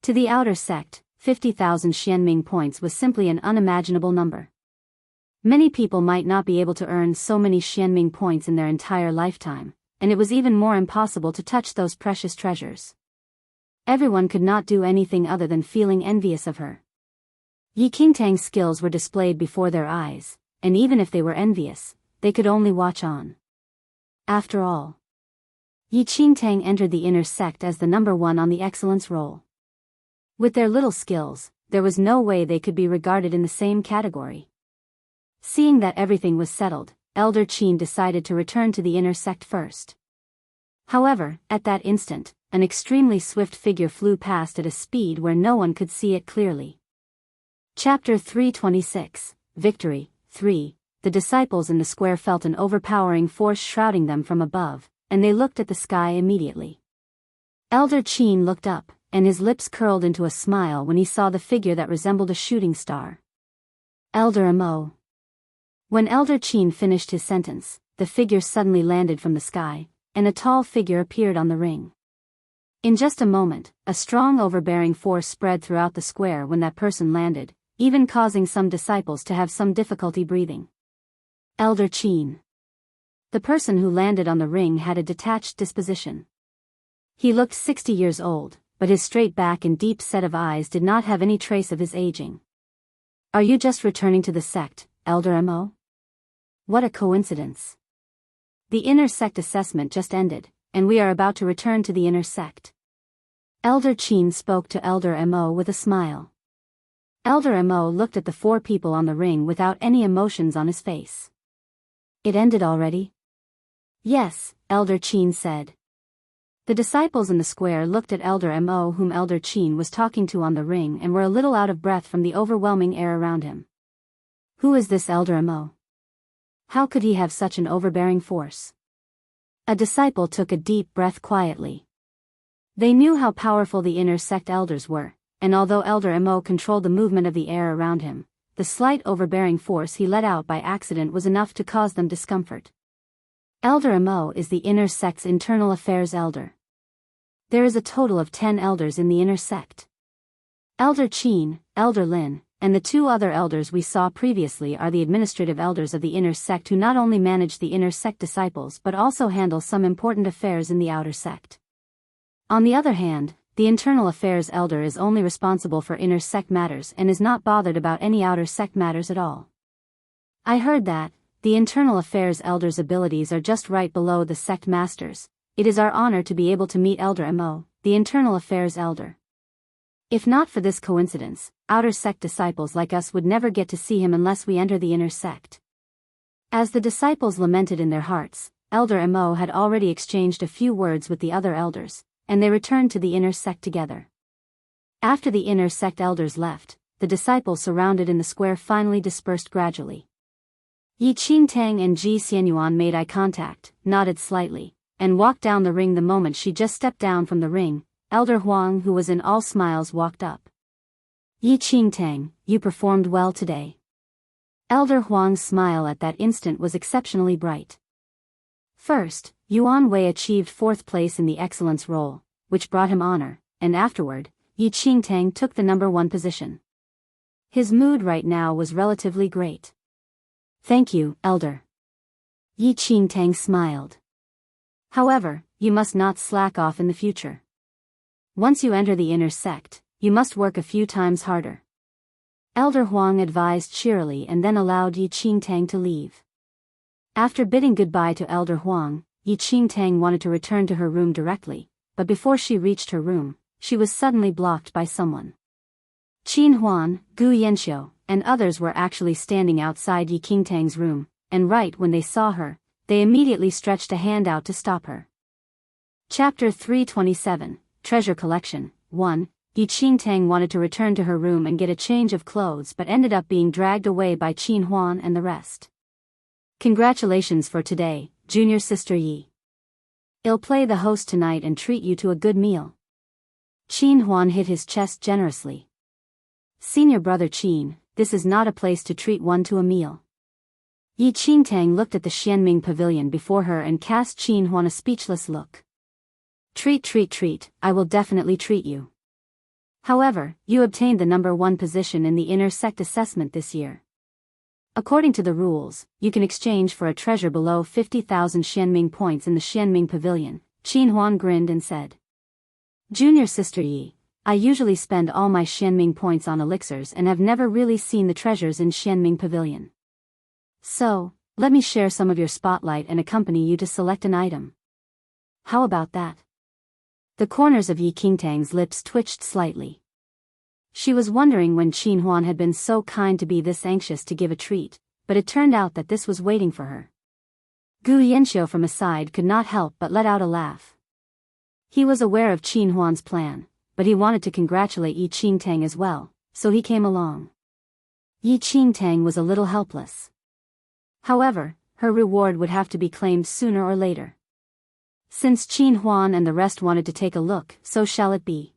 To the outer sect, 50,000 Xianming points was simply an unimaginable number. Many people might not be able to earn so many Xianming points in their entire lifetime, and it was even more impossible to touch those precious treasures. Everyone could not do anything other than feeling envious of her. Yi Qingtang's skills were displayed before their eyes, and even if they were envious, they could only watch on. After all, Yi Qingtang entered the inner sect as the number 1 on the excellence roll. With their little skills, there was no way they could be regarded in the same category. Seeing that everything was settled, Elder Qin decided to return to the inner sect first. However, at that instant, an extremely swift figure flew past at a speed where no one could see it clearly. Chapter 326, Victory, 3. The disciples in the square felt an overpowering force shrouding them from above, and they looked at the sky immediately. Elder Qin looked up, and his lips curled into a smile when he saw the figure that resembled a shooting star. Elder Mo. When Elder Qin finished his sentence, the figure suddenly landed from the sky, and a tall figure appeared on the ring. In just a moment, a strong overbearing force spread throughout the square when that person landed, even causing some disciples to have some difficulty breathing. Elder Qin. The person who landed on the ring had a detached disposition. He looked 60 years old, but his straight back and deep set of eyes did not have any trace of his aging. Are you just returning to the sect, Elder Mo? What a coincidence. The inner sect assessment just ended, and we are about to return to the inner sect. Elder Qin spoke to Elder Mo with a smile. Elder Mo looked at the 4 people on the ring without any emotions on his face. It ended already? Yes, Elder Qin said. The disciples in the square looked at Elder Mo whom Elder Qin was talking to on the ring and were a little out of breath from the overwhelming air around him. Who is this Elder Mo? How could he have such an overbearing force? A disciple took a deep breath quietly. They knew how powerful the inner sect elders were, and although Elder Mo controlled the movement of the air around him, the slight overbearing force he let out by accident was enough to cause them discomfort. Elder Mo is the inner sect's internal affairs elder. There is a total of 10 elders in the inner sect. Elder Qin, Elder Lin, and the 2 other elders we saw previously are the administrative elders of the inner sect who not only manage the inner sect disciples but also handle some important affairs in the outer sect. On the other hand, the internal affairs elder is only responsible for inner sect matters and is not bothered about any outer sect matters at all. I heard that the internal affairs elder's abilities are just right below the sect masters. It is our honor to be able to meet Elder Mo, the internal affairs elder. If not for this coincidence, outer sect disciples like us would never get to see him unless we enter the inner sect. As the disciples lamented in their hearts, Elder Mo had already exchanged a few words with the other elders, and they returned to the inner sect together. After the inner sect elders left, the disciples surrounded in the square finally dispersed gradually. Yi Qingtang and Ji Xianyuan made eye contact, nodded slightly, and walked down the ring the moment she just stepped down from the ring. Elder Huang, who was in all smiles, walked up. Yi Qingtang, you performed well today. Elder Huang's smile at that instant was exceptionally bright. First, Yuan Wei achieved 4th place in the excellence roll, which brought him honor, and afterward, Yi Qingtang took the number 1 position. His mood right now was relatively great. Thank you, Elder. Yi Qingtang smiled. However, you must not slack off in the future. Once you enter the inner sect, you must work a few times harder. Elder Huang advised cheerily and then allowed Yi Qingtang to leave. After bidding goodbye to Elder Huang, Yi Qingtang wanted to return to her room directly, but before she reached her room, she was suddenly blocked by someone. Qin Huan, Gu Yanxiu, and others were actually standing outside Yi Qingtang's room, and right when they saw her, they immediately stretched a hand out to stop her. Chapter 327, Treasure Collection, 1. Yi Qingtang wanted to return to her room and get a change of clothes but ended up being dragged away by Qin Huan and the rest. Congratulations for today, junior sister Yi. I'll play the host tonight and treat you to a good meal. Qin Huan hit his chest generously. Senior brother Qin, this is not a place to treat one to a meal. Yi Qingtang looked at the Xianming pavilion before her and cast Qin Huan a speechless look. Treat, I will definitely treat you. However, you obtained the number 1 position in the inner sect assessment this year. According to the rules, you can exchange for a treasure below 50,000 Xianming points in the Xianming pavilion. Qin Huan grinned and said. Junior sister Yi, I usually spend all my Xianming points on elixirs and have never really seen the treasures in Xianming pavilion. So, let me share some of your spotlight and accompany you to select an item. How about that? The corners of Yi Qingtang's lips twitched slightly. She was wondering when Qin Huan had been so kind to be this anxious to give a treat, but it turned out that this was waiting for her. Gu Yanxiu from aside could not help but let out a laugh. He was aware of Qin Huan's plan, but he wanted to congratulate Yi Qingtang as well, so he came along. Yi Qingtang was a little helpless. However, her reward would have to be claimed sooner or later. Since Qin Huan and the rest wanted to take a look, so shall it be.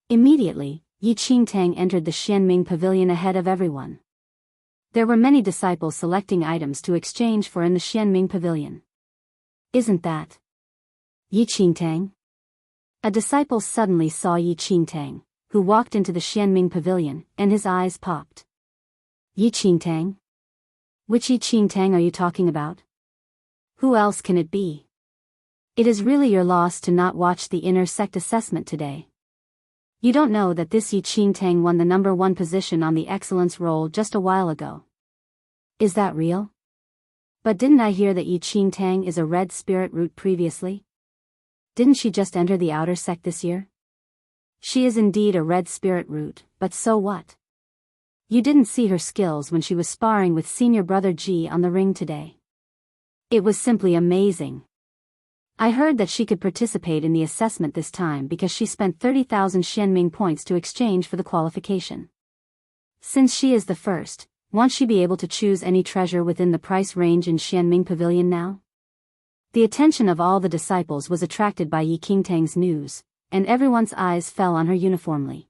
Immediately, Yi Qingtang entered the Xianming pavilion ahead of everyone. There were many disciples selecting items to exchange for in the Xianming pavilion. Isn't that Yi Qingtang? A disciple suddenly saw Yi Qingtang, who walked into the Xianming pavilion, and his eyes popped. Yi Qingtang? Which Yi Qingtang are you talking about? Who else can it be? It is really your loss to not watch the inner sect assessment today. You don't know that this Yi Qingtang won the number 1 position on the excellence roll just a while ago. Is that real? But didn't I hear that Yi Qingtang is a red spirit root previously? Didn't she just enter the outer sect this year? She is indeed a red spirit root, but so what? You didn't see her skills when she was sparring with senior brother Ji on the ring today. It was simply amazing. I heard that she could participate in the assessment this time because she spent 30,000 Xianming points to exchange for the qualification. Since she is the first, won't she be able to choose any treasure within the price range in Xianming Pavilion now? The attention of all the disciples was attracted by Yi Qingtang's news, and everyone's eyes fell on her uniformly.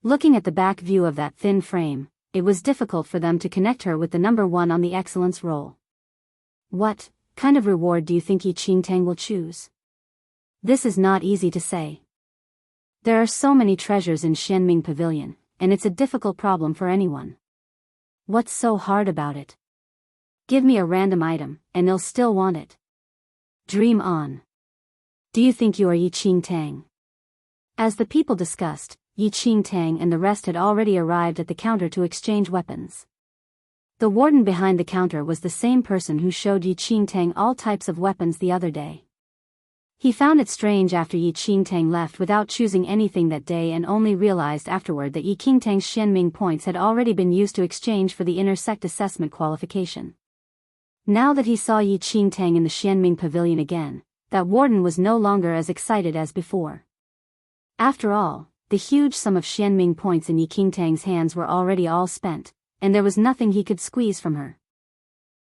Looking at the back view of that thin frame, it was difficult for them to connect her with the number 1 on the excellence roll. What kind of reward do you think Yi Qingtang will choose? This is not easy to say. There are so many treasures in Xianming Pavilion, and it's a difficult problem for anyone. What's so hard about it? Give me a random item, and I'll still want it. Dream on. Do you think you are Yi Qingtang? As the people discussed, Yi Qingtang and the rest had already arrived at the counter to exchange weapons. The warden behind the counter was the same person who showed Yi Qingtang all types of weapons the other day. He found it strange after Yi Qingtang left without choosing anything that day and only realized afterward that Yi Qingtang's Xianming points had already been used to exchange for the inner sect assessment qualification. Now that he saw Yi Qingtang in the Xianming Pavilion again, that warden was no longer as excited as before. After all, the huge sum of Xianming points in Yi Qingtang's hands were already all spent, and there was nothing he could squeeze from her.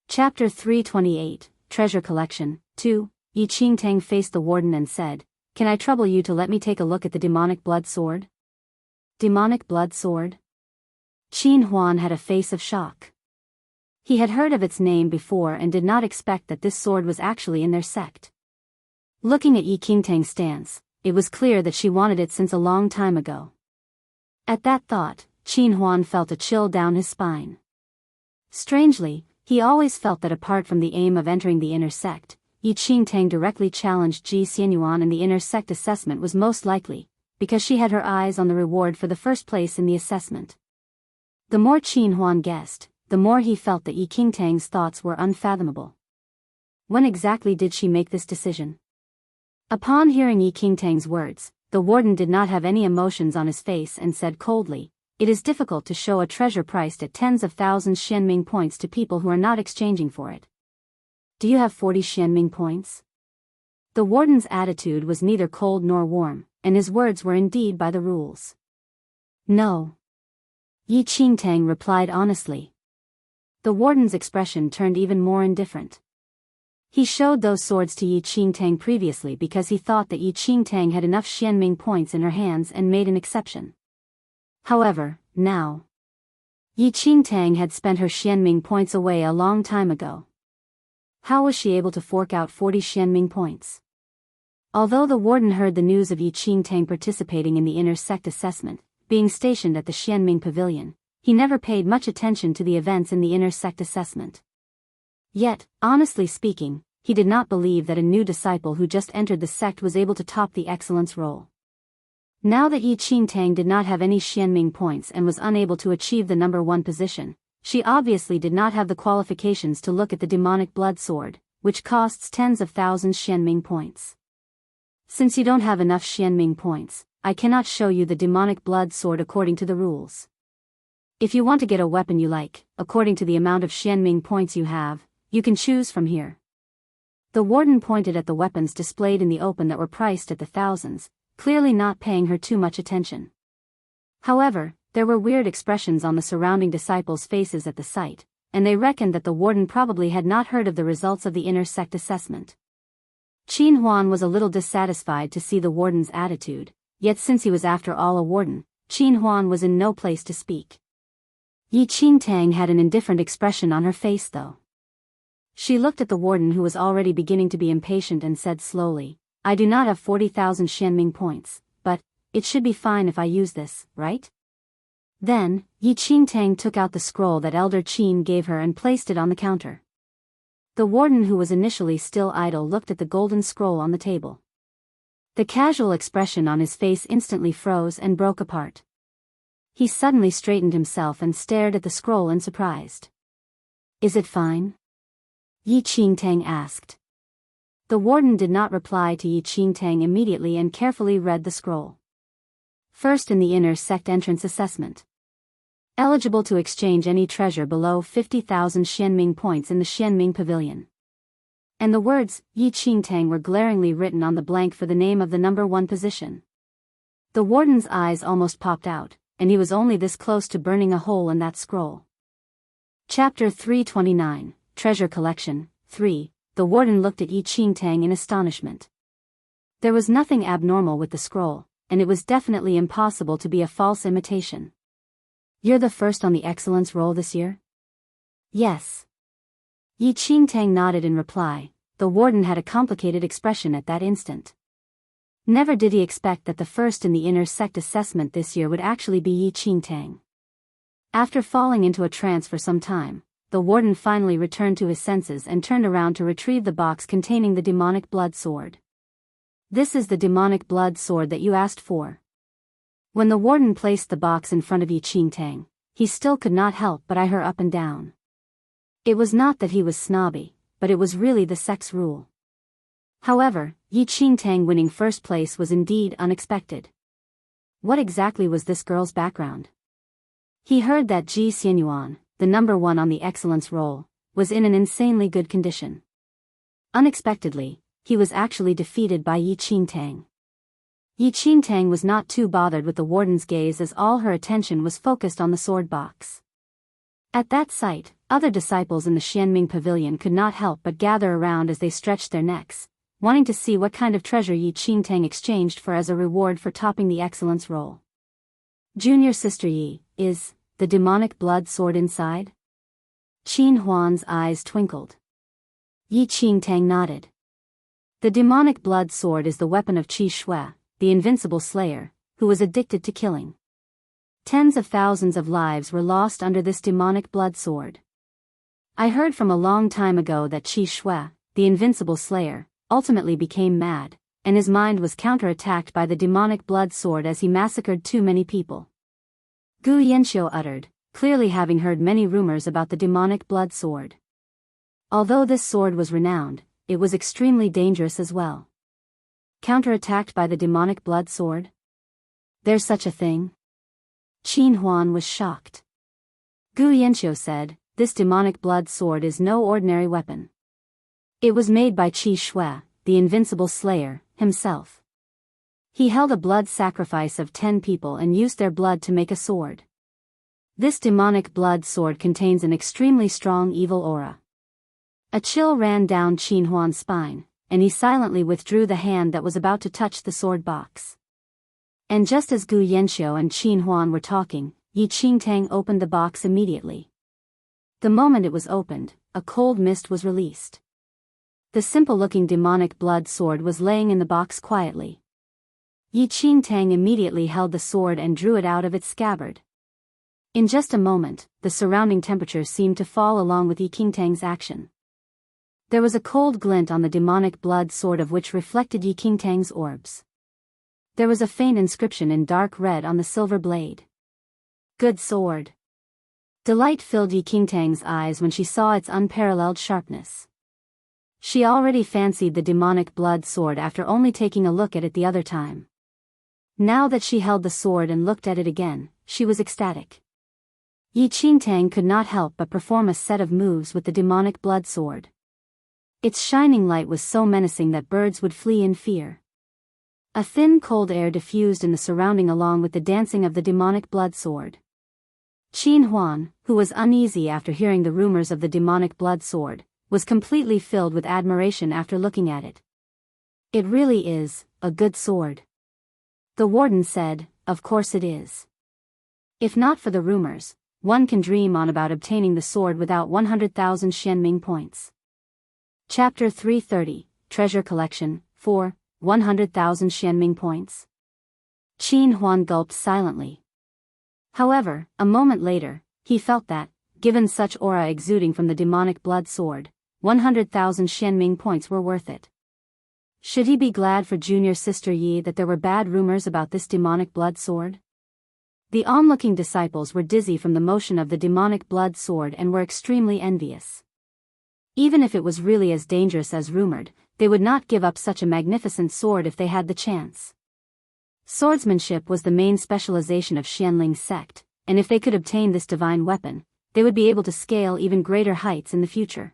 Chapter 328, Treasure Collection, 2. Yi Qingtang faced the warden and said, "Can I trouble you to let me take a look at the demonic blood sword?" Demonic blood sword? Qin Huan had a face of shock. He had heard of its name before and did not expect that this sword was actually in their sect. Looking at Yi Qingtang's stance, it was clear that she wanted it since a long time ago. At that thought, Qin Huan felt a chill down his spine. Strangely, he always felt that apart from the aim of entering the inner sect, Yi Qingtang directly challenged Ji Xianyuan in the inner sect assessment was most likely, because she had her eyes on the reward for the first place in the assessment. The more Qin Huan guessed, the more he felt that Yi Qingtang's thoughts were unfathomable. When exactly did she make this decision? Upon hearing Yi Qingtang's words, the warden did not have any emotions on his face and said coldly, "It is difficult to show a treasure priced at tens of thousands Xianming points to people who are not exchanging for it. Do you have 40 Xianming points?" The warden's attitude was neither cold nor warm, and his words were indeed by the rules. "No." Yi Qingtang replied honestly. The warden's expression turned even more indifferent. He showed those swords to Yi Qingtang previously because he thought that Yi Qingtang had enough Xianming points in her hands and made an exception. However, now, Yi Qingtang had spent her Xianming points away a long time ago. How was she able to fork out 40 Xianming points? Although the warden heard the news of Yi Qingtang participating in the inner sect assessment, being stationed at the Xianming Pavilion, he never paid much attention to the events in the inner sect assessment. Yet, honestly speaking, he did not believe that a new disciple who just entered the sect was able to top the excellence roll. Now that Yi Qingtang did not have any Xianming points and was unable to achieve the number 1 position, she obviously did not have the qualifications to look at the demonic blood sword, which costs tens of thousands Xianming points. "Since you don't have enough Xianming points, I cannot show you the demonic blood sword according to the rules. If you want to get a weapon you like, according to the amount of Xianming points you have, you can choose from here." The warden pointed at the weapons displayed in the open that were priced at the thousands, clearly not paying her too much attention. However, there were weird expressions on the surrounding disciples' faces at the sight, and they reckoned that the warden probably had not heard of the results of the inner sect assessment. Qin Huan was a little dissatisfied to see the warden's attitude, yet since he was after all a warden, Qin Huan was in no place to speak. Yi Qingtang had an indifferent expression on her face though. She looked at the warden who was already beginning to be impatient and said slowly, "I do not have 40,000 Xianming points, but it should be fine if I use this, right?" Then, Yi Qingtang took out the scroll that Elder Qin gave her and placed it on the counter. The warden who was initially still idle looked at the golden scroll on the table. The casual expression on his face instantly froze and broke apart. He suddenly straightened himself and stared at the scroll in surprise. "Is it fine?" Yi Qingtang asked. The warden did not reply to Yi Qingtang immediately and carefully read the scroll. First in the inner sect entrance assessment. Eligible to exchange any treasure below 50,000 Xianming points in the Xianming Pavilion. And the words, Yi Qingtang, were glaringly written on the blank for the name of the number 1 position. The warden's eyes almost popped out, and he was only this close to burning a hole in that scroll. Chapter 329, Treasure Collection, 3. The warden looked at Yi Qingtang in astonishment. There was nothing abnormal with the scroll, and it was definitely impossible to be a false imitation. "You're the first on the excellence roll this year?" "Yes." Yi Qingtang nodded in reply. The warden had a complicated expression at that instant. Never did he expect that the first in the inner sect assessment this year would actually be Yi Qingtang. After falling into a trance for some time, the warden finally returned to his senses and turned around to retrieve the box containing the demonic blood sword. "This is the demonic blood sword that you asked for." When the warden placed the box in front of Yi Qingtang, he still could not help but eye her up and down. It was not that he was snobby, but it was really the sect's rule. However, Yi Qingtang winning first place was indeed unexpected. What exactly was this girl's background? He heard that Ji Xianyuan, the number 1 on the excellence roll, was in an insanely good condition. Unexpectedly, he was actually defeated by Yi Qingtang. Yi Qingtang was not too bothered with the warden's gaze as all her attention was focused on the sword box. At that sight, other disciples in the Xianming Pavilion could not help but gather around as they stretched their necks, wanting to see what kind of treasure Yi Qingtang exchanged for as a reward for topping the excellence roll. "Junior Sister Yi, is the demonic blood sword inside?" Qin Huan's eyes twinkled. Yi Qingtang nodded. The demonic blood sword is the weapon of Qi Shui, the invincible slayer, who was addicted to killing. Tens of thousands of lives were lost under this demonic blood sword. I heard from a long time ago that Qi Shui, the invincible slayer, ultimately became mad, and his mind was counterattacked by the demonic blood sword as he massacred too many people. Gu Yanxiu uttered, clearly having heard many rumors about the demonic blood sword. Although this sword was renowned, it was extremely dangerous as well. Counterattacked by the demonic blood sword? There's such a thing? Qin Huan was shocked. Gu Yanqiu said, "This demonic blood sword is no ordinary weapon. It was made by Qi Shui, the invincible slayer, himself. He held a blood sacrifice of 10 people and used their blood to make a sword. This demonic blood sword contains an extremely strong evil aura." A chill ran down Qin Huan's spine, and he silently withdrew the hand that was about to touch the sword box. And just as Gu Yanqiu and Qin Huan were talking, Yi Qingtang opened the box immediately. The moment it was opened, a cold mist was released. The simple-looking demonic blood sword was laying in the box quietly. Yi Qingtang immediately held the sword and drew it out of its scabbard. In just a moment, the surrounding temperature seemed to fall along with Yi Qingtang's action. There was a cold glint on the demonic blood sword of which reflected Yi Qingtang's orbs. There was a faint inscription in dark red on the silver blade. "Good sword." Delight filled Yi Qingtang's eyes when she saw its unparalleled sharpness. She already fancied the demonic blood sword after only taking a look at it the other time. Now that she held the sword and looked at it again, she was ecstatic. Yi Qingtang could not help but perform a set of moves with the demonic blood sword. Its shining light was so menacing that birds would flee in fear. A thin cold air diffused in the surrounding along with the dancing of the demonic blood sword. Qin Huan, who was uneasy after hearing the rumors of the demonic blood sword, was completely filled with admiration after looking at it. "It really is a good sword." The warden said, "Of course it is. If not for the rumors, one can dream on about obtaining the sword without 100,000 Xianming points." Chapter 330, Treasure Collection, 4, 100,000 Xianming points. Qin Huan gulped silently. However, a moment later, he felt that, given such aura exuding from the demonic blood sword, 100,000 Xianming points were worth it. Should he be glad for junior sister Yi that there were bad rumors about this demonic blood sword? The onlooking disciples were dizzy from the motion of the demonic blood sword and were extremely envious. Even if it was really as dangerous as rumored, they would not give up such a magnificent sword if they had the chance. Swordsmanship was the main specialization of Xianling's sect, and if they could obtain this divine weapon, they would be able to scale even greater heights in the future.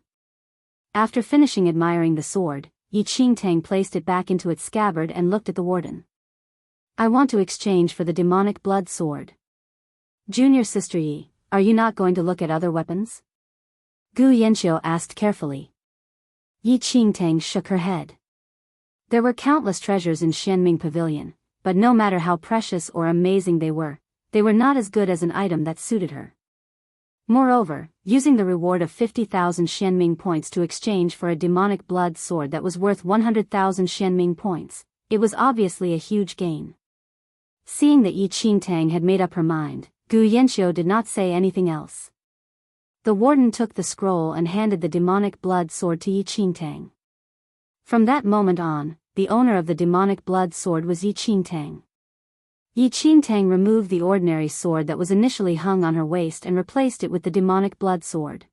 After finishing admiring the sword, Yi Qingtang placed it back into its scabbard and looked at the warden. "I want to exchange for the demonic blood sword. Junior sister Yi, are you not going to look at other weapons?" Gu Yanqiu asked carefully. Yi Qingtang shook her head. There were countless treasures in Xianming Pavilion, but no matter how precious or amazing they were not as good as an item that suited her. Moreover, using the reward of 50,000 Xianming points to exchange for a demonic blood sword that was worth 100,000 Xianming points, it was obviously a huge gain. Seeing that Yi Qingtang had made up her mind, Gu Yanqiu did not say anything else. The warden took the scroll and handed the demonic blood sword to Yi Qingtang. From that moment on, the owner of the demonic blood sword was Yi Qingtang. Yi Qingtang removed the ordinary sword that was initially hung on her waist and replaced it with the demonic blood sword.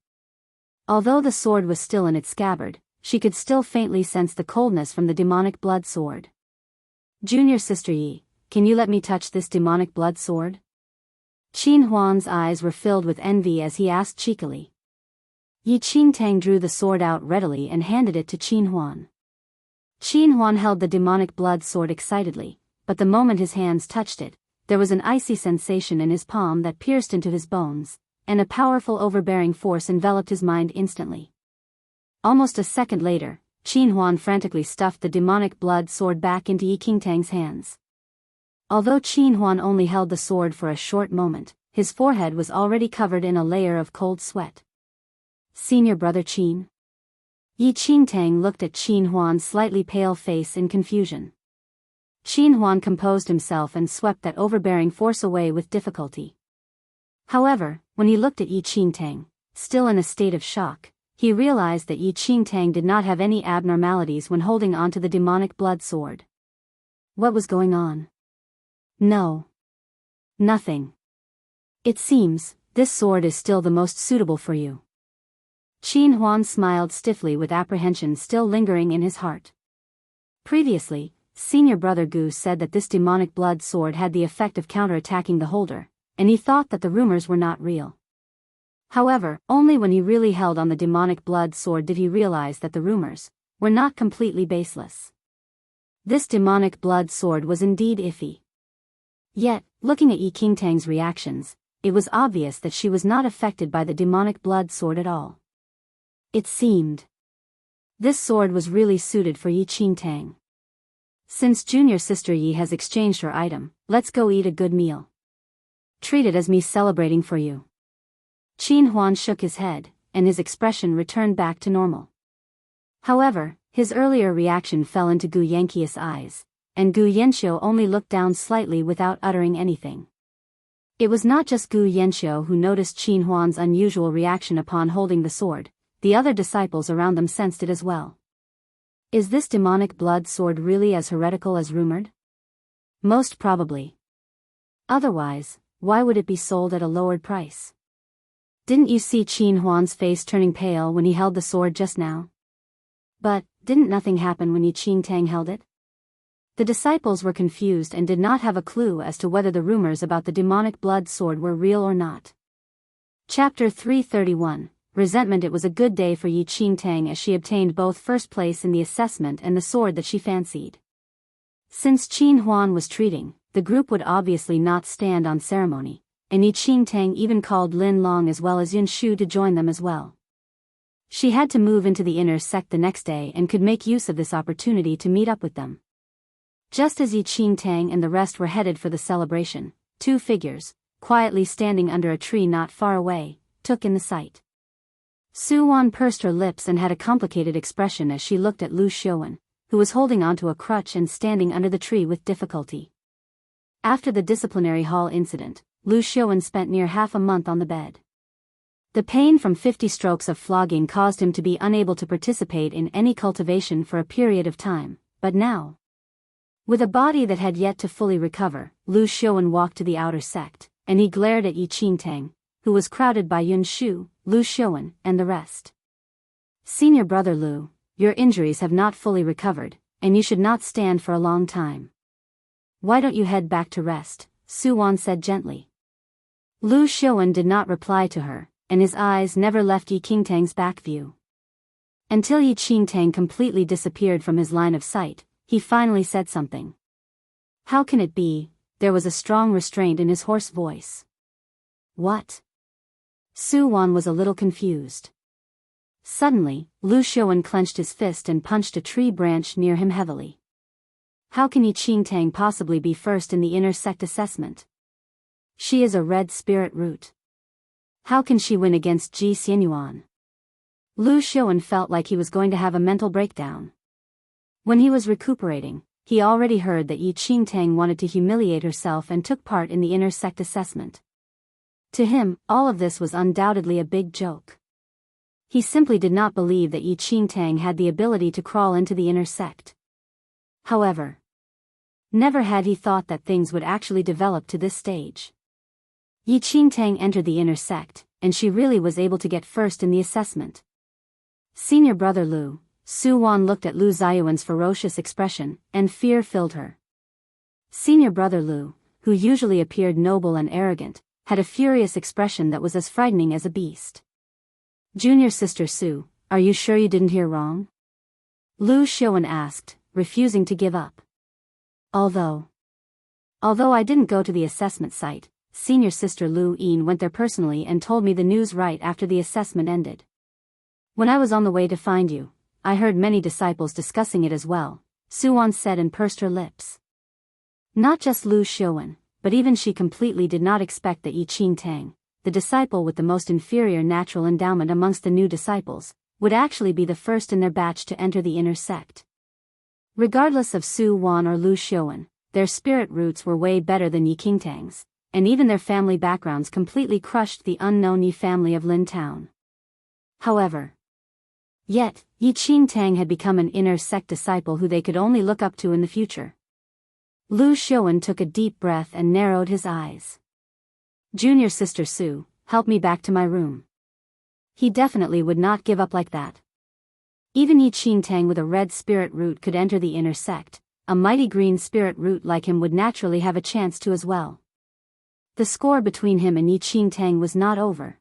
Although the sword was still in its scabbard, she could still faintly sense the coldness from the demonic blood sword. "Junior sister Yi, can you let me touch this demonic blood sword?" Qin Huan's eyes were filled with envy as he asked cheekily. Yi Qingtang drew the sword out readily and handed it to Qin Huan. Qin Huan held the demonic blood sword excitedly, but the moment his hands touched it, there was an icy sensation in his palm that pierced into his bones, and a powerful overbearing force enveloped his mind instantly. Almost a second later, Qin Huan frantically stuffed the demonic blood sword back into Yi Qingtang's hands. Although Qin Huan only held the sword for a short moment, his forehead was already covered in a layer of cold sweat. "Senior brother Qin?" Yi Qingtang looked at Qin Huan's slightly pale face in confusion. Qin Huan composed himself and swept that overbearing force away with difficulty. However, when he looked at Yi Qingtang, still in a state of shock, he realized that Yi Qingtang did not have any abnormalities when holding onto the demonic blood sword. What was going on? No. Nothing. It seems, this sword is still the most suitable for you. Qin Huan smiled stiffly with apprehension still lingering in his heart. Previously, senior brother Gu said that this demonic blood sword had the effect of counterattacking the holder, and he thought that the rumors were not real. However, only when he really held on the demonic blood sword did he realize that the rumors were not completely baseless. This demonic blood sword was indeed iffy. Yet, looking at Yi Qingtang's reactions, it was obvious that she was not affected by the demonic blood sword at all. It seemed this sword was really suited for Yi Qingtang. Since junior sister Yi has exchanged her item, let's go eat a good meal. Treat it as me celebrating for you. Qin Huan shook his head, and his expression returned back to normal. However, his earlier reaction fell into Gu Yanqius' eyes, and Gu Yanxiu only looked down slightly without uttering anything. It was not just Gu Yanxiu who noticed Qin Huan's unusual reaction upon holding the sword, the other disciples around them sensed it as well. Is this demonic blood sword really as heretical as rumored? Most probably. Otherwise, why would it be sold at a lowered price? Didn't you see Qin Huan's face turning pale when he held the sword just now? But, didn't nothing happen when Yi Qingtang held it? The disciples were confused and did not have a clue as to whether the rumors about the demonic blood sword were real or not. Chapter 331, Resentment. It was a good day for Yi Qingtang as she obtained both first place in the assessment and the sword that she fancied. Since Qin Huan was treating, the group would obviously not stand on ceremony, and Yi Qingtang even called Lin Long as well as Yun Shu to join them as well. She had to move into the inner sect the next day and could make use of this opportunity to meet up with them. Just as Yi Qingtang and the rest were headed for the celebration, two figures, quietly standing under a tree not far away, took in the sight. Su Wan pursed her lips and had a complicated expression as she looked at Lu Xiaowen, who was holding onto a crutch and standing under the tree with difficulty. After the disciplinary hall incident, Lu Xiaowen spent near half a month on the bed. The pain from 50 strokes of flogging caused him to be unable to participate in any cultivation for a period of time, but now, with a body that had yet to fully recover, Lu Xiaowen walked to the outer sect, and he glared at Yi Qingtang, who was crowded by Yun Shu, Lu Xiaowen, and the rest. Senior brother Lu, your injuries have not fully recovered, and you should not stand for a long time. Why don't you head back to rest? Su Wan said gently. Lu Xiaowen did not reply to her, and his eyes never left Yi Qingtang's back view. Until Yi Qingtang completely disappeared from his line of sight, he finally said something. How can it be? There was a strong restraint in his hoarse voice. What? Su Wan was a little confused. Suddenly, Lu Xiaowen clenched his fist and punched a tree branch near him heavily. How can Yi Qingtang possibly be first in the inner sect assessment? She is a red spirit root. How can she win against Ji Xianyuan? Lu Xiaowen felt like he was going to have a mental breakdown. When he was recuperating, he already heard that Yi Qingtang wanted to humiliate herself and took part in the inner sect assessment. To him, all of this was undoubtedly a big joke. He simply did not believe that Yi Qingtang had the ability to crawl into the inner sect. However, never had he thought that things would actually develop to this stage. Yi Qingtang entered the inner sect, and she really was able to get first in the assessment. Senior brother Lu, Su Wan looked at Lu Ziyuan's ferocious expression, and fear filled her. Senior brother Lu, who usually appeared noble and arrogant, had a furious expression that was as frightening as a beast. Junior sister Su, are you sure you didn't hear wrong? Lu Xiaowen asked, refusing to give up. Although I didn't go to the assessment site, senior sister Lu Yin went there personally and told me the news right after the assessment ended. When I was on the way to find you, I heard many disciples discussing it as well, Su Wan said and pursed her lips. Not just Lu Xiaowen, but even she completely did not expect that Yi Qingtang, the disciple with the most inferior natural endowment amongst the new disciples, would actually be the first in their batch to enter the inner sect. Regardless of Su Wan or Lu Xiaowen, their spirit roots were way better than Yi Qingtang's, and even their family backgrounds completely crushed the unknown Yi family of Lin Town. However, yet, Yi Qingtang had become an inner sect disciple who they could only look up to in the future. Lu Xiaowen took a deep breath and narrowed his eyes. Junior sister Su, help me back to my room. He definitely would not give up like that. Even Yi Qingtang with a red spirit root could enter the inner sect. A mighty green spirit root like him would naturally have a chance to as well. The score between him and Yi Qingtang was not over.